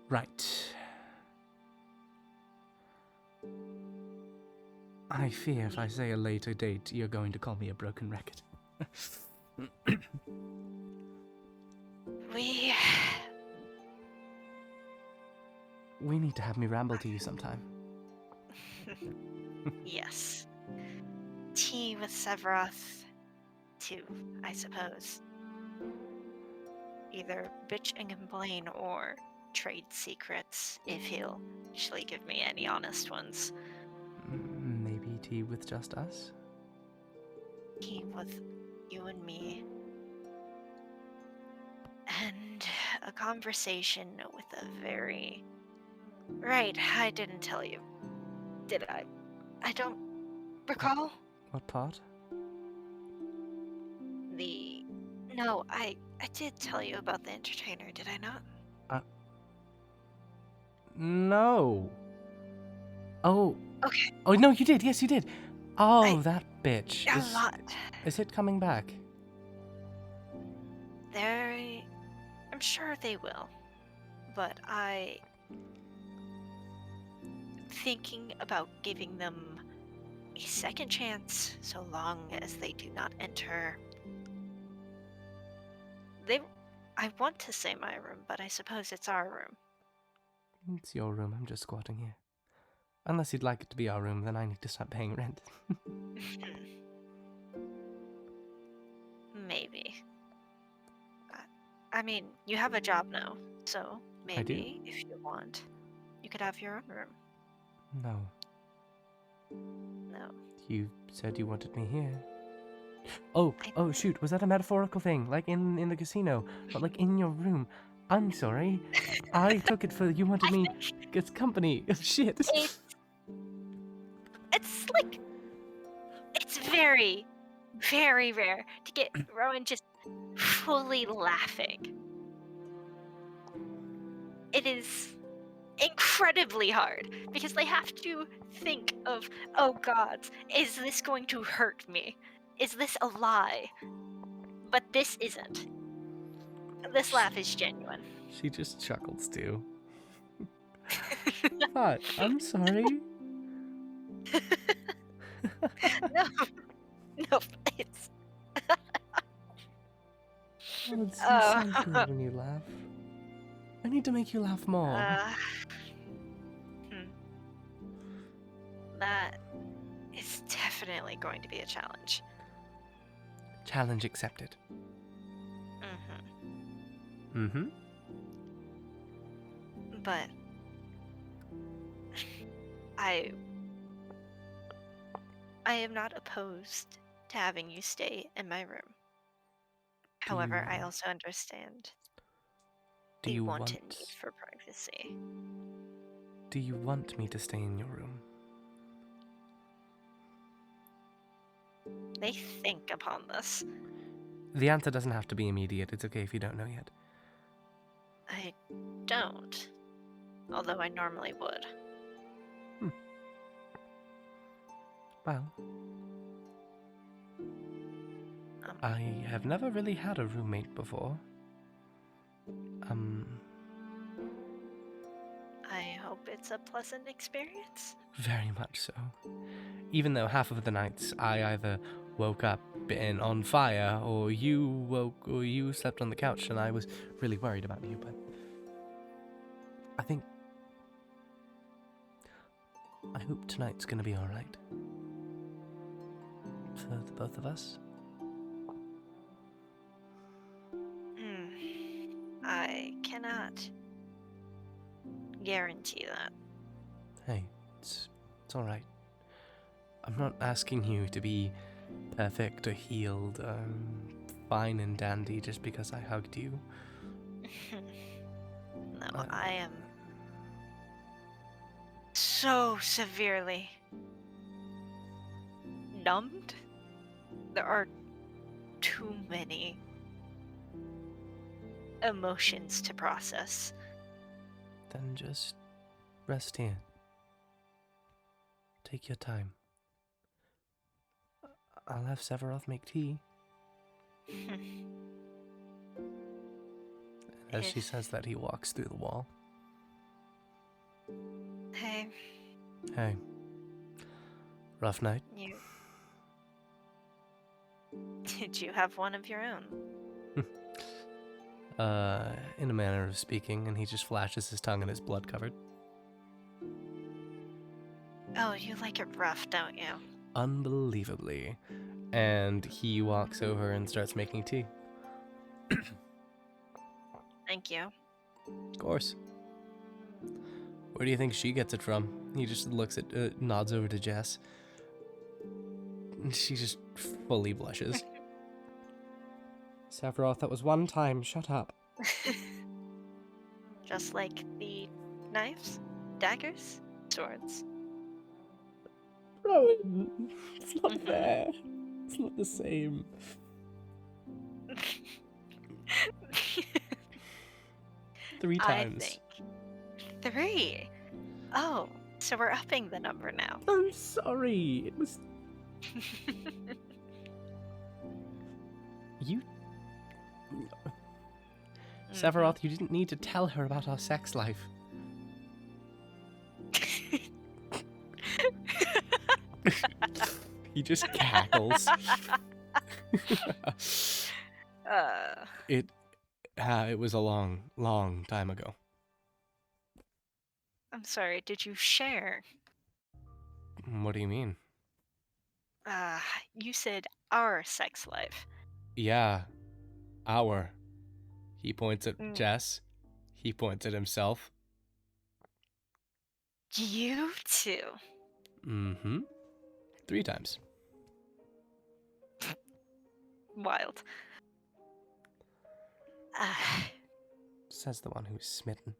Right. I fear if I say a later date, you're going to call me a broken record. We need to have me ramble to you sometime. Yes. Tea with Severoth, too, I suppose. Either bitch and complain or trade secrets, if he'll actually give me any honest ones. Maybe tea with just us? Tea with you and me. And a conversation with a very... Right, I didn't tell you. Did I? I don't recall. What part? No, I did tell you about the entertainer, did I not? No. Oh. Okay. Oh, no, you did. Yes, you did. Oh, I- that bitch. A lot. Is it coming back? I'm sure they will. But I'm thinking about giving them a second chance so long as they do not enter. I want to say my room, but I suppose it's our room. It's your room. I'm just squatting here. Unless you'd like it to be our room, then I need to start paying rent. Maybe. I mean, you have a job now, so maybe if you want, you could have your own room. No. No. You said you wanted me here. Oh, shoot. Was that a metaphorical thing? Like in the casino? But like in your room? I'm sorry. I took it for you wanted me as company. Shit. It's like... It's very, very rare to get Rowan just fully laughing. It is incredibly hard because they have to think of, oh god, is this going to hurt me? Is this a lie? But this isn't. This laugh is genuine. She just chuckles too. What? I'm sorry. No, it's... Oh, it's so good when you laugh. I need to make you laugh more. That is definitely going to be a challenge. Challenge accepted. Mm-hmm. But I am not opposed to having you stay in my room. However, I also understand the want and need for privacy. Do you want me to stay in your room? They think upon this. The answer doesn't have to be immediate. It's okay if you don't know yet. I don't. Although I normally would. Well, I have never really had a roommate before. I hope it's a pleasant experience. Very much so. Even though half of the nights I either woke up and on fire, or you slept on the couch, and I was really worried about you, but I hope tonight's gonna be alright. For the both of us. I cannot guarantee that. Hey, it's alright. I'm not asking you to be perfect or healed, fine and dandy just because I hugged you. No, I am so severely numbed. There are too many emotions to process. Then just rest here. Take your time. I'll have Severoth make tea. As she says that, he walks through the wall. Hey, Hey. Rough night? did you have one of your own? In a manner of speaking, and he just flashes his tongue and it's blood covered. Oh, you like it rough, don't you? Unbelievably. And he walks over and starts making tea. Thank you. Of course. Where do you think she gets it from? He just looks at, nods over to Jess. And she just fully blushes. Severoth, that was one time. Shut up. Just like the knives, daggers, swords. Rowan, it's not fair. It's not the same. 3 times. I think 3. Oh, so we're upping the number now. I'm sorry. It was... You... Severoth, you didn't need to tell her about our sex life. He just cackles. It was a long, long time ago. I'm sorry, did you share? What do you mean? You said our sex life. Yeah, our. He points at Jess. He points at himself. You two. Mm-hmm. 3 times. Wild. Says the one who's smitten.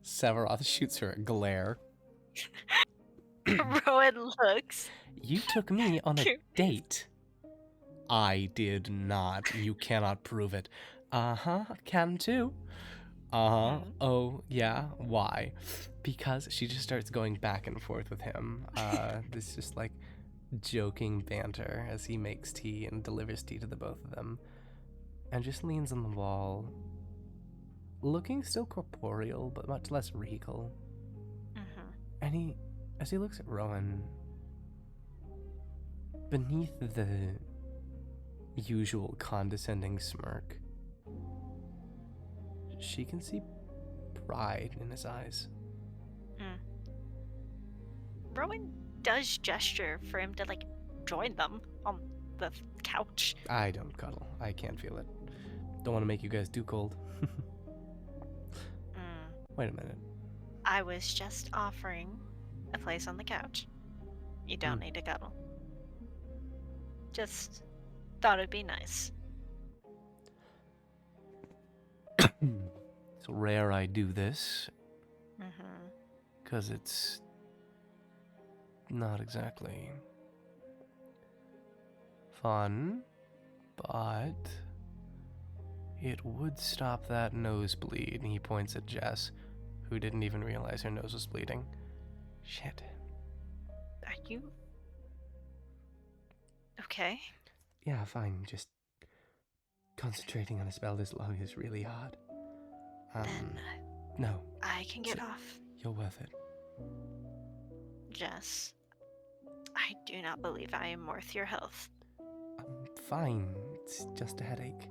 Severoth Severoth shoots her a glare. Rowan looks. You took me on a date. I did not. You cannot prove it. Uh-huh, can too. Uh-huh. Oh, yeah. Why? Because she just starts going back and forth with him. This just like joking banter as he makes tea and delivers tea to the both of them. And just leans on the wall, looking still corporeal, but much less regal. And as he looks at Rowan, beneath the usual condescending smirk, she can see pride in his eyes. Rowan does gesture for him to like join them on the couch. I don't cuddle. I can't feel it. Don't want to make you guys too cold. Wait a minute. I was just offering a place on the couch. You don't need to cuddle. Just thought it'd be nice. It's rare I do this. Because it's not exactly fun, but it would stop that nosebleed. And he points at Jess, who didn't even realize her nose was bleeding. Shit. Are you okay? Yeah, fine. Just concentrating on a spell this long is really hard. Then No, I can get So- off. you're worth it. Jess, I do not believe I am worth your health. I'm fine. It's just a headache.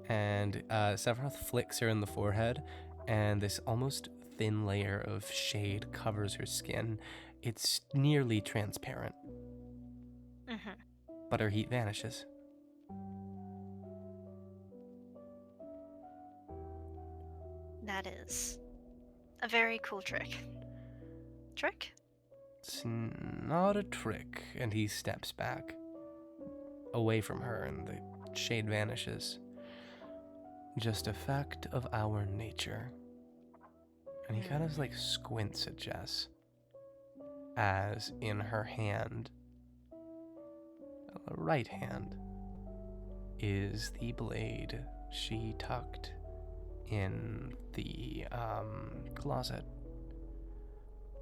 And Severoth flicks her in the forehead, and this almost thin layer of shade covers her skin. It's nearly transparent, Mm-hmm. but her heat vanishes. That is a very cool trick. Trick? It's not a trick, and he steps back away from her, and the shade vanishes. Just a fact of our nature. And he kind of like squints at Jess, as in her hand, the right hand, is the blade she tucked in the closet.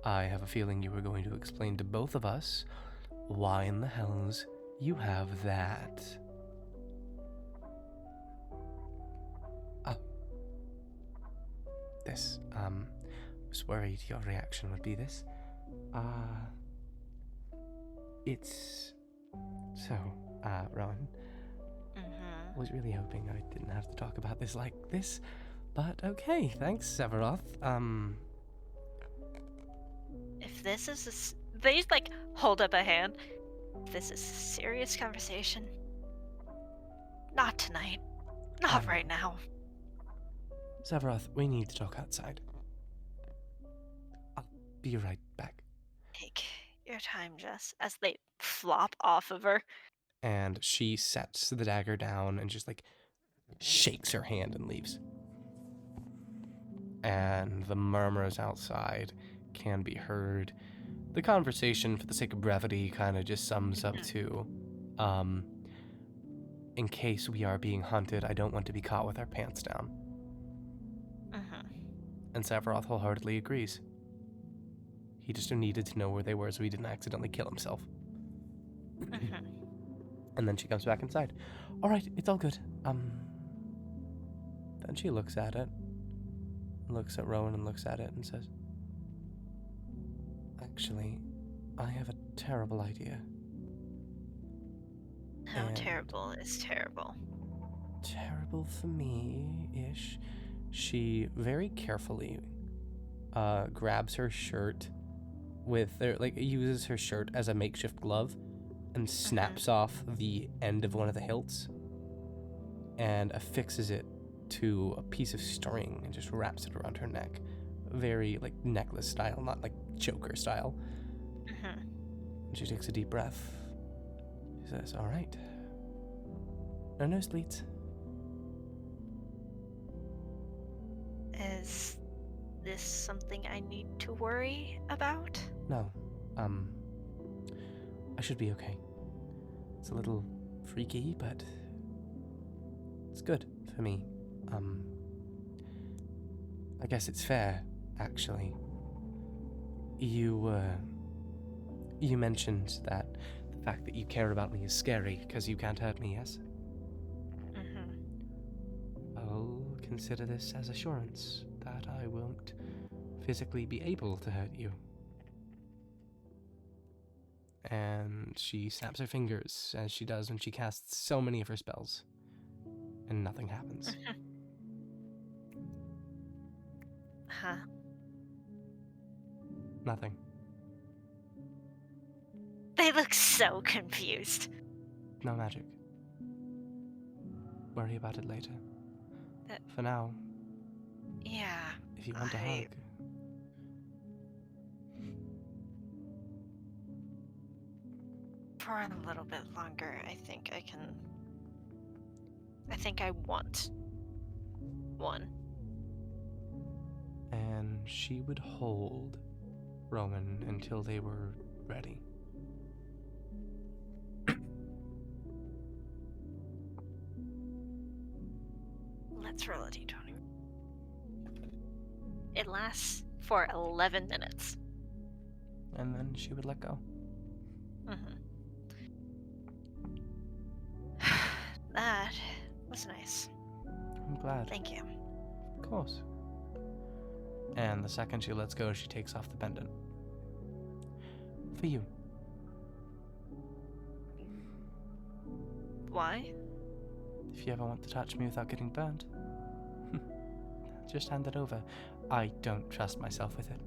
I have a feeling you were going to explain to both of us why in the hells you have that. This, was worried your reaction would be this. It's... So, Rowan, Mm-hmm. was really hoping I didn't have to talk about this like this, but okay, thanks, Severoth. If this is they like hold up a hand. If this is a serious conversation, not tonight. Not right now. Severoth, we need to talk outside. I'll be right back. Take your time, Jess, as they flop off of her. And she sets the dagger down and just like shakes her hand and leaves. And the murmurs outside can be heard. The conversation, for the sake of brevity, kind of just sums up to, in case we are being hunted, I don't want to be caught with our pants down. Mm-hmm. And Severoth wholeheartedly agrees. He just needed to know where they were so he didn't accidentally kill himself. Mm-hmm. And then she comes back inside. All right, it's all good. Then she looks at it, looks at Rowan and looks at it and says, actually, I have a terrible idea. How And- terrible is terrible. Terrible for me-ish. She very carefully grabs her shirt with her, like, uses her shirt as a makeshift glove and snaps off the end of one of the hilts and affixes it to a piece of string and just wraps it around her neck. Very, like, necklace style, not like choker style. Mm-hmm. And she takes a deep breath. She says, all right. No nosebleeds. Is this something I need to worry about? No. I should be okay. It's a little freaky, but it's good for me. I guess it's fair, actually. You mentioned that the fact that you care about me is scary because you can't hurt me, yes? Mm-hmm. I'll consider this as assurance that I won't physically be able to hurt you. And she snaps her fingers, as she does when she casts so many of her spells. And nothing happens. Huh. Nothing. They look so confused. No magic. Worry about it later. That- For now, Yeah. if you want a I- hug. For a little bit longer, I think I can. I think I want one. And she would hold Rowan until they were ready. Let's roll a d20. It lasts for 11 minutes. And then she would let go. Mm-hmm. That was nice. I'm glad. Thank you. Of course. And the second she lets go, she takes off the pendant. For you. Why? If you ever want to touch me without getting burnt, just hand it over. I don't trust myself with it.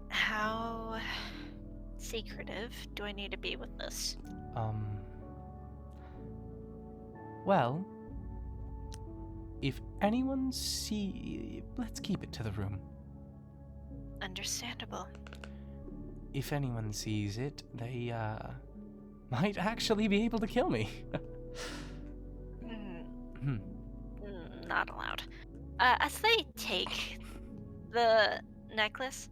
How secretive do I need to be with this? Well, if anyone let's keep it to the room. Understandable. If anyone sees it, they, might actually be able to kill me. Not allowed. As they take the necklace,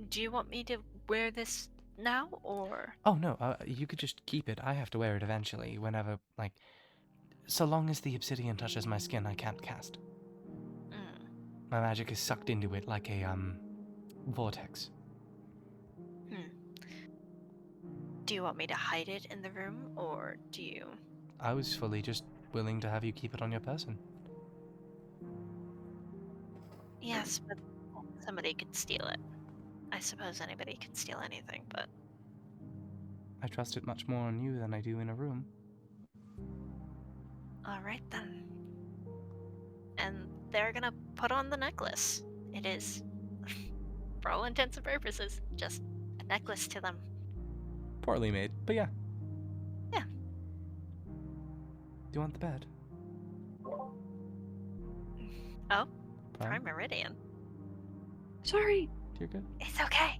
do you want me to wear this now, or? Oh, no, you could just keep it. I have to wear it eventually, whenever, like, so long as the obsidian touches my skin, I can't cast. My magic is sucked into it like a, vortex. Do you want me to hide it in the room, or do you? I was fully just willing to have you keep it on your person. Yes, but somebody could steal it. I suppose anybody could steal anything, but I trust it much more on you than I do in a room. alright then. And they're gonna put on the necklace. It is, for all intents and purposes, just a necklace to them. Poorly made, but yeah. Yeah. Do you want the bed? Oh, Prime? Prime Miridian. Sorry. You're good. It's okay.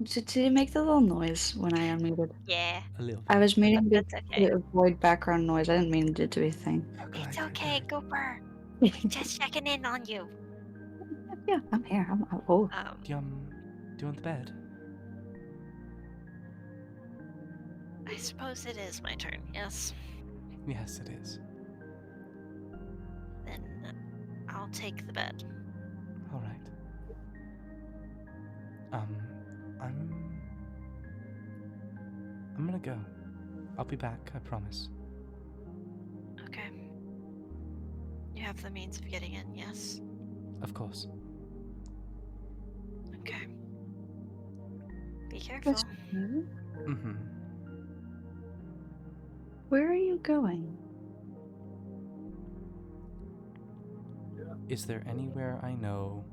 Did it make the little noise when I unmuted? Yeah, A little bit. I was meaning to that's okay. avoid background noise. I didn't mean it to be a thing. It's okay, Gooper. Just checking in on you. Yeah, I'm here. Oh. Do you want the bed? I suppose it is my turn, yes. Yes, it is. Then I'll take the bed. All right. I'm gonna go. I'll be back, I promise. Okay. You have the means of getting in, yes? Of course. Okay. Be careful. Mm-hmm. Where are you going? Is there anywhere I know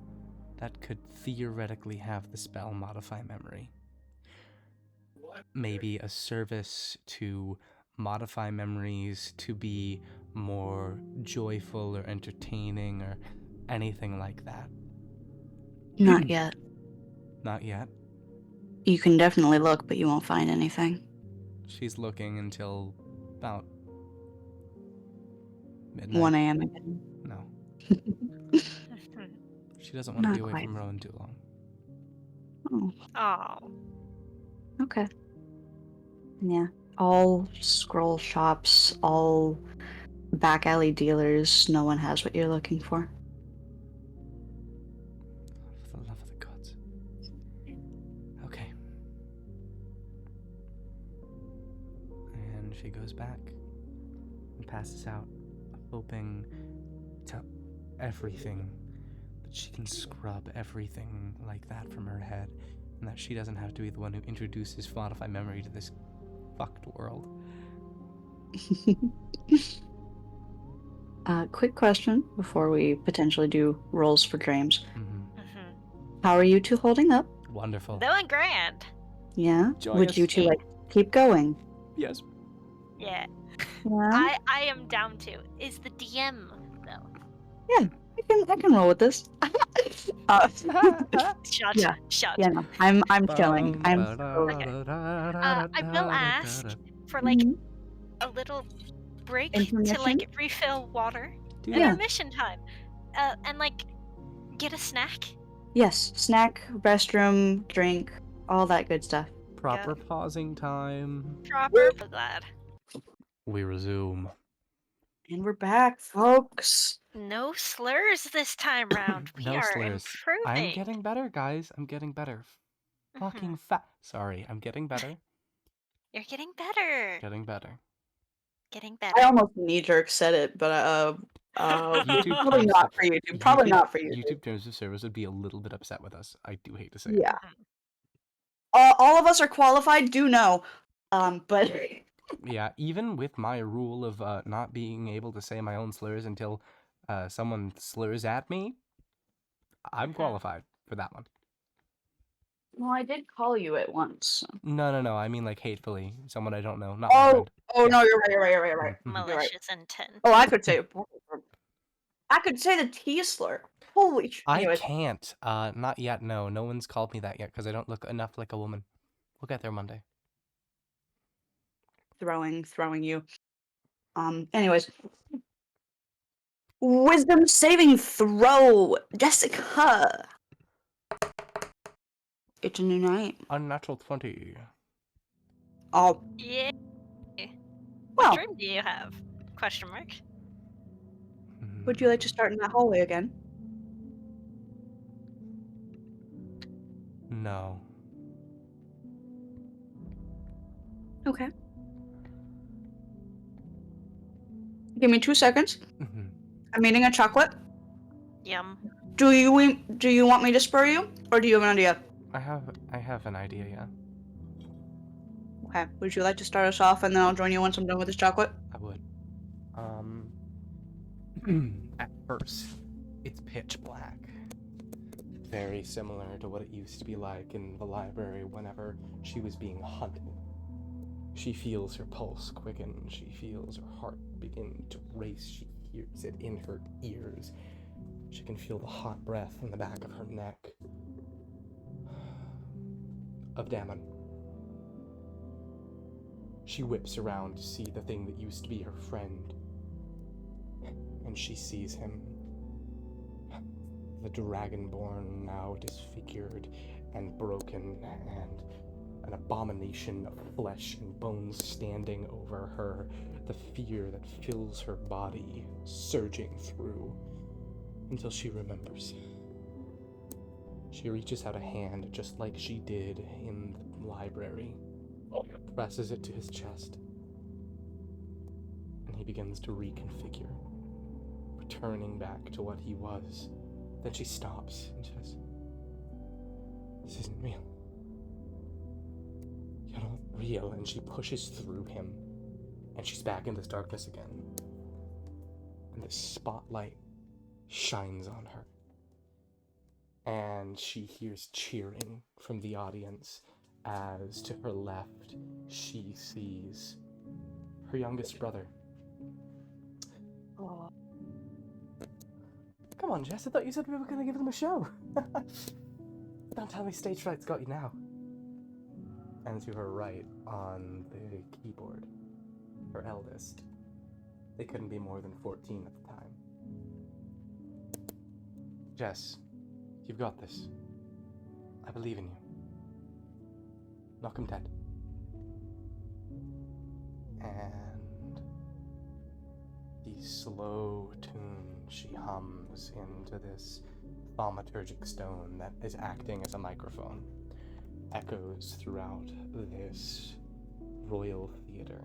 that could theoretically have the spell modify memory? Maybe a service to modify memories to be more joyful or entertaining or anything like that? Not yet. Not yet. You can definitely look, but you won't find anything. She's looking until about midnight. 1 a.m. again. No. She doesn't want to Not be away quite. from Rowan too long. Oh, Oh. okay. Yeah. All scroll shops, all back alley dealers. No one has what you're looking for. For the love of the gods. Okay. And she goes back and passes out, hoping to everything that she can scrub everything like that from her head, and that she doesn't have to be the one who introduces modify memory to this fucked world. Quick question before we potentially do rolls for dreams. Mm-hmm. How are you two holding up? Wonderful. Doing grand. Yeah? Would Joyous. you two like keep going? Yes. Yeah. Yeah. I am down to. Is the DM though? Yeah. I can roll with this. Shut. Yeah. Shut. Yeah, no, I'm chilling. I'm so I will ask for like Mhm. a little break to Intermission? like refill water. Yeah. Intermission time. And like get a snack. Yes, snack, restroom, drink, all that good stuff. Proper pausing time. Proper. Glad. We resume. And we're back, folks. No slurs this time round. We No are slurs. improving. I'm getting better, guys. I'm getting better. Fucking fat. Sorry, I'm getting better. You're getting better. Getting better. Getting I better. almost knee-jerk said it, but YouTube probably terms not of- for YouTube. Probably not for YouTube. YouTube terms of service would be a little bit upset with us. I do hate to say Yeah. Mhm. All of us are qualified. Do know. But it. Yeah, even with my rule of not being able to say my own slurs until someone slurs at me, I'm Mhm. qualified for that one. well, I did call you it once. So. No. I mean like hatefully, someone I don't know, not my Oh, friend. oh Yeah. no, you're right. You're right. You're right. You're right. Mhm. You're right. Malicious intent. Oh, I could say the T slur. Holy sh! I Anyways, can't. Not yet. No one's called me that yet because I don't look enough like a woman. We'll get there Monday. throwing you. Anyways, wisdom saving throw, Jessica. It's a new night. Unnatural 20. Oh, Yeah. well. What dream do you have? Question mark. Would you like to start in that hallway again? No. Okay. Give me 2 seconds. Mhm. I'm eating a chocolate. Yum. Do you want me to spur you, or do you have an idea? I have an idea, yeah. Okay. Would you like to start us off, and then I'll join you once I'm done with this chocolate? I would. At first, it's pitch black. Very similar to what it used to be like in the library whenever she was being hunted. She feels her pulse quicken. She feels her heart begin to race. She hears it in her ears. She can feel the hot breath in the back of her neck. Of Damon. She whips around to see the thing that used to be her friend. And she sees him. The Dragonborn, now disfigured and broken, and an abomination of flesh and bones standing over her. The fear that fills her body surging through until she remembers. She reaches out a hand just like she did in the library, presses it to his chest, and he begins to reconfigure, returning back to what he was. Then she stops and says, "This isn't real. You're not real," and she pushes through him, and she's back in this darkness again. And the spotlight shines on her. And she hears cheering from the audience as to her left she sees her youngest brother. Oh. Come on, Jess, I thought you said we were going to give them a show. Don't tell me stage fright's got you now. And to her right, on the keyboard, her eldest. They couldn't be more than 14 at the time. Jess, you've got this. I believe in you. Knock him dead. And the slow tune she hums into this thaumaturgic stone that is acting as a microphone echoes throughout this royal theater.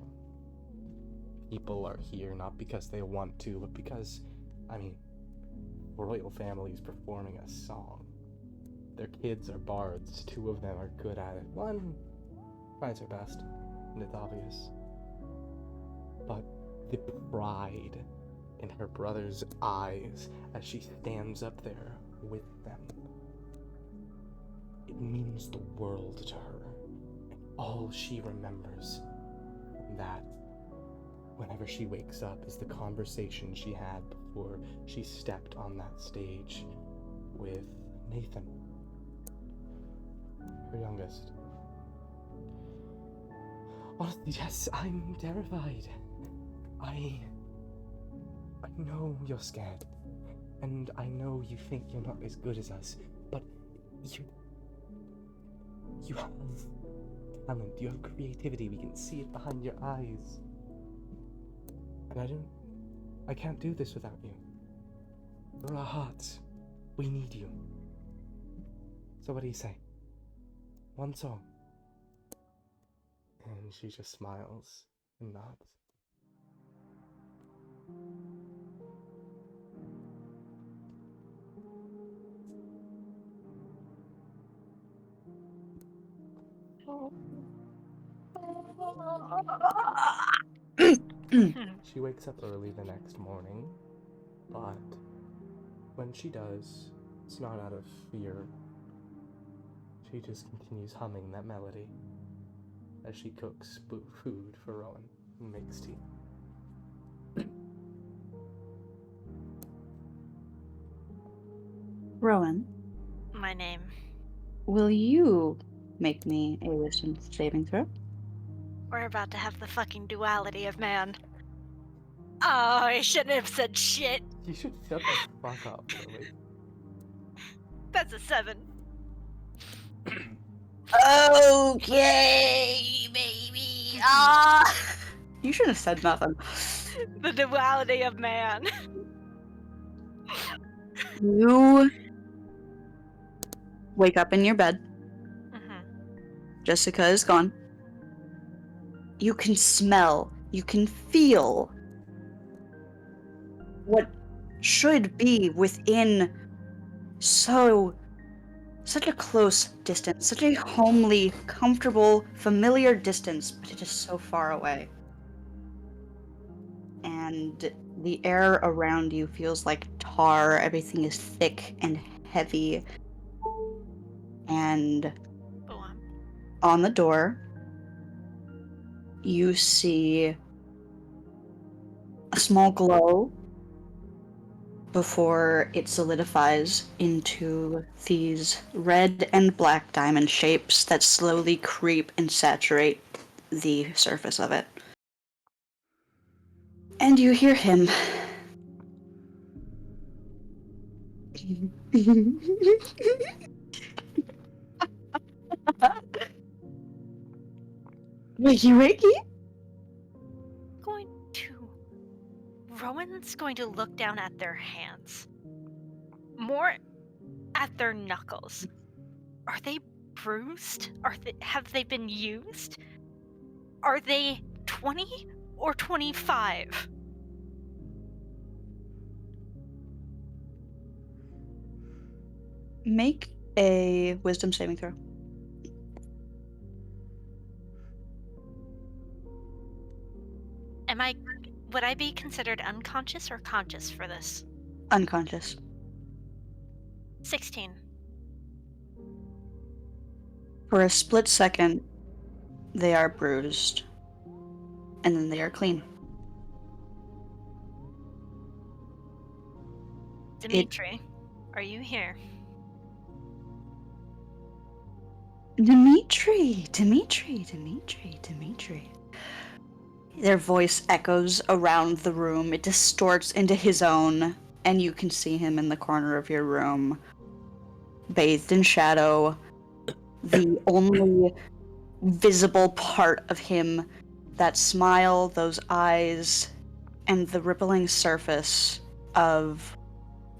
People are here not because they want to, but because, royal families performing a song. Their kids are bards. 2 of them are good at it. One tries her best, and it's obvious. But the pride in her brother's eyes as she stands up there with them, it means the world to her. And all she remembers from that, whenever she wakes up, is the conversation she had before she stepped on that stage with Nathan, her youngest. Honestly, Jess, I'm terrified. I know you're scared, and I know you think you're not as good as us, but you have talent, you have creativity, we can see it behind your eyes. And I can't do this without you. For our hearts, we need you. So what do you say? One song. And she just smiles and nods. She wakes up early the next morning, but when she does, it's not out of fear. She just continues humming that melody as she cooks food for Rowan and makes tea. Rowan, My name. will you make me a wisdom saving throw? We're about to have the fucking duality of man. Oh, I shouldn't have said shit. You should shut the fuck up, Lily. That's a 7. Okay, baby. Ah. You shouldn't have said nothing. The duality of man. You wake up in your bed. Mm-hmm. Jessica is gone. You can smell, you can feel what should be within such a close distance, such a homely, comfortable, familiar distance, but it is so far away. And the air around you feels like tar, everything is thick and heavy. And Go on. on the door, you see a small glow before it solidifies into these red and black diamond shapes that slowly creep and saturate the surface of it. And you hear him. Wakey wakey? Rowan's going to look down at their hands. More at their knuckles. Are they bruised? Have they been used? Are they 20 or 25? Make a wisdom saving throw. Would I be considered unconscious or conscious for this? Unconscious. 16. For a split second, they are bruised. And then they are clean. Dimitri, are you here? Dimitri. Their voice echoes around the room. It distorts into his own, and you can see him in the corner of your room, bathed in shadow. The only visible part of him, that smile, those eyes, and the rippling surface of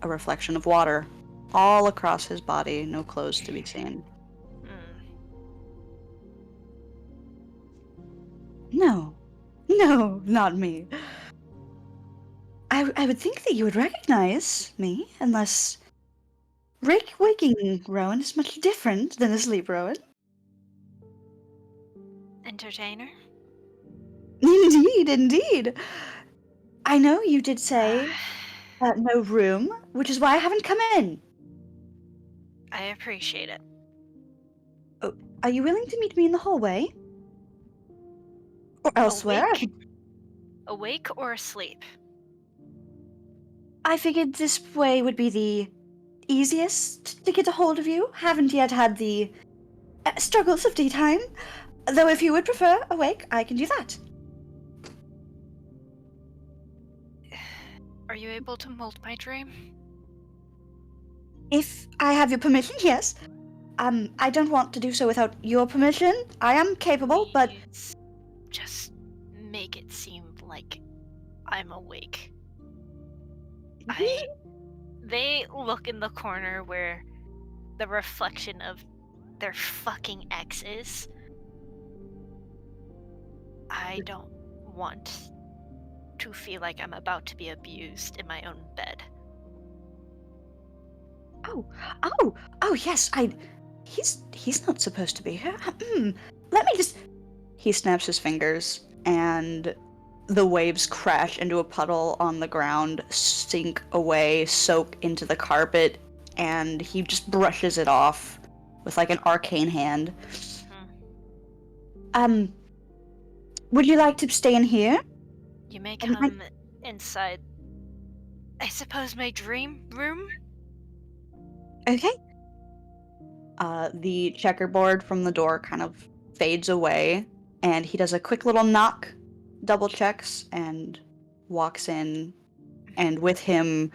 a reflection of water all across his body, no clothes to be seen. No, not me. I would think that you would recognize me, unless waking Rowan is much different than asleep Rowan. Entertainer? Indeed. I know you did say no room, which is why I haven't come in. I appreciate it. Oh, are you willing to meet me in the hallway? Or elsewhere? Awake or asleep? I figured this way would be the easiest to get a hold of you. Haven't yet had the struggles of daytime. Though if you would prefer awake, I can do that. Are you able to mold my dream? If I have your permission, yes. I don't want to do so without your permission. I am capable, but... Please just make it seem like I'm awake. They look in the corner where the reflection of their fucking ex is. I don't want to feel like I'm about to be abused in my own bed. Oh, yes, he's not supposed to be here. Let me just... He snaps his fingers, and the waves crash into a puddle on the ground, sink away, soak into the carpet, and he just brushes it off with like an arcane hand. Mhm. Would you like to stay in here? You may Um, I- come inside, I suppose, my dream room? Okay. The checkerboard from the door kind of fades away, and he does a quick little knock, double checks, and walks in. And with him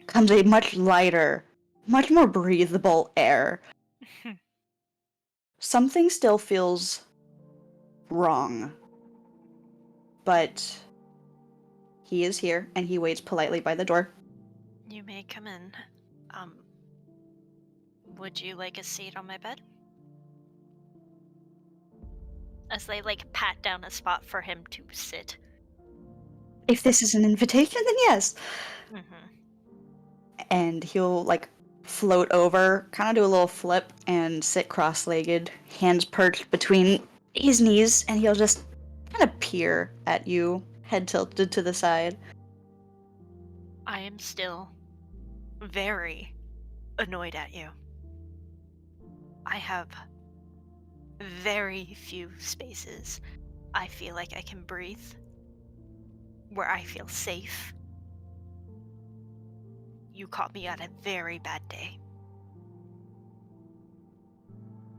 comes a much lighter, much more breathable air. Something still feels wrong, but he is here, and he waits politely by the door. You may come in. Would you like a seat on my bed? As they, pat down a spot for him to sit. If this is an invitation, then yes. Mm-hmm. And he'll float over, kind of do a little flip, and sit cross-legged, hands perched between his knees, and he'll just kind of peer at you, head tilted to the side. I am still very annoyed at you. I have very few spaces I feel like I can breathe, where I feel safe. You caught me on a very bad day.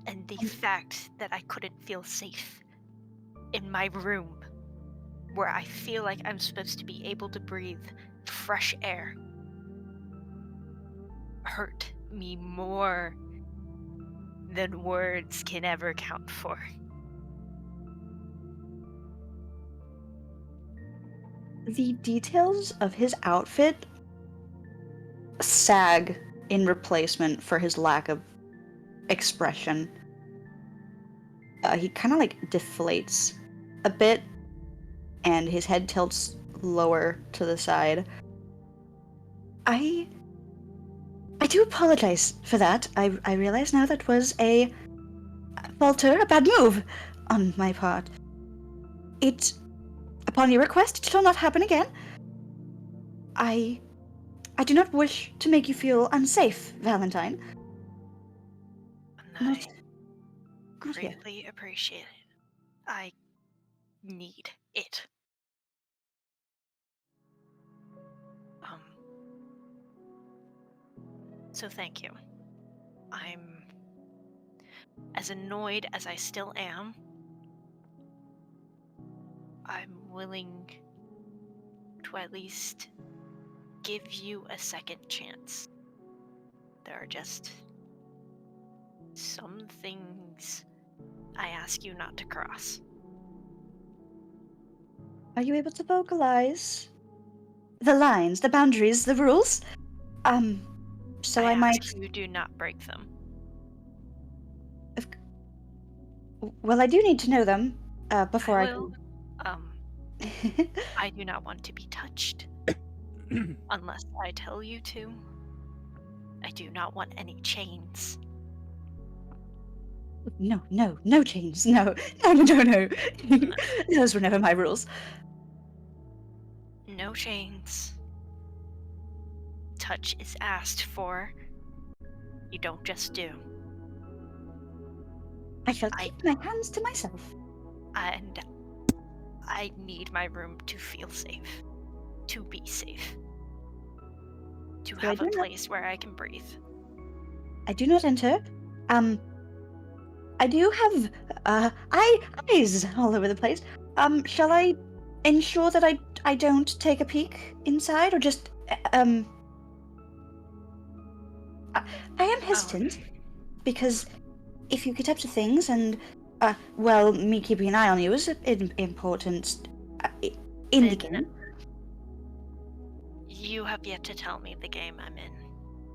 And the fact that I couldn't feel safe in my room, where I feel like I'm supposed to be able to breathe fresh air, hurt me more than words can ever count for. The details of his outfit sag in replacement for his lack of expression. He kind of deflates a bit, and his head tilts lower to the side. I do apologize for that. I realize now that was a falter, a bad move on my part. Upon your request, it shall not happen again. I do not wish to make you feel unsafe, Valentine. And Not, I not here. greatly appreciate it. I need it. So thank you. I'm as annoyed as I still am. I'm willing to at least give you a second chance. There are just some things I ask you not to cross. Are you able to vocalize the lines, the boundaries, the rules? So I might... ask you do not break them. Well, I do need to know them, before I I will. can... I do not want to be touched unless I tell you to. I do not want any chains. No chains, no. Those were never my rules. No chains. Touch is asked for. You don't just do. I shall keep my hands to myself. And I need my room to feel safe. To be safe. To So have a place where I can breathe. I do not enter. I do have, eyes all over the place. Shall I ensure that I don't take a peek inside, or just, I am hesitant, because if you get up to things and, well, me keeping an eye on you is important, in the Then game. you have yet to tell me the game I'm in.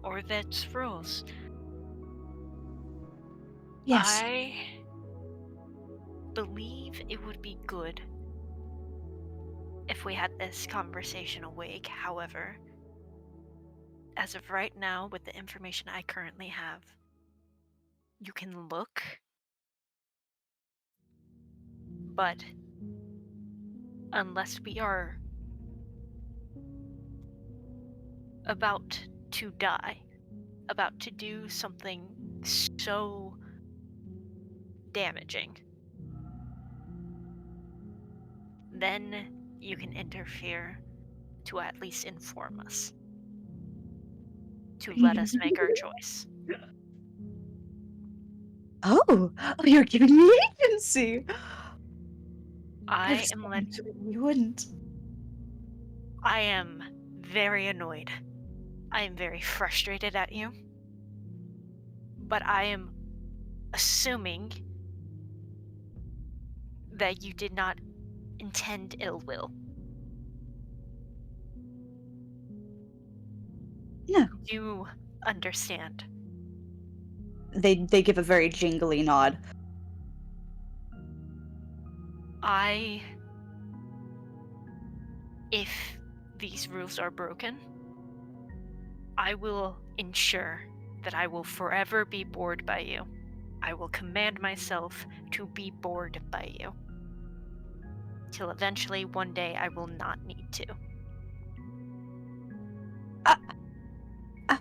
Or its rules. Yes. I believe it would be good if we had this conversation awake. However, as of right now, with the information I currently have, you can look, but unless we are about to die, about to do something so damaging, then you can interfere to at least inform us, to let us make our choice. Oh, you're giving me agency. I was am hoping you wouldn't. I am very annoyed. I am very frustrated at you. But I am assuming that you did not intend ill will. No. You understand. They give a very jingly nod. If these rules are broken, I will ensure that I will forever be bored by you. I will command myself to be bored by you. Till eventually one day I will not need to.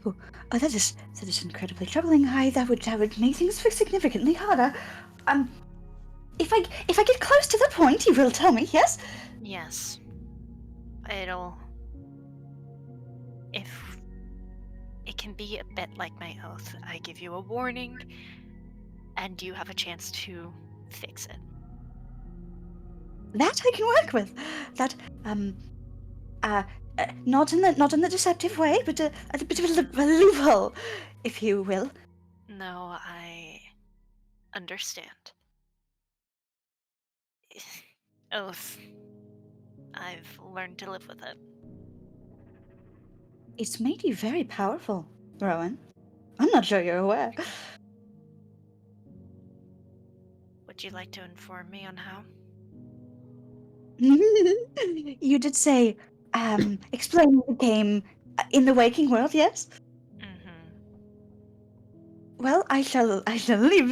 Oh, that is incredibly troubling. That would make things significantly harder. If I get close to the point, you will tell me, yes? Yes. If it can be a bit like my oath. I give you a warning, and you have a chance to fix it. That I can work with. That not in the deceptive way, but a bit of a loophole, if you will. No, I understand. Oath. I've learned to live with it. It's made you very powerful, Rowan. I'm not sure you're aware. Would you like to inform me on how? You did say, explain the game in the waking world, yes? Mm-hmm. Well, I shall leave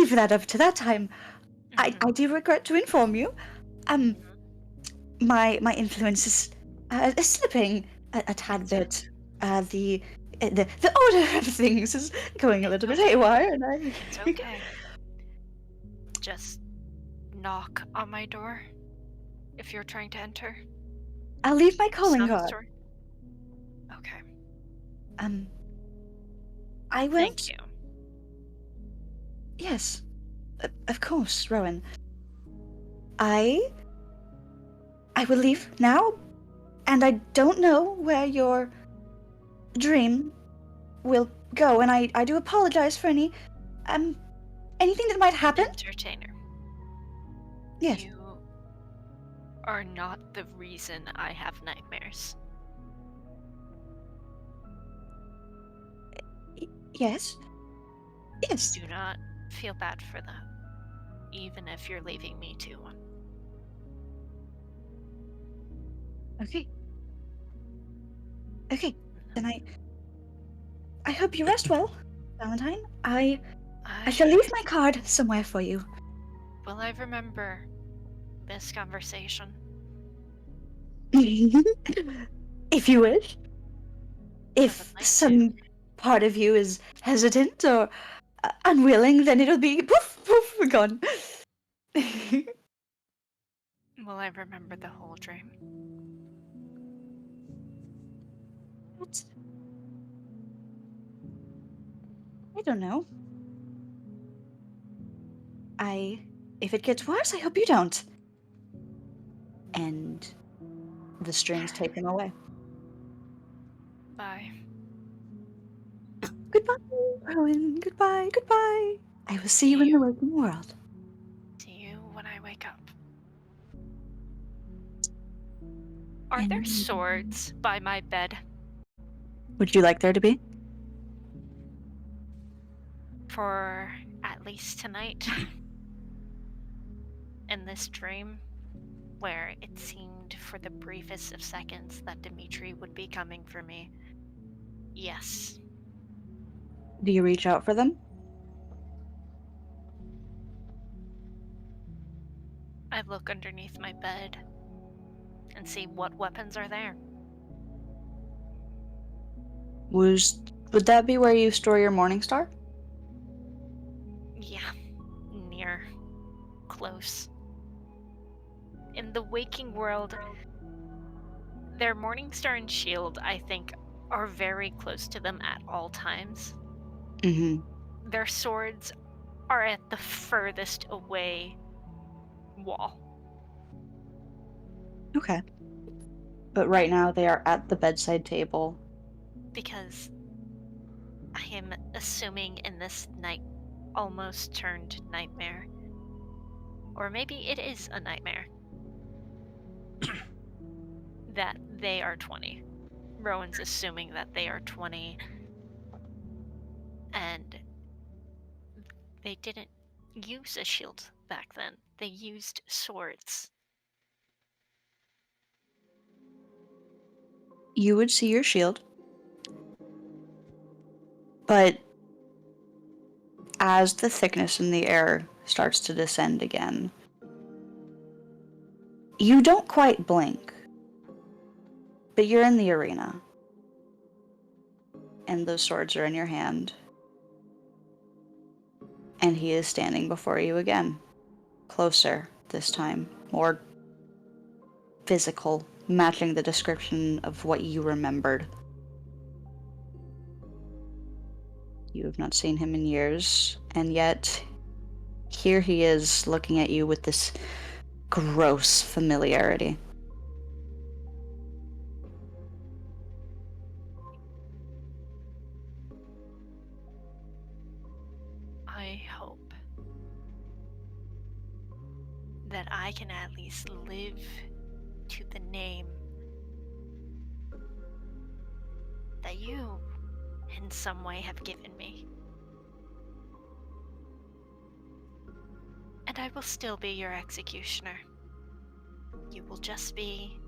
that up to that time. I do regret to inform you. My influence is slipping a tad bit. The order of things is going a little bit haywire, and I. It's okay. Just knock on my door if you're trying to enter. I'll leave my calling Some card. sort. Okay. I will. Thank you. Yes, of course, Rowan. I will leave now, and I don't know where your dream will go, and I do apologize for anything that might happen. Entertainer. Yes. You are not the reason I have nightmares. Yes. Yes. Do not feel bad for that, even if you're leaving me to one. Okay. Okay. Then I hope you rest well, Valentine. I shall leave my card somewhere for you. Will I remember this conversation? If you wish. If like some part of you is hesitant or unwilling, then it'll be poof, poof, gone. Will I remember the whole dream? What? I don't know. If it gets worse, I hope you don't. And the string's taken away. Bye. Goodbye, Rowan. Goodbye, goodbye. I will see you in the waking world. See you when I wake up. Are there swords by my bed? Would you like there to be? For at least tonight? In this dream? where it seemed for the briefest of seconds that Dimitri would be coming for me. Yes. Do you reach out for them? I look underneath my bed and see what weapons are there. Would that be where you store your Morning Star? Yeah, near. Close. In the waking world, their Morningstar and Shield, I think, are very close to them at all times. Mm-hmm. Their swords are at the furthest away wall. Okay. But right now they are at the bedside table. Because I am assuming in this night almost turned nightmare. Or maybe it is a nightmare. that they are 20. Rowan's assuming that they are 20. And they didn't use a shield back then. They used swords. You would see your shield. But as the thickness in the air starts to descend again, you don't quite blink. But you're in the arena. And those swords are in your hand. And he is standing before you again. Closer this time. More physical, matching the description of what you remembered. You have not seen him in years, and yet here he is looking at you with this gross familiarity. I hope that I can at least live to the name that you, in some way, have given me. And I will still be your executioner. You will just be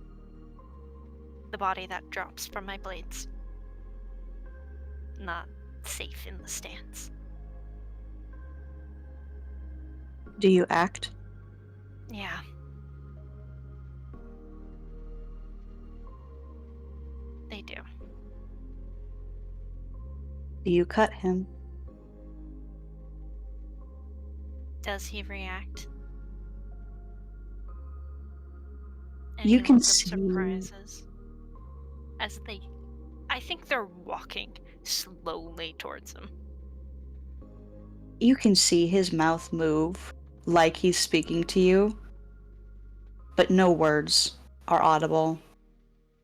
the body that drops from my blades. Not safe in the stands. Do you act? Yeah. They do. Do you cut him? Does he react? You Any can look of see- surprises? As they... I think they're walking slowly towards him. You can see his mouth move like he's speaking to you, but no words are audible.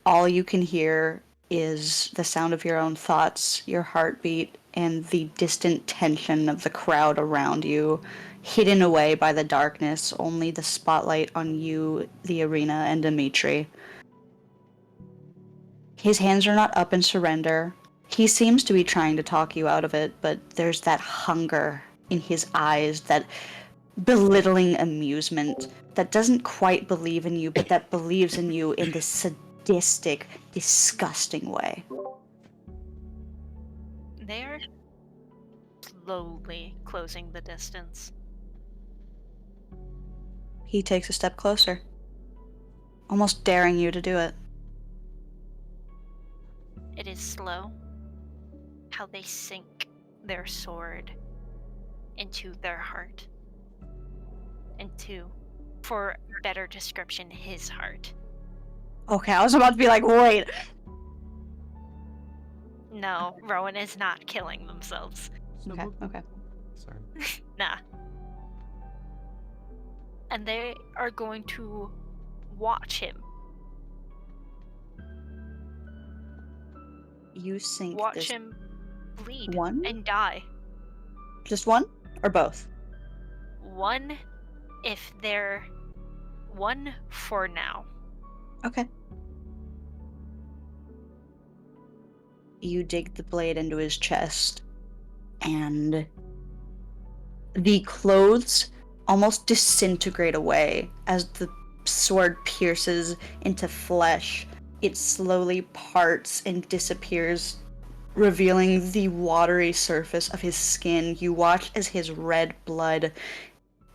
All you can hear is the sound of your own thoughts, your heartbeat, and the distant tension of the crowd around you, hidden away by the darkness, only the spotlight on you, the arena, and Dimitri. His hands are not up in surrender. He seems to be trying to talk you out of it, but there's that hunger in his eyes, that belittling amusement that doesn't quite believe in you, but that believes in you in this sadistic, disgusting way. They're slowly closing the distance. He takes a step closer, almost daring you to do it. It is slow how they sink their sword into their heart. Into, for better description, his heart. Okay, I was about to be like, wait. No, Rowan is not killing themselves. Okay. Sorry. Nah. And they are going to watch him. You sink Watch this. him bleed One? and die. Just one? Or both? One, if they're... One for now. Okay. You dig the blade into his chest, and the clothes almost disintegrate away as the sword pierces into flesh, it slowly parts and disappears, revealing the watery surface of his skin. You watch as his red blood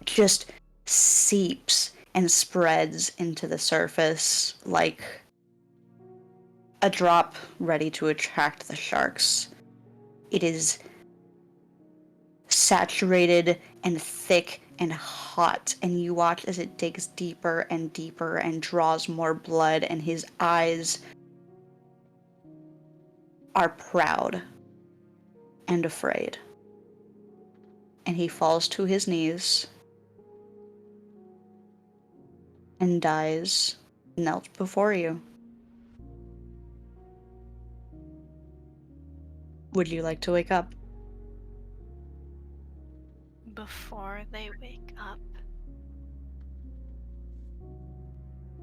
just seeps and spreads into the surface like a drop ready to attract the sharks. It is saturated and thick and hot, and you watch as it digs deeper and deeper and draws more blood, and his eyes are proud and afraid. And he falls to his knees and dies knelt before you. Would you like to wake up? Before they wake up,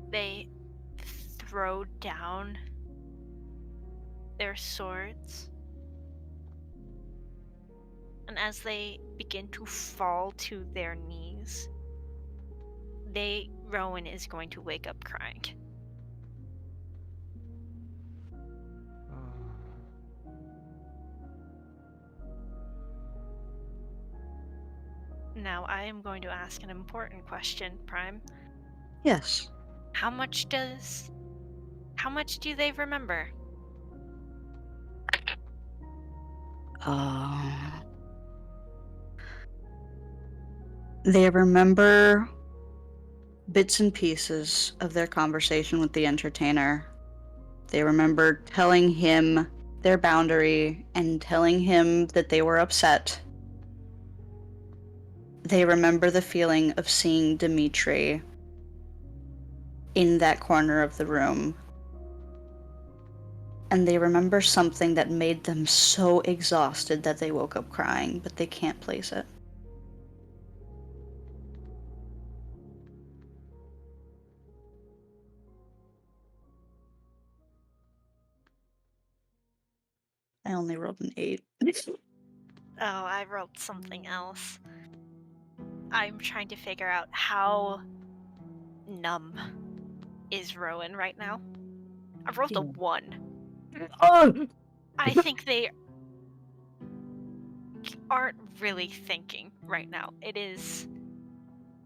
they throw down their swords. And as they begin to fall to their knees, Rowan is going to wake up crying. Now I am going to ask an important question, Prime. Yes. How much do they remember? They remember bits and pieces of their conversation with the entertainer. They remember telling him their boundary and telling him that they were upset. They remember the feeling of seeing Dimitri in that corner of the room. And they remember something that made them so exhausted that they woke up crying, but they can't place it. I only rolled an 8. Oh, I rolled something else. I'm trying to figure out how numb is Rowan right now. I rolled a 1. Oh! I think they aren't really thinking right now.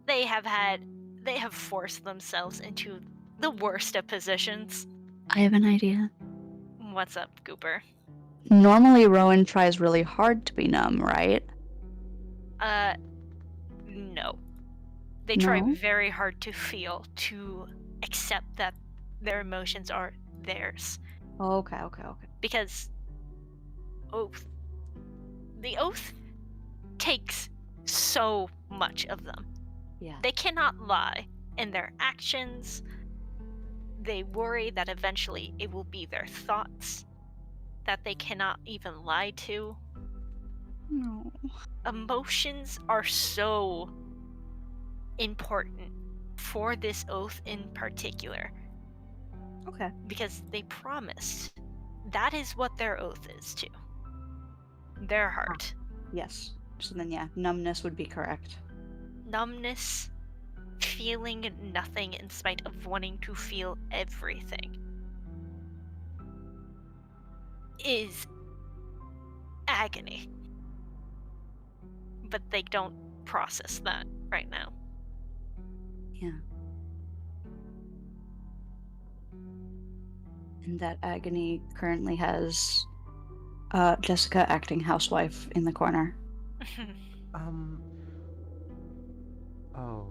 They have forced themselves into the worst of positions. I have an idea. What's up, Gooper? Normally, Rowan tries really hard to be numb, right? No. They try No? very hard to feel, to accept that their emotions are theirs. Okay. Because the oath takes so much of them. Yeah. They cannot lie in their actions. They worry that eventually it will be their thoughts that they cannot even lie to. No. Emotions are so important for this oath in particular. Okay. Because they promised. That is what their oath is to. Their heart. Yes. So then, yeah, numbness would be correct. Numbness, feeling nothing in spite of wanting to feel everything, is agony. But they don't process that right now. Yeah. And that agony currently has Jessica acting housewife in the corner. Oh,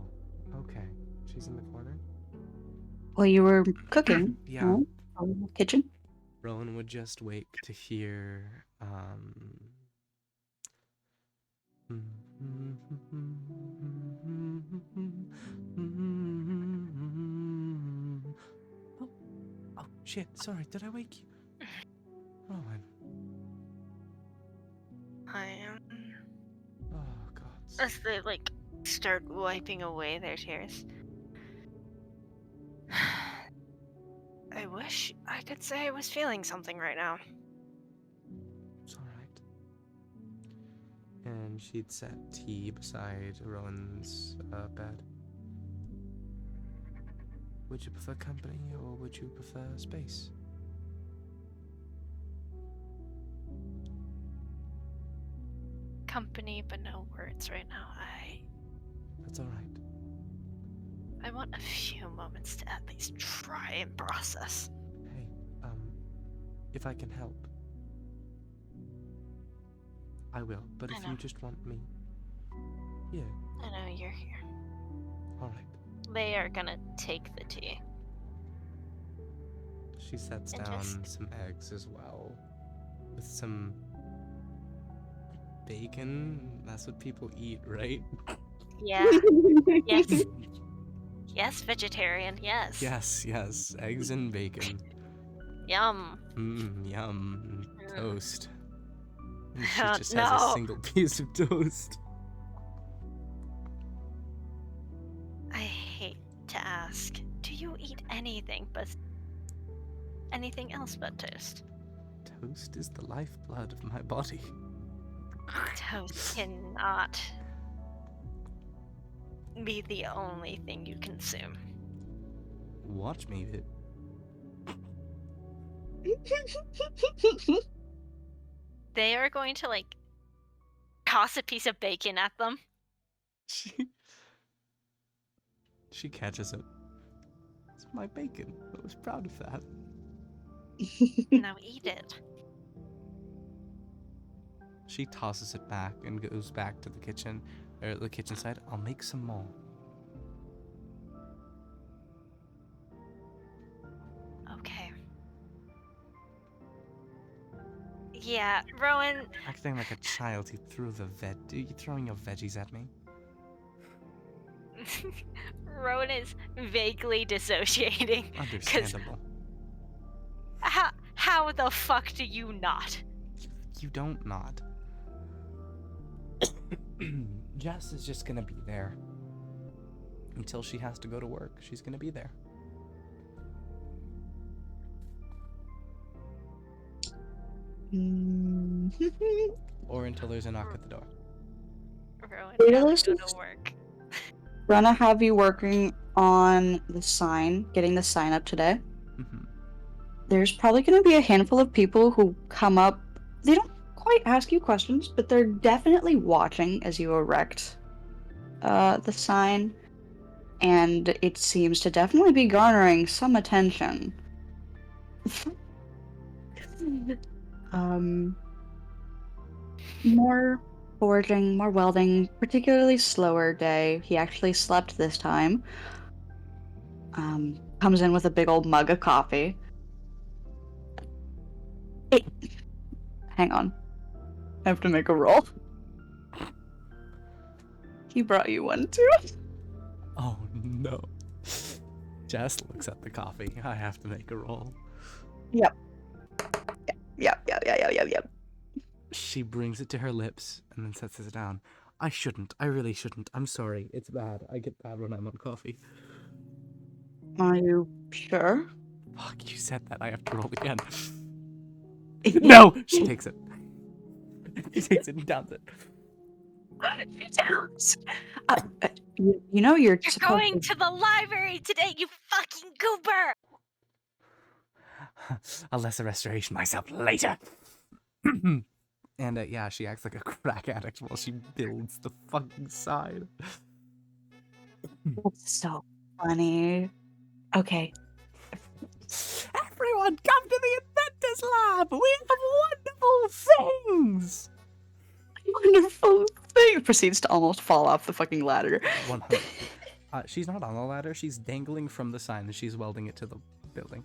okay. She's in the corner? Well, you were cooking. Yeah. No? Kitchen? Rowan would just wake to hear, Oh, shit, sorry, did I wake you? Rowan. I am. Oh, God. As they start wiping away their tears. I wish I could say I was feeling something right now. It's alright. And she'd set tea beside Rowan's bed. Would you prefer company or would you prefer space? Company, but no words right now. That's alright. I want a few moments to at least try and process. Hey, if I can help, I will. But I if know. you just want me, yeah, I know you're here. alright. They are gonna take the tea. She sets And down just- some eggs as well, with some bacon. That's what people eat, right? Yeah. Yes. Yes, vegetarian. Yes. Yes, eggs and bacon. Yum. Yum. Mm. Toast. And she Oh, just has a no. single piece of toast. I hate to ask. Do you eat anything else but toast? Toast is the lifeblood of my body. Toast cannot be the only thing you consume. Watch me, bit. They are going to toss a piece of bacon at them. She catches it. It's my bacon. I was proud of that. Now eat it. She tosses it back and goes back to the kitchen, or the kitchen side. I'll make some more. Okay. Yeah, Rowan. Acting like a child, you threw the Are you throwing your veggies at me? Rowan is vaguely dissociating. Understandable. How the fuck do you not? You don't nod. Jess is just gonna be there. Until she has to go to work, she's gonna be there. Or until there's a knock at the door. Rowan Data has to go list to work. Gonna have you working on the sign, getting the sign up today. Mm-hmm. There's probably going to be a handful of people who come up. They don't quite ask you questions, but they're definitely watching as you erect the sign, and it seems to definitely be garnering some attention. More forging, more welding, particularly slower day. He actually slept this time. Comes in with a big old mug of coffee. Hang on. I have to make a roll. He brought you one too? Oh no. Jess looks at the coffee. I have to make a roll. Yep. She brings it to her lips and then sets it down. I shouldn't. I really shouldn't. I'm sorry. It's bad. I get bad when I'm on coffee. Are you sure? Fuck, you said that. I have to roll again. No! She takes it. She takes it and downs it. You know you're You're supposed going to the library today, you fucking goober! I'll lesser restoration myself later. And yeah, she acts like a crack addict while she builds the fucking sign. That's so funny. Okay. Everyone, come to the Inventors Lab! We have wonderful things! Wonderful thing. Proceeds to almost fall off the fucking ladder. 100. She's not on the ladder, she's dangling from the sign and she's welding it to the building.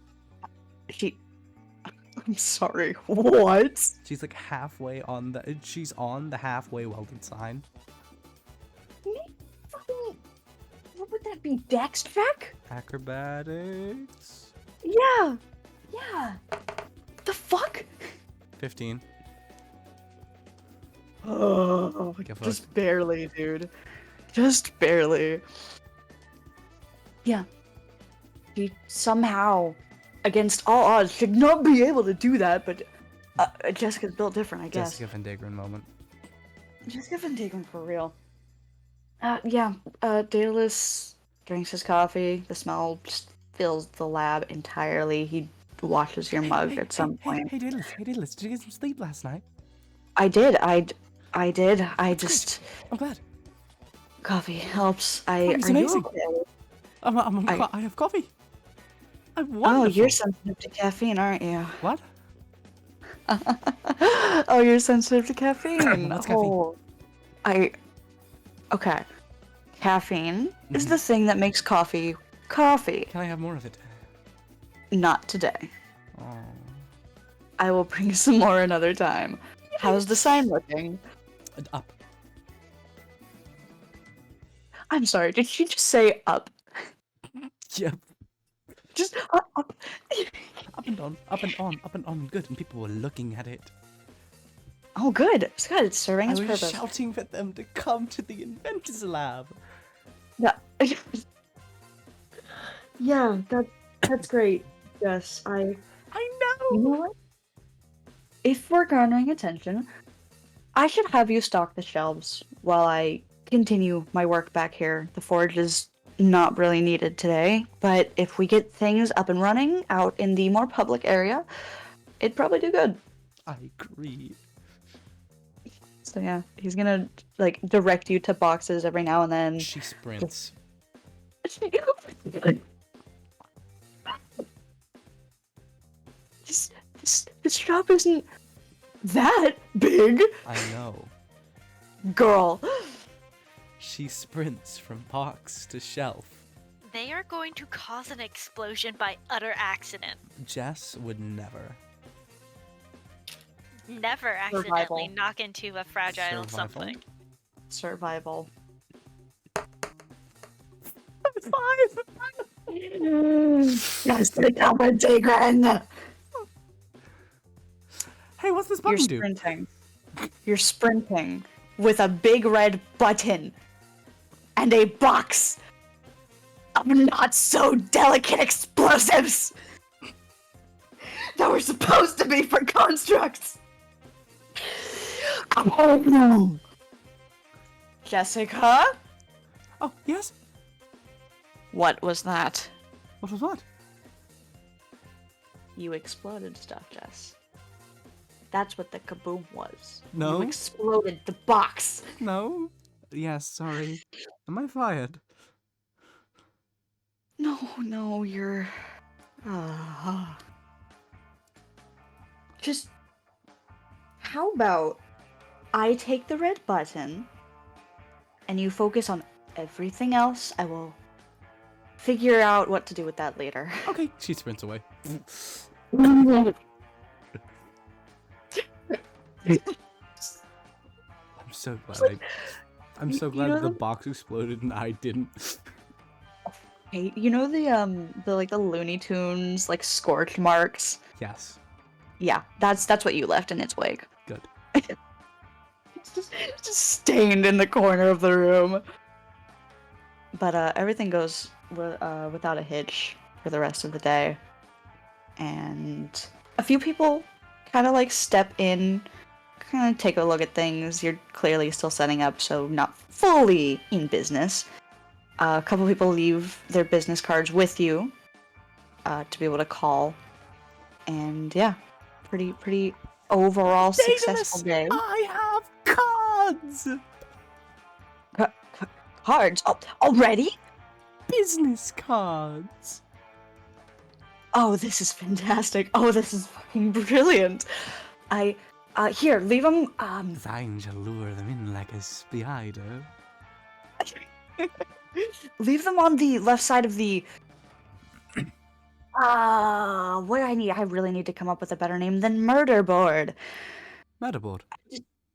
I'm sorry. What? She's like halfway on the. She's on the halfway welded sign. What would that be? Dex check? Acrobatics. Yeah. The fuck? 15. Oh, Give just barely, dude. Just barely. Yeah. She somehow, against all odds, should not be able to do that, but Jessica's built different, I guess. Jessica Vendagron moment. Jessica Vendagron for real. Daedalus drinks his coffee. The smell just fills the lab entirely. He washes your mug at some point. Hey, Daedalus, did you get some sleep last night? I did. I did. I That's just great. I'm glad. coffee helps. Coffee's Are you amazing. okay? I have coffee. I'm Oh, wonderful. you're sensitive to caffeine, aren't you? What? Oh, you're sensitive to caffeine. What's caffeine? Oh, okay. Caffeine is Mhm. the thing that makes coffee coffee. Can I have more of it? Not today. Oh. I will bring some more another time. How's the sign looking? Up. I'm sorry, did she just say up? Yep. Just up, up. Up and on, up and on, up and on. Good, and people were looking at it. Oh, good. It's good. It's serving I its was purpose. shouting for them to come to the Inventors Lab. Yeah. Yeah, that's great. Yes, I You know. know what? If we're garnering attention, I should have you stock the shelves while I continue my work back here. The forge is not really needed today, but if we get things up and running out in the more public area, it'd probably do good. I agree. So yeah, he's gonna like direct you to boxes every now and then. She sprints. This shop isn't that big, I know. girl. She sprints from box to shelf. They are going to cause an explosion by utter accident. Jess would never. Never accidentally Survival. knock into a fragile Survival? something. Survival. Five. Yes, the Vendagron. Hey, what's this You're button do? sprinting. You're sprinting with a big red button and a box of not so delicate explosives that were supposed to be for constructs. Oh no. Jessica? Oh, yes. What was that? What was what? You exploded stuff, Jess. That's what the kaboom was. No. You exploded the box. No. Yes, sorry. Am I fired? No, you're... Just... How about I take the red button and you focus on everything else? I will figure out what to do with that later. Okay, she sprints away. I'm so glad. I'm so you glad know the the- box exploded and I didn't. Hey, you know the Looney Tunes like scorch marks? Yes. Yeah, that's what you left in its wake. Good. It's just stained in the corner of the room. But everything goes without a hitch for the rest of the day. And a few people kind of like step in, kind of take a look at things. You're clearly still setting up, so not fully in business. A couple people leave their business cards with you to be able to call. And yeah, pretty overall successful day. I have cards! Cards already? Business cards! Oh, this is fantastic. Oh, this is fucking brilliant. Here, leave them, Thine shall lure them in like a spider. leave them on the left side of the... what do I need? I really need to come up with a better name than murder board. Matterboard.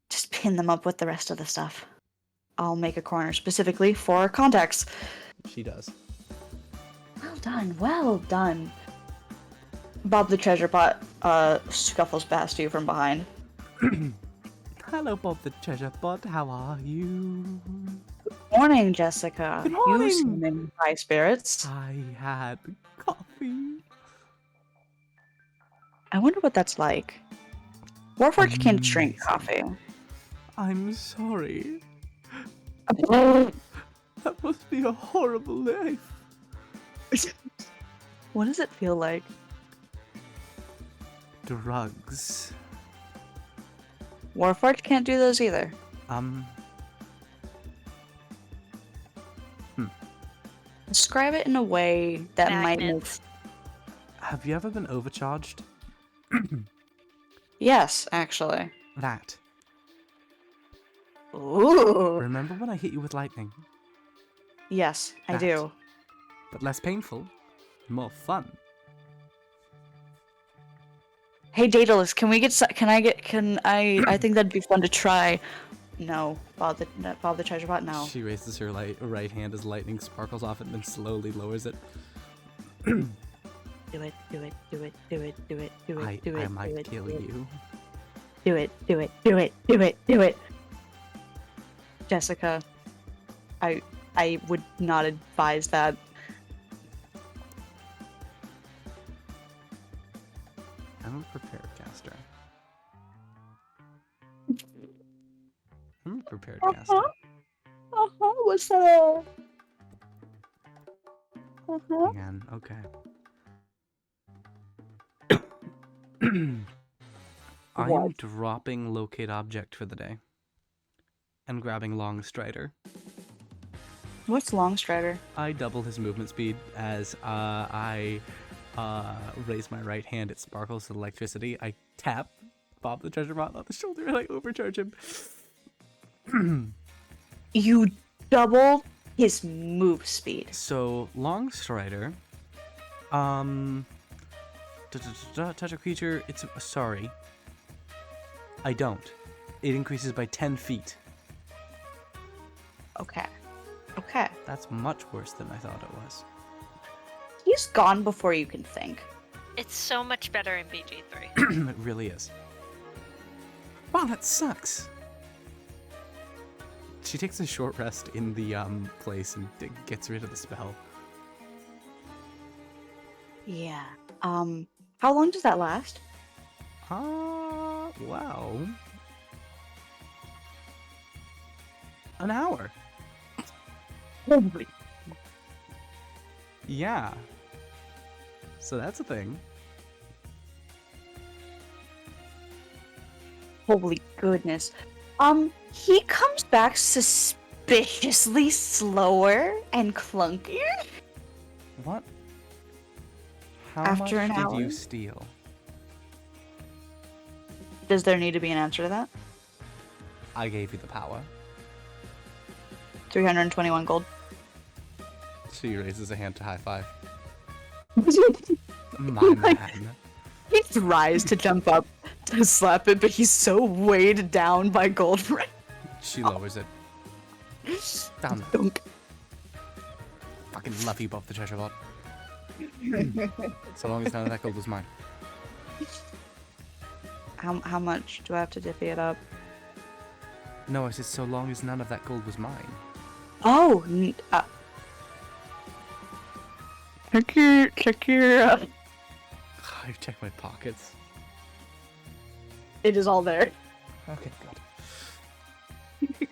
Just pin them up with the rest of the stuff. I'll make a corner specifically for contacts. She does. Well done. Bob the treasure pot scuffles past you from behind. Hello, Bob the Treasure Bot. How are you? Morning, Jessica. Good morning. You seem in high spirits. I had coffee. I wonder what that's like. Warforged can't drink coffee. I'm sorry. That must be a horrible life. What does it feel like? Drugs. Warforged can't do those either. Describe it in a way that might make... Magnets. Have you ever been overcharged? Yes, actually. That. Ooh. Remember when I hit you with lightning? Yes, I That. do. But less painful, more fun. Hey, Daedalus, can we get? I think that'd be fun to try. No, Bob the treasure pot. No. She raises her right hand as lightning sparkles off it and then slowly lowers it. Do it. Do it. Do it. Do it. Do it. Do it. I Do it. might do it, kill do it. you. Do it. Do it. Do it. Do it. Do it. Jessica, I would not advise that. I'm a prepared caster. I'm a prepared caster. What's that? Man, okay. I am What? dropping locate object for the day. And grabbing long strider. What's Longstrider? I double his movement speed as I raise my right hand. It sparkles with electricity. I tap Bob the treasure pot on the shoulder and I overcharge him. You doubled his move speed. So long strider, touch a creature. It's sorry. I don't. It increases by 10 feet. Okay. Okay. That's much worse than I thought it was. He's gone before you can think. It's so much better in BG3. It really is. Wow, that sucks. She takes a short rest in the place and gets rid of the spell. Yeah. How long does that last? Well, an hour. Holy. Yeah. So that's a thing. Holy goodness. He comes back suspiciously slower and clunkier. What? How After much an did hour? you steal? Does there need to be an answer to that? I gave you the power. 321 gold. She raises a hand to high five. He My man. tries to jump up to slap it, but he's so weighed down by gold. She lowers it. Down there. Dunk. Fucking love you, Bob the treasure bot. So long as none of that gold was mine. How much do I have to divvy it up? No, I said so long as none of that gold was mine. Oh, check your. I checked my pockets. It is all there. Okay, good.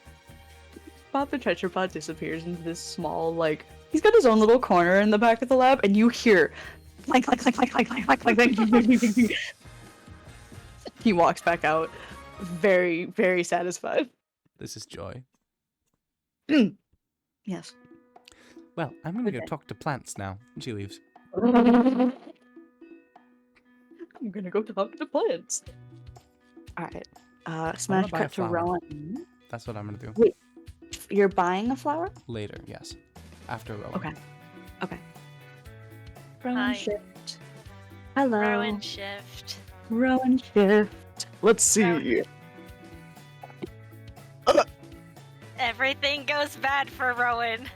Bob the treasure pot disappears into this small, like, he's got his own little corner in the back of the lab, and you hear clank, clank, clank, clank, clank, clank, clank, clank. He walks back out, very, very satisfied. This is joy. Yes. Well, I'm gonna go Okay. talk to plants now. And she leaves. I'm gonna go talk to plants. Alright. Smash buy a cut to flower. Rowan. That's what I'm gonna do. Wait. You're buying a flower? Later, yes. After Rowan. Okay. Okay. Rowan Hi. shift. Hello. Rowan shift. Rowan shift. Let's see. Everything goes bad for Rowan.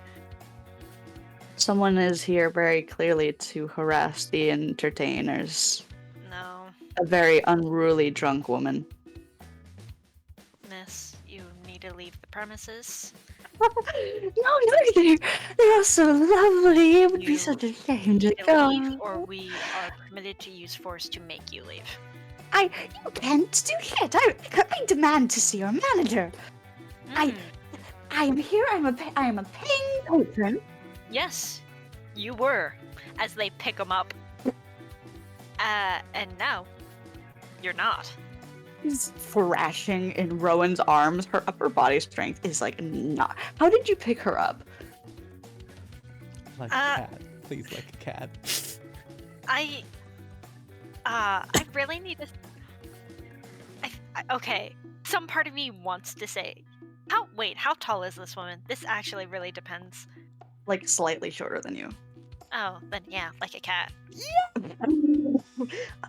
Someone is here very clearly to harass the entertainers. No, A very unruly drunk woman. miss, you need to leave the premises. No, they're all so lovely. It would be You such a shame to Either leave, go. or we are permitted to use force to make you leave. You can't do shit. I demand to see your manager. I am here. I am a paying patron. Yes, You were, as they pick him up. And now, you're not. She's thrashing in Rowan's arms. Her upper body strength is like not. How did you pick her up? Like a cat. Please, like a cat. I really need to. Okay, some part of me wants to say, how tall is this woman? This actually really depends. Like slightly shorter than you. Oh, then yeah, like a cat.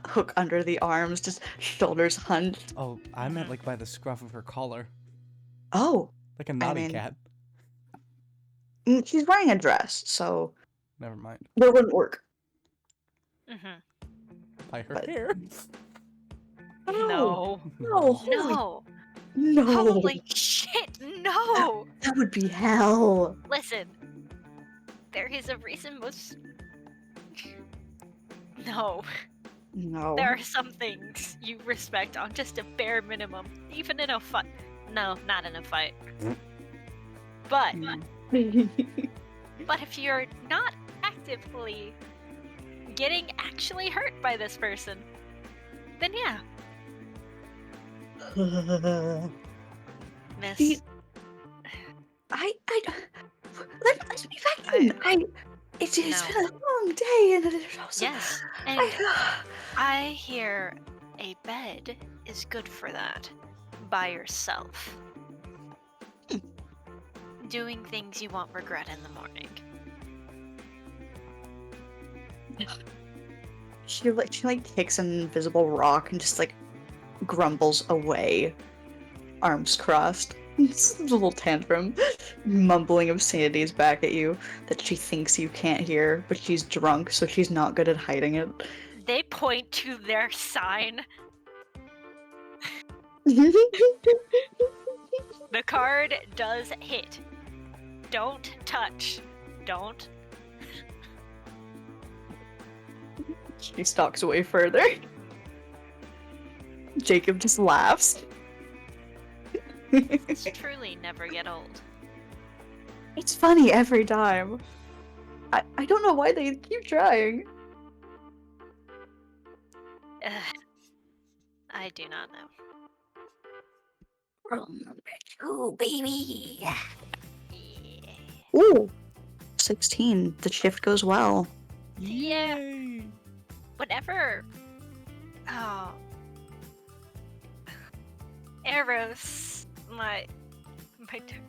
Hook under the arms, just shoulders hunched. Oh, I meant like by the scruff of her collar. Oh, Like a naughty mean- cat. She's wearing a dress, so Never mind. that wouldn't work. Mm-hmm. By her But- hair. No. No, No. no. Holy shit, no! That would be hell. Listen, there is a reason most. No. No. There are some things you respect on just a bare minimum, even in a fight. No, not in a fight. But if you're not actively getting actually hurt by this person, then yeah, miss. See, let me back in. It's No. been a long day, and there's also Yes, and I hear a bed is good for that. By yourself. Doing things you won't regret in the morning. She kicks an invisible rock and just like grumbles away, arms crossed. Just a little tantrum, mumbling obscenities back at you that she thinks you can't hear, but she's drunk, so she's not good at hiding it. They point to their sign. The card does hit. Don't touch. Don't. She stalks away further. Jacob just laughs. It's truly never get old. It's funny every time. I don't know why they keep trying. Ugh. I do not know. Room number 2, baby. Yeah. Ooh, 16. The shift goes well. Yeah. Yay! Whenever. Oh. Eros. My turn.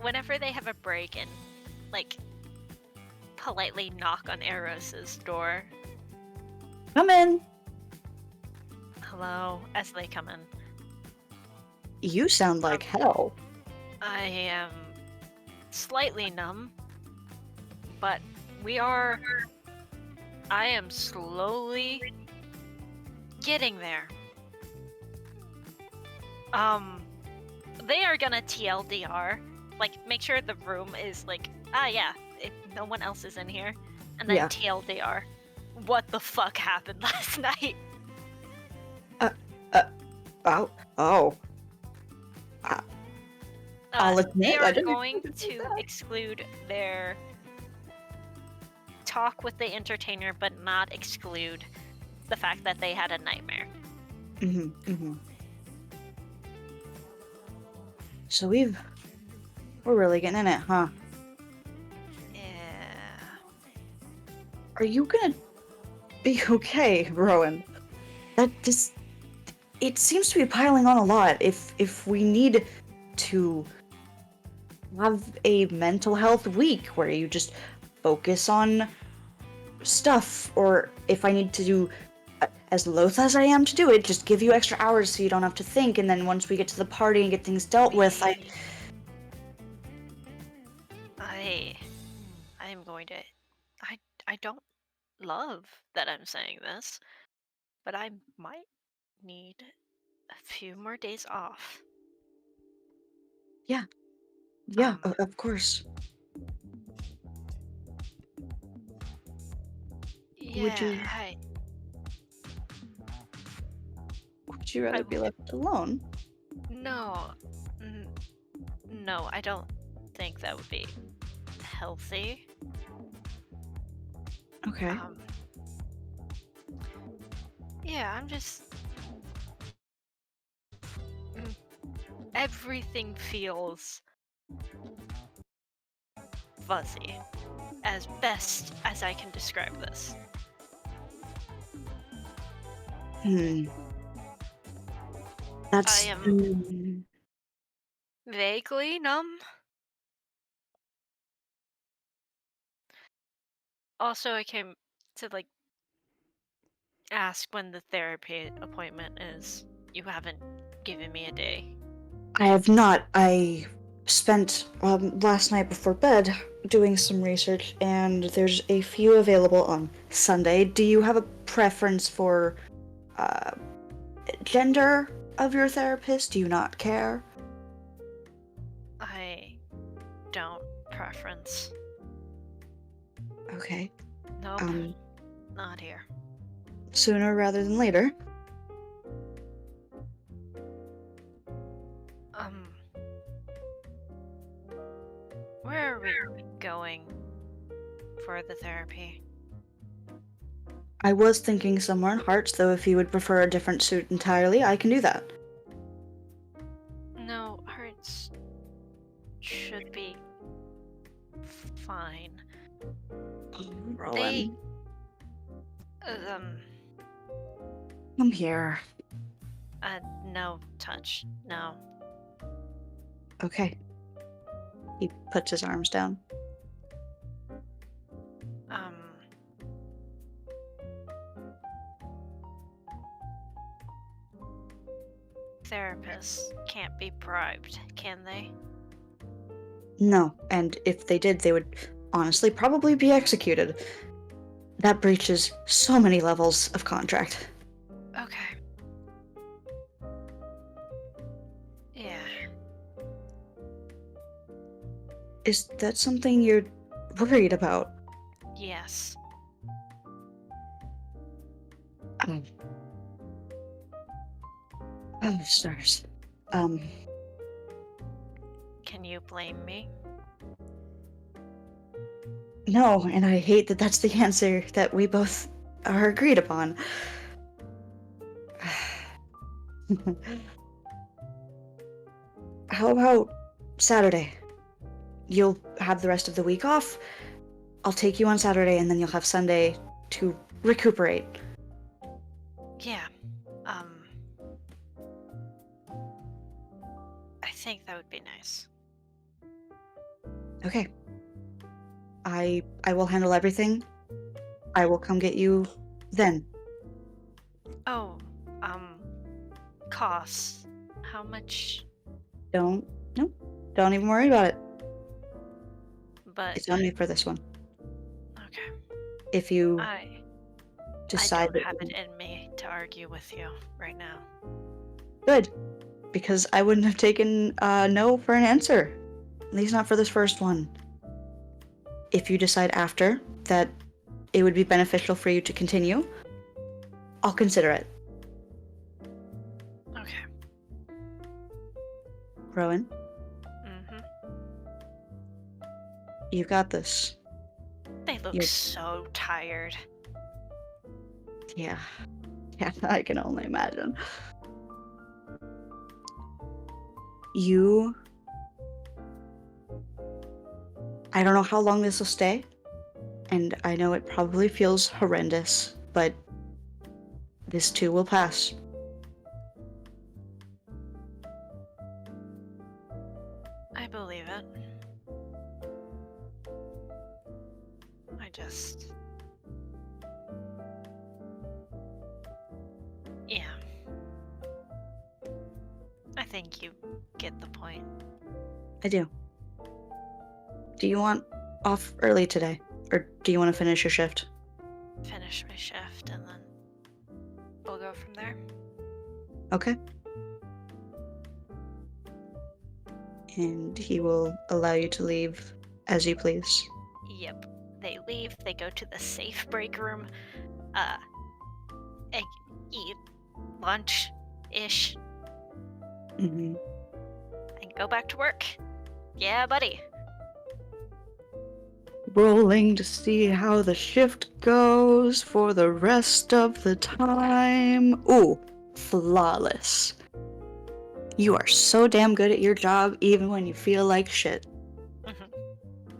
Whenever they have a break and, like, politely knock on Eros's door. Come in. Hello, as they come in. You sound like hell. I am slightly numb, but I am slowly getting there. They are gonna TLDR, like, make sure the room is like, yeah, if no one else is in here, and then Yeah. TLDR. What the fuck happened last night? Oh. I'll They admit, I are didn't going even see to that. exclude their talk with the entertainer, but not exclude the fact that they had a nightmare. So we're really getting in it, huh? Yeah. Are you gonna be okay, Rowan? It seems to be piling on a lot. If we need to have a mental health week where you just focus on stuff, or if I need to do, as loath as I am to do it, just give you extra hours so you don't have to think, and then once we get to the party and get things dealt with, I'm going to. I don't love that I'm saying this, but I might need a few more days off. Yeah, of course. Yeah, Would you- I, Would you rather be left alone? no, no, I don't think that would be healthy. Okay. Yeah, I'm just. Mm, Everything feels fuzzy, as best as I can describe this. Hmm. I That's. am vaguely numb. Also, I came to ask when the therapy appointment is. You haven't given me a day. I have not. I spent last night before bed doing some research, and there's a few available on Sunday. Do you have a preference for uh, gender of your therapist? Do you not care? I don't preference. Okay. Nope, Um, not here. sooner rather than later. Um, where are we going for the therapy? I was thinking somewhere in Hearts, though if you would prefer a different suit entirely, I can do that. No, Hearts should be fine. Rowan, Um, I'm here. no touch, no. Okay. He puts his arms down. Um, therapists can't be bribed, can they? No, and if they did, they would honestly probably be executed. That breaches so many levels of contract. Okay. Yeah. Is that something you're worried about? Yes. Um, oh, stars. Um, Can you blame me? no, and I hate that that's the answer that we both are agreed upon. How about Saturday? You'll have the rest of the week off. I'll take you on Saturday, and then you'll have Sunday to recuperate. Yeah. I think that would be nice. Okay. I will handle everything. I will come get you then. Oh, costs. How much? Don't even worry about it. But It's on me for this one. okay. If you I decide don't have it in me to argue with you right now. good, because I wouldn't have taken no for an answer. At least not for this first one. If you decide after that it would be beneficial for you to continue, I'll consider it. Okay. Rowan, Mm-hmm. you've got this. They look You're- so tired. Yeah, I can only imagine. I don't know how long this will stay, and I know it probably feels horrendous, but this too will pass. I believe it. I just. Yeah. I think you get the point. I do. Do you want off early today? Or do you want to finish your shift? Finish my shift and then we'll go from there. Okay. And he will allow you to leave as you please. Yep. They leave, they go to the safe break room, eat lunch-ish, Mm-hmm. and go back to work. Yeah, buddy. Rolling to see how the shift goes for the rest of the time. Ooh, flawless. You are so damn good at your job even when you feel like shit. Mhm.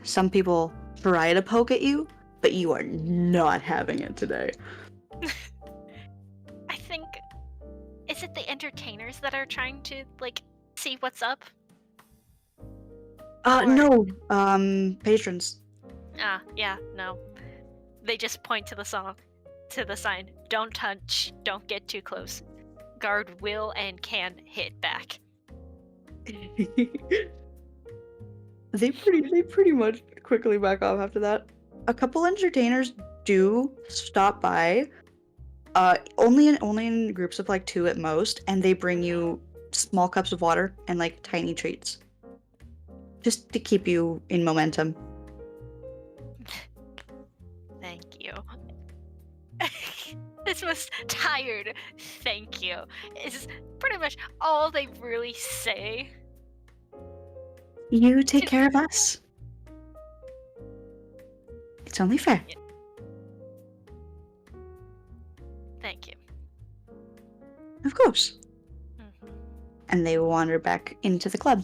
Some people try to poke at you, but you are not having it today. I think. Is it the entertainers that are trying to, like, see what's up? Or- No, patrons. Yeah, no. They just point to the sign. Don't touch, don't get too close. Guard will and can hit back. They pretty much quickly back off after that. A couple entertainers do stop by, only in groups of like 2 at most, and they bring you small cups of water and like tiny treats, just to keep you in momentum. Thank you. This was tired. Thank you. Is pretty much all they really say. You take care of us. It's only fair. Thank you. Of course. Mhm. And they wander back into the club.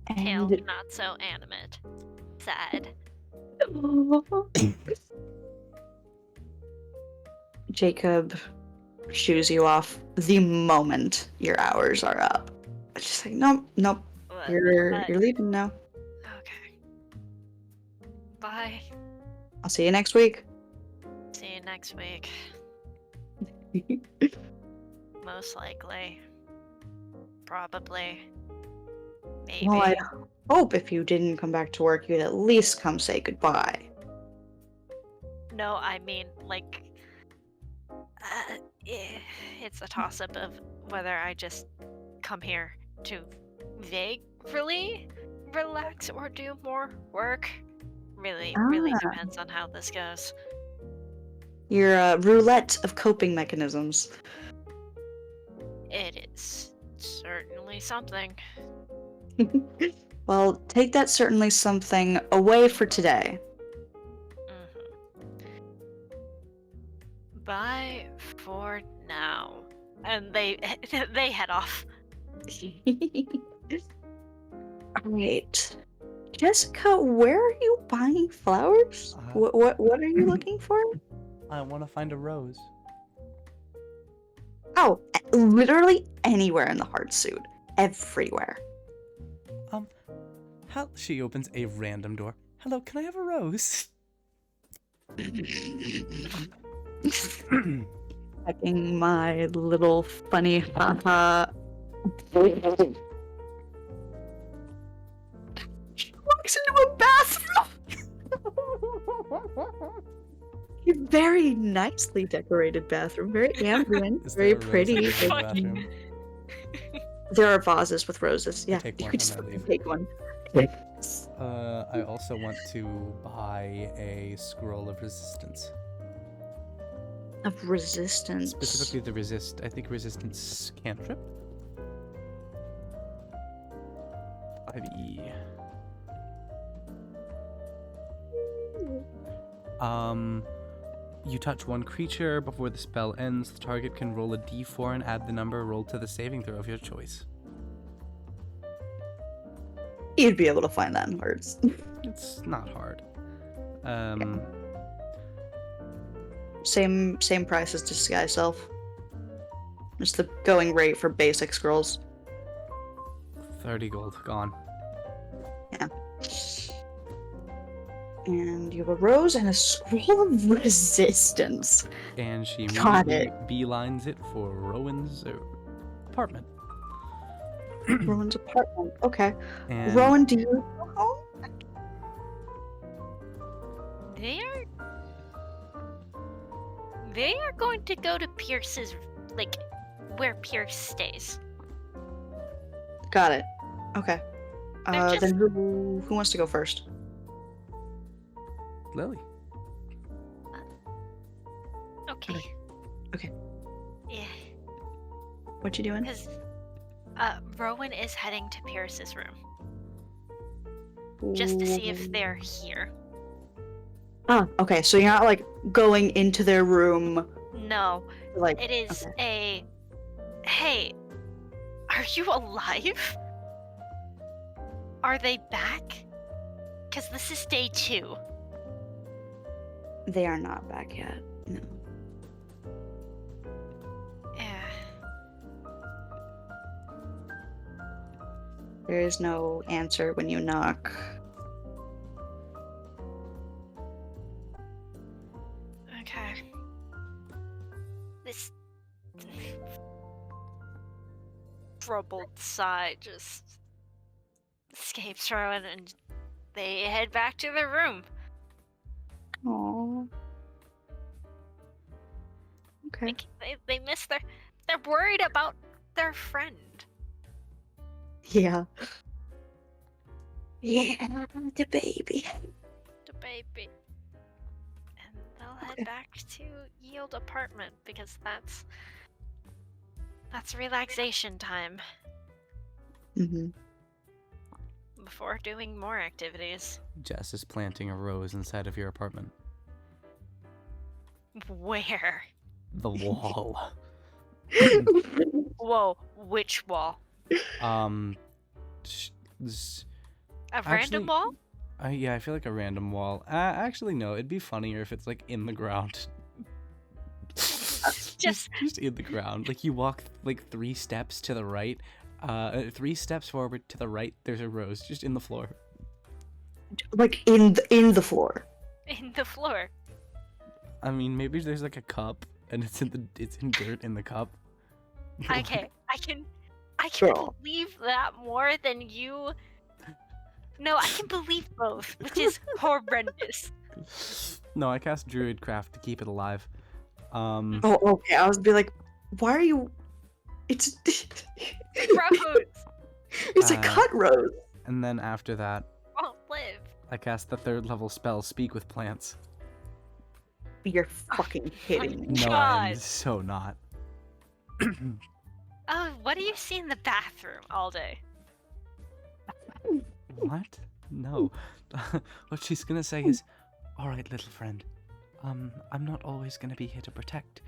Tail And not so animate. Sad. Jacob shoos you off the moment your hours are up. It's just like, nope, But- you're leaving now. Okay. Bye. I'll see you next week. See you next week. Most likely. Probably. Maybe. Well, I hope if you didn't come back to work, you'd at least come say goodbye. No, I mean, like, it's a toss-up of whether I just come here to vaguely relax or do more work. Really depends on how this goes. Your roulette of coping mechanisms. It is certainly something. Well, take that certainly something away for today. Bye for now. And they they head off. Alright. Jessica, where are you buying flowers? What are you looking for? I want to find a rose. Oh, literally anywhere in the heart suit. Everywhere. How? She opens a random door. Hello, can I have a rose? Checking my little funny haha. She walks into a bathroom. A very nicely decorated bathroom, very ambient, Is very there a rose in pretty. the bathroom? There are vases with roses. Yeah, take you one could just and I leave. take one. I also want to buy a scroll of resistance. Of resistance. Specifically the resistance cantrip. 5e. You touch one creature before the spell ends. The target can roll a d4 and add the number rolled to the saving throw of your choice. You'd be able to find that in hearts. It's not hard. Same price as Disguise Self. Just the going rate for basic scrolls. 30 gold gone. Yeah. And you have a rose and a scroll of resistance. And she Got immediately beelines it for Rowan's apartment. Rowan's apartment. Okay. And Rowan, do you go home? They are going to go to Pierce's, like, where Pierce stays. Got it. Okay. They're just- Then who wants to go first? Lily. Okay. Okay. Yeah, What you doing? because Rowan is heading to Pierce's room. just to see if they're here. Ah, okay. So you're not like going into their room, No, like. it is okay. hey, are you alive? Are they back? Because this is day 2. They are not back yet. No. Yeah. There is no answer when you knock. Okay. This troubled sigh just escapes Rowan, and they head back to their room. Aww. Okay. They miss they're worried about their friend. Yeah. Yeah, the baby. The baby. And they'll head back to Yield apartment because that's relaxation time Mm-hmm. before doing more activities. Jess is planting a rose inside of your apartment. Where? The wall. Whoa, which wall? sh- A Actually- random wall? yeah, I feel like a random wall. Actually, no. It'd be funnier if it's like in the ground. just in the ground. Like you walk like 3 steps to the right. 3 steps forward to the right. There's a rose just in the floor. Like in the floor. In the floor. I mean, maybe there's like a cup and it's in dirt in the cup. Okay, I can Girl. believe that more than you. No, I can believe both, which is horrendous. No, I cast Druidcraft to keep it alive. Oh, okay. I was be like, why are you? It's Rose it's a cut rose. And then after that, won't live. I cast the 3rd level spell, Speak with Plants. You're fucking kidding me. No, I'm God. so not. Oh, what do you see in the bathroom all day? What? No. What she's gonna say is, all right, little friend. I'm not always gonna be here to protect.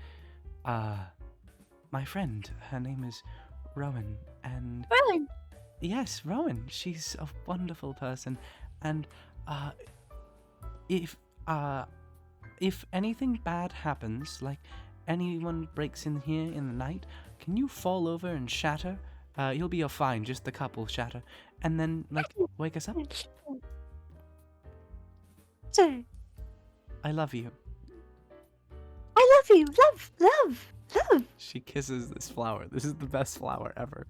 My friend. Her name is Rowan, and Really? yes, Rowan. She's a wonderful person, and if anything bad happens, like anyone breaks in here in the night, can you fall over and shatter? You'll be fine. Just the cup will shatter, and then like wake us up. Say, I love you. I love you. Love. She kisses this flower. This is the best flower ever.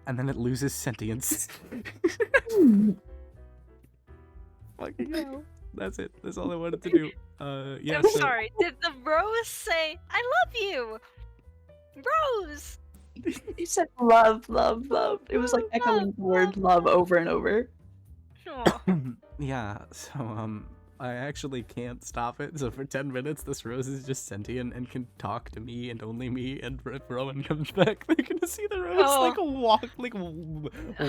And then it loses sentience. Fucking hell. That's it. That's all I wanted to do. Yeah. I'm so- sorry. Did the rose say, "I love you"? Rose. He said love. It was like echoing the word love over and over. Aw. Yeah. So I actually can't stop it. So for 10 minutes, this rose is just sentient and can talk to me and only me. And if Rowan comes back, they're gonna see the rose Oh. like walk, like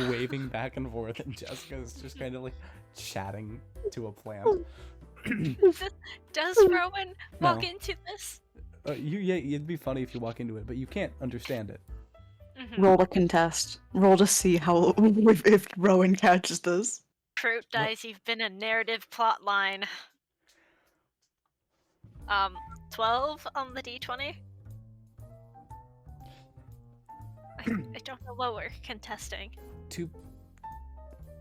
waving back and forth, and Jessica's just kind of like chatting to a plant. Does Rowan walk No. into this? Yeah, it'd be funny if you walk into it, but you can't understand it. Mhm. Roll to contest. Roll to see how if Rowan catches this. Fruit dice, you've been a narrative plot line. 12 on the d20? I don't know what we're contesting.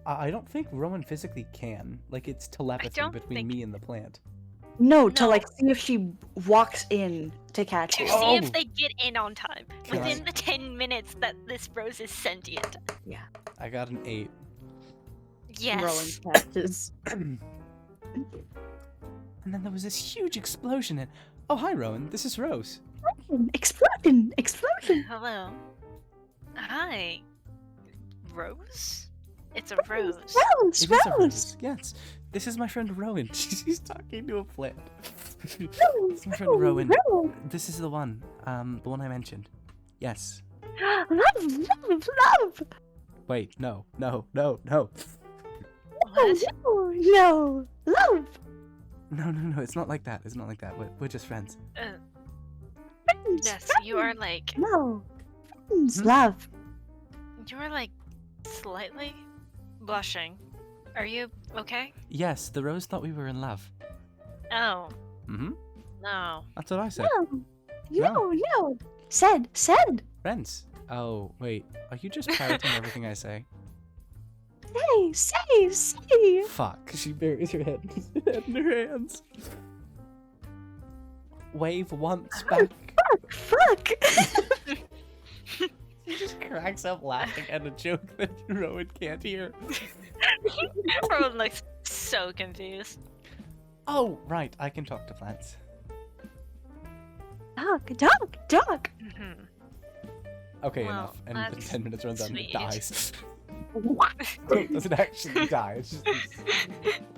I don't think Rowan physically can. Like, it's telepathy don't between think- me and the plant. No, to No. like see if she walks in to catch To it. see Oh. if they get in on time. Can I- Within the 10 minutes that this rose is sentient. I got an 8. Yes. Rowan catches. And then there was this huge explosion and oh, hi Rowan, this is Rose. Explosion! Hello. Hi. Rose? It's a rose. Rose! It is a rose. Yes. This is my friend Rowan. She's talking to a plant. It's my friend Rowan. This is the one I mentioned. Yes. Love! Wait, no. Oh, no, love. No, it's not like that. We're just friends. Friends, Yes, you are like no, friends, Hmm? love. you are like slightly blushing. Are you okay? Yes, the rose thought we were in love. Oh Mm-hmm. no. That's what I said. No. Said. Friends. Oh, wait. Are you just parroting everything I say? Say. Fuck. She buries her head in her hands. Wave once back. Fuck. She just cracks up laughing at a joke that Rowan can't hear. Rowan looks so confused. Oh, right. I can talk to plants. Dog. Mhm. Okay, Well, enough. And the that's 10 minutes runs out and it sweet. dies. It doesn't actually die. It's just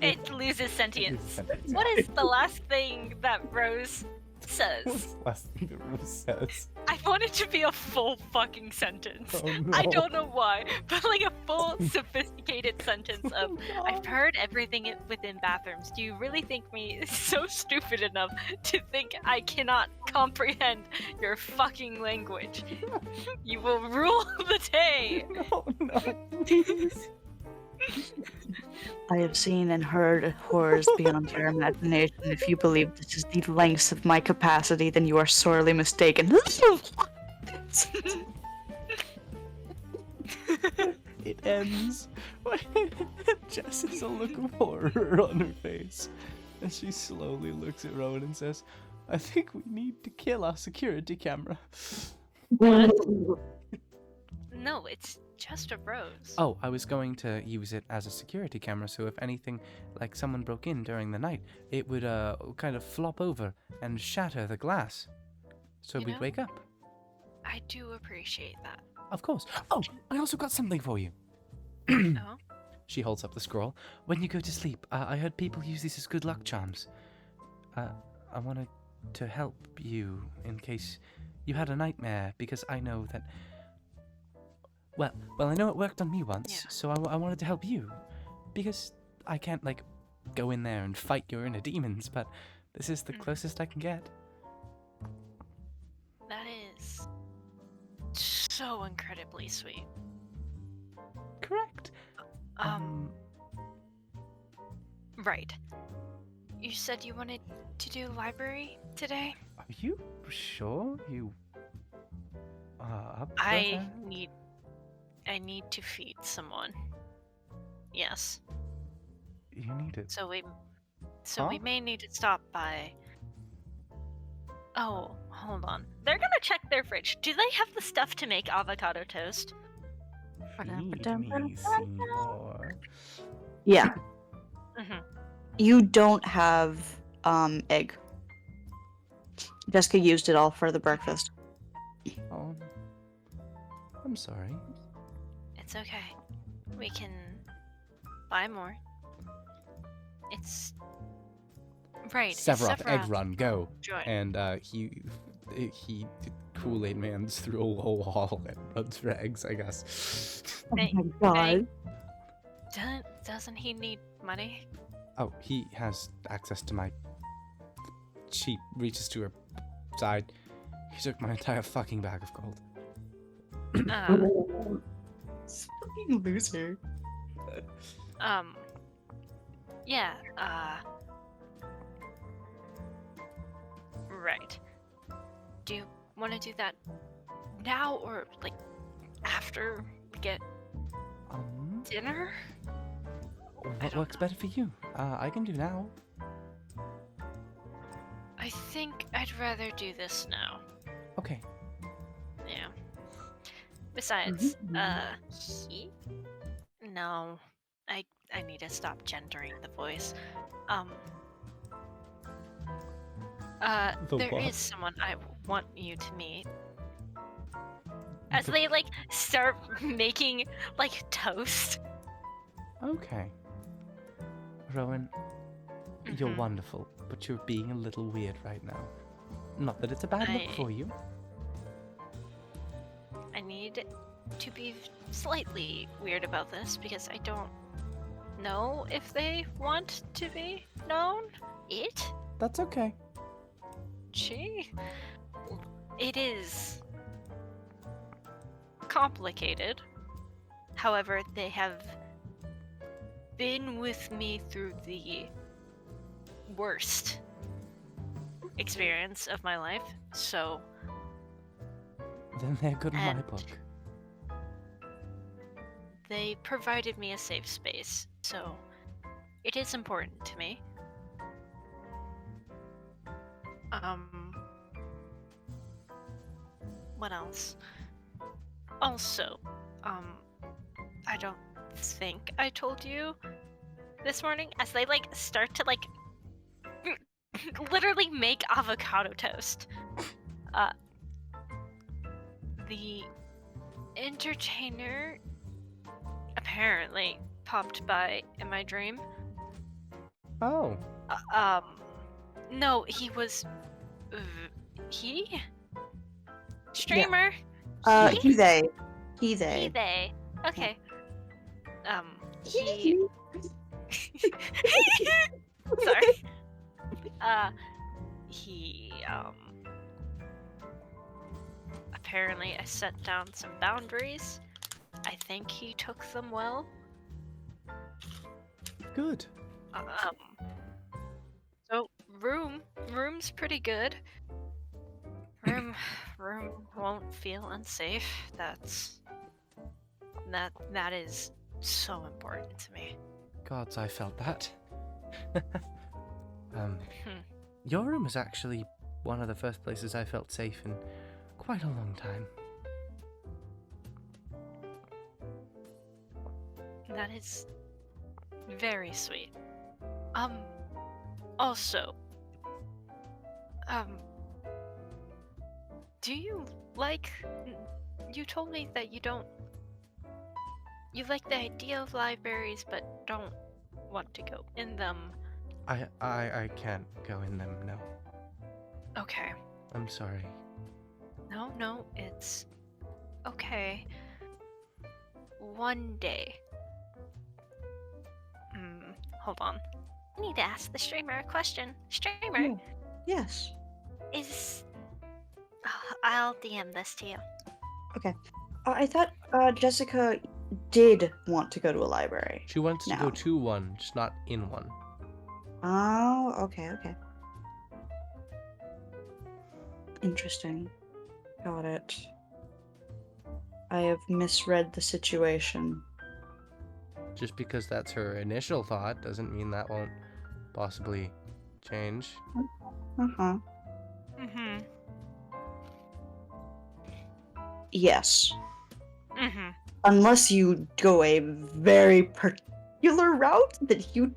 It loses sentience. sentience, What is the last thing that Rose says? What's the last thing that Rose says? I want it to be a full fucking sentence. Oh, no. I don't know why, but like a full sophisticated sentence of Oh, I've heard everything within bathrooms. Do you really think me so stupid enough to think I cannot comprehend your fucking language? You will rule the day. No. I have seen and heard horrors beyond your imagination. If you believe this is the lengths of my capacity, then you are sorely mistaken. It ends. Jess has a look of horror on her face as she slowly looks at Rowan and says, I think we need to kill our security camera. No, it's just a rose. Oh, I was going to use it as a security camera, so if anything, like someone broke in during the night, it would kind of flop over and shatter the glass. So You we'd know? wake up. I do appreciate that. Of course. Oh, I also got something for you. Oh? She holds up the scroll. When you go to sleep, I heard people use these as good luck charms. I wanted to help you in case you had a nightmare, because I know that... Well, I know it worked on me once, Yeah. so I wanted to help you. Because I can't, like, go in there and fight your inner demons, but this is the closest I can get. That is so incredibly sweet. Correct. Right. You said you wanted to do library today? Are you sure you are up for I that? need to feed someone. Yes. You need it. So we Huh? may need to stop by. Oh, hold on. They're gonna check their fridge. Do they have the stuff to make avocado toast? Feed me, Seymour. Yeah. Mm-hmm. You don't have egg. Jessica used it all for the breakfast. Oh, I'm sorry. It's okay. We can buy more. It's right. Severoth, egg run, go. Join. And he Kool-Aid Man's through a whole wall and runs for eggs, I guess. Oh Hey, my god. Doesn't he need money? Oh, he has access to my... She reaches to her side. He took my entire fucking bag of gold. Fucking loser. Yeah, right. Do you want to do that now or, like, after we get dinner? What don't works know. better for you? I can do now. I think I'd rather do this now. Okay. Yeah. Besides, he? No. I need to stop gendering the voice. The There what? is someone I want you to meet. As they, like, start making, like, toast. Okay. Rowan, you're Mhm. wonderful, but you're being a little weird right now. Not that it's a bad look I- for you. I need to be slightly weird about this because I don't know if they want to be known. That's okay. It is complicated. However, they have been with me through the worst experience of my life, so Then they're good in my And- book. they provided me a safe space, so it is important to me. What else? Also, I don't think I told you this morning as they like start to like literally make avocado toast. The entertainer apparently popped by in my dream. Oh. No, he was. He? Streamer? He, they. He, He, they. they. Okay. He. Sorry. He, apparently I set down some boundaries. I think he took them well. Good. So room's pretty good. Room won't feel unsafe. That is so important to me. Gods, I felt that. Your room is actually one of the first places I felt safe in quite a long time. That is very sweet. Also, do you like, you told me that you like the idea of libraries but don't want to go in them. I can't go in them, no. Okay. I'm sorry. No, it's okay. One day. Hold on. I need to ask the streamer a question. Streamer, Yeah. Yes. is... I'll DM this to you. I thought Jessica did want to go to a library. She wants to go No. to one, just not in one. Oh, okay. Interesting. Got it. I have misread the situation. Just because that's her initial thought doesn't mean that won't possibly change. Uh-huh. Mm-hmm. Yes. Mm-hmm. Unless you go a very particular route that you...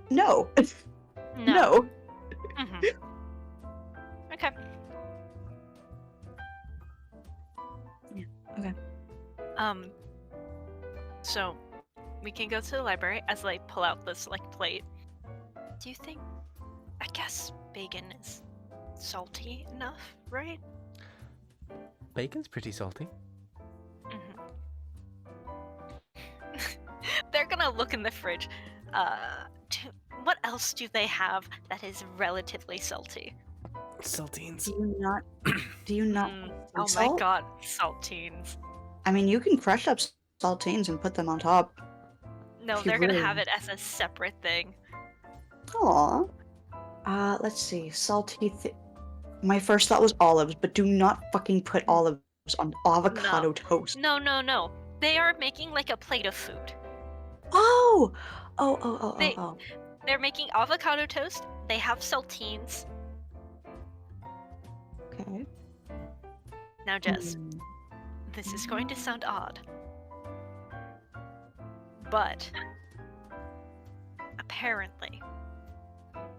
No. No. Mm-hmm. Okay. Yeah, okay. So we can go to the library as I pull out this like plate. Do you think? I guess bacon is salty enough, right? Bacon's pretty salty. They're gonna look in the fridge. What else do they have that is relatively salty? Saltines. Do you not Oh my salt? god, saltines. I mean, you can crush up saltines and put them on top. No, If you they're gonna really- have it as a separate thing. Aww. Let's see. Salty My first thought was olives, but do not fucking put olives on avocado toast. No. They are making like a plate of food. Oh! They- They're making avocado toast. They have saltines. Okay. Now, Jess, Hmm. this is going to sound odd, but apparently,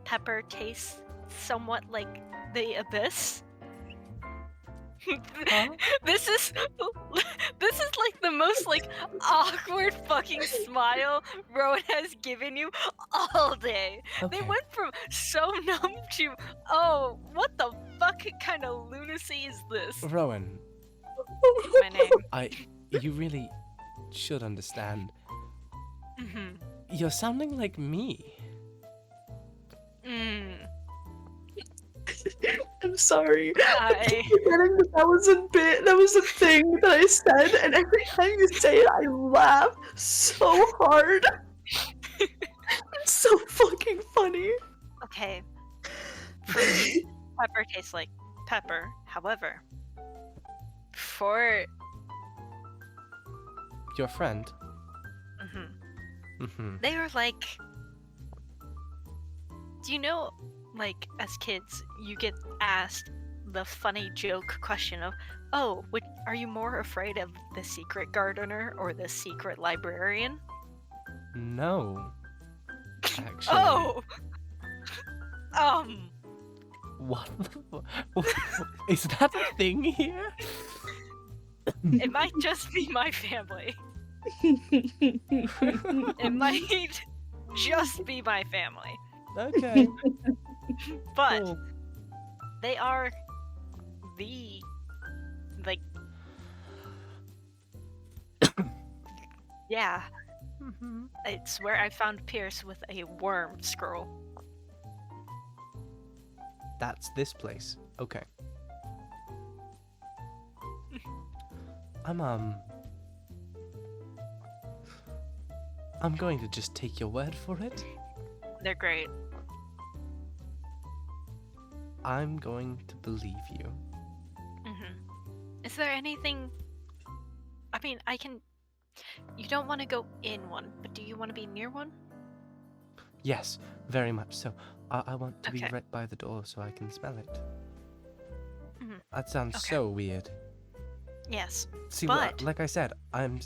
pepper tastes somewhat like the abyss. Huh? This is like the most like awkward fucking smile Rowan has given you all day. Okay. They went from so numb to, oh, what the fuck kind of lunacy is this? Rowan, my name. You really should understand. Mm-hmm. You're sounding like me. I'm sorry. I- Forgetting that was a bit. That was a thing that I said, and every time you say it, I laugh so hard. It's so fucking funny. Okay. For me, pepper tastes like pepper. However, for Your friend. mhm, they were like, do you know, like as kids, you get asked the funny joke question of, oh, are you more afraid of the secret gardener or the secret librarian? No. Actually. Oh, What the is that a thing here? it might just be my family. It might just be my family. Okay. But Cool. they are the, like, yeah. It's where I found Pierce with a worm scroll. That's this place. Okay. I'm going to just take your word for it. They're great. I'm going to believe you. Is there anything? I mean, I can. You don't want to go in one, but do you want to be near one? Yes, very much so. I want to be Okay. right by the door so I can smell it. Mhm. That sounds Okay. so weird. Yes. See, But- like I said,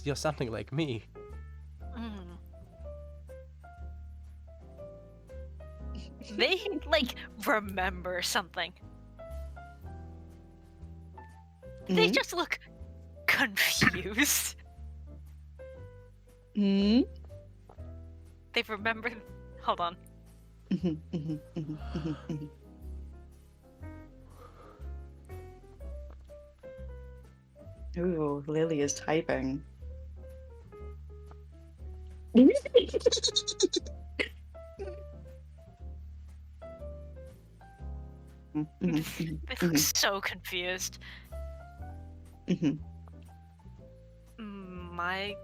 you're something like me. Mm. They like remember something. They Mhm. just look confused. Mhm. They remember. Hold on. Mhm, mhm, mhm, mhm, mhm. Ooh, Lily is typing. Mhm, mhm, They look so confused. mhm. My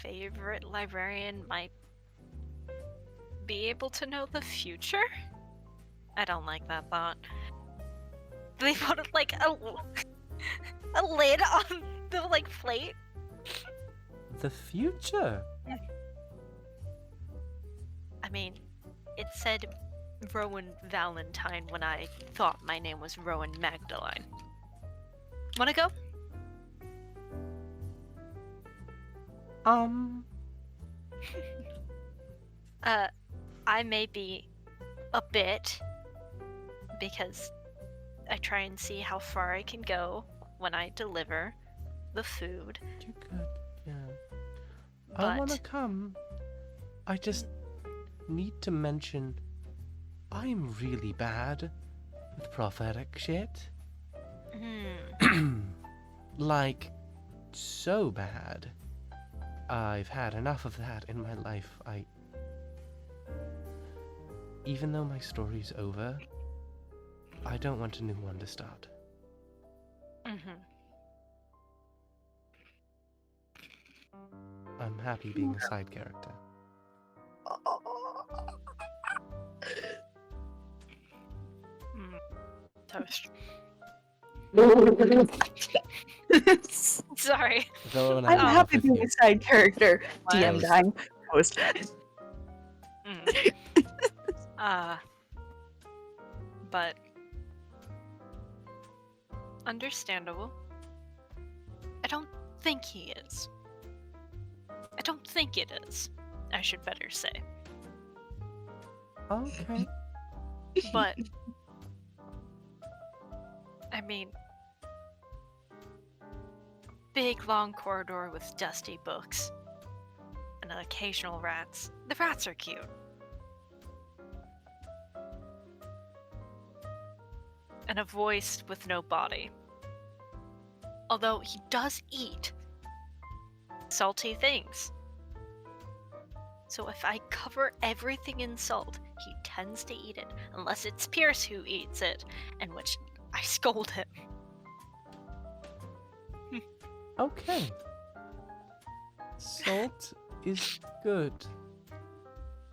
favorite librarian might be able to know the future? I don't like that thought. They put like a lid on the like plate. The future? I mean, it said Rowan Valentine when I thought my name was Rowan Magdalene. Wanna go? I may be a bit because I try and see how far I can go when I deliver the food. You could, yeah. I want to But- come. I just need to mention I'm really bad with prophetic shit. Like, so bad. I've had enough of that in my life. Even though my story's over, I don't want a new one to start. I'm happy being a side character. Toast. Sorry. Though I'm I'm happy with being you. a side character. DM Toast. dying. Post. But understandable. I don't think he is. I don't think it is. I should better say. Okay. But I mean, big long corridor with dusty books and occasional rats. The rats are cute. And a voice with no body. Although he does eat salty things. So if I cover everything in salt, he tends to eat it. Unless it's Pierce who eats it, in which I scold him. Okay. Salt is good.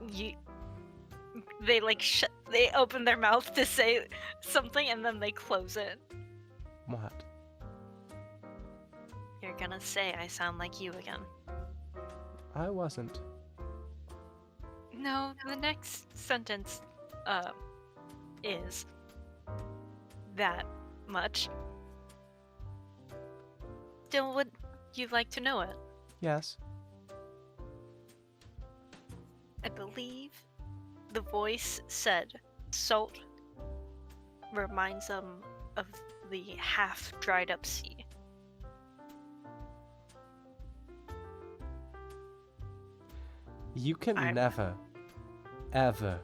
They they open their mouth to say something and then they close it. What? You're gonna say I sound like you again. I wasn't. No, the next sentence is that much. Still, would you like to know it? Yes. I believe the voice said salt reminds them of the half dried up sea. You can never, ever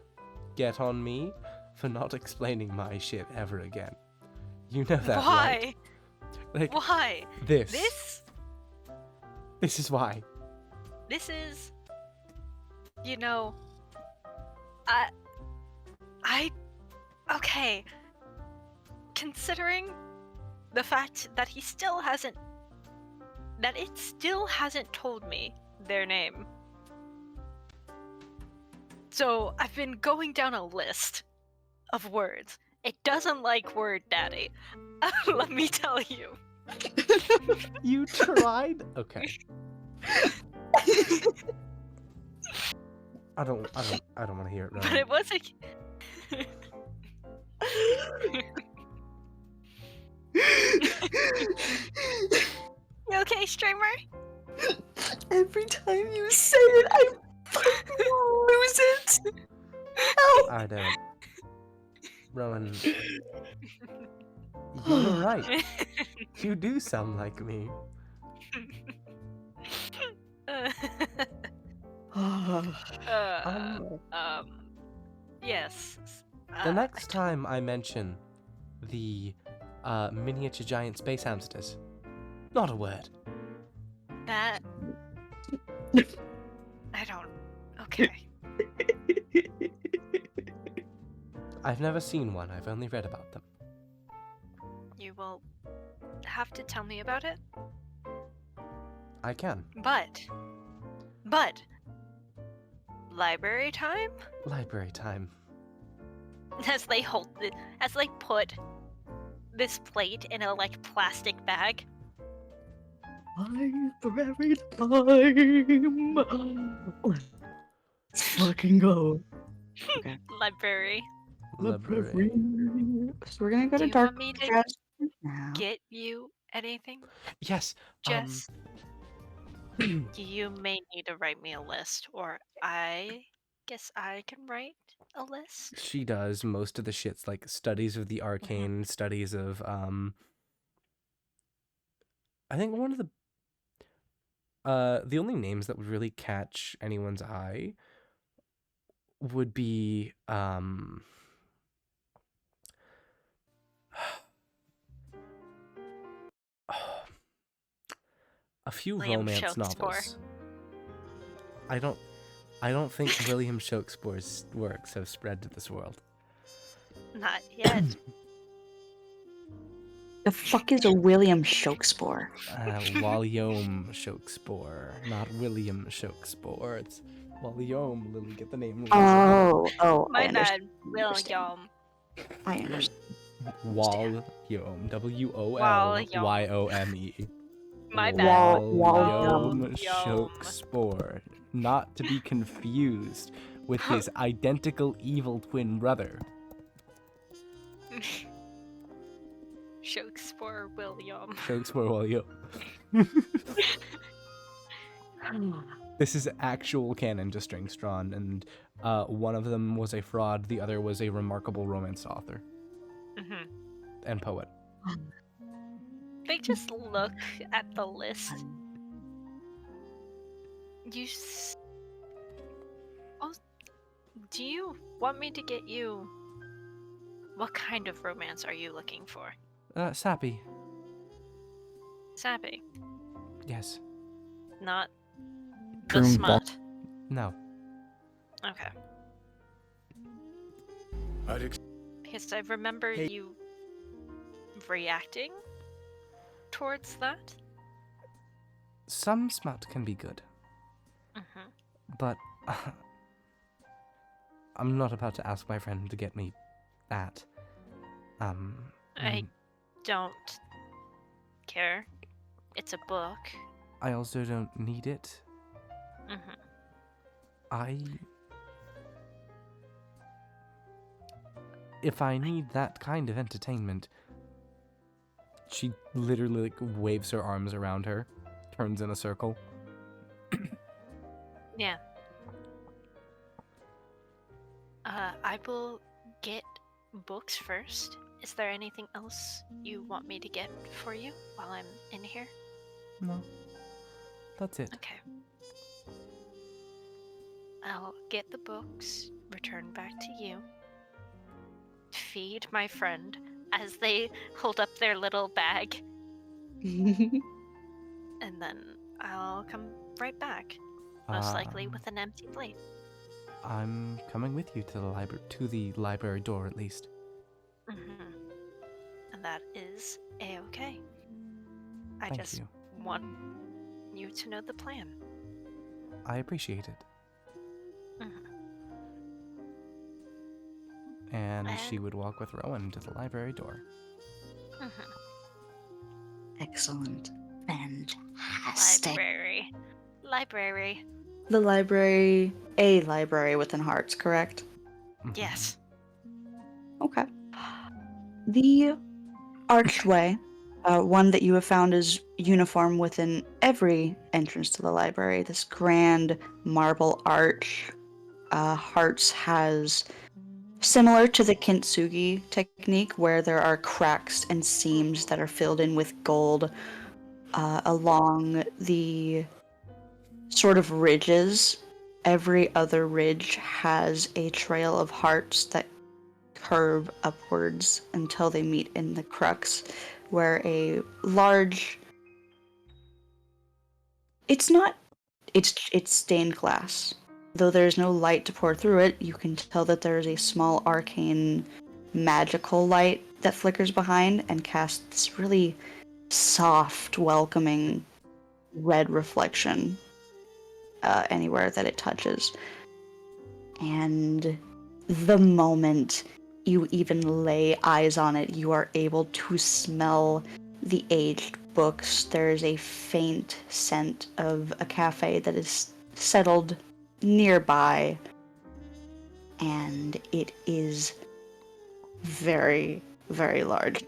get on me for not explaining my shit ever again. You know that, Why? right? Like, Why? This is why. This is, you know, okay. Considering the fact that it still hasn't told me their name. So I've been going down a list of words. It doesn't like word daddy. Let me tell you. You tried? Okay. I don't want to hear it, But Rowan. it was a You okay, streamer? Every time you say it, I fucking lose it. Help! I don't. Rowan, you're right. You do sound like me. Yes. The next time I mention the miniature giant space hamsters, not a word. That I don't. Okay. I've never seen one. I've only read about them. You will have to tell me about it. I can. But library time? Library time. As they put this plate in a plastic bag. Library time. Let's fucking go. Okay. Library. Library. So we're gonna go Do to you Dark want me to Dress now. get you anything? Yes. Jess, you may need to write me a list, or I guess I can write a list. She does most of the shits, like studies of the arcane, studies of I think one of the only names that would really catch anyone's eye would be a few William romance Shakespeare. novels. I don't think William Shakespeare's works have spread to this world. Not yet. The fuck is a William Shakespeare? William Shakespeare, not William Shakespeare. It's William. Lily, get the name. Oh, My I bad, understand. William. I understand. William. WOLYOME. My bad. William William. Shakespeare. Not to be confused with his identical evil twin brother. Shakespeare William. Shakespeare William. This is actual canon to String Strawn, and one of them was a fraud, the other was a remarkable romance author. And poet. They just look at the list. Do you want me to get you? What kind of romance are you looking for? Sappy. Sappy, Yes. not the Broom smut. No. Okay. I'd ex- Because I remember Hey. you reacting towards that. Some smut can be good, Mm-hmm. but I'm not about to ask my friend to get me that. I don't care. It's a book. I also don't need it. Mm-hmm. If I need that kind of entertainment, she literally waves her arms around her, turns in a circle. Yeah. I will get books first. Is there anything else you want me to get for you while I'm in here? No, that's it. Okay. I'll get the books, return back to you, feed my friend as they hold up their little bag, and then I'll come right back, most likely Um, with an empty plate. I'm coming with you to the library door at least. Mm-hmm. And that is a-okay. I Thank just you. want you to know the plan. I appreciate it. Mhm. And she And- would walk with Rowan to the library door. Mhm. Excellent. Fantastic. Library. The library, a library within Hearts, correct? Mhm. Yes. Okay. The archway, one that you have found is uniform within every entrance to the library, this grand marble arch. Hearts has, similar to the kintsugi technique, where there are cracks and seams that are filled in with gold along the sort of ridges. Every other ridge has a trail of hearts that curve upwards until they meet in the crux, where a large, it's stained glass. Though there's no light to pour through it, you can tell that there is a small arcane magical light that flickers behind and casts this really soft, welcoming red reflection anywhere that it touches. And the moment you even lay eyes on it, you are able to smell the aged books. There is a faint scent of a cafe that is settled nearby, and it is very, very large.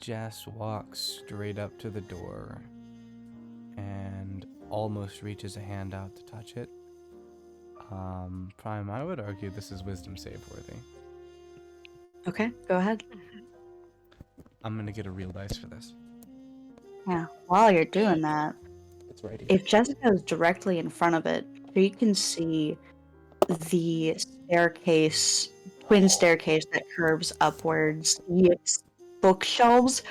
Jess walks straight up to the door and almost reaches a hand out to touch it. Prime, I would argue this is wisdom save worthy. Okay, go ahead. I'm gonna get a real dice for this. Yeah, while you're doing that, It's right here. if Jessica is directly in front of it, she can see the staircase, twin staircase that curves upwards. The bookshelves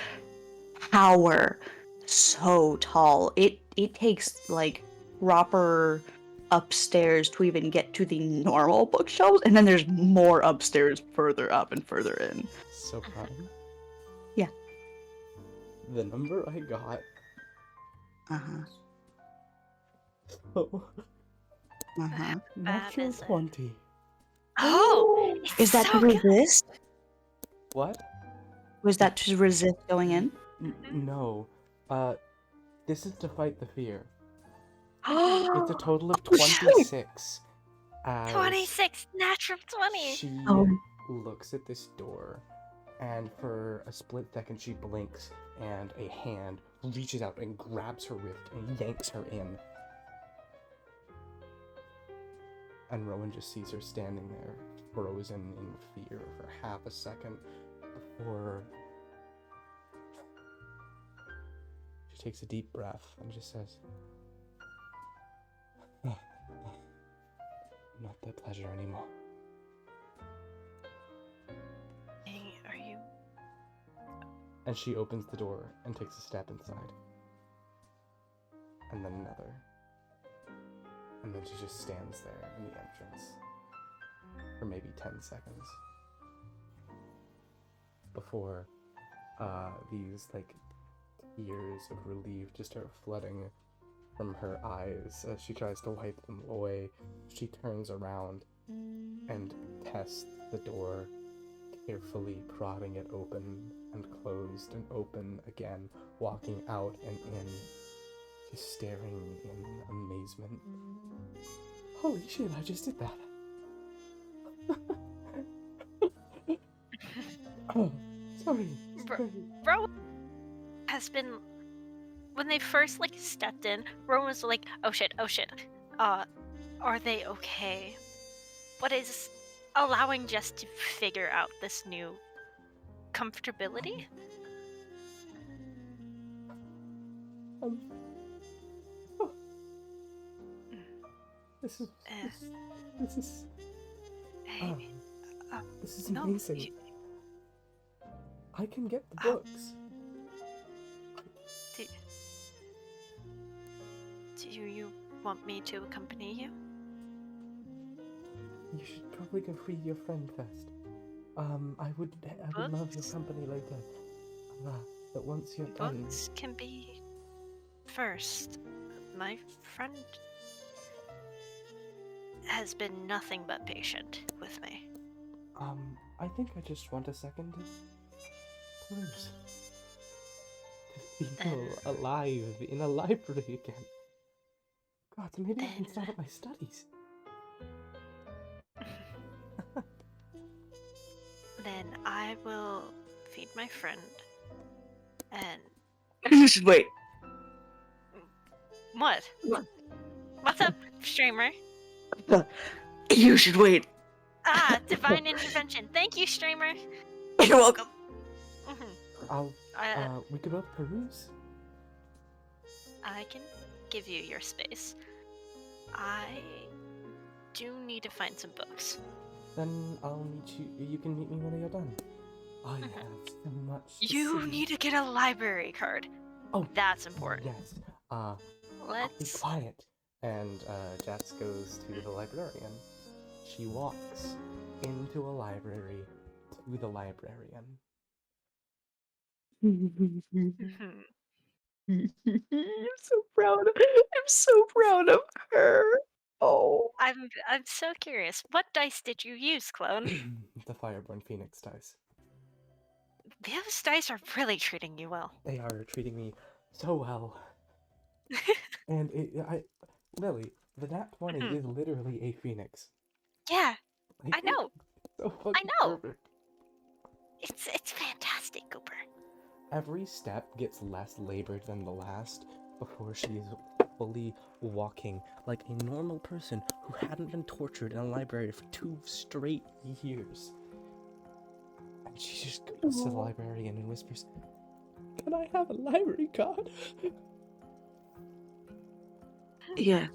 tower so tall. It takes like proper upstairs to even get to the normal bookshelves, and then there's more upstairs further up and further in. So Prime. Yeah. The number I got. Uh-huh. Oh, Uh-huh. natural is it? 20. Oh, it's Is that so to good. resist? What? Was that to resist going in? No. This is to fight the fear. Oh, It's a total of shoot! 26. As 26, natural 20. she Oh. looks at this door, and for a split second she blinks, and a hand reaches out and grabs her wrist and yanks her in. And Rowan just sees her standing there, frozen in fear for half a second before she takes a deep breath and just says, "Not that pleasure anymore." Hey, are you And she opens the door and takes a step inside. And then another. And then she just stands there in the entrance for maybe 10 seconds. Before these like tears of relief just start flooding from her eyes as she tries to wipe them away. She turns around and tests the door, carefully prodding it open and closed and open again, walking out and in, just staring in amazement. Holy shit, I just did that. Oh, sorry. Rowan has been, when they first like stepped in, Rowan was like, oh shit, are they okay? What is allowing Jess to figure out this new comfortability? Oh. This is Hey, this is no, amazing. I can get the books. do you want me to accompany you? You should probably go free your friend first. I would love your company later. But once you're done, Books can be first. My friend has been nothing but patient with me. I think I just want a second to peruse. To feel alive in a library again. God, maybe I can start up my studies. Then I will feed my friend and You should wait. what? What's up, streamer? You should wait. Ah, divine intervention. Thank you, streamer. You're welcome. Mm-hmm. We could both peruse. I can give you your space. I do need to find some books. Then I'll meet you. You can meet me when you're done. I have so much to You see. need to get a library card. Oh, That's important. yes. Be Let's. quiet. And Jess goes to the librarian. She walks into a library to the librarian. Mhm. I'm so proud. I'm so proud of her. Oh. I'm so curious. What dice did you use, clone? The Fireborn Phoenix dice. Those dice are really treating you well. They are treating me so well. And Lily, the Nat 20 is literally a phoenix. Yeah, Like, I know. So fucking I know. perfect. It's fantastic, Cooper. Every step gets less labored than the last before she is fully walking like a normal person who hadn't been tortured in a library for 2 straight years. And she just goes to the librarian and whispers, "Can I have a library card?" Yes,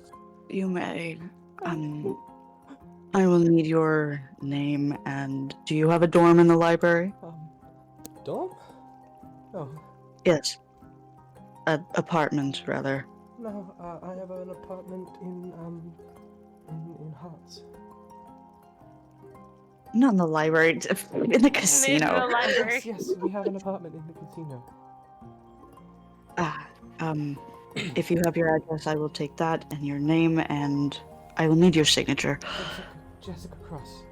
you may. I will need your name and do you have a dorm in the library? Dorm? No. Yes. Apartment, rather. No, I have an apartment in Hearts. Not in the library, in the casino. In the library. Yes, we have an apartment in the casino. If you have your address, I will take that and your name, and I will need your signature. Jessica Cross.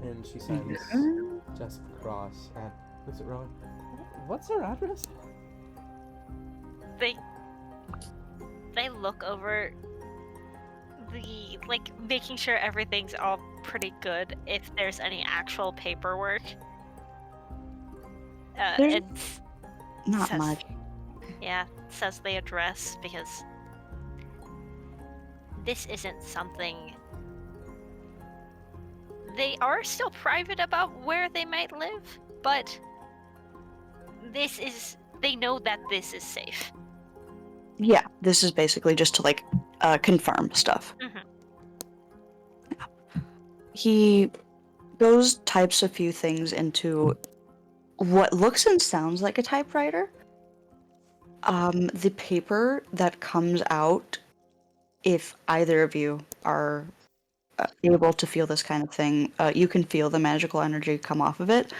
And she sends Jessica Cross and looks at Rowan. What's her address? They look over the, like, making sure everything's all pretty good, if there's any actual paperwork. There's And Not says- much. yeah, says the address, because this isn't something. They are still private about where they might live, but they know that this is safe. Yeah, this is basically just to, like, confirm stuff. Mhm. He types a few things into what looks and sounds like a typewriter. The paper that comes out, if either of you are able to feel this kind of thing, you can feel the magical energy come off of it.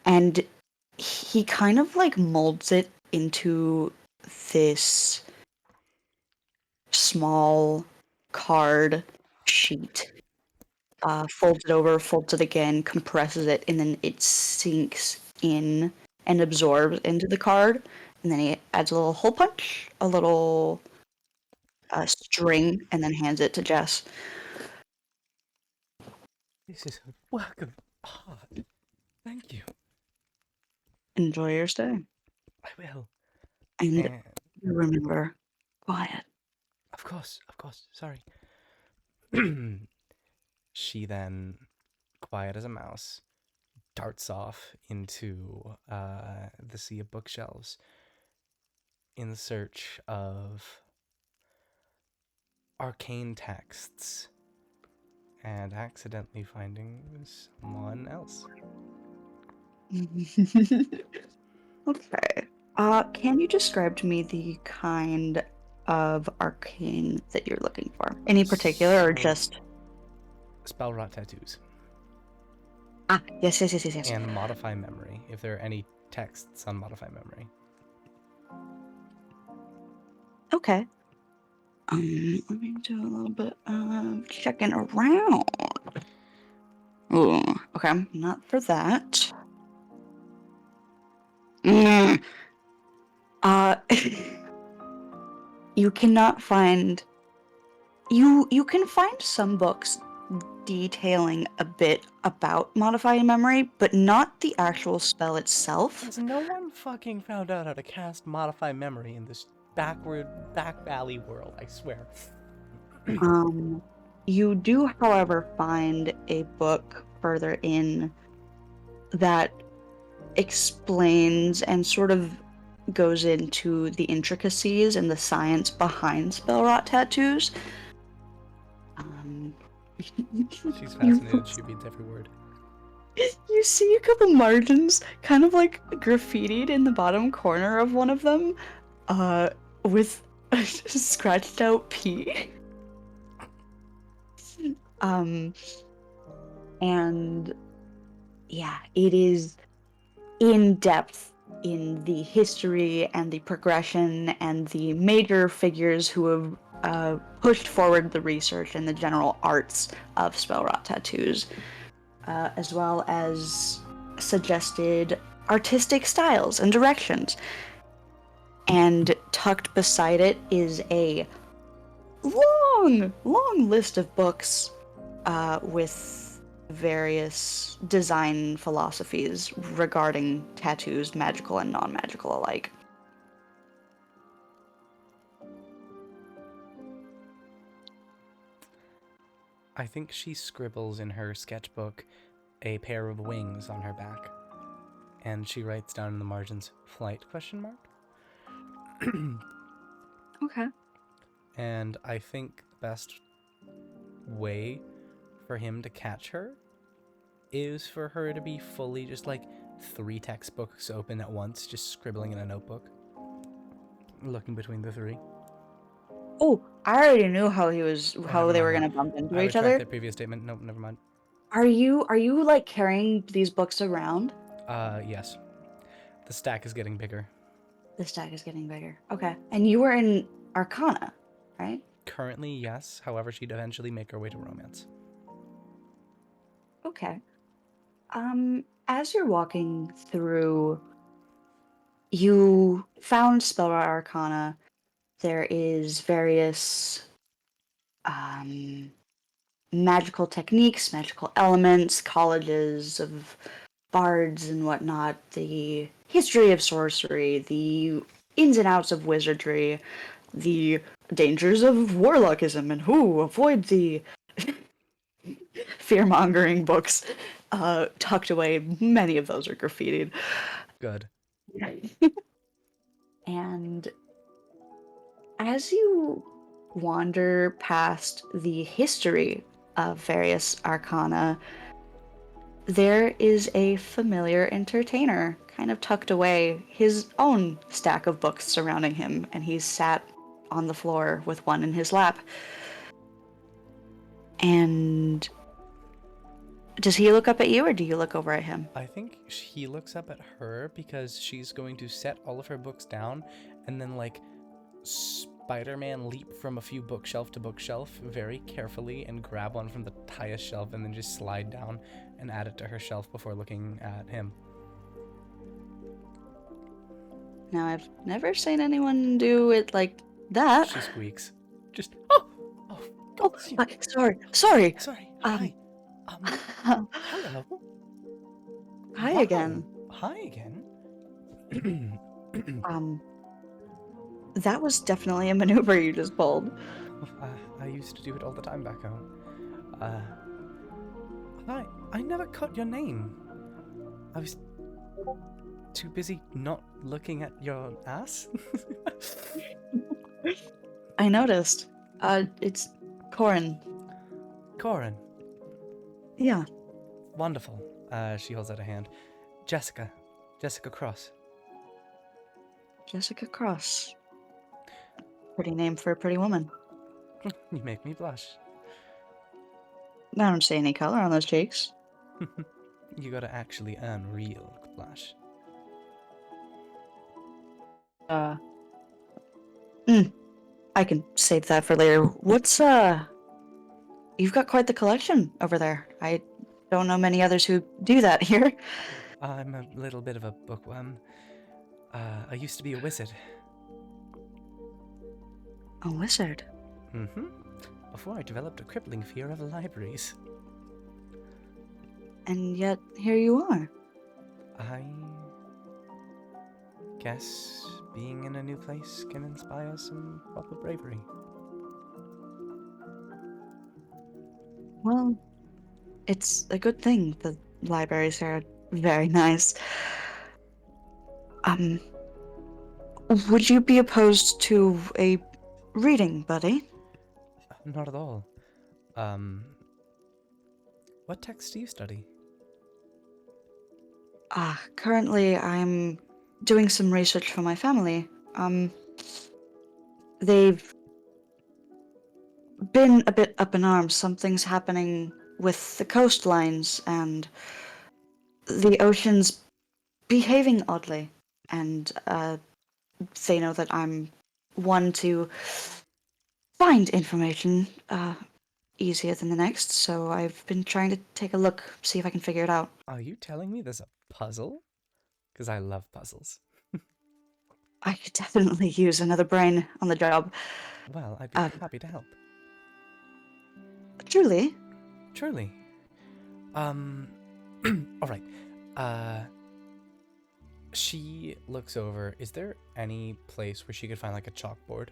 And he kind of like molds it into this small card sheet, folds it over, folds it again, compresses it, and then it sinks in and absorbs into the card. And then he adds a little hole punch, a little string, and then hands it to Jess. This is a work of art. Thank you. Enjoy your stay. I will. And And remember, quiet. of course. Sorry. She then, quiet as a mouse, darts off into the sea of bookshelves in search of arcane texts and accidentally finding someone else. Okay. Can you describe to me the kind of arcane that you're looking for? Any particular or So- just... Spell rot tattoos Yes. and modify memory, if there are any texts on modify memory. Okay. Let me do a little bit of checking around. Ooh, okay, not for that. Mm. Uh, you cannot find... You can find some books detailing a bit about modifying memory, but not the actual spell itself. Has no one fucking found out how to cast modify memory in this back valley world, I swear. You do, however, find a book further in that explains and sort of goes into the intricacies and the science behind spell rot tattoos. She's fascinated. She reads every word. You see a couple margins kind of like graffitied in the bottom corner of one of them, with a scratched out P. And yeah, it is in depth in the history and the progression and the major figures who have pushed forward the research and the general arts of spell rot tattoos, as well as suggested artistic styles and directions. And tucked beside it is a long list of books with various design philosophies regarding tattoos, magical and non-magical alike. I think she scribbles in her sketchbook a pair of wings on her back. And she writes down in the margins, flight, question mark? Okay. And I think the best way for him to catch her is for her to be fully just like 3 textbooks open at once, just scribbling in a notebook. Looking between the 3. Oh, I already knew how they never were mind gonna bump into I each retract other. that previous statement. Nope, never mind. Are you like carrying these books around? Yes. The stack is getting bigger. The stack is getting bigger. Okay. And you were in Arcana, right? Currently, yes. However, she'd eventually make her way to romance. Okay. As you're walking through, you found Spellrot Arcana. There is various magical techniques, magical elements, colleges of bards and whatnot, the history of sorcery, the ins and outs of wizardry, the dangers of warlockism, and who avoid the fear-mongering books tucked away. Many of those are graffitied. Good. And as you wander past the history of various arcana, there is a familiar entertainer kind of tucked away, his own stack of books surrounding him, and he's sat on the floor with one in his lap. And does he look up at you, or do you look over at him? I think he looks up at her because she's going to set all of her books down and then, like, Spider-Man leap from a few bookshelf to bookshelf very carefully and grab one from the highest shelf and then just slide down and add it to her shelf before looking at him. Now, I've never seen anyone do it like that. She squeaks. Just, Oh, sorry. sorry, Um, hi. Hello. Hi Wow. again. Hi again. That was definitely a maneuver you just pulled. I used to do it all the time back home. I never caught your name. I was too busy not looking at your ass. I noticed. It's Corin. Corin. Yeah. Wonderful. She holds out a hand. Jessica Cross. Jessica Cross. Pretty name for a pretty woman. You make me blush. I don't see any color on those cheeks. You gotta actually earn real blush. I can save that for later. You've got quite the collection over there. I don't know many others who do that here. I'm a little bit of a bookworm. I used to be a wizard. A wizard. Mm-hmm. Before I developed a crippling fear of libraries. And yet, here you are. I guess being in a new place can inspire some proper bravery. Well, it's a good thing. The libraries are very nice. Would you be opposed to a reading, buddy? Not at all. What text do you study? Currently I'm doing some research for my family. They've been a bit up in arms. Something's happening with the coastlines and the oceans behaving oddly. And, they know that I'm one to find information, easier than the next, so I've been trying to take a look, see if I can figure it out. Are you telling me there's a puzzle? Because I love puzzles. I could definitely use another brain on the job. Well, I'd be happy to help. Truly. Truly. Alright. She looks over. Is there any place where she could find like a chalkboard?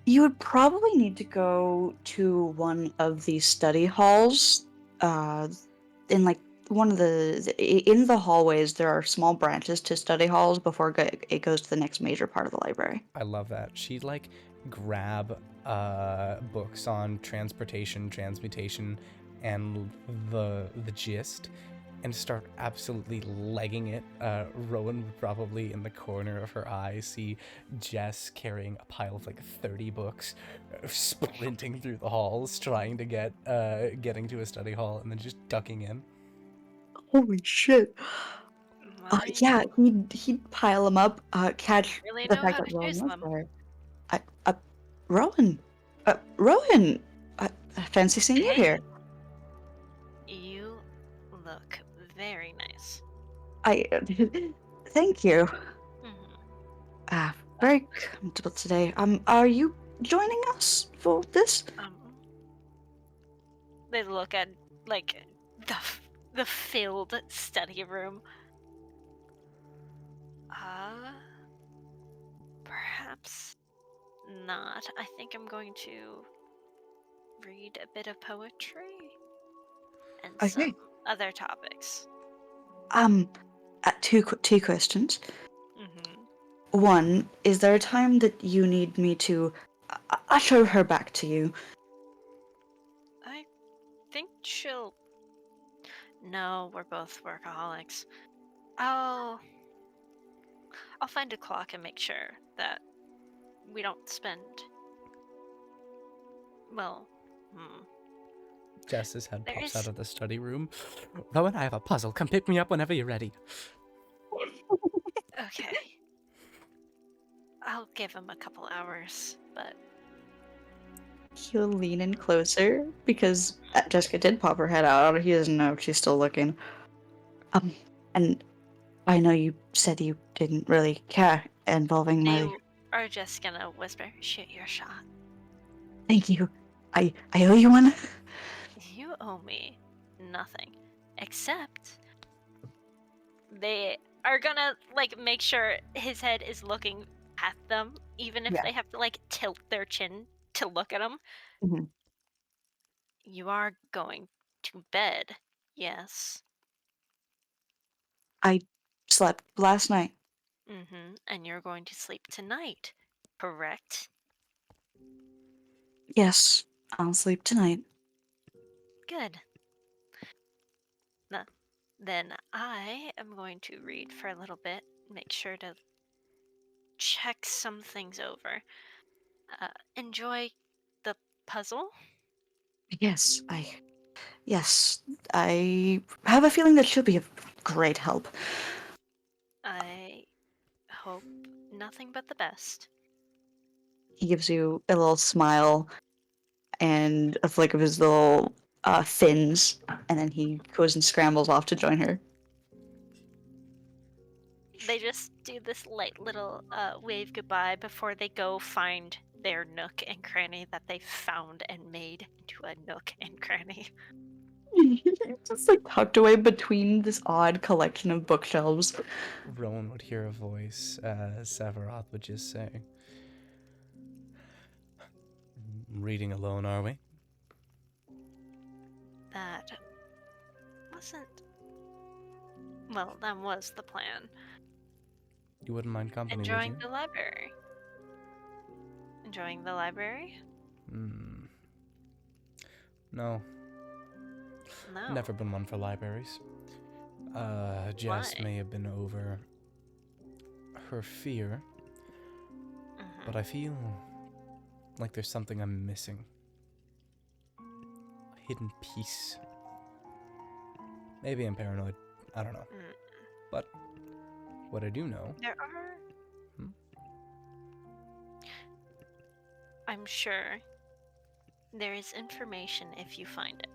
You would probably need to go to one of the study halls. In like one of in the hallways, there are small branches to study halls before it goes to the next major part of the library. I love that. She'd like grab books on transportation, transmutation, and the gist, and start absolutely legging it. Rowan would probably in the corner of her eye see Jess carrying a pile of like 30 books, sprinting through the halls, trying to getting to a study hall, and then just ducking in. Holy shit! Well, Yeah, he'd pile them up. Catch really the know fact how that to Rowan use was them. there. Rowan, Rowan. Fancy seeing you Hey. here. You look very nice. Thank you. Mhm. Very comfortable today. Are you joining us for this? They look at like the filled study room. Perhaps not. I think I'm going to read a bit of poetry and Okay. some other topics. Two questions. Mm-hmm. One, is there a time that you need me to usher her back to you? I think she'll. No, we're both workaholics. I'll find a clock and make sure that we don't spend. Well, Jess's head There pops is- out of the study room. Rowan, I have a puzzle. Come pick me up whenever you're ready. okay. I'll give him a couple hours, but He'll lean in closer because Jessica did pop her head out. He doesn't know if she's still looking. And I know you said you didn't really care involving they my. are just gonna whisper, "Shoot your shot." Thank you. I owe you one. You owe me nothing, except they are gonna like make sure his head is looking at them, even if Yeah. they have to like tilt their chin to look at him. Mhm. You are going to bed, yes. I slept last night. And you're going to sleep tonight, correct? Yes, I'll sleep tonight. Good. Then I am going to read for a little bit, make sure to check some things over. Enjoy the puzzle? Yes, I have a feeling that she'll be of great help. I hope nothing but the best. He gives you a little smile and a flick of his little fins, and then he goes and scrambles off to join her. They just do this light little wave goodbye before they go find their nook and cranny that they found and made into a nook and cranny. Just like tucked away between this odd collection of bookshelves. Rowan would hear a voice. Severoth would just say, "Reading alone, are we?" That wasn't. Well, that was the plan. You wouldn't mind company, Enjoying would you? the library. Enjoying the library? No, No. never been one for libraries. Jess Why? may have been over her fear, Mhm. but I feel like there's something I'm missing. A hidden piece. Maybe I'm paranoid. I don't know. But what I do know, There are. Hmm? I'm sure there is information if you find it.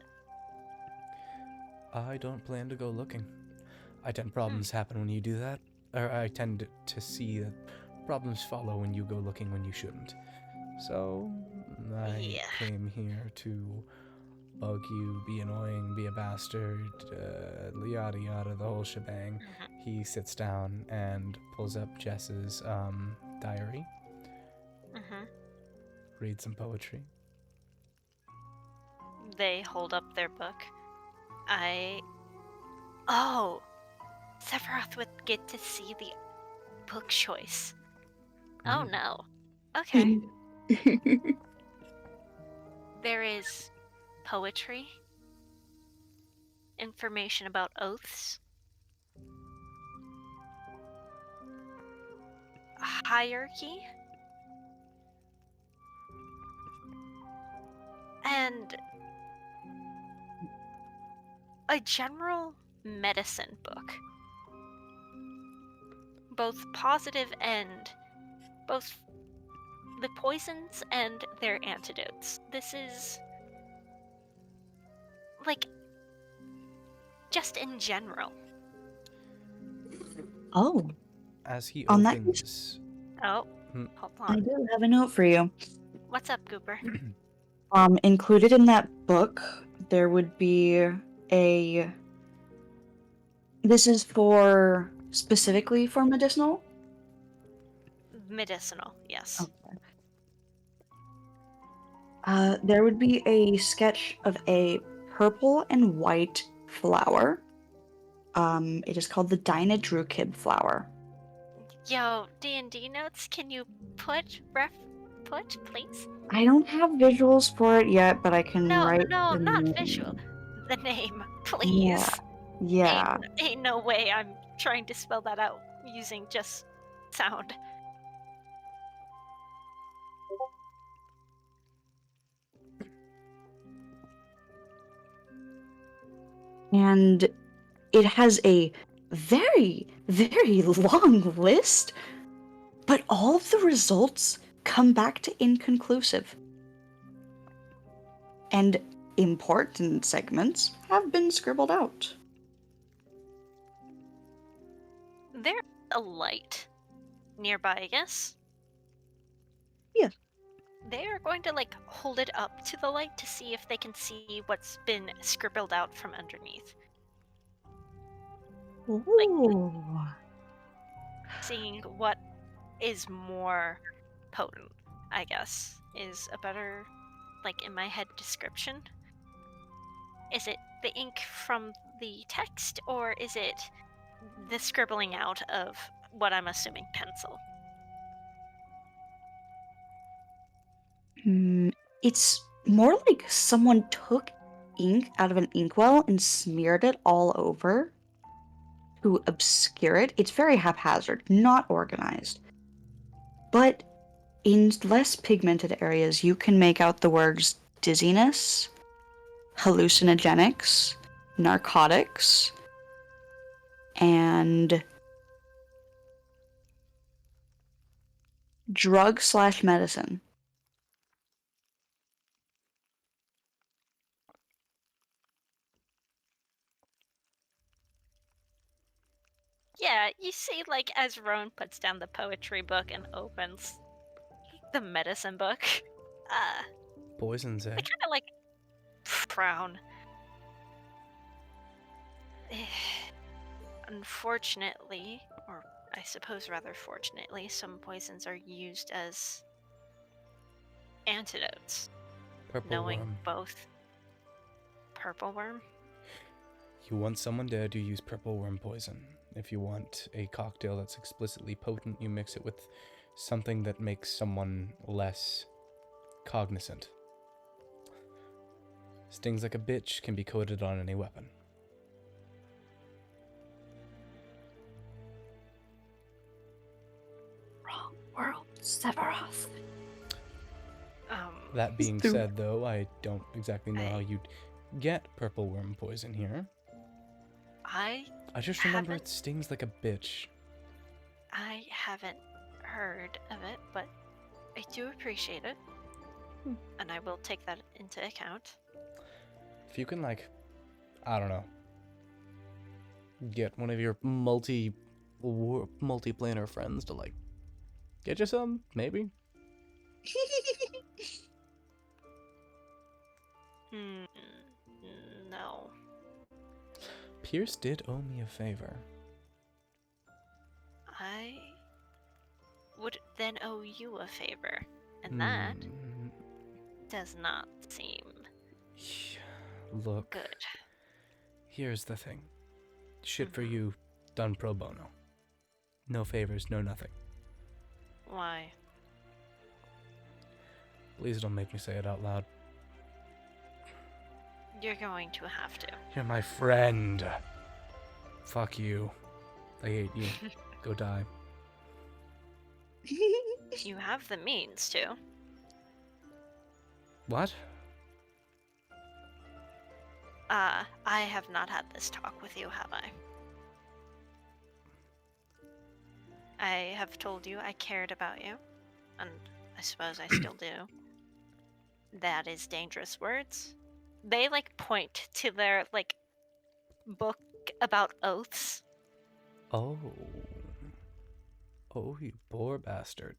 I don't plan to go looking. I tend problems happen when you do that. Or I tend to see that problems follow when you go looking when you shouldn't. So I Yeah. came here to bug you, be annoying, be a bastard, yada yada, the whole shebang. He sits down and pulls up Jess's diary, reads some poetry. They hold up their book. Oh! Severoth would get to see the book choice. Oh no. Okay. There is poetry, information about oaths, hierarchy, and a general medicine book. Both positive and both the poisons and their antidotes. This is like just in general. Oh, As he On that opens, Oh, Hmm. hold I on. do have a note for you. What's up, Gooper? Included in that book, there would be a. This is for specifically for medicinal. Medicinal, yes. Okay. There would be a sketch of a purple and white flower. It is called the Dinadrukib flower. Yo, D&D notes, can you put input, please? I don't have visuals for it yet, but I can No, write no, the not name. visual. The name, Yeah. please. Yeah. Ain't no way I'm trying to spell that out using just sound. And it has a very, very long list, but all of the results come back to inconclusive. And important segments have been scribbled out. There's a light nearby, yes? Yes. They are going to, like, hold it up to the light to see if they can see what's been scribbled out from underneath. Ooh. Seeing what is more potent, I guess, is a better, like, in my head description. Is it the ink from the text, or is it the scribbling out of what I'm assuming pencil? It's more like someone took ink out of an inkwell and smeared it all over to obscure it. It's very haphazard, not organized. But in less pigmented areas, you can make out the words dizziness, hallucinogenics, narcotics, and drug/medicine. Yeah, you see, like, as Rowan puts down the poetry book and opens the medicine book, Poisons, eh? I kind of, like, frown. Unfortunately, or I suppose rather fortunately, some poisons are used as antidotes. Purple Knowing worm. both purple worm. You want someone dead, you use purple worm poison. If you want a cocktail that's explicitly potent, you mix it with something that makes someone less cognizant. Stings like a bitch can be coated on any weapon. Wrong world, Severoth. That being Stu- said, though, I don't exactly know how you'd get purple worm poison here. I just remember haven't- it stings like a bitch. I haven't heard of it, but I do appreciate it. And I will take that into account. If you can, like, I don't know, get one of your multiplanar friends to, like, get you some, maybe? No. Pierce did owe me a favor. I would then owe you a favor. And that does not seem Look, good. here's the thing. Shit for you, done pro bono. No favors, no nothing. Why? Please don't make me say it out loud. You're going to have to. You're my friend. Fuck you. I hate you. Go die. You have the means to. What? I have not had this talk with you, have I? I have told you I cared about you, and I suppose I still do. That is dangerous words. They, like, point to their, like, book about oaths. Oh. Oh, you poor bastard.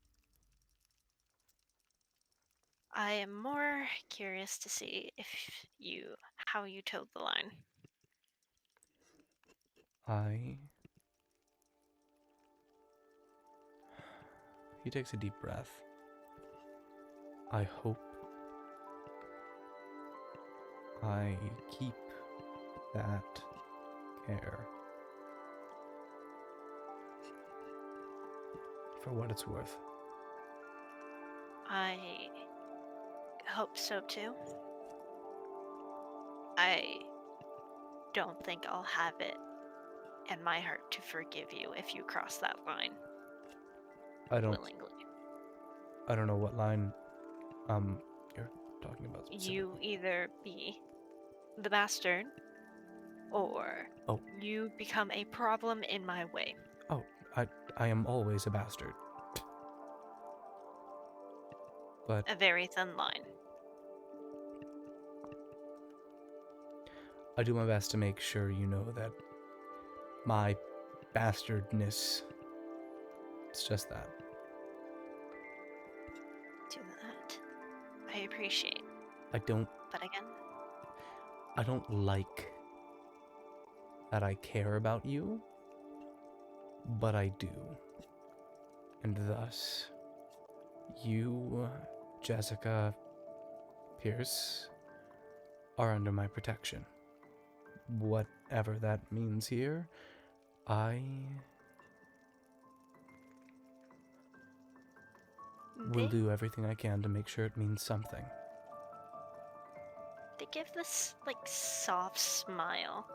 I am more curious to see how you towed the line. He takes a deep breath. I hope I keep that care. For what it's worth. I hope so too. I don't think I'll have it in my heart to forgive you if you cross that line I don't know what line you're talking about specifically. You either be the bastard or Oh. you become a problem in my way. Oh, I am always a bastard. But A very thin line. I do my best to make sure you know that my bastardness is just that. To that, I appreciate. But again, I don't like that I care about you, but I do. And thus, you, Jessica, Pierce, are under my protection. Whatever that means here, I will do everything I can to make sure it means something. They give this, soft smile.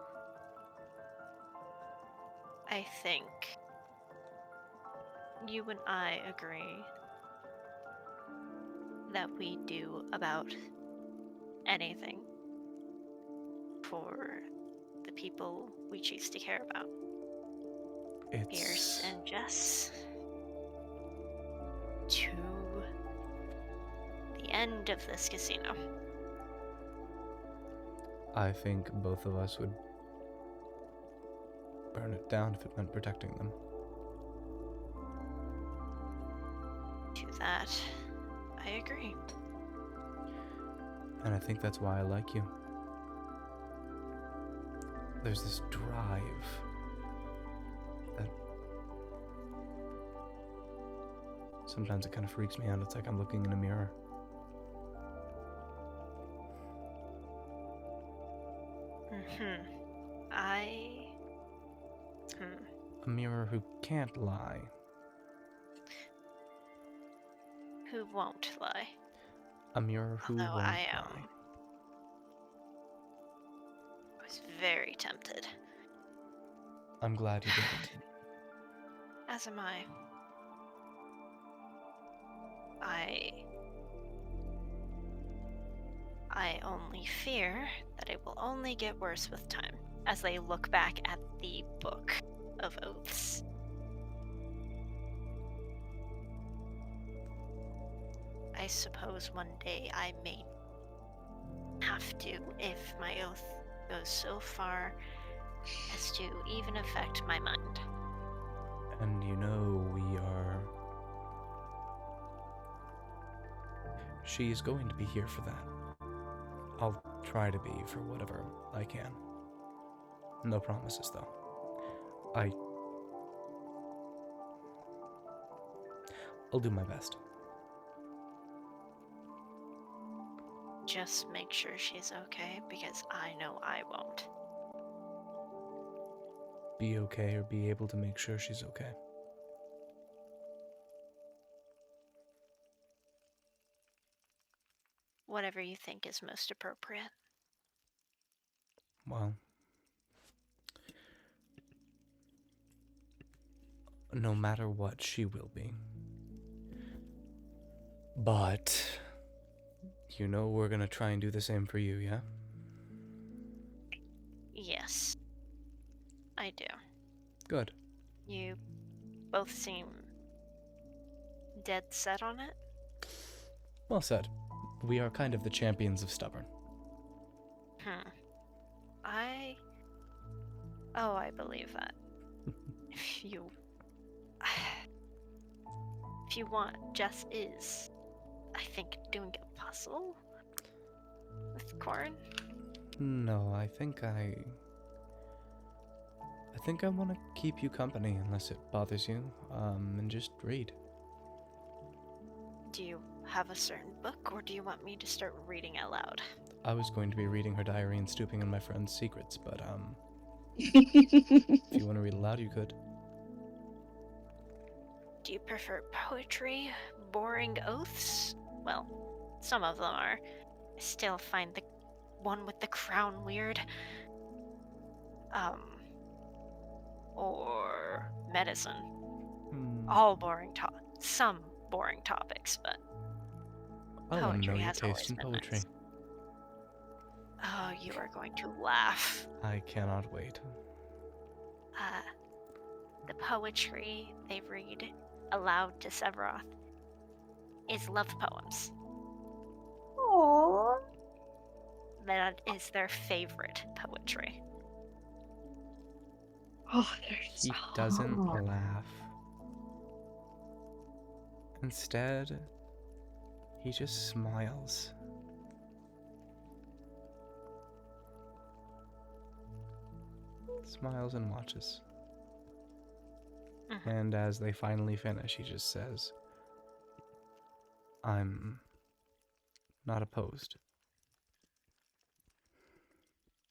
I think you and I agree that we do about anything for the people we choose to care about. Pierce and Jess. To the end of this casino. I think both of us would burn it down if it meant protecting them. To that, I agree. And I think that's why I like you. There's this drive that sometimes it kind of freaks me out. It's like I'm looking in a mirror. A mirror who can't lie. Who won't lie. A mirror who Although won't I lie. was very tempted. I'm glad you didn't. As am I. I only fear that it will only get worse with time, as they look back at the Book of Oaths. I suppose one day I may have to, if my oath goes so far as to even affect my mind. And you know we are... She's going to be here for that. I'll try to be for whatever I can. No promises, though. I'll do my best. Just make sure she's okay, because I know I won't. Be okay or be able to make sure she's okay. Whatever you think is most appropriate. Well, no matter what, she will be. But, you know we're gonna try and do the same for you, yeah? Yes, I do. Good. You both seem dead set on it. Well said. We are kind of the champions of stubborn. I believe that. If you want, Jess is, I think, doing it possible with Corin. No, I think I want to keep you company unless it bothers you, and just read. Do you have a certain book, or do you want me to start reading out loud? I was going to be reading her diary and stooping on my friend's secrets, but, if you want to read aloud, you could. Do you prefer poetry, boring oaths, well, some of them are. I still find the one with the crown weird. Or medicine. All boring some boring topics, but I want to know poetry your has always taste in been poetry. nice. Oh, you are going to laugh. I cannot wait. The poetry they read aloud to Severoth is love poems. Aww. That is their favorite poetry. Oh, He doesn't laugh. Instead, he just smiles. Smiles and watches. Mhm. And as they finally finish, he just says, I'm not opposed.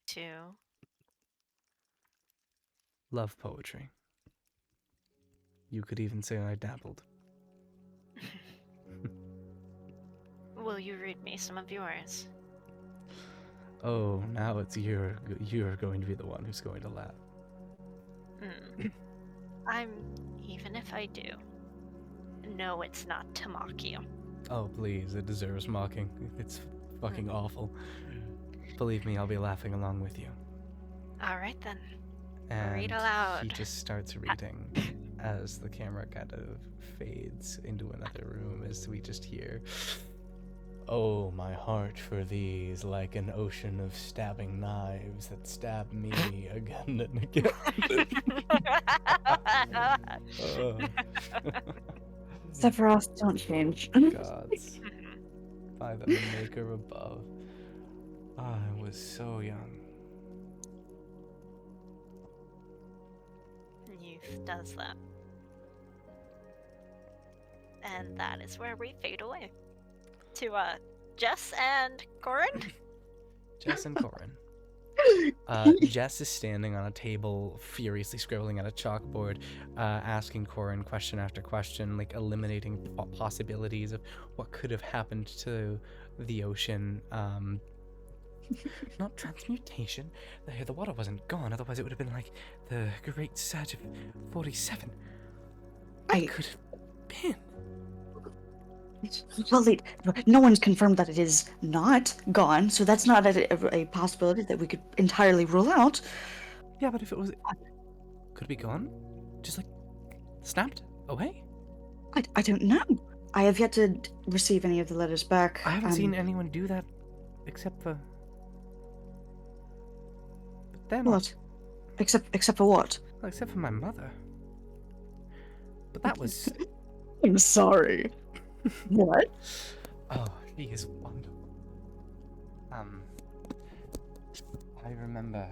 To Love poetry. You could even say I dabbled. will you read me some of yours? Oh, now it's you're going to be the one who's going to laugh. Even if I do, no, it's not to mock you. Oh, please, it deserves mocking. It's fucking awful. Believe me, I'll be laughing along with you. All right then. And Read aloud. he just starts reading as the camera kind of fades into another room as we just hear, oh, my heart for thee is like an ocean of stabbing knives that stab me again and again. Severoth, don't change. Gods, by the maker above, I was so young. Youth does that. And that is where we fade away. To Jess and Corin. Jess and Corin. Jess is standing on a table, furiously scribbling at a chalkboard, asking Corin question after question, like eliminating possibilities of what could have happened to the ocean. Not transmutation. The water wasn't gone, otherwise it would have been like the Great Surge of 47. What could have been? Well, no one's confirmed that it is not gone, so that's not a possibility that we could entirely rule out. Yeah, but if it was... Could it be gone? Just like snapped away? I don't know. I have yet to receive any of the letters back. I haven't seen anyone do that except for... But then... What? Except for what? Well, except for my mother. But that was... I'm sorry. What? Oh, she is wonderful. I remember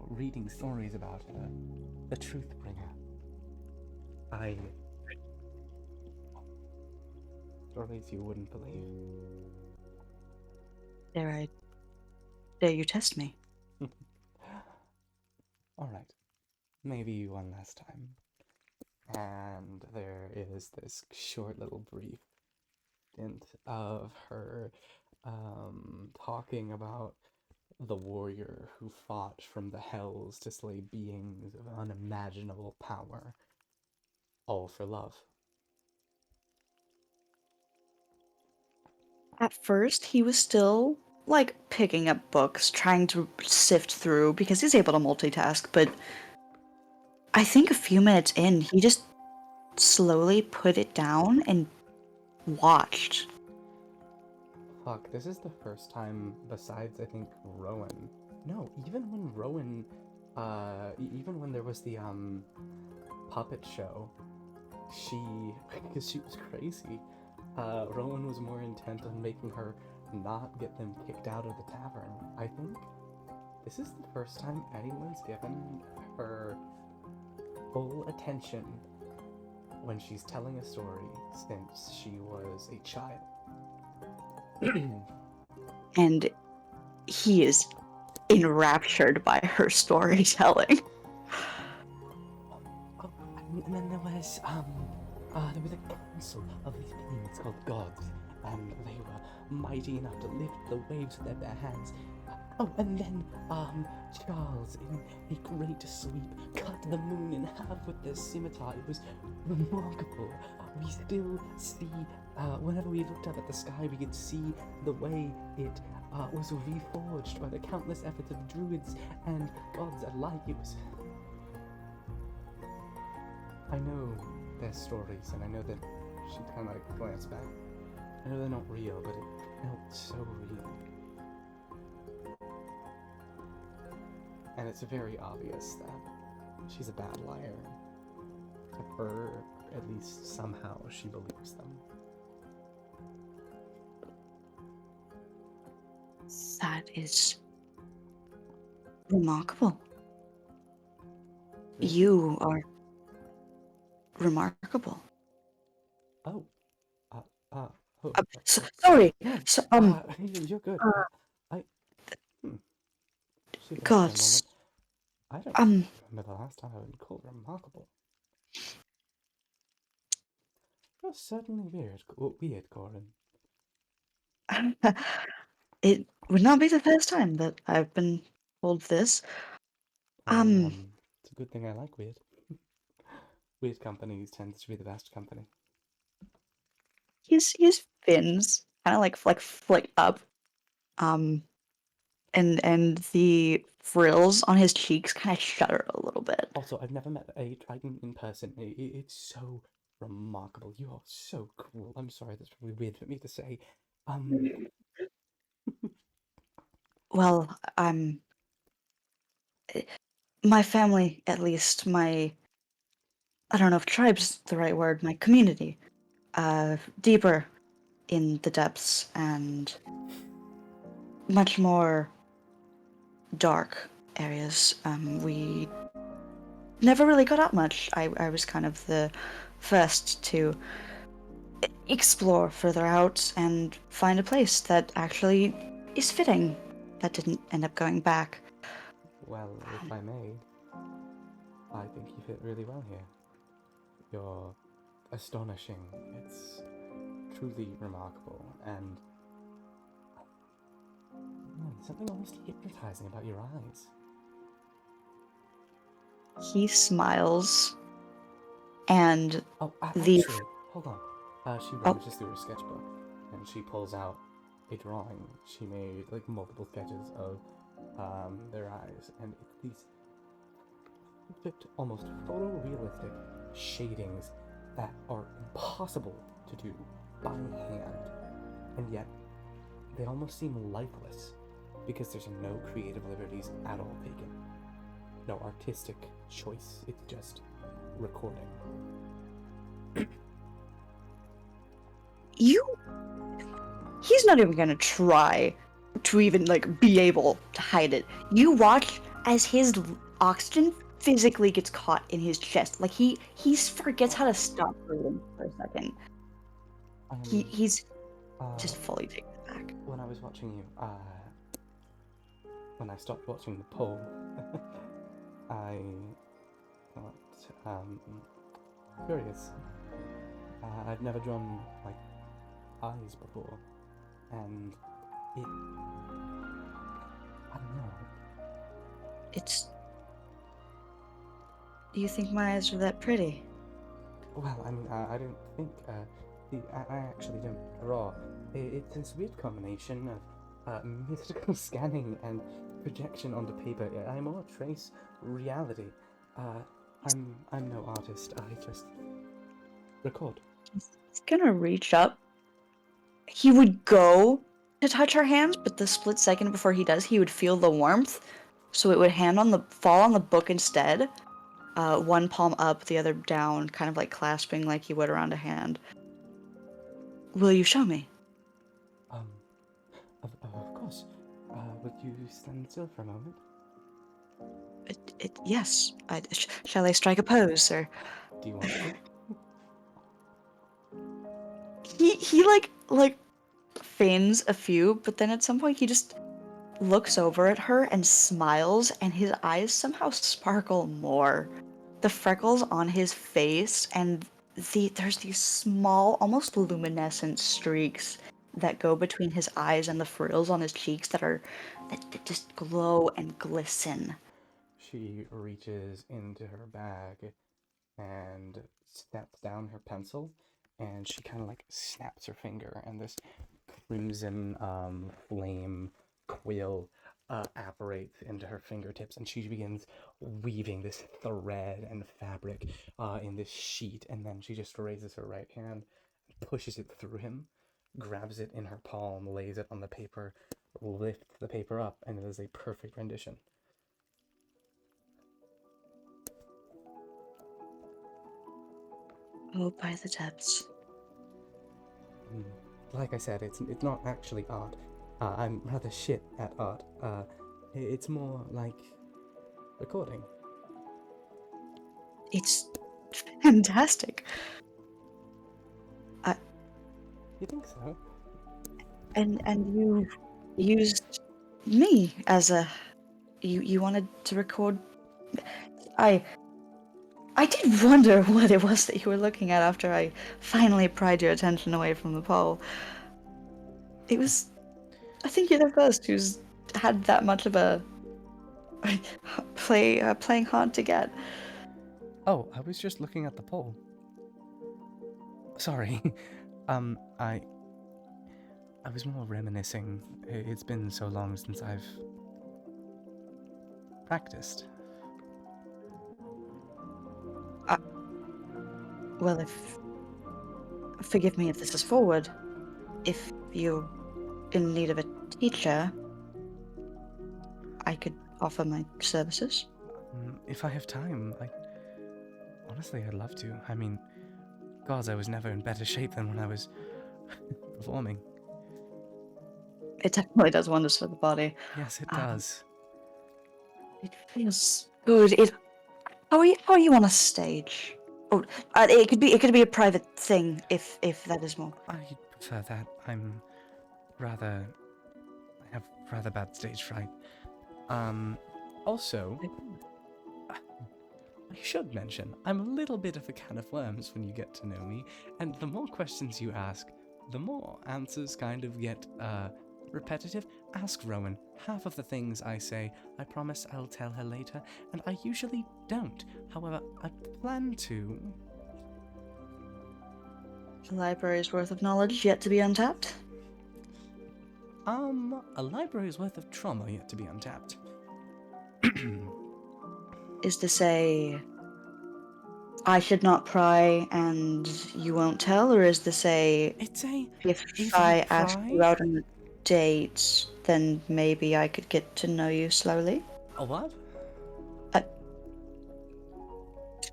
reading stories about her, the Truth Bringer. Stories you wouldn't believe. Dare you test me? All right, maybe one last time. And there is this short little brief stint of her talking about the warrior who fought from the hells to slay beings of unimaginable power, all for love. At first, he was still, like, picking up books, trying to sift through, because he's able to multitask, but I think a few minutes in, he just slowly put it down and watched. Fuck, this is the first time, besides, I think, Rowan. No, even when Rowan, even when there was the, puppet show, because she was crazy, Rowan was more intent on making her not get them kicked out of the tavern. I think this is the first time anyone's given her full attention when she's telling a story since she was a child. And he is enraptured by her storytelling. And then there was a council of these beings called gods, and they were mighty enough to lift the waves with their bare hands. Oh, and then, Charles, in a great sweep, cut the moon in half with their scimitar. It was remarkable. We still see, whenever we looked up at the sky, we could see the way it was reforged by the countless efforts of druids and gods alike. It was... I know their stories, and I know that she kind of like glanced back. I know they're not real, but it felt so real. And it's very obvious that she's a bad liar. Or at least somehow she believes them. That is remarkable. Really? You are remarkable. Oh. Oh. Sorry. No. So, You're good. Hmm. She thinks for a gods. moment. I don't Um, remember the last time I've been called remarkable. You're certainly weird, Corin. it would not be the first time that I've been told this. Well, it's a good thing I like weird. Weird companies tend to be the best company. his fins kind of like flick up, and the frills on his cheeks kind of shudder a little bit. Also, I've never met a Triton in person. It's so remarkable. You are so cool. I'm sorry, that's probably weird for me to say. Well, my family, at least, I don't know if tribe's the right word, my community, deeper in the depths and much more dark areas. We never really got out much. I was kind of the first to explore further out and find a place that actually is fitting. That didn't end up going back. Well, if I may, I think you fit really well here. You're astonishing. It's truly remarkable, and something almost hypnotizing about your eyes. He smiles, and Oh, the actually, hold on. She oh, rummages through her sketchbook, and she pulls out a drawing. She made like multiple sketches of their eyes, and it's these perfect, almost photorealistic shadings that are impossible to do by hand, and yet they almost seem lifeless because there's no creative liberties at all taken, no artistic choice. It's just recording. he's not even gonna try to even like be able to hide it. You watch as his oxygen physically gets caught in his chest. Like he forgets how to stop breathing for a second. He's just fully taken aback. When I was watching you, when I stopped watching the poll, I got curious. I've never drawn like eyes before, and I don't know. Do you think my eyes are that pretty? Well, I mean, I don't think I actually don't draw. It's this weird combination of mystical scanning and projection onto paper. I more trace reality. I'm no artist. I just record. He's gonna reach up. He would go to touch her hands, but the split second before he does, he would feel the warmth, so it would fall on the book instead. One palm up, the other down, kind of like clasping like you would around a hand. Will you show me? Of course. Would you stand still for a moment? Yes. Shall I strike a pose, or? Do you want to? He like feigns a few, but then at some point he just looks over at her and smiles, and his eyes somehow sparkle more. The freckles on his face and there's these small, almost luminescent streaks that go between his eyes and the frills on his cheeks that just glow and glisten. She reaches into her bag and sets down her pencil, and she kind of like snaps her finger, and this crimson flame quill apparates into her fingertips, and she begins weaving this thread and fabric in this sheet, and then she just raises her right hand and pushes it through him, grabs it in her palm, lays it on the paper, lifts the paper up, and it is a perfect rendition. Oh, by the depths. Like I said, it's not actually art. I'm rather shit at art. It's more like recording. It's fantastic. You think so? And you used me as a you wanted to record. I did wonder what it was that you were looking at after I finally pried your attention away from the pole. It was, I think you're the first who's had that much of a playing hard to get. Oh, I was just looking at the poll. Sorry. I was more reminiscing. It's been so long since I've practiced. Well, if forgive me if this is forward. If you're in need of a teacher, I could offer my services. If I have time, honestly, I'd love to. I mean, gods, I was never in better shape than when I was performing. It definitely does wonders for the body. Yes, it does. It feels good. How are you on a stage? Oh, it could be a private thing if that is more. I prefer that. I have rather bad stage fright. Also, I should mention, I'm a little bit of a can of worms when you get to know me, and the more questions you ask, the more answers kind of get, repetitive. Ask Rowan. Half of the things I say, I promise I'll tell her later, and I usually don't. However, I plan to. A library's worth of knowledge yet to be untapped. A library's worth of trauma yet to be untapped. Is to say I should not pry and you won't tell, or is to say if you I ask pry- you out on a date, then maybe I could get to know you slowly? A what?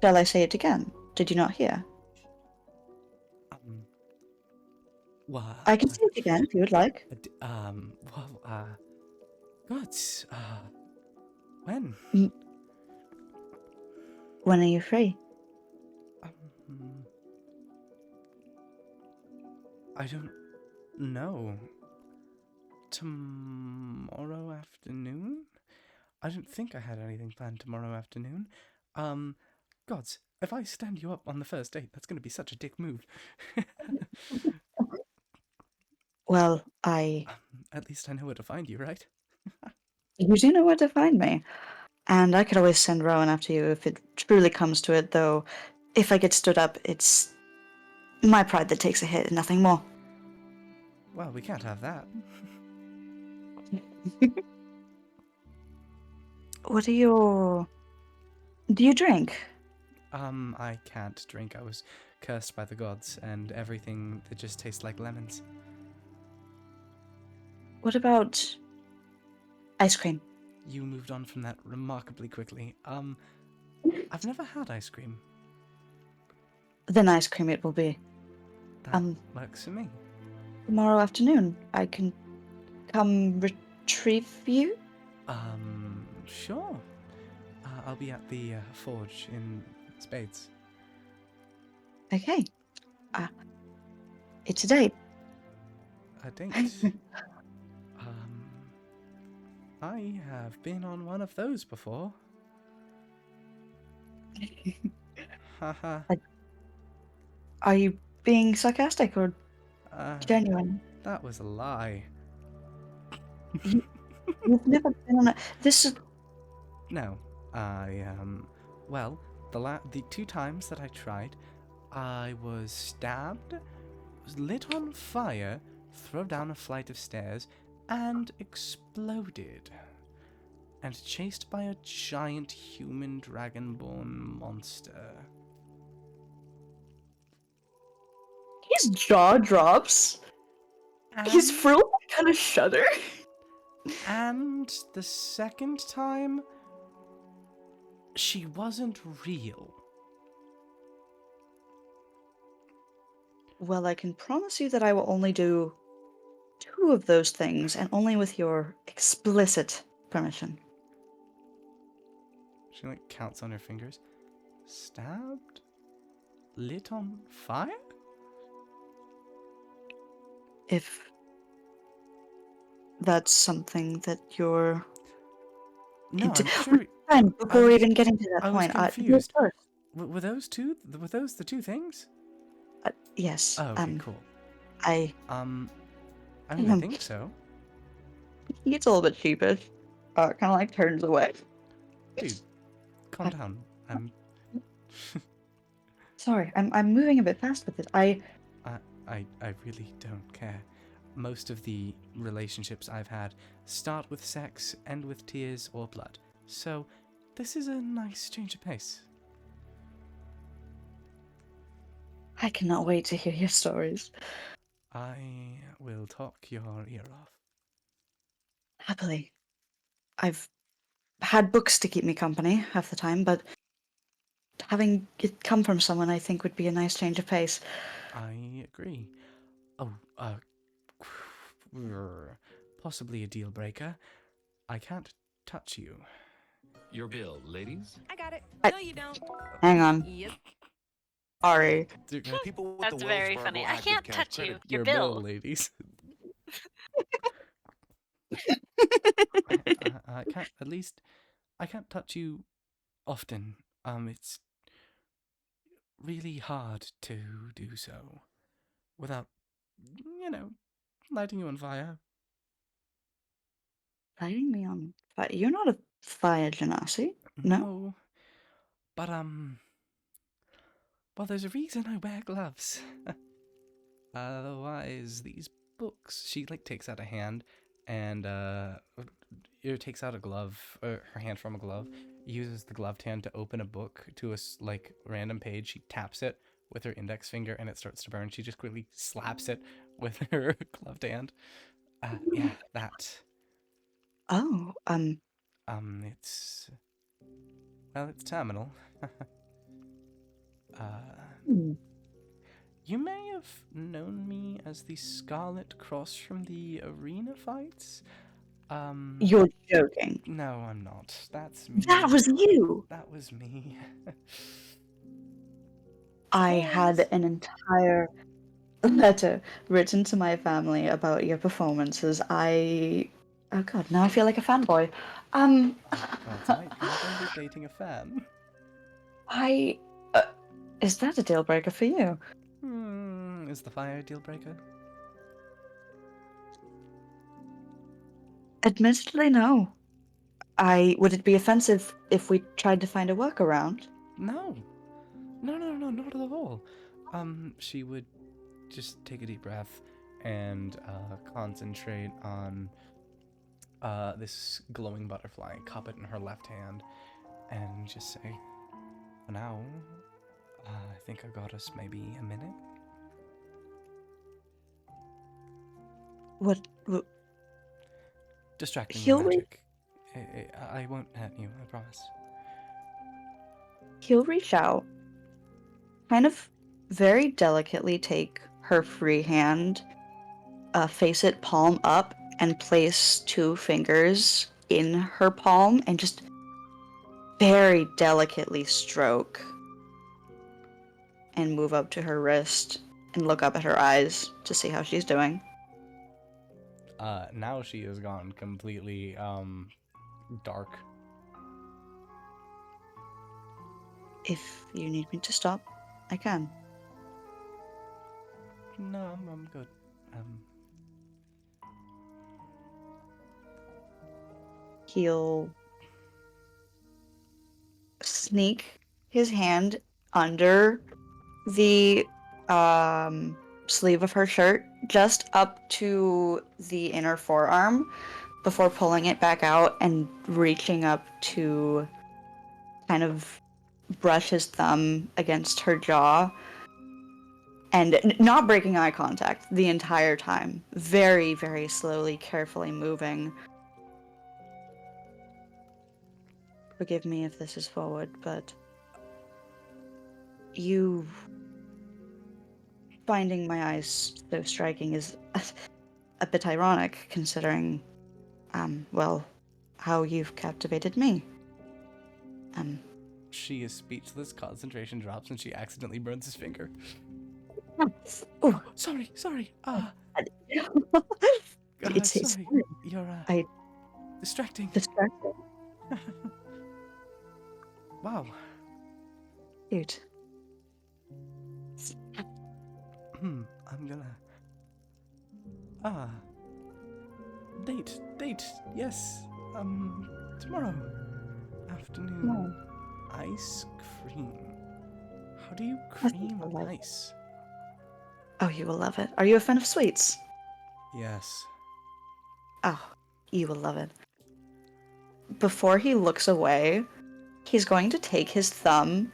Shall I say it again? Did you not hear? What? I can say it again if you would like. Good. When? When are you free? I don't know. Tomorrow afternoon? I don't think I had anything planned tomorrow afternoon. Gods, if I stand you up on the first date, that's going to be such a dick move. Well, At least I know where to find you, right? you do know where to find me. And I could always send Rowan after you if it truly comes to it, though if I get stood up, it's my pride that takes a hit and nothing more. Well, we can't have that. What are your... Do you drink? I can't drink. I was cursed by the gods and everything that just tastes like lemons. What about ice cream? You moved on from that remarkably quickly. I've never had ice cream. Then ice cream it will be. That works for me. Tomorrow afternoon, I can come retrieve you? Sure. I'll be at the forge in Spades. Okay. It's a date. A date? I have been on one of those before. Haha. Are you being sarcastic or genuine? That was a lie. You've never been on a. This is. No, well, the 2 times that I tried, I was stabbed, was lit on fire, thrown down a flight of stairs, and exploded. And chased by a giant human dragonborn monster. His jaw drops. His And, frill kind of shudder. and the second time, she wasn't real. Well, I can promise you that I will only do 2 of those things, and only with your explicit permission. She like counts on her fingers. Stabbed? Lit on fire? If that's something that you're No, into. I'm sure. Fine, before was- even getting to that I was point, confused. first. Were those two? Were those the 2 things? Yes. Oh, okay, cool. I I mean, I think so. He gets a little bit sheepish. Kind of like turns away. Dude, calm down. Sorry, I'm moving a bit fast with it. I really don't care. Most of the relationships I've had start with sex, end with tears or blood. So, this is a nice change of pace. I cannot wait to hear your stories. I will talk your ear off. Happily. I've had books to keep me company half the time, but having it come from someone I think would be a nice change of pace. I agree. Oh, possibly a deal breaker. I can't touch you. Your bill, ladies. I got it. I- No, you don't. Hang on. Yep. Sorry. People with That's the very Wells funny. Fargo I active can't cash touch you. credit- Your bill. ladies. I can't. At least I can't touch you often. It's really hard to do so without, lighting you on fire. Lighting me on fire. You're not a fire genasi. No? But well, there's a reason I wear gloves. Otherwise, these books. She takes out a hand, and takes out a glove, or her hand from a glove. Uses the gloved hand to open a book to a random page. She taps it with her index finger, and it starts to burn. She just quickly slaps it with her gloved hand. Yeah, that. Oh, It's terminal. hmm. You may have known me as the Scarlet Cross from the arena fights. You're joking. No, I'm not. That's me. That was you! That was me. I had an entire letter written to my family about your performances. Oh god, now I feel like a fanboy. God, tonight you're going to be dating a fan. Is that a deal breaker for you? Is the fire a deal breaker? Admittedly, no. Would it be offensive if we tried to find a workaround? No, not at all. She would just take a deep breath and concentrate on this glowing butterfly, cup it in her left hand, and just say, for now, I think I got us maybe a minute. What? Distracting He'll magic. I won't hurt you, I promise. He'll reach out, kind of very delicately take her free hand, face it palm up, and place 2 fingers in her palm, and just very delicately stroke, and move up to her wrist, and look up at her eyes to see how she's doing. Now she has gone completely, dark. If you need me to stop, I can. No, I'm good. he'll sneak his hand under the sleeve of her shirt, just up to the inner forearm, before pulling it back out and reaching up to kind of brush his thumb against her jaw, and not breaking eye contact the entire time. Very, very slowly, carefully moving. Forgive me if this is forward, but you finding my eyes so striking is a bit ironic, considering, well, how you've captivated me. She is speechless, concentration drops, and she accidentally burns his finger. Oh, Sorry. it's Sorry. You're, I distracting. distracted. Wow. Cute. I'm gonna... Date, yes. Tomorrow afternoon. No. Ice cream. How do you That's cream delightful. ice? Oh, you will love it. Are you a fan of sweets? Yes. Oh, you will love it. Before he looks away, he's going to take his thumb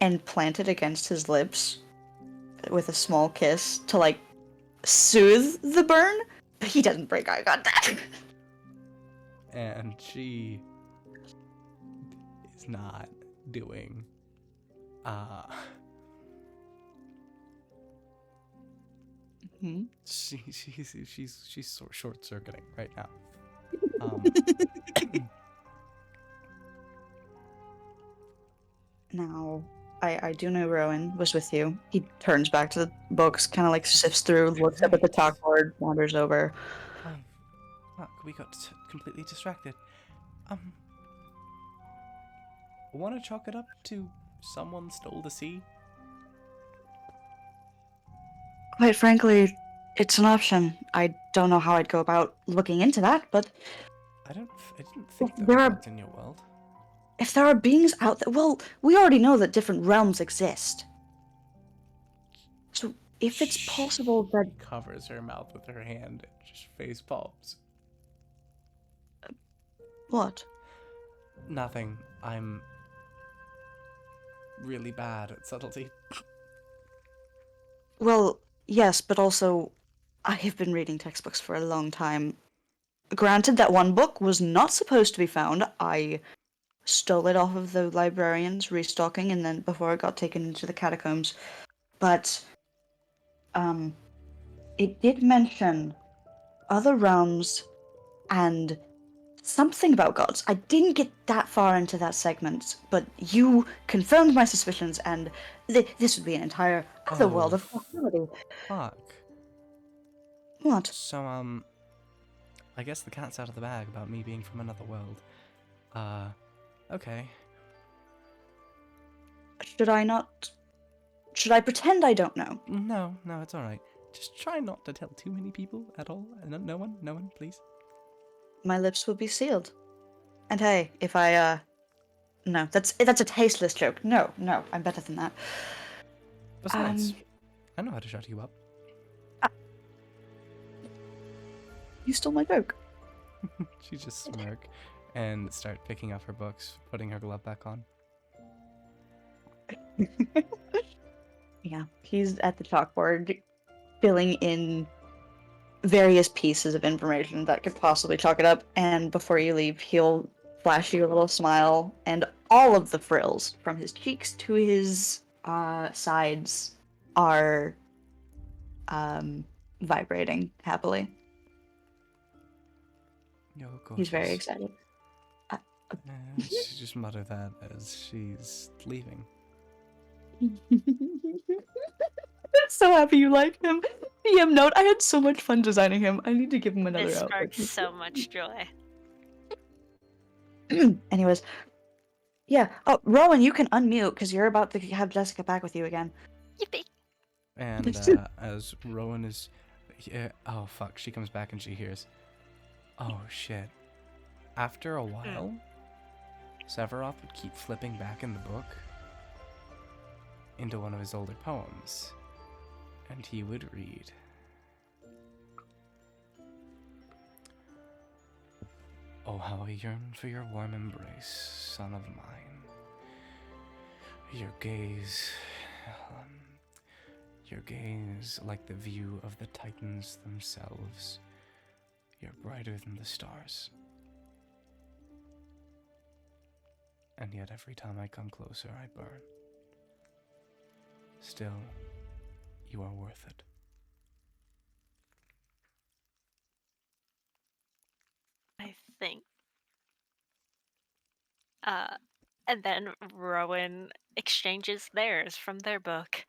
and plant it against his lips with a small kiss to, like, soothe the burn, but he doesn't break eye contact. And she is not doing, she's short circuiting right now. Now, I do know Rowan was with you. He turns back to the books, kind of like sifts through, looks up at the chalkboard, wanders over. Fuck, we got completely distracted. Want to chalk it up to someone stole the sea? Quite frankly, it's an option. I don't know how I'd go about looking into that, but I didn't think There there are- was in your world. if there are beings out there, well, we already know that different realms exist. So if it's possible that She covers her mouth with her hand and just face palms. what? Nothing. I'm really bad at subtlety. Well, yes, but also I have been reading textbooks for a long time. Granted, that one book was not supposed to be found. I stole it off of the librarians restocking, and then before it got taken into the catacombs. But it did mention other realms and something about gods. I didn't get that far into that segment, but you confirmed my suspicions, and this would be an entire other world of possibility. Fuck. What? So, I guess the cat's out of the bag about me being from another world. Okay. Should I pretend I don't know? No, it's alright. Just try not to tell too many people at all. No one, please. My lips will be sealed. And hey, if I, no, that's a tasteless joke. No, I'm better than that. Besides, I know how to shut you up. You stole my joke. She just smirk and start picking up her books, putting her glove back on. Yeah, he's at the chalkboard, filling in various pieces of information that could possibly chalk it up, and before you leave, he'll flash you a little smile, and all of the frills, from his cheeks to his sides, are vibrating happily. You're gorgeous. He's very excited. She just muttered that as she's leaving. So happy you like him. PM note, I had so much fun designing him. I need to give him another This outfit. sparks so much joy. Anyways, yeah. Oh, Rowan, you can unmute because you're about to have Jessica back with you again. Yippee! And as Rowan is, oh fuck, she comes back and she hears, oh shit, After a while, Severoth would keep flipping back in the book into one of his older poems, and he would read, "Oh, how I yearn for your warm embrace, son of mine. Your gaze like the view of the Titans themselves. You're brighter than the stars. And yet every time I come closer, I burn. Still, you are worth it." I think. And then Rowan exchanges theirs from their book.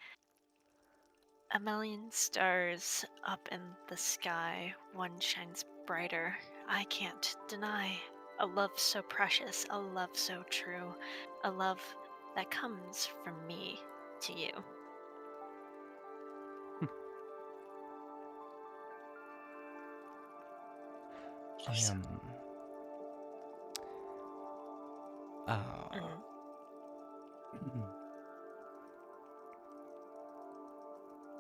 "A million stars up in the sky, one shines brighter. I can't deny. A love so precious, a love so true, a love that comes from me to you." I am.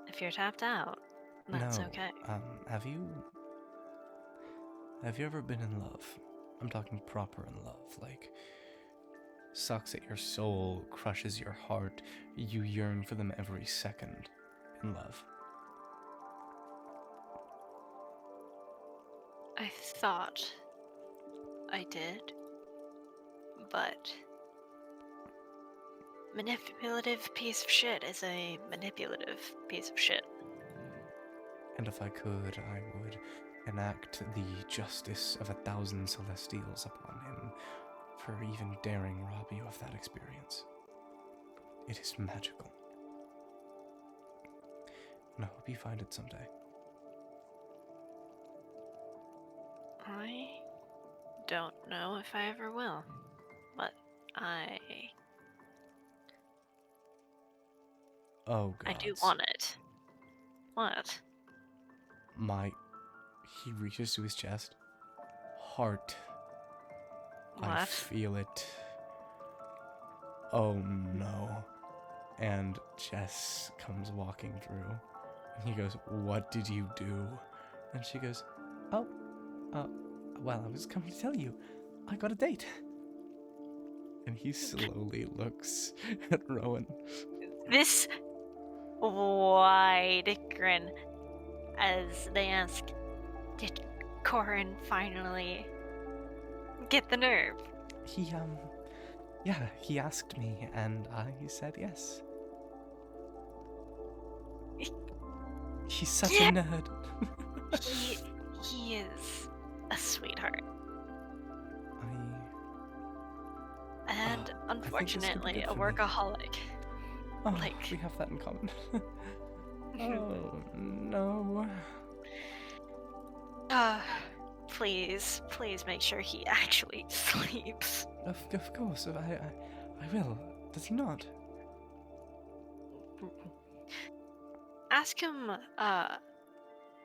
If you're tapped out, that's No. okay. Have you ever been in love? I'm talking proper in love, like sucks at your soul, crushes your heart, you yearn for them every second in love. I thought I did, but manipulative piece of shit is a manipulative piece of shit. And if I could, I would enact the justice of 1,000 celestials upon him for even daring rob you of that experience. It is magical. And I hope you find it someday. I don't know if I ever will, but Oh, God. I do want it. What? He reaches to his chest. Heart. I What? feel it. Oh, no. And Jess comes walking through. And he goes, "What did you do?" And she goes, "Oh, well, I was coming to tell you. I got a date." And he slowly looks at Rowan. This wide grin as they ask, "Did Corin finally get the nerve?" He asked me, and I said yes. He's such a nerd. He is a sweetheart. And unfortunately, a workaholic. Oh, Like- we have that in common. Oh, no. Please make sure he actually sleeps. Of course, I will. Does he not? Ask him,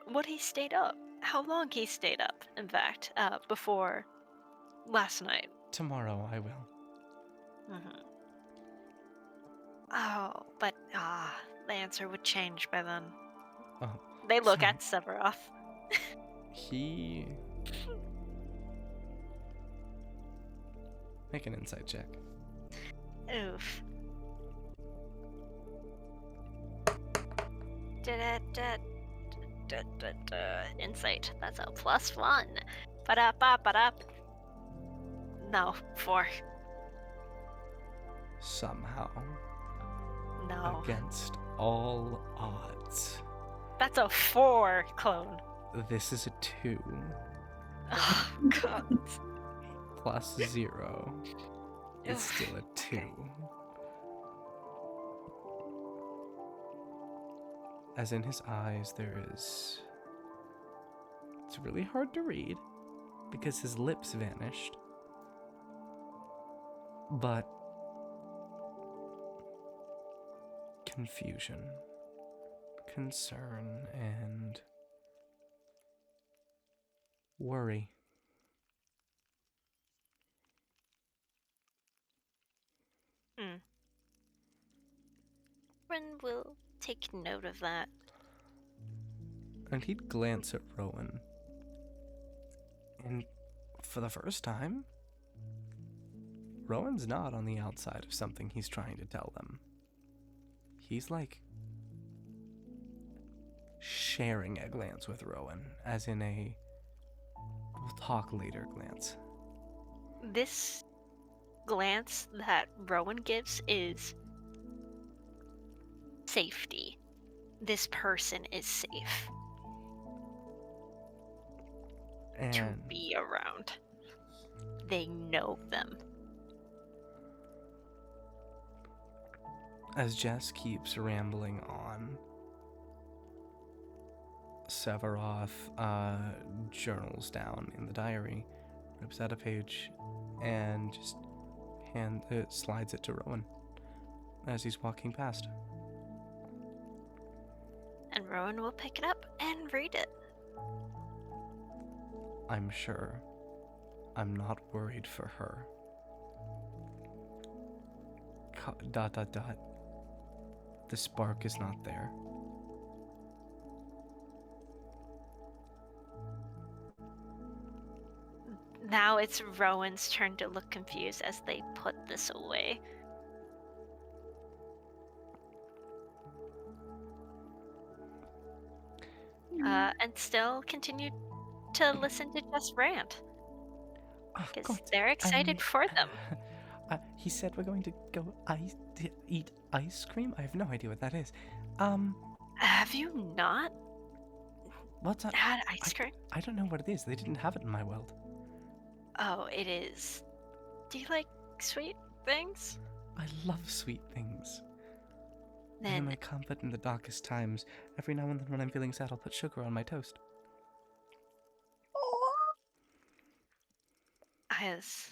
what he stayed up. How long he stayed up, in fact, before last night. Tomorrow I will. Mm-hmm. Oh, but, the answer would change by then. Oh, They look sorry. at Severoth. He... Make an insight check. Oof. Insight. That's a +1. Ba-da-ba-ba-da. No, 4. Somehow, No. against all odds, That's a 4, clone. this is a 2 Oh, God. plus 0. It's still a 2. Okay. As in his eyes there is... It's really hard to read because his lips vanished. But confusion, concern, and worry. Rowan will take note of that. And he'd glance at Rowan. And for the first time, Rowan's not on the outside of something he's trying to tell them. He's like sharing a glance with Rowan, as in a we'll talk later glance. This glance that Rowan gives is safety. This person is safe to And be around. They know them. as Jess keeps rambling on, Severoth journals down in the diary, rips out a page, and just slides it to Rowan as he's walking past. And Rowan will pick it up and read it. I'm sure. I'm not worried for her. ... The spark is not there. Now it's Rowan's turn to look confused as they put this away. And still continue to listen to Jess rant. Oh, Because God, they're excited for them. He said we're going to go eat ice cream? I have no idea what that is. Have you not What's that? had ice cream? I don't know what it is. They didn't have it in my world. Oh, it is. Do you like sweet things? I love sweet things. They're Then my comfort in the darkest times. Every now and then when I'm feeling sad, I'll put sugar on my toast. is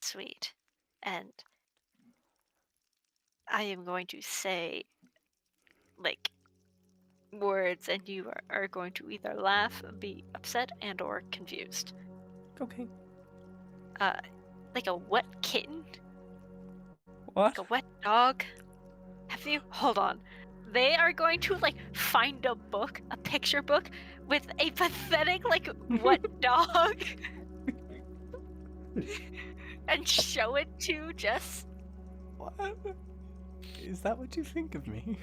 sweet. And I am going to say, like, words, and you are going to either laugh, be upset, and or confused. Okay. Like a wet kitten? What? Like a wet dog? Have you? Hold on. They are going to, like, find a book, a picture book, with a pathetic, like, wet dog. And show it to Jess. What? Is that what you think of me?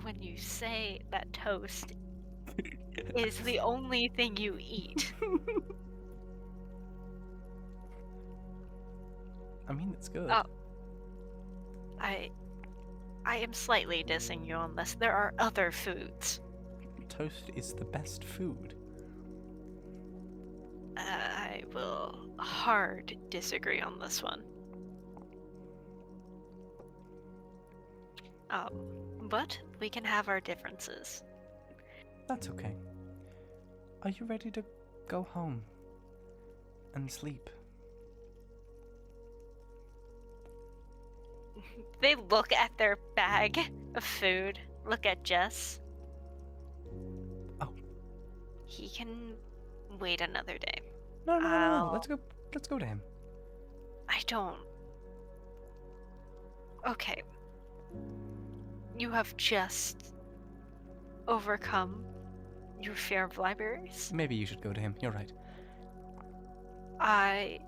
When you say that toast is the only thing you eat. I mean, it's good. Oh. I am slightly dissing you on this. There are other foods. Toast is the best food. I will hard disagree on this one. But we can have our differences. That's okay. Are you ready to go home and sleep? They look at their bag of food, look at Jess. Oh. He can wait another day. No. Let's go to him. I don't. Okay. You have just overcome your fear of libraries. Maybe you should go to him. You're right. I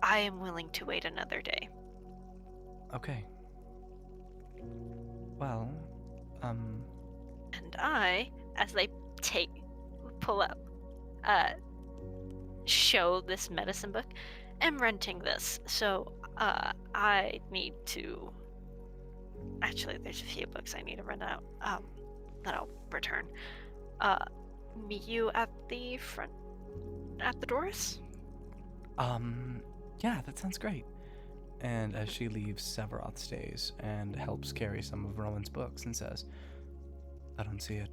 am willing to wait another day. Okay. Well, And I, as they pull up, show this medicine book, am renting this. So, I need to. Actually, there's a few books I need to rent out. That I'll return. Meet you at the front, at the doors. yeah, that sounds great. And as she leaves, Severoth stays and helps carry some of Rowan's books and says, I don't see it.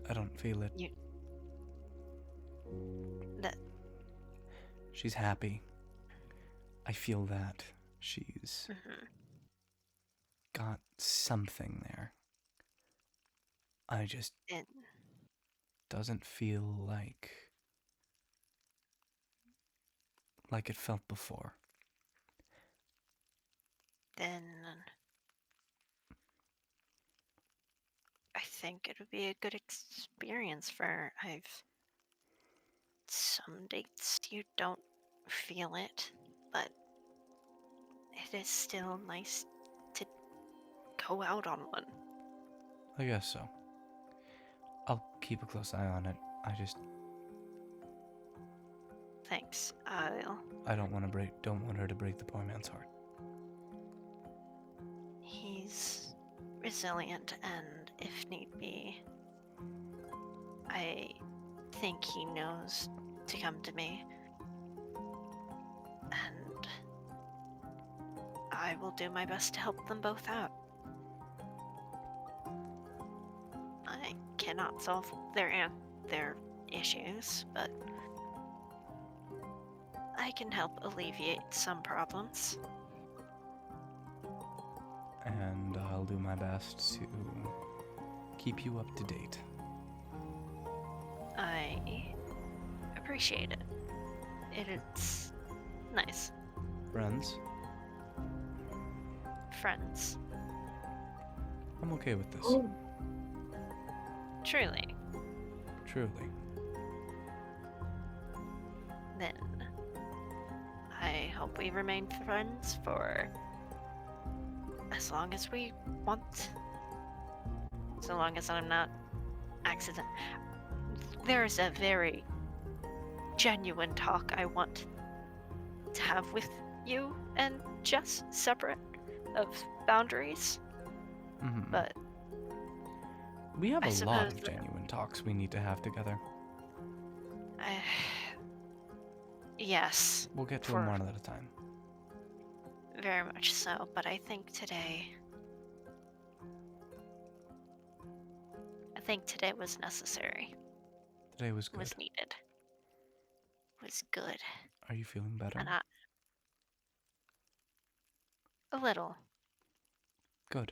I don't feel it. That She's happy. I feel that. She's got something there. I just and doesn't feel like it felt before. Then I think it would be a good experience for some dates you don't feel it, but it is still nice to go out on one. I guess so. I'll keep a close eye on it. Thanks. I don't want her to break the poor man's heart. He's resilient, and if need be, I think he knows to come to me. And I will do my best to help them both out. I cannot solve their issues, but I can help alleviate some problems. And I'll do my best to keep you up to date. I appreciate it. It's nice. Friends, Friends. I'm okay with this. Truly. Truly. Then I hope we remain friends for as long as we want. So long as I'm not accident. There's a very genuine talk I want to have with you and Jess, separate of boundaries. Mm-hmm. But We have I a lot suppose of that- genuine talks we need to have together. Yes, We'll get to them For- one at a time. very much so. But I think today was necessary. Today was good. Was needed. Was good. Are you feeling better? And a little. Good.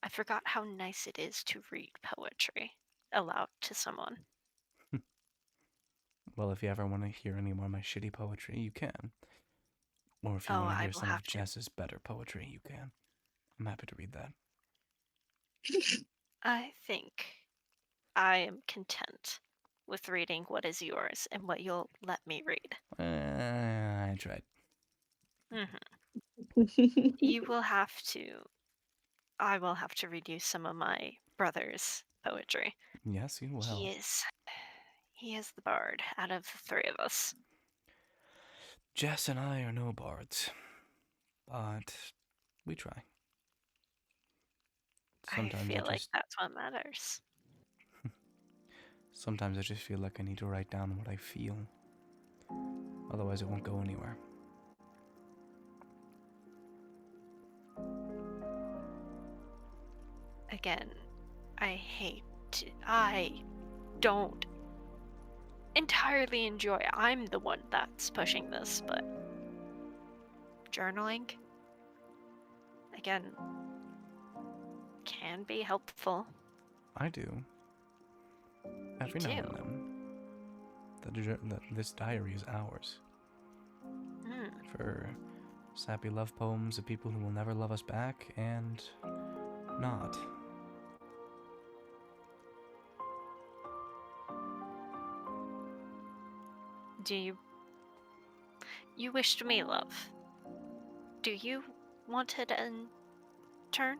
I forgot how nice it is to read poetry aloud to someone. Well, if you ever want to hear any more of my shitty poetry, you can. Or if you Oh, want to I hear will some of have to. Jess's better poetry, you can. I'm happy to read that. I think I am content with reading what is yours and what you'll let me read. I tried. You will have to. I will have to read you some of my brother's poetry. Yes, you will. He is the bard out of the three of us. Jess and I are no bards, but we try. I feel like that's what matters. Sometimes I just feel like I need to write down what I feel. Otherwise, it won't go anywhere. Again, I don't entirely enjoy. I'm the one that's pushing this, but journaling, again, can be helpful. I do. Every now and then. This diary is ours. For sappy love poems of people who will never love us back and not. You wished me love. Do you want it in turn?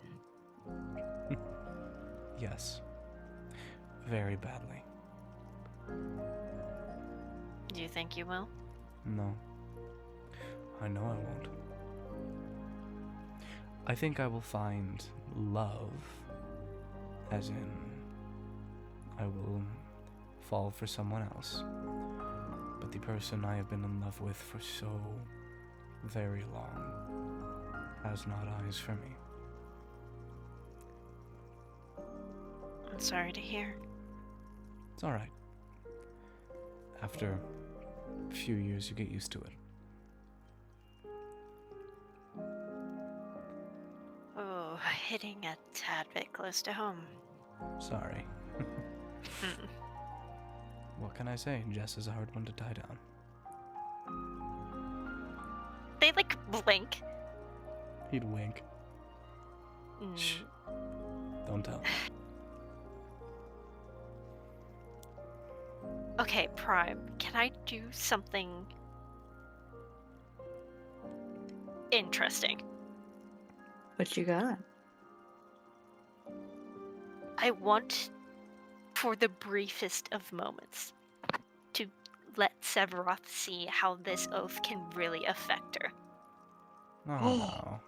Yes. Very badly. Do you think you will? No. I know I won't. I think I will find love, as in, I will fall for someone else. But the person I have been in love with for so very long has not eyes for me. I'm sorry to hear. It's alright. After a few years, you get used to it. Oh, hitting a tad bit close to home. Sorry. What can I say? Jess is a hard one to tie down. blink. He'd wink. Mm. Shh. Don't tell. Okay, Prime, can I do something interesting? What you got? I want, for the briefest of moments, to let Severoth see how this oath can really affect her. Oh no.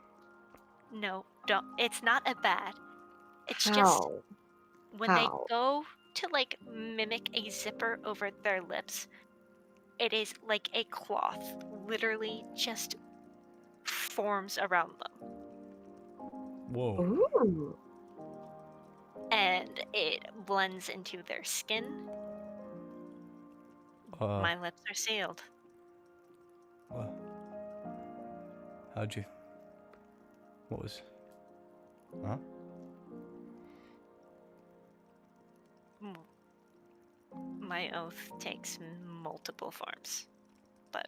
No, don't. It's not a bad. It's just How? when they How? go to like mimic a zipper over their lips, it is like a cloth literally just forms around them. Whoa. Ooh. And it blends into their skin. My lips are sealed. Well, how'd you? What was? Huh? My oath takes multiple forms, but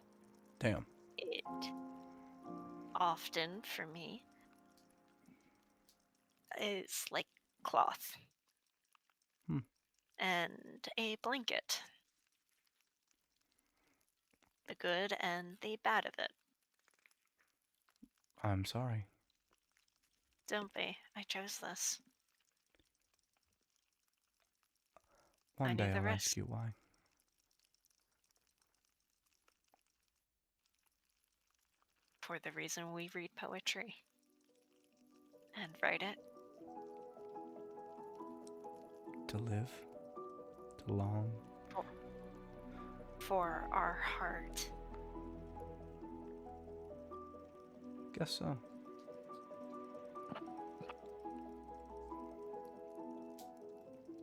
Damn. it often, for me, is like cloth Hmm. and a blanket. The good and the bad of it. I'm sorry. Don't be. I chose this. One knew day the I'll rest. ask you why. For the reason we read poetry and write it. To live. To long. For our heart. Guess so.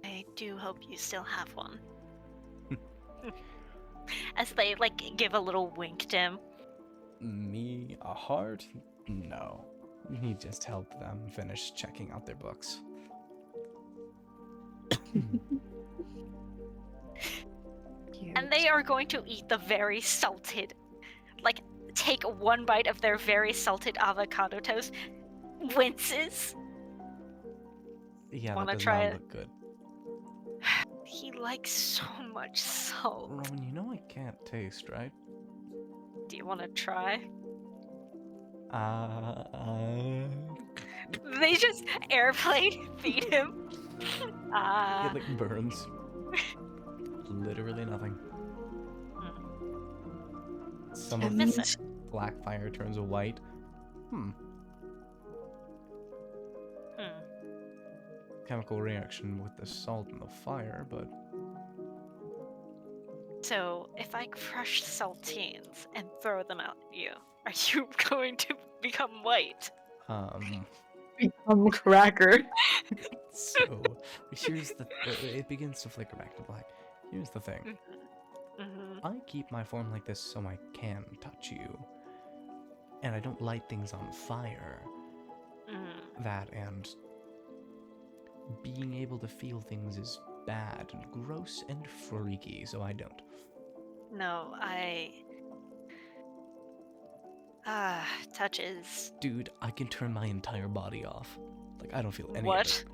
I do hope you still have one. As they like give a little wink to him. Me, a heart? No. He just helped them finish checking out their books. And they are going to eat the very salted, like take one bite of their very salted avocado toast. Winces. Yeah, Wanna that does try not it? look good. He likes so much salt. Rowan, you know I can't taste, right? Do you want to try? They just airplane feed him. It like burns. Literally nothing. Some of Miss the it. black fire turns white. Chemical reaction with the salt and the fire, but So, if I crush saltines and throw them at you, are you going to become white? Become cracker. So here's the it begins to flicker back to black. Here's the thing. I keep my form like this so I can touch you. And I don't light things on fire. That and being able to feel things is bad and gross and freaky, so I don't. No, touches. Dude, I can turn my entire body off. Like, I don't feel any of What? it.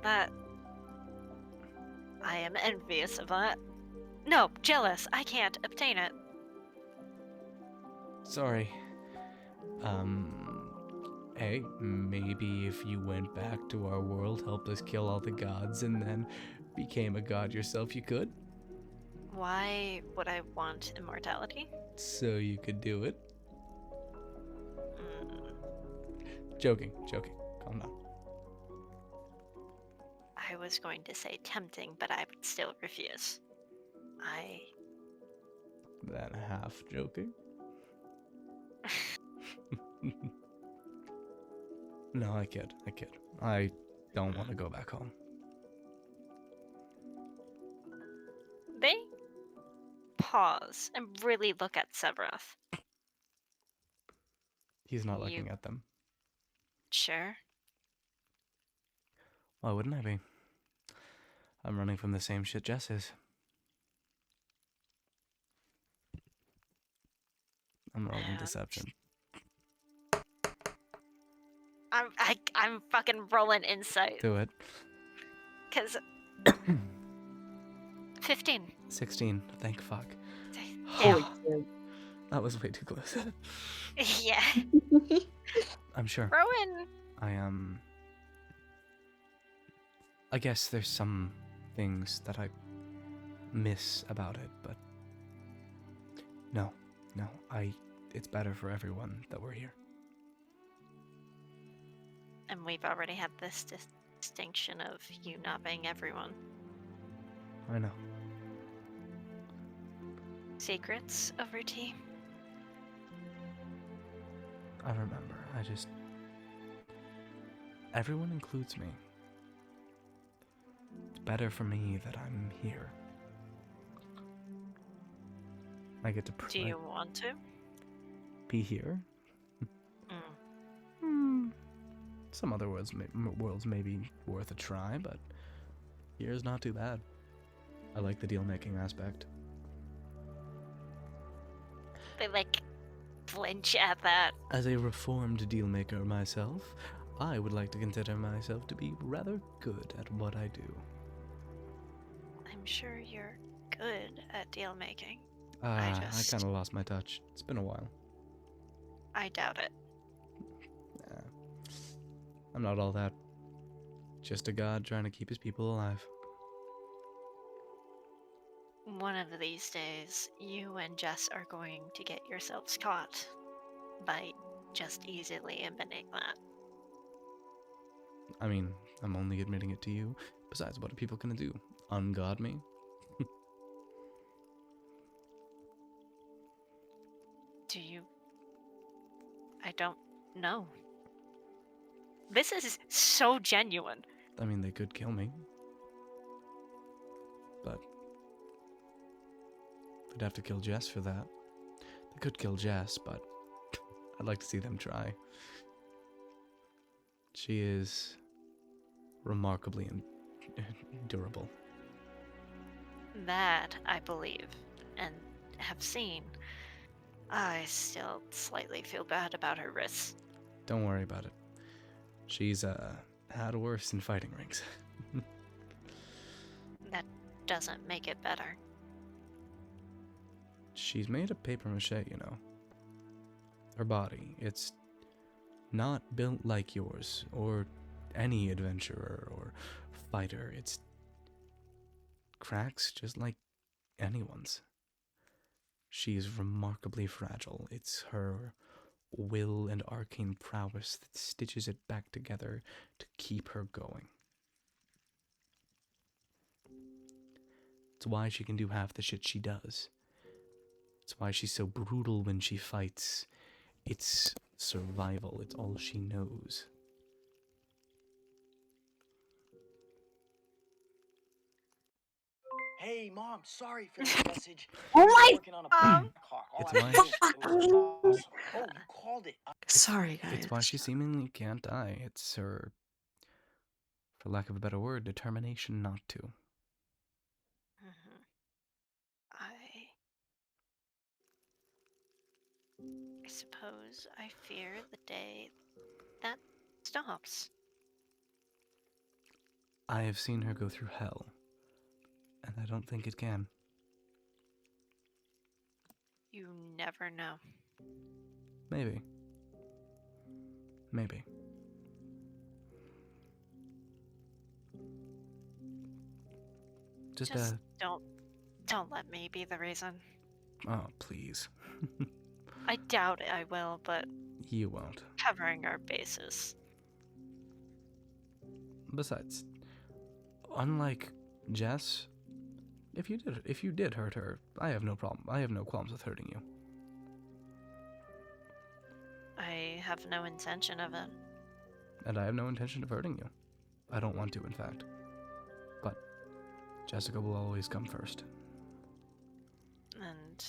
That. I am envious of that. No, jealous. I can't obtain it. Sorry. Hey, maybe if you went back to our world, helped us kill all the gods, and then became a god yourself, you could? Why would I want immortality? So you could do it? Joking. Calm down. I was going to say tempting, but I would still refuse. Then half joking? No, I kid. I don't want to go back home. They pause and really look at Severoth. He's not looking at them. Sure. Why wouldn't I be? I'm running from the same shit Jess is. I'm rolling Yeah. deception. I'm fucking rolling insight Do it. because 15. 16. Thank fuck. Yeah. That was way too close. Yeah. I'm sure. Rowan. I guess there's some things that I miss about it, but no, it's better for everyone that we're here. And we've already had this distinction of you not being everyone. I know. Secrets over tea. I remember. Everyone includes me. It's better for me that I'm here. I get to Do you want to? be here. Some other worlds may be worth a try, but here's not too bad. I like the deal-making aspect. They like flinch at that. As a reformed deal-maker myself, I would like to consider myself to be rather good at what I do. I'm sure you're good at deal making. I kind of lost my touch. It's been a while. I doubt it. I'm not all that. Just a god trying to keep his people alive. One of these days, you and Jess are going to get yourselves caught by just easily admitting that. I mean, I'm only admitting it to you. Besides, what are people gonna do? Ungod me? Do you? I don't know. This is so genuine. I mean, they could kill me. But they'd have to kill Jess for that. They could kill Jess, but I'd like to see them try. She is remarkably durable. That I believe and have seen. I still slightly feel bad about her wrists. Don't worry about it. She's had worse in fighting rings. That doesn't make it better. She's made of paper mache, you know. Her body, it's not built like yours, or any adventurer or fighter. It's cracks just like anyone's. She's remarkably fragile. It's her will and arcane prowess that stitches it back together to keep her going. It's why she can do half the shit she does. It's why she's so brutal when she fights. It's survival. It's all she knows. Hey, Mom, sorry for the message. Oh my- Working on a car. All It's I why- did, it was awesome. Oh, you called it. Sorry, guys. It's why she seemingly can't die. It's her, for lack of a better word, determination not to. Mhm. I suppose I fear the day that stops. I have seen her go through hell, and I don't think it can. You never know. Maybe. Maybe. Just don't let me be the reason. oh, please. I doubt I will, but You won't. covering our bases. Besides, unlike Jess, if you did hurt her, I have no problem. I have no qualms with hurting you. I have no intention of it. And I have no intention of hurting you. I don't want to, in fact. But Jessica will always come first. And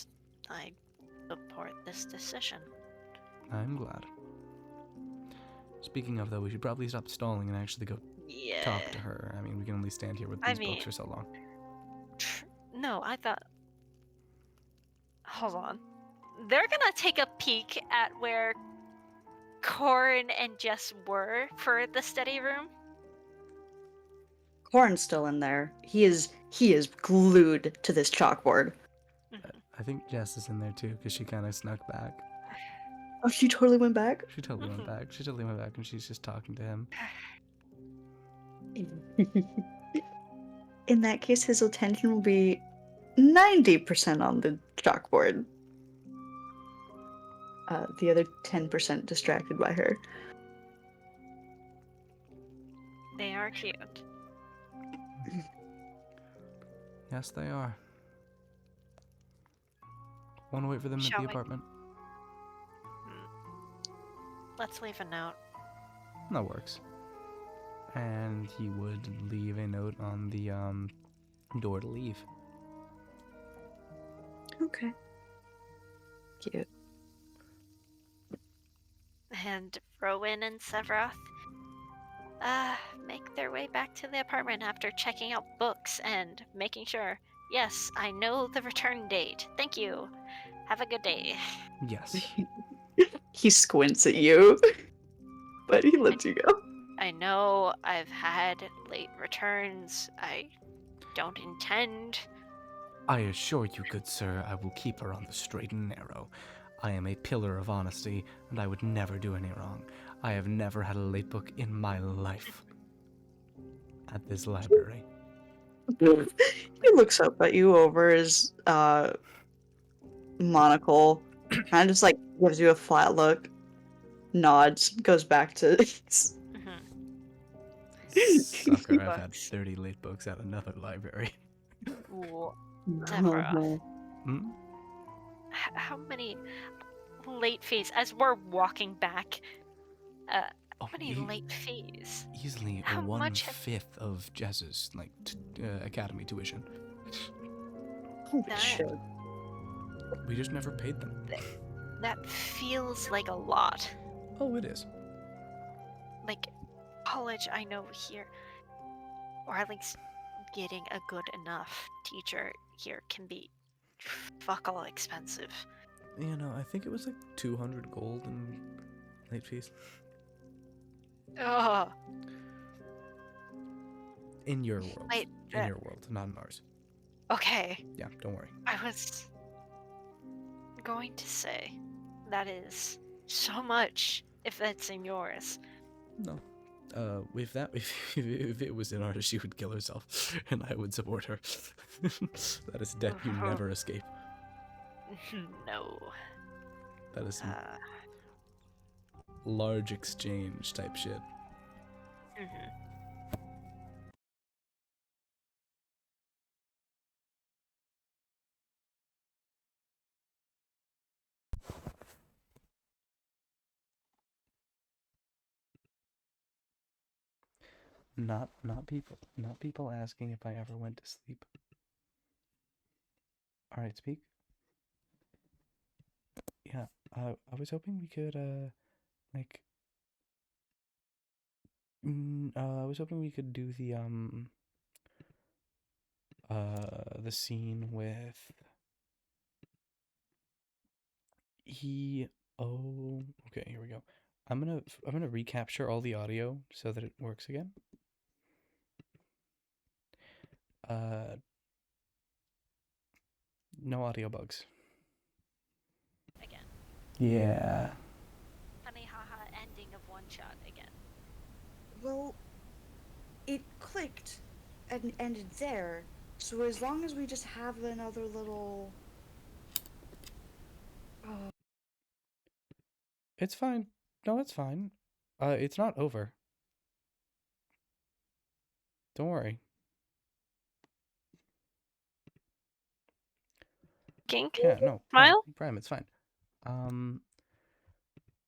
I support this decision. I'm glad. Speaking of, though, we should probably stop stalling and actually go Yeah. talk to her. I mean, we can only stand here with I these mean- books for so long. No, I thought. Hold on. they're gonna take a peek at where Corin and Jess were for the study room. Corn's still in there. He is glued to this chalkboard. Mhm. I think Jess is in there too because she kind of snuck back. Oh, she totally went back? She totally went Mhm. back. She totally went back and she's just talking to him. In that case, his attention will be 90% on the chalkboard. The other 10% distracted by her. They are cute. Yes, they are. Want to wait for them at Shall the we? apartment? Let's leave a note. That works. And he would leave a note on the door to leave. Okay. Cute. And Rowan and Severoth make their way back to the apartment after checking out books and making sure, yes, I know the return date. Thank you. Have a good day. Yes. He squints at you, but he lets you go. I know I've had late returns. I don't intend. I assure you, good sir, I will keep her on the straight and narrow. I am a pillar of honesty, and I would never do any wrong. I have never had a late book in my life at this library. He looks up at you over his monocle, and just like gives you a flat look, nods, goes back to. Mhm. Sucker, I've had Books. 30 late books at another library. Ooh, Severoth. Hmm? How many late fees? As we're walking back, Oh, how many late fees? easily How much have- 1/5 of Jess's academy tuition. Holy That- shit. We just never paid them. That feels like a lot. Oh, it is. Like, college, I know here, or at least getting a good enough teacher here can be fuck all expensive. You know, I think it was like 200 gold in late fees. Ugh. In your world. Wait, in your world, not in ours. Okay. Yeah, don't worry. I was going to say that is so much if that's in yours. No. If that if it was in ours, she would kill herself, and I would support her. That is debt you never escape. No. That is some large exchange type shit. Mhm. Not people asking if I ever went to sleep. All right, speak. Yeah, I was hoping we could like I was hoping we could do the scene with okay, here we go. I'm gonna recapture all the audio so that it works again. No audio bugs. Again. Yeah. Funny haha ending of one shot again. Well, it clicked and ended there. So as long as we just have another little. It's fine. No, it's fine. It's not over. Don't worry. Kink? Yeah, no. Smile? Prime, it's fine.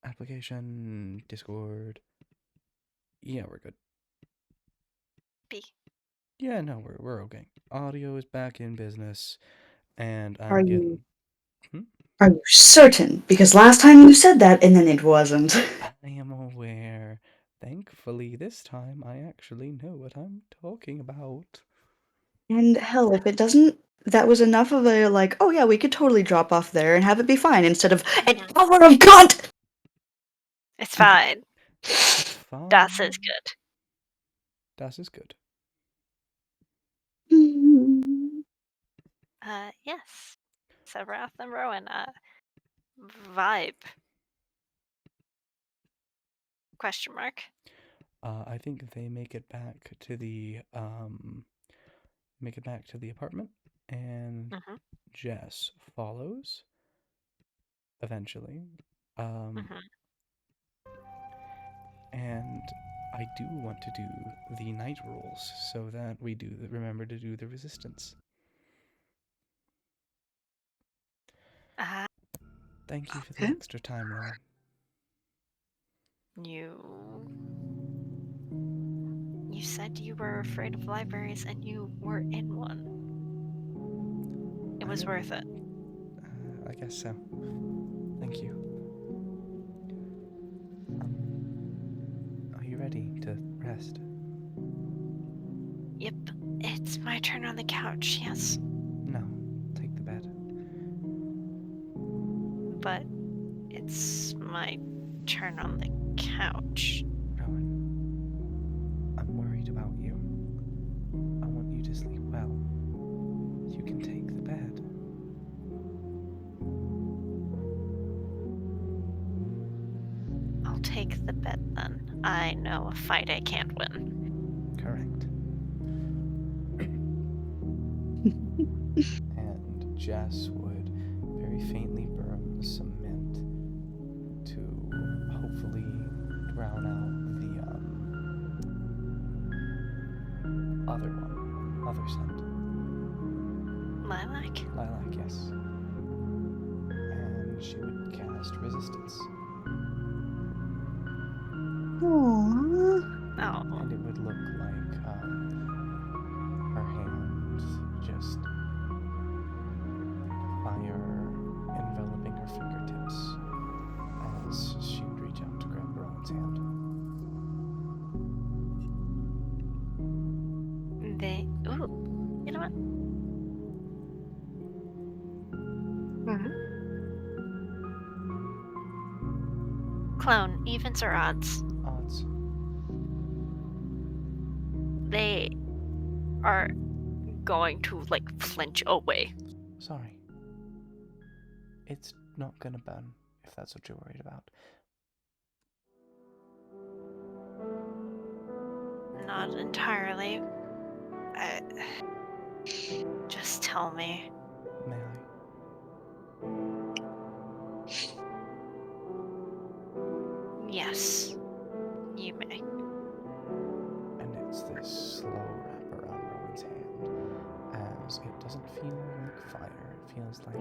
Application, Discord. Yeah, we're good. B. Yeah, no, we're okay. Audio is back in business, and Are I'm you- getting. Are you certain? Because last time you said that and then it wasn't. I am aware. Thankfully, this time I actually know what I'm talking about. And hell, if it doesn't, that was enough of a like, oh yeah, we could totally drop off there and have it be fine instead of an hour of cunt. It's fine. It's fine. Das is good. Das is good. Yes. Severoth and Rowan, vibe. Question mark. I think they make it back to the apartment, and Mm-hmm. Jess follows eventually. Mm-hmm. And I do want to do the night rules so that we remember to do the resistance. Thank you for the Okay. extra time, Rowan. You said you were afraid of libraries and you were in one. It was worth it. I guess so. Thank you. Are you ready to rest? Yep. It's my turn on the couch, yes. No, take the bed. But it's my turn on the couch. Rowan, I'm worried about you. I want you to sleep well. You can take the bed. I'll take the bet then. I know a fight I can't win. Correct. And Jess would very faintly burn some mint to hopefully drown out the other scent. Lilac? Lilac, yes. And she would cast resistance. Aww. Oh. And it would look like her hand just fire enveloping her fingertips as she would reach out to grab Rowan's hand. Ooh. You know what? Clone, evens or odds? Odds. They are going to, flinch away. Sorry. It's not gonna burn, if that's what you're worried about. Not entirely. Just tell me. May I? Yes. You may. And it's this slow wrap around Rowan's hand, as it doesn't feel like fire. It feels like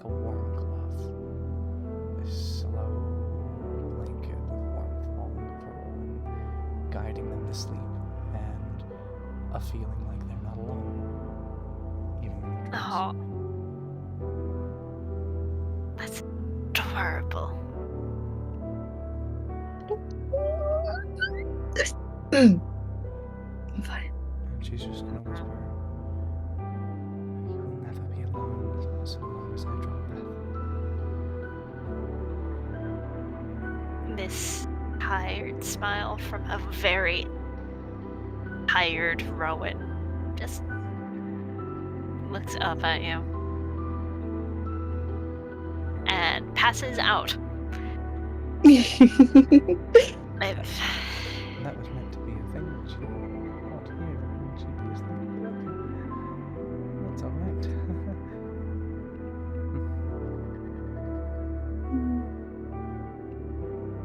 a warm cloth. This slow blanket of warmth falling over Rowan, guiding them to sleep, and a feeling like they're not alone, even in their dreams. Oh. That's adorable. I'm fine. And she's just gonna whisper, "You'll never be alone so long as I draw breath." This tired smile from a very tired Rowan just looks up at you and passes out. That was meant to be a thing that she would not hear when she'd be asleep, but okay. That's alright.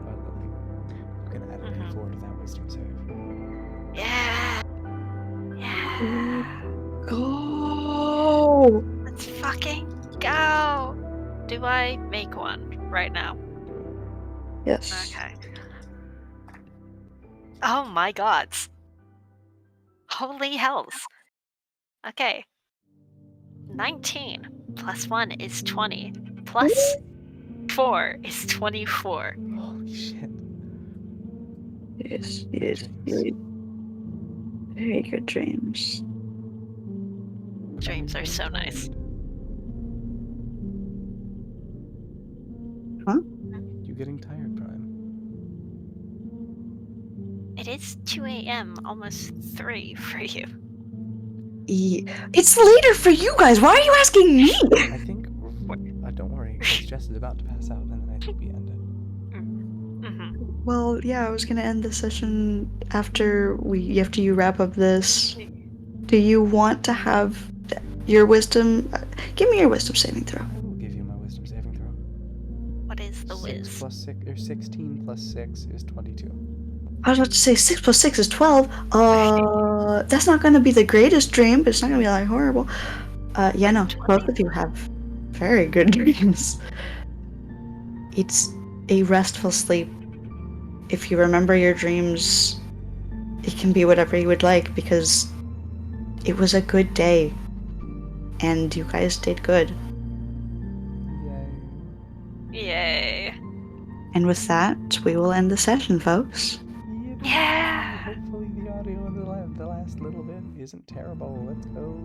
Quite lovely. I'm gonna add a D4 to that wisdom save. Yeah. Yeah. Go. Let's fucking go. Do I make one right now? Yes. Okay. Oh my gods. Holy hells. Okay. 19 plus 1 is 20. Plus 4 is 24. Holy shit. Yes. Dreams. Very good dreams. Dreams are so nice. You getting tired, Prime? It is 2 a.m., almost 3 for you. It's later for you guys. Why are you asking me? I think. Don't worry, because Jess is about to pass out, and then I think we end it. Mm-hmm. Well, yeah, I was gonna end the session after you wrap up this. Do you want to have your wisdom? Give me your wisdom saving throw. I will give you my wisdom saving throw. What is the 6 whiz? plus 6, or 16 plus 6 is 22. I was about to say 6 plus 6 is 12. That's not gonna be the greatest dream, but it's not gonna be like horrible. Yeah, no, both of you have very good dreams. It's a restful sleep. If you remember your dreams, it can be whatever you would like because it was a good day and you guys did good. Yay. Yay. And with that, we will end the session, folks. Yeah. Hopefully the audio in the last little bit isn't terrible. Let's go.